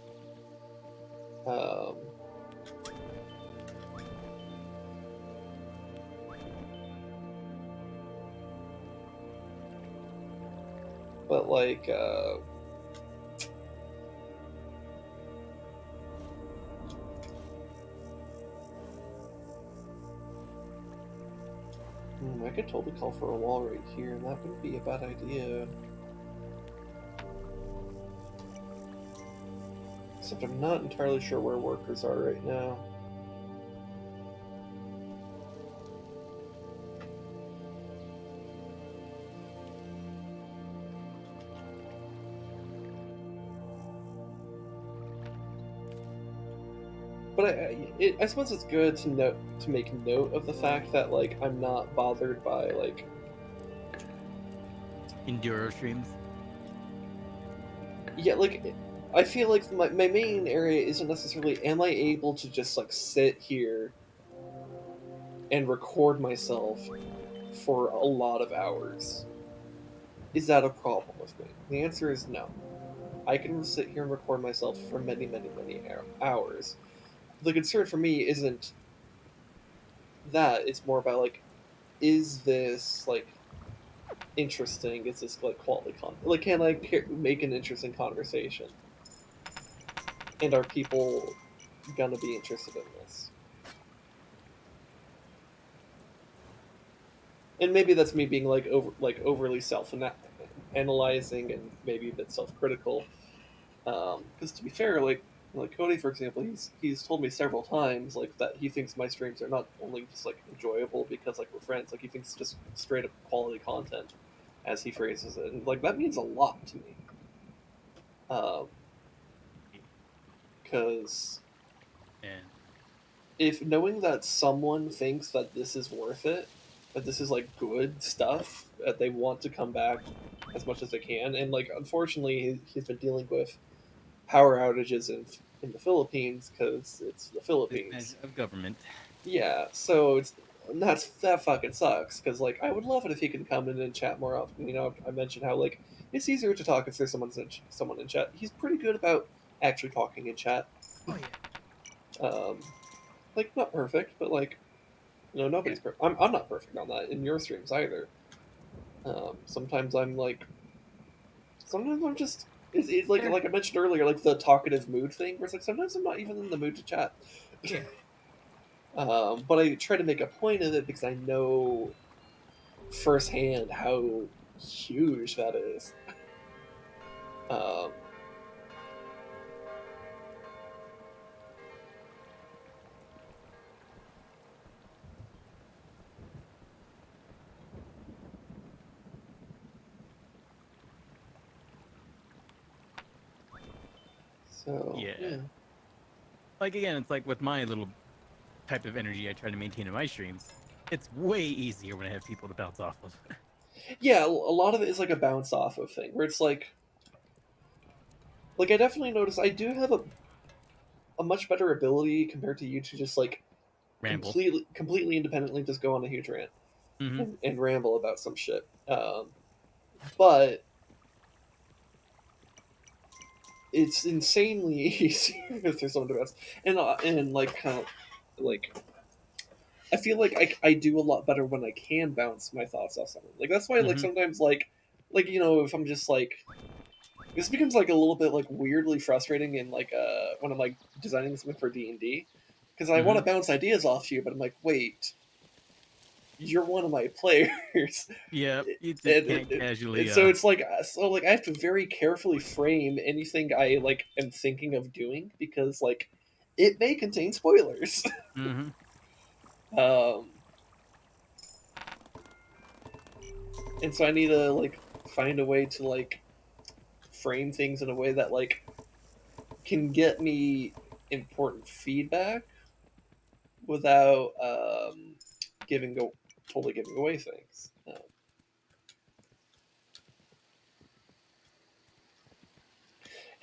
But like I could totally call for a wall right here, and that wouldn't be a bad idea. Except I'm not entirely sure where workers are right now. But I suppose it's good to make note of the fact that like I'm not bothered by like Enduro streams. yeah, like I feel like my main area isn't necessarily am I able to just like sit here and record myself for a lot of hours. Is that a problem with me? The answer is no. I can sit here and record myself for many, many, many hours. The concern for me isn't that; it's more about like, is this like interesting? Is this like quality content? Like, can I make an interesting conversation? And are people gonna be interested in this? And maybe that's me being like overly self-analyzing and maybe a bit self-critical. Because to be fair, like Cody, for example, he's told me several times like that he thinks my streams are not only just like enjoyable because like we're friends, like he thinks it's just straight up quality content, as he phrases it, and like that means a lot to me. Because if knowing that someone thinks that this is worth it, that this is like good stuff, that they want to come back as much as they can, and like unfortunately he's been dealing with power outages in the Philippines because it's the Philippines Of government. Yeah, so that fucking sucks because like I would love it if he could come in and chat more often. You know, I mentioned how like it's easier to talk if there's someone in chat. He's pretty good about actually talking in chat. Oh yeah. Like not perfect, but like nobody's perfect. I'm not perfect on that in your streams either. Sometimes I'm like, sometimes I'm just it's like I mentioned earlier, like the talkative mood thing, where it's like sometimes I'm not even in the mood to chat. Yeah. But I try to make a point of it because I know firsthand how huge that is. Um, so yeah. Like again, it's like with my little type of energy I try to maintain in my streams. It's way easier when I have people to bounce off of. Yeah, a lot of it is like a bounce off of thing where it's like I definitely notice I do have a much better ability compared to you to just like Ramble. completely independently just go on a huge rant Mm-hmm. and ramble about some shit. But it's insanely easy if there's someone to bounce and like kind of like I feel like I do a lot better when I can bounce my thoughts off someone. Like that's why like sometimes like if I'm just like this becomes like a little bit like weirdly frustrating in like when I'm like designing something for D&D because I want to bounce ideas off you, but I'm like, wait, you're one of my players. Yeah, you just can't casually. So it's like I have to very carefully frame anything I like am thinking of doing because like it may contain spoilers. And so I need to like find a way to like frame things in a way that like can get me important feedback without totally giving away things.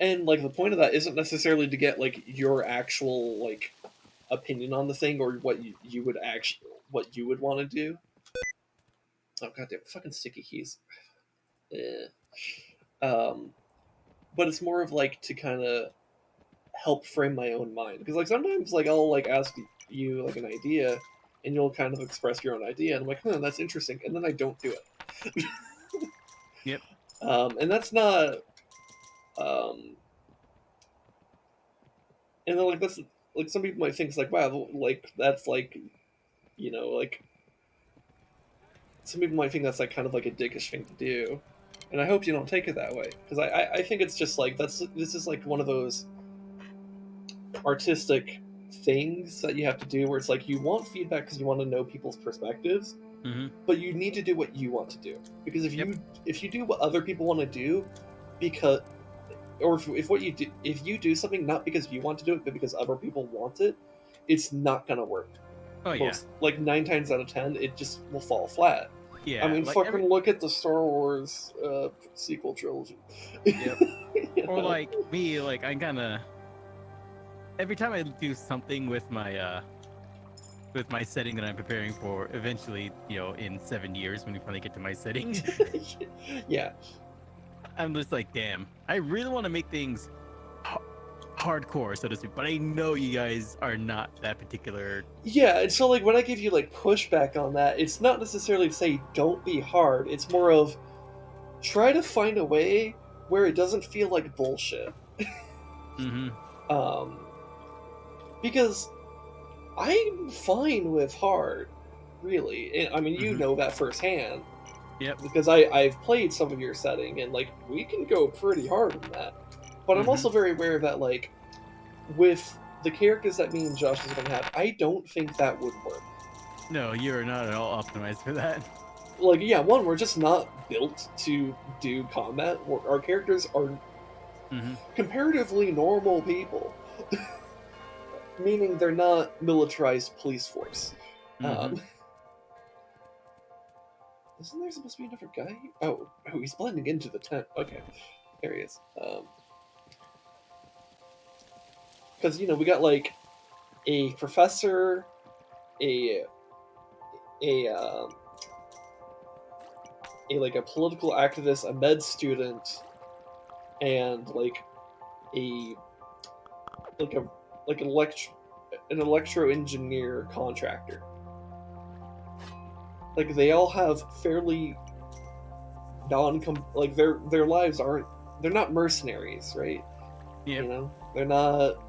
And like the point of that isn't necessarily to get like your actual like opinion on the thing or what you would want to do. Oh goddamn, fucking sticky keys. Yeah. But it's more of like to kind of help frame my own mind because like sometimes like I'll like ask you like an idea and you'll kind of express your own idea and I'm like, that's interesting, and then I don't do it. Yep. And that's not and then like that's like some people might think it's like, wow, like that's like like some people might think that's like kind of like a dickish thing to do, and I hope you don't take it that way because I think it's just like this is like one of those artistic things that you have to do where it's like you want feedback because you want to know people's perspectives, but you need to do what you want to do because if you do what other people want to do because or if what you do, if you do something not because you want to do it, but because other people want it, it's not gonna work. Oh yeah. Like 9 times out of 10, it just will fall flat. Yeah. I mean, Like fucking look at the Star Wars sequel trilogy. Yep. Or know? like me, like I'm kind of every time I do something with my setting that I'm preparing for, eventually, in 7 years when we finally get to my setting, Yeah. I'm just like, damn, I really want to make things hardcore, so to speak, but I know you guys are not that particular. Yeah, and so like when I give you like pushback on that, it's not necessarily to say don't be hard. It's more of try to find a way where it doesn't feel like bullshit. Mm-hmm. Because I'm fine with hard, really. I mean, you know that firsthand. Yep. Because I've played some of your setting, and like we can go pretty hard in that. But I'm also very aware that like with the characters that me and Josh is going to have, I don't think that would work. No, you're not at all optimized for that. Like, yeah, one, we're just not built to do combat. Our characters are comparatively normal people. Meaning they're not militarized police force. Isn't there supposed to be a different guy? Oh, he's blending into the tent. Okay, there he is. Because we got like a professor, a like a political activist, a med student, and like an electro engineer contractor. Like they all have fairly like their lives aren't, they're not mercenaries, right? Yeah. They're not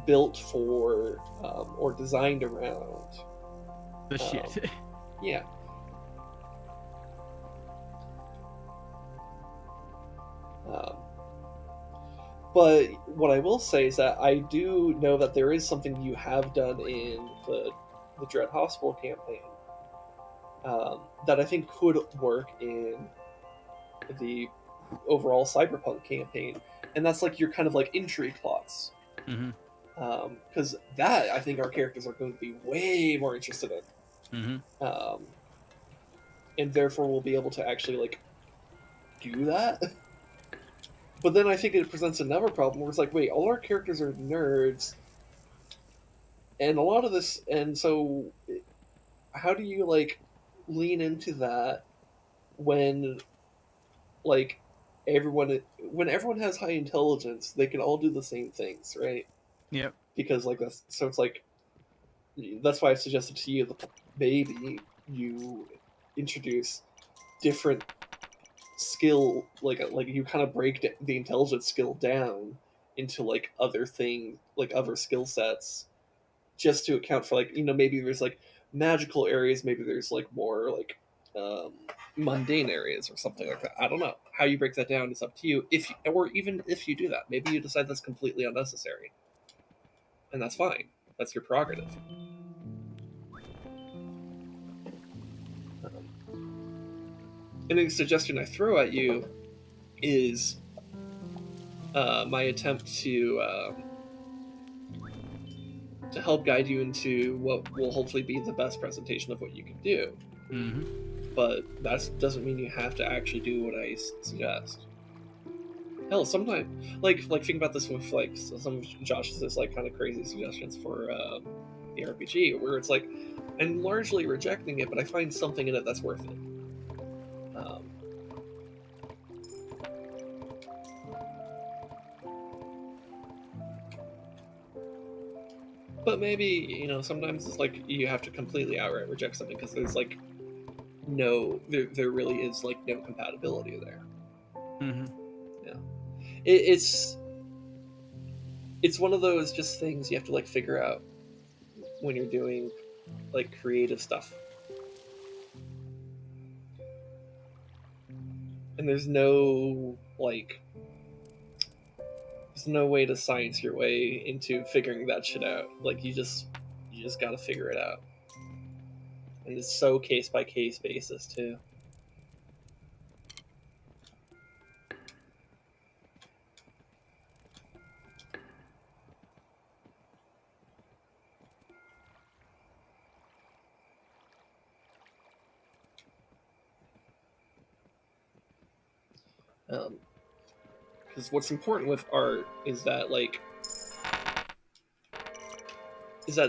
built for or designed around the shit. Yeah. But what I will say is that I do know that there is something you have done in the Dread Hospital campaign that I think could work in the overall Cyberpunk campaign, and that's like your kind of like intrigue plots. Because that I think our characters are going to be way more interested in, and therefore we'll be able to actually like do that. But then I think it presents another problem where it's like, wait, all our characters are nerds, and a lot of this, and so how do you like lean into that when like when everyone has high intelligence, they can all do the same things, right? Yep. Because like that's, so it's like, that's why I've suggested to you that maybe you introduce different skill, like you kind of break the intelligence skill down into like other skill sets, just to account for like, maybe there's like magical areas, maybe there's like more like mundane areas or something like that. I don't know how you break that down. It's up to you. Even if you do that, maybe you decide that's completely unnecessary, and that's fine. That's your prerogative. Any suggestion I throw at you is my attempt to help guide you into what will hopefully be the best presentation of what you can do. But that doesn't mean you have to actually do what I suggest. Hell, sometimes like think about this with like some of Josh's like kind of crazy suggestions for the RPG, where it's like I'm largely rejecting it, but I find something in it that's worth it. But maybe, sometimes it's like you have to completely outright reject something because there's like there really is like no compatibility there. Yeah. It's one of those just things you have to like figure out when you're doing like creative stuff. And there's no way to science your way into figuring that shit out. Like you just gotta figure it out. And it's so case by case basis too. Because what's important with art is that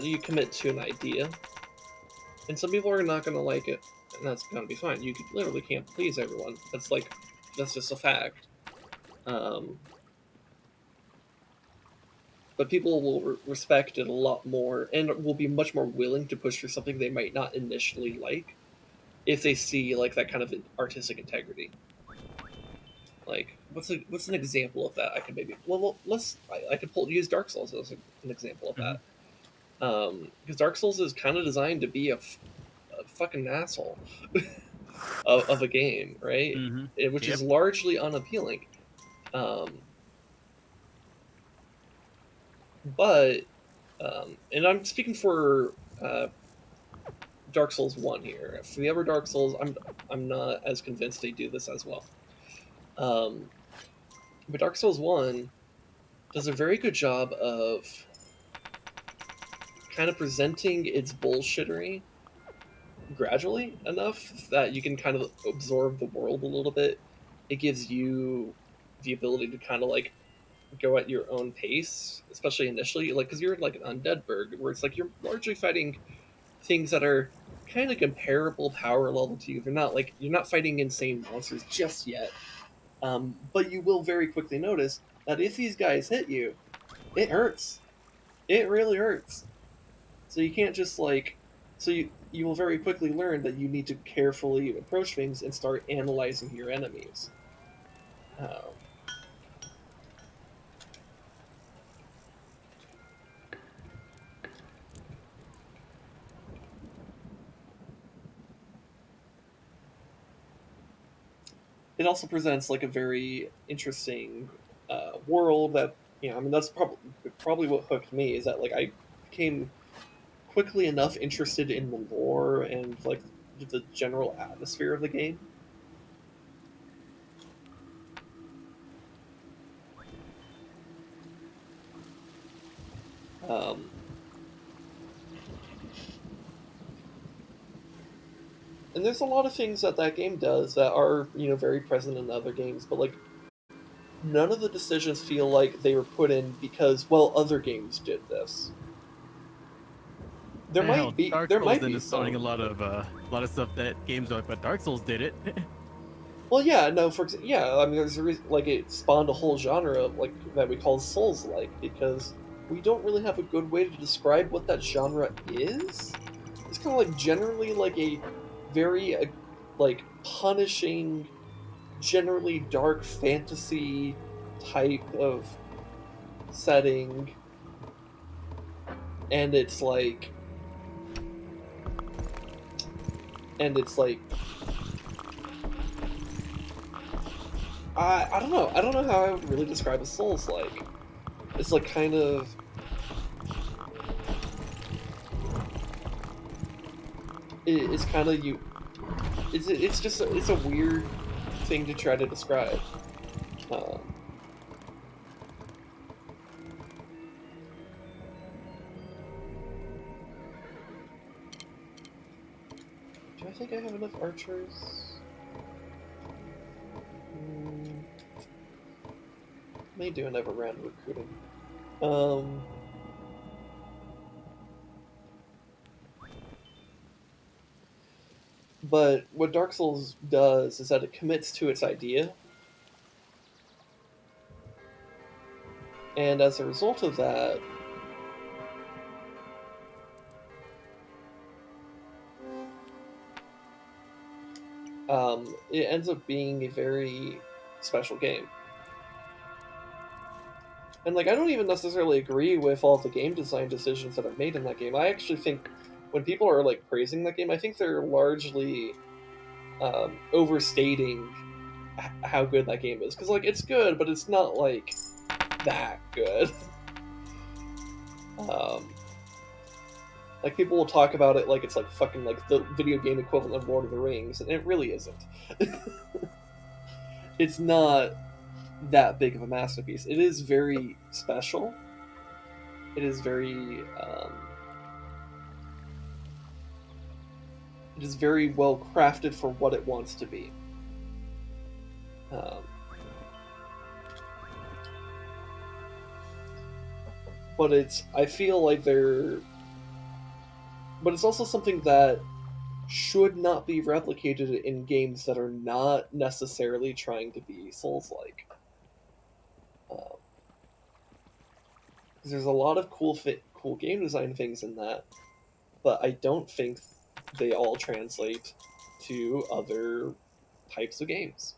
you commit to an idea, and some people are not going to like it, and that's going to be fine. You literally can't please everyone. That's just a fact. But people will respect it a lot more, and will be much more willing to push for something they might not initially like if they see like that kind of artistic integrity. Like, what's an example of that? I could maybe I could use Dark Souls as an example of that. Because Dark Souls is kind of designed to be a fucking asshole of a game, right? Which is largely unappealing. But and I'm speaking for Dark Souls 1 here. For the other Dark Souls, I'm not as convinced they do this as well. But Dark Souls 1 does a very good job of kind of presenting its bullshittery gradually enough that you can kind of absorb the world a little bit. It gives you the ability to kind of like go at your own pace, especially initially, like because you're like an undead bird, where it's like you're largely fighting things that are kind of comparable power level to you. You're not fighting insane monsters just yet, but you will very quickly notice that if these guys hit you, it hurts. It really hurts. So you can't just you will very quickly learn that you need to carefully approach things and start analyzing your enemies. Um, it also presents like a very interesting world that I mean that's probably what hooked me is that like I became quickly enough interested in the lore and like the general atmosphere of the game. Um, and there's a lot of things that game does that are very present in other games, but like none of the decisions feel like they were put in because other games did this. There might be Installing a lot of stuff that games don't, but Dark Souls did it. Well, yeah, no, I mean, there's a reason, like, it spawned a whole genre, like, that we call Souls-like, because we don't really have a good way to describe what that genre is. It's kind of, like, generally, like, a very, like, punishing, generally dark fantasy type of setting, and it's, like, I don't know. I don't know how I would really describe a Souls like. It's like kind of. It's kind of you. It's just it's a weird thing to try to describe. Do I think I have enough archers? May do another round of recruiting. But what Dark Souls does is that it commits to its idea. And as a result of that, it ends up being a very special game. And like I don't even necessarily agree with all the game design decisions that are made in that game. I actually think when people are like praising that game, I think they're largely overstating how good that game is. Because like it's good, but it's not like that good. Like people will talk about it like it's like fucking like the video game equivalent of Lord of the Rings, and it really isn't. It's not that big of a masterpiece. It is very special. It is very well crafted for what it wants to be. but I feel like but it's also something that should not be replicated in games that are not necessarily trying to be Souls-like. Because there's a lot of cool game design things in that, but I don't think they all translate to other types of games.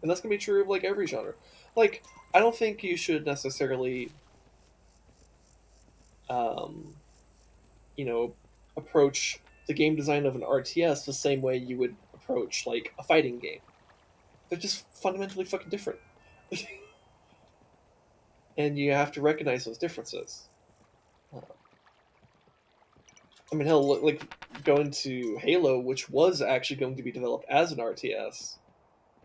And that's going to be true of like every genre. Like, I don't think you should necessarily, um, approach the game design of an RTS the same way you would approach like a fighting game. They're just fundamentally fucking different. And you have to recognize those differences. I mean, hell, like going to Halo, which was actually going to be developed as an RTS,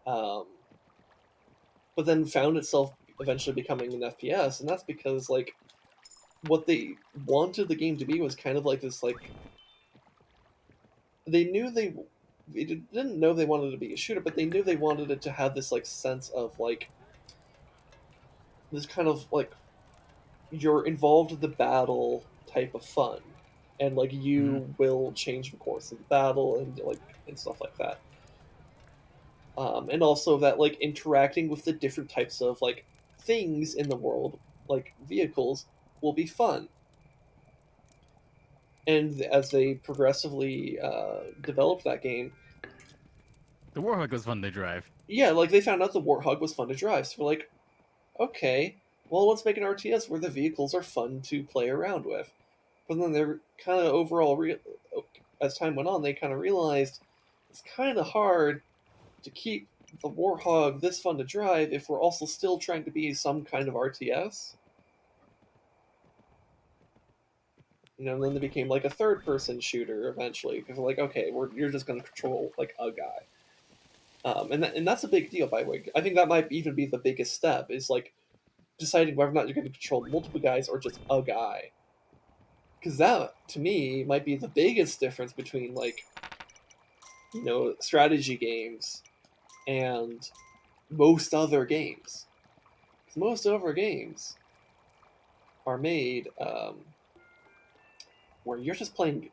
but then found itself eventually becoming an FPS, and that's because like what they wanted the game to be was kind of like this like they knew they didn't know they wanted it to be a shooter, but they knew they wanted it to have this like sense of like this kind of like you're involved in the battle type of fun, and like you will change the course of the battle and stuff like that. And also that like interacting with the different types of like things in the world, like vehicles, will be fun. And as they progressively developed that game, The Warhawk was fun to drive. yeah, like they found out the Warthog was fun to drive. So we're like, okay, well, let's make an RTS where the vehicles are fun to play around with. But then they're kind of as time went on, they kind of realized it's kind of hard to keep the Warthog this fun to drive if we're also still trying to be some kind of RTS. And then they became like a third-person shooter eventually because like, okay, you're just going to control like a guy. And that's a big deal, by the way. I think that might even be the biggest step, is like deciding whether or not you're going to control multiple guys or just a guy. Because that, to me, might be the biggest difference between like, strategy games and most other games. Because most other games are made where you're just playing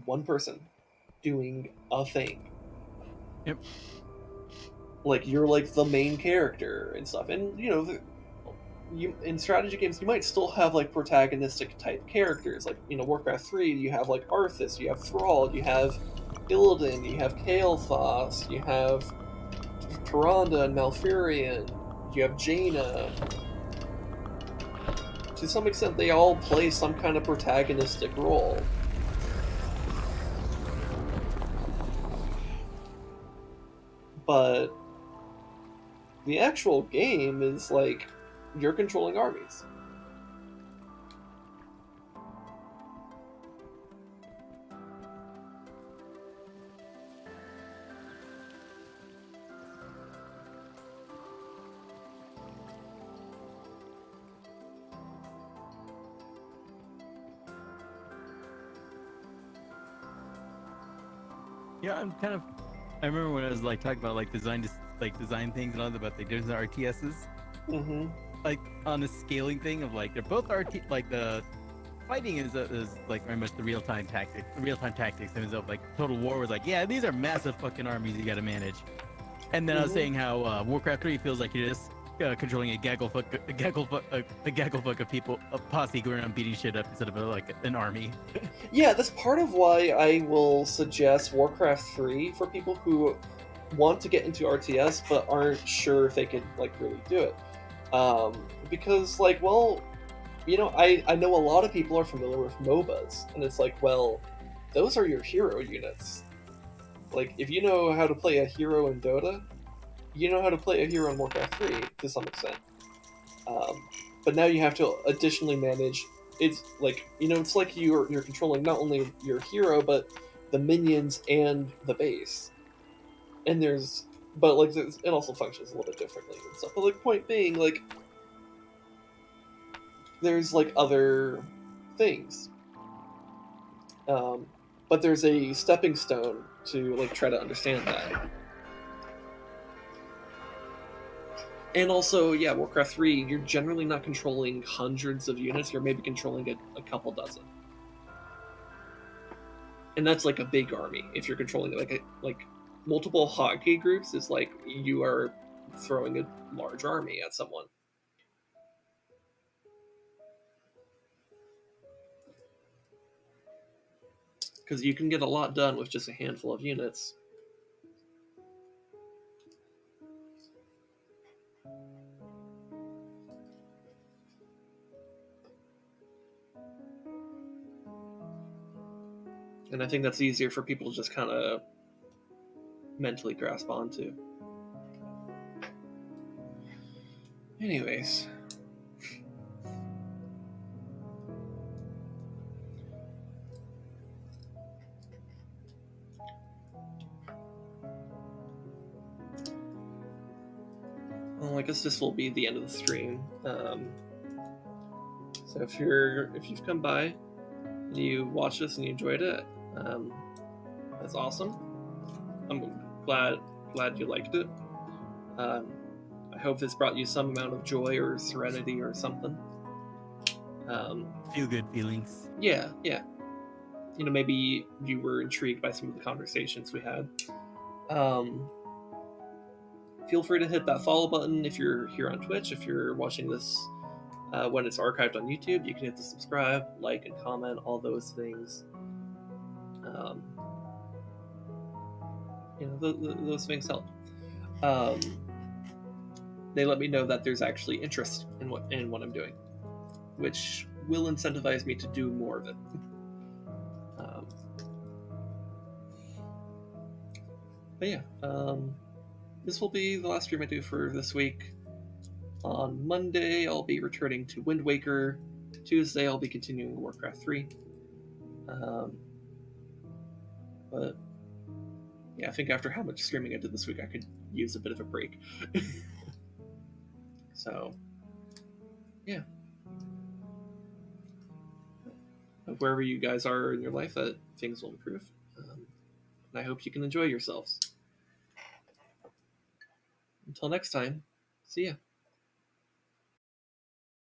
one person doing a thing. Yep. Like you're like the main character and stuff, and you in strategy games you might still have like protagonistic type characters, like Warcraft 3. You have like Arthas, you have Thrall, you have Illidan, you have Kael'thas, you have Tyrande and Malfurion, you have Jaina. To some extent, they all play some kind of protagonistic role. But the actual game is like you're controlling armies. Yeah, I remember when I was like talking about like design things and all that, about the different RTSs. Mm-hmm. Like on the scaling thing of like they're both like the fighting is like very much the real-time tactics. And of like Total War was like, yeah, these are massive fucking armies you got to manage. And then I was saying how Warcraft 3 feels like you're just controlling a gaggle fuck of people, a posse going around beating shit up instead of like an army. Yeah, that's part of why I will suggest Warcraft 3 for people who want to get into RTS but aren't sure if they can like really do it. Because like, well, I know a lot of people are familiar with MOBAs, and it's like, well, those are your hero units. Like, if you know how to play a hero in Dota, you know how to play a hero in Warcraft 3 to some extent. But now you have to additionally manage. It's like it's like you're controlling not only your hero but the minions and the base. And it also functions a little bit differently and stuff. But like, point being, like, there's like other things. But there's a stepping stone to like try to understand that. And also, yeah, Warcraft 3, you're generally not controlling hundreds of units, you're maybe controlling a couple dozen. And that's like a big army. If you're controlling like multiple hotkey groups, is like you are throwing a large army at someone. Because you can get a lot done with just a handful of units. And I think that's easier for people to just kind of mentally grasp onto. Anyways. Well, I guess this will be the end of the stream. So if you've come by and you watched this and you enjoyed it, that's awesome. I'm glad you liked it. I hope this brought you some amount of joy or serenity or something. Feel good feelings. Yeah. You know, maybe you were intrigued by some of the conversations we had. Feel free to hit that follow button if you're here on Twitch. If you're watching this when it's archived on YouTube, you can hit the subscribe, like, and comment, all those things. You know, those things help. They let me know that there's actually interest in what I'm doing, which will incentivize me to do more of it. But yeah, this will be the last stream I do for this week. On Monday, I'll be returning to Wind Waker. Tuesday, I'll be continuing Warcraft 3. But yeah, I think after how much streaming I did this week, I could use a bit of a break. So, yeah. Wherever you guys are in your life, things will improve. And I hope you can enjoy yourselves. Until next time, see ya.